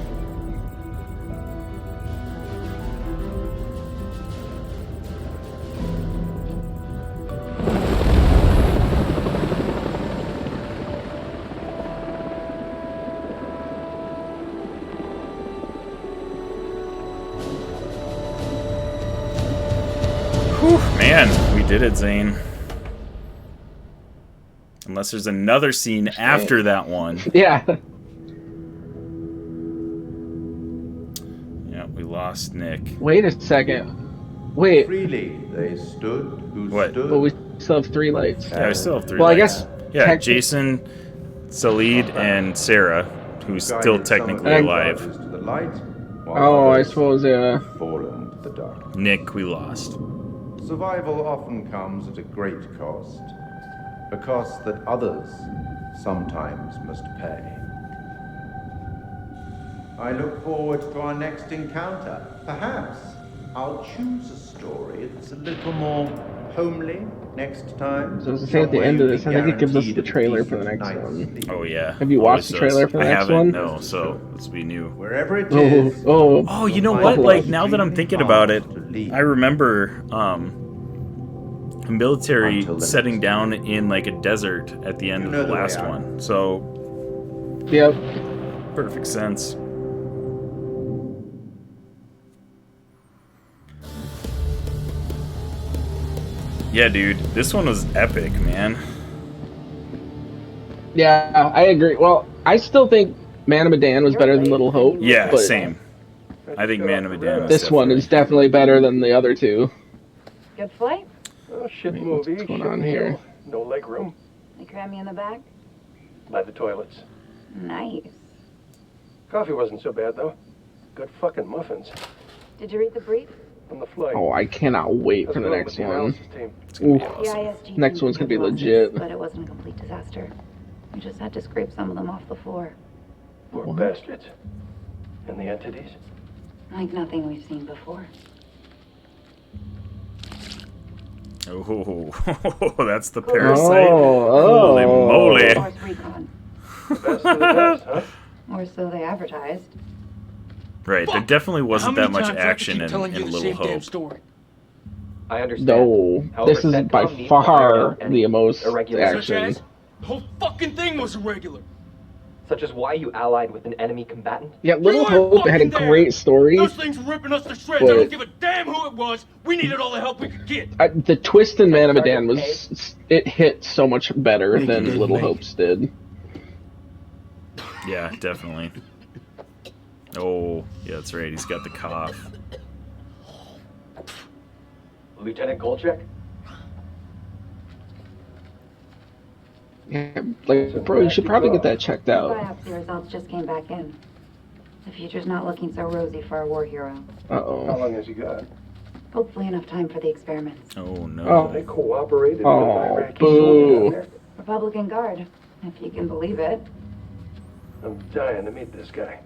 Whew, man, we did it, Zane. Unless there's another scene after that one. Yeah. Yeah, we lost Nick. Wait a second. Wait. Freely they stood who What? stood. But we still have 3 lights. Yeah, we still have 3 Well, I lights. guess. Yeah, Jason, Salid, and Sarah, who's still technically alive. To the light, Oh, I others suppose, yeah. fallen to the dark. Nick, we lost. survival often comes at a great cost. A cost that others sometimes must pay. I look forward to our next encounter. Perhaps I'll choose a story that's a little more homely next time. So I was gonna say at the end of this, I think it gives us the trailer for the next one. Oh yeah. Have you watched the trailer for the I next haven't, one? no, so let's be new. Wherever it is. Oh, you know what? Like, now that I'm thinking about it, I remember a military setting down in like a desert at the end of the last one. So yep. Perfect sense. Yeah, dude, this one was epic, man. Yeah, I agree. Well, I still think Man of Medan was better than Little Hope. Yeah, but same. I think Man of Medan was this one is definitely better than the other two. Good flight? Oh, shit Wait, movie. what's going shit on meal, here? No leg room. They cram me in the back? By the toilets. Nice. Coffee wasn't so bad, though. Good fucking muffins. Did you read the brief? On the flight. Oh, I cannot wait for the next one. Ooh, Ooh, next one's gonna be legit. But it wasn't a complete disaster. We just had to scrape some of them off the floor. Poor bastards. And the entities? Like nothing we've seen before. Oh, that's the parasite. Oh. Holy moly. Force recon. The best of the best, huh? Or so they advertised. Right, there definitely wasn't that much times do I have to action keep in telling you the Little same damn Hope. story? I understand. No, However, this is by CENTCOM needs to iron far out any the most irregularities. action. The whole fucking thing was irregular. Such as why you allied with an enemy combatant? Yeah, Little You Hope weren't had a fucking there. great story. Those things were ripping us to shreds. But- I don't give a damn who it was. We needed all the help we could get. The twist in Man of Medan was it hit so much better than Little Hope's did. Yeah, definitely. Oh, yeah, that's right. He's got the cough. Lieutenant Kolchak? Yeah, like, bro, you should probably get that checked out. Biopsy results just came back in. The future's not looking so rosy for our war hero. Uh-oh. How long has he got? Hopefully enough time for the experiments. Oh, no. Oh. They cooperated with Oh, Iraqi soldiers down boo. there. Republican Guard, if you can believe it. I'm dying to meet this guy.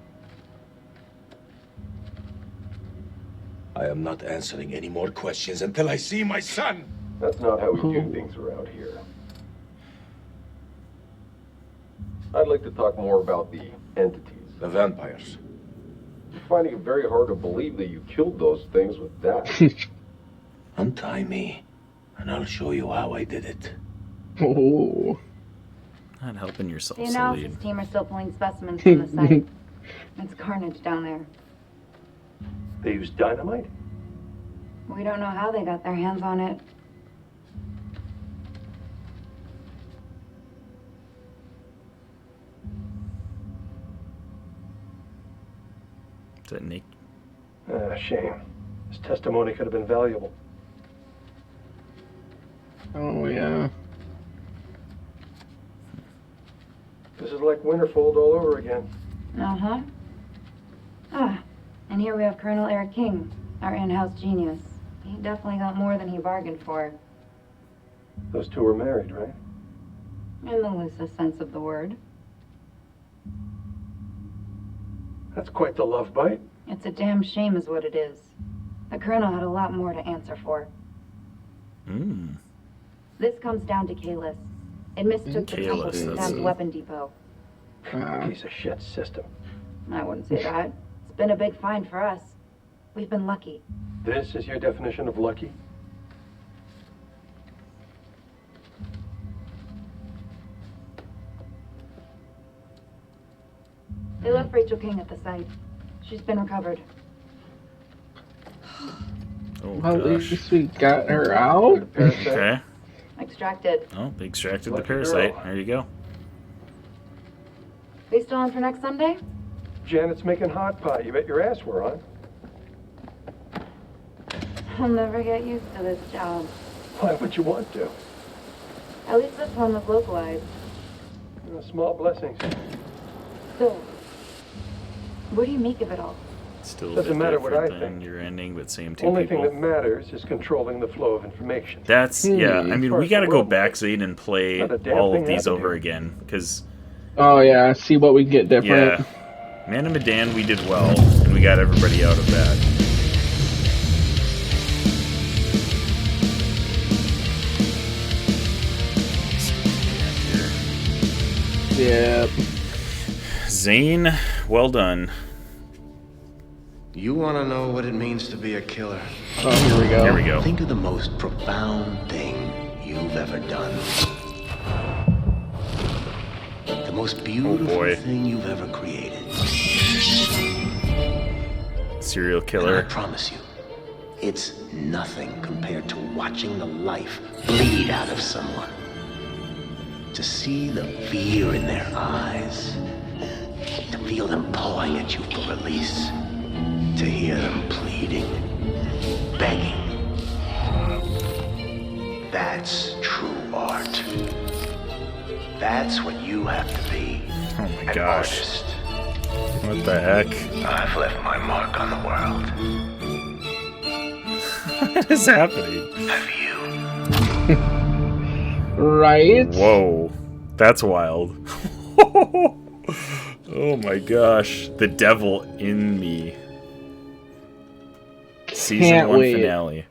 I am not answering any more questions until I see my son. That's not how we do things around here. I'd like to talk more about the entities. The vampires. I'm finding it very hard to believe that you killed those things with that. Untie me, and I'll show you how I did it. Oh. Not helping yourself, The Salim. analysis team are still pulling specimens from the site. It's carnage down there. They used dynamite? We don't know how they got their hands on it. Is that Nick? Shame. His testimony could have been valuable. Oh, yeah. This is like Winterfold all over again. Uh-huh. Ah, and here we have Colonel Eric King, our in-house genius. He definitely got more than he bargained for, Those two were married, right? in the loosest sense of the word. That's quite the love bite. It's a damn shame is what it is. The Colonel had a lot more to answer for. Hmm. This comes down to Kalis. It mistook the temple Kalis, for that's Sam's a- weapon depot. Piece of shit system. I wouldn't say that. It's been a big find for us. We've been lucky. This is your definition of lucky? They left Rachel King at the site. She's been recovered. Oh, Well, at gosh. least we got her out. Okay. Extracted. Oh, they extracted the Lucky parasite. girl. There you go. We still on for next Sunday? Janet's making hot pot. You bet your ass we're on. I'll never get used to this job. Why would you want to? At least this one was localized. Small blessings. So, what do you make of it all? Still a Doesn't bit matter what different I than think. your ending, but same two Only people. thing that matters is controlling the flow of information. That's yeah. I mean, Far we as got to the go world back, Zane, and play Not a damn all thing of these happened over here. again, because Oh yeah, see what we can get different. yeah, Man of Medan, we did well, and we got everybody out of that. Yeah. Zane, well done. You want to know what it means to be a killer? Oh, here we go. Here we go. Think of the most profound thing you've ever done. The most beautiful thing you've ever created. Serial And killer. I promise you, it's nothing compared to watching the life bleed out of someone. To see the fear in their eyes. To feel them pawing at you for release. To hear them pleading, begging. That's true art. That's what you have to be. Oh my An gosh. artist. What the heck? I've left my mark on the world. What is happening? Have you? Right? Whoa. That's wild. Oh my gosh. The devil in me. Season Can't 1 wait. finale.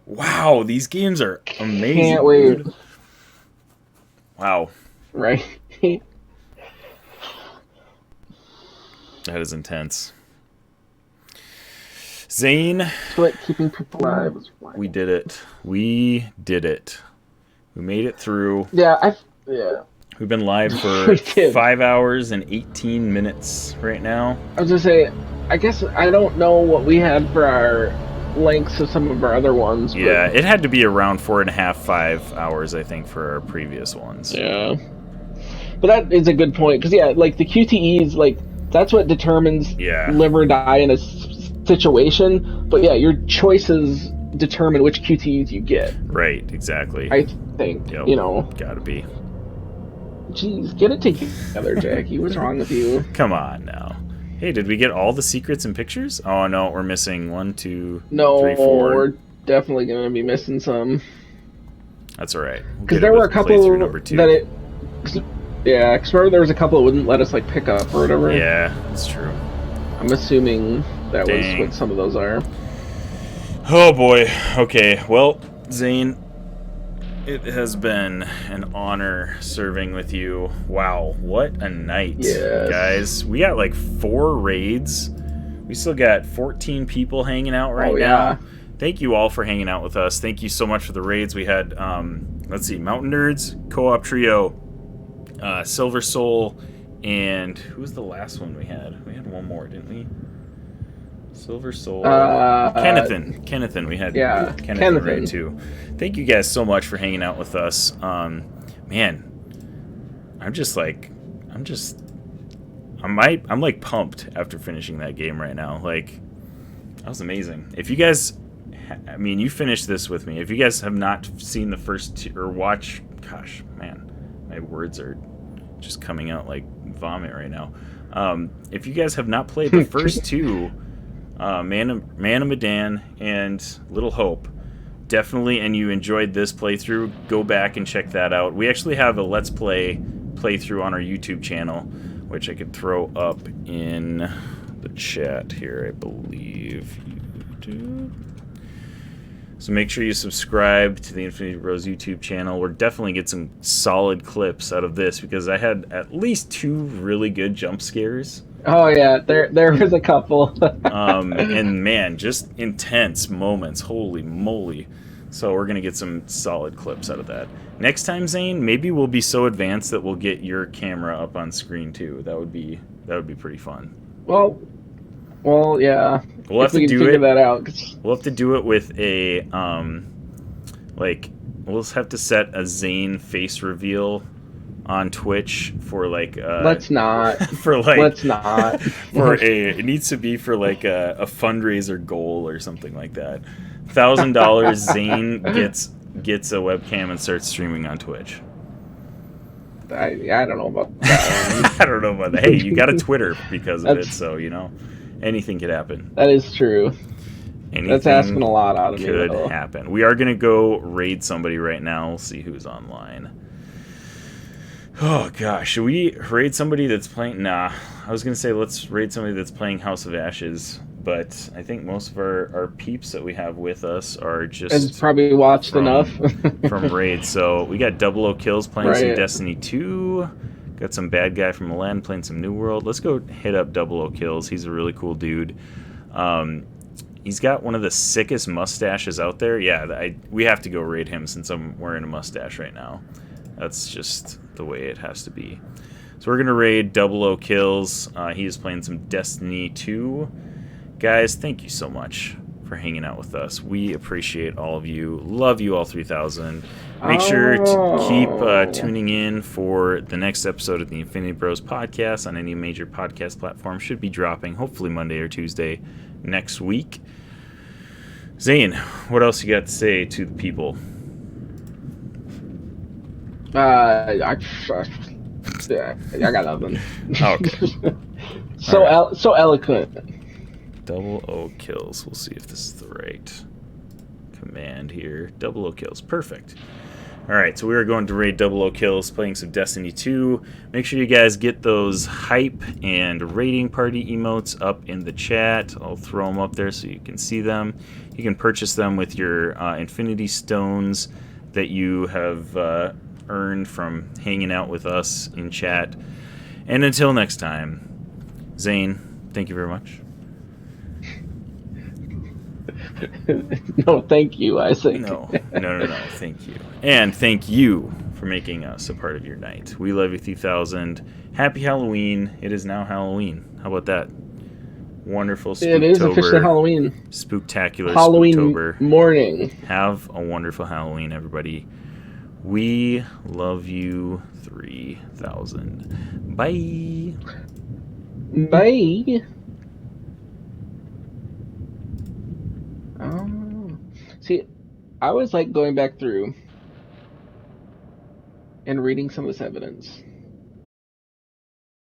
Wow, these games are amazing. Can't wait. Dude. Wow. Right? That is intense. Zane. But keeping people alive is wild. We did it. We did it. We made it through. Yeah, yeah. We've been live for We did. 5 hours and 18 minutes right now. I was gonna say, I guess I don't know what we had for our lengths of some of our other ones. But Yeah, it had to be around 4.5, 5 hours, I think, for our previous ones. Yeah. But that is a good point, because, yeah, like, the QTEs, like, that's what determines live or die in a situation. But, yeah, your choices determine which QTEs you get. Right, exactly. I think, Yep, you know. Gotta be. Jeez, get it together, Jackie. What's wrong with you? Come on now. Hey, did we get all the secrets and pictures? Oh, no, we're missing 1, 2, No, 3, 4. we're definitely going to be missing some. That's alright. Because there were a couple that it... Yeah, because remember there was a couple that wouldn't let us, like, pick up or whatever? Yeah, that's true. I'm assuming that Dang. was what some of those are. Oh boy. Okay. Well, Zane, it has been an honor serving with you. Wow, what a night, Yes. guys. We got like 4 raids. We still got 14 people hanging out right Oh, now. yeah. Thank you all for hanging out with us. Thank you so much for the raids. We had, let's see, Mountain Nerds, Co-op Trio, Silver Soul, and who was the last one we had? We had one more, didn't we? Silver Soul. Kennethan. We had Kennethan raid too. Thank you guys so much for hanging out with us. Man, I'm like pumped after finishing that game right now. Like, that was amazing. If you guys, I mean, you finished this with me. If you guys have not seen the first two, or watch, gosh, man, my words are just coming out like vomit right now. If you guys have not played the first two, Man of Medan and Little Hope, definitely, and you enjoyed this playthrough, go back and check that out. We actually have a Let's Play playthrough on our YouTube channel, which I could throw up in the chat here, I believe. YouTube. So make sure you subscribe to the Infinity Bros YouTube channel. We'll definitely get some solid clips out of this, because I had at least 2 really good jump scares. Oh yeah, there was a couple. And man, just intense moments. Holy moly. So we're going to get some solid clips out of that. Next time, Zane, maybe we'll be so advanced that we'll get your camera up on screen too. That would be pretty fun. Well, yeah. We'll have if we to can do figure it. that out. We'll have to do it with a like, we'll have to set a Zane face reveal on Twitch for like Let's not. For like, Let's not. It needs to be for like a fundraiser goal or something like that. $1,000 Zane gets a webcam and starts streaming on Twitch. I don't know about that. I don't know about that. Hey, you got a Twitter because of it, so you know. Anything could happen. That is true. Anything That's asking a lot out of me, could though. happen. We are going to go raid somebody right now. We'll see who's online. Oh, gosh. Should we raid somebody that's playing? Nah. I was going to say let's raid somebody that's playing House of Ashes, but I think most of our peeps that we have with us are just... Has probably watched enough. from raid. So we got 00 kills playing some Right. Destiny 2. Got some bad guy from Milan playing some New World. Let's go hit up 00 kills. He's a really cool dude. He's got one of the sickest mustaches out there. Yeah, we have to go raid him since I'm wearing a mustache right now. That's just the way it has to be. So we're going to raid 00 kills. He is playing some Destiny 2. Guys, thank you so much for hanging out with us. We appreciate all of you. Love you all 3000. Make sure to keep tuning in for the next episode of the Infinity Bros podcast on any major podcast platform. Should be dropping hopefully Monday or Tuesday next week. Zane, what else you got to say to the people? I got nothing. Okay. So eloquent. 00 kills. We'll see if this is the right command here. 00 kills. Perfect. Alright, so we are going to raid 00 kills, playing some Destiny 2. Make sure you guys get those hype and raiding party emotes up in the chat. I'll throw them up there so you can see them. You can purchase them with your Infinity Stones that you have earned from hanging out with us in chat. And until next time, Zane, thank you very much. No, thank you, Isaac. No, thank you. And thank you for making us a part of your night. We love you 3000. Happy Halloween. It is now Halloween. How about that? Wonderful Spooktober. It is officially Halloween. Spooktacular Halloween Spooktober. Morning. Have a wonderful Halloween, everybody. We love you 3000. Bye. Bye. See, I was like going back through and reading some of this evidence.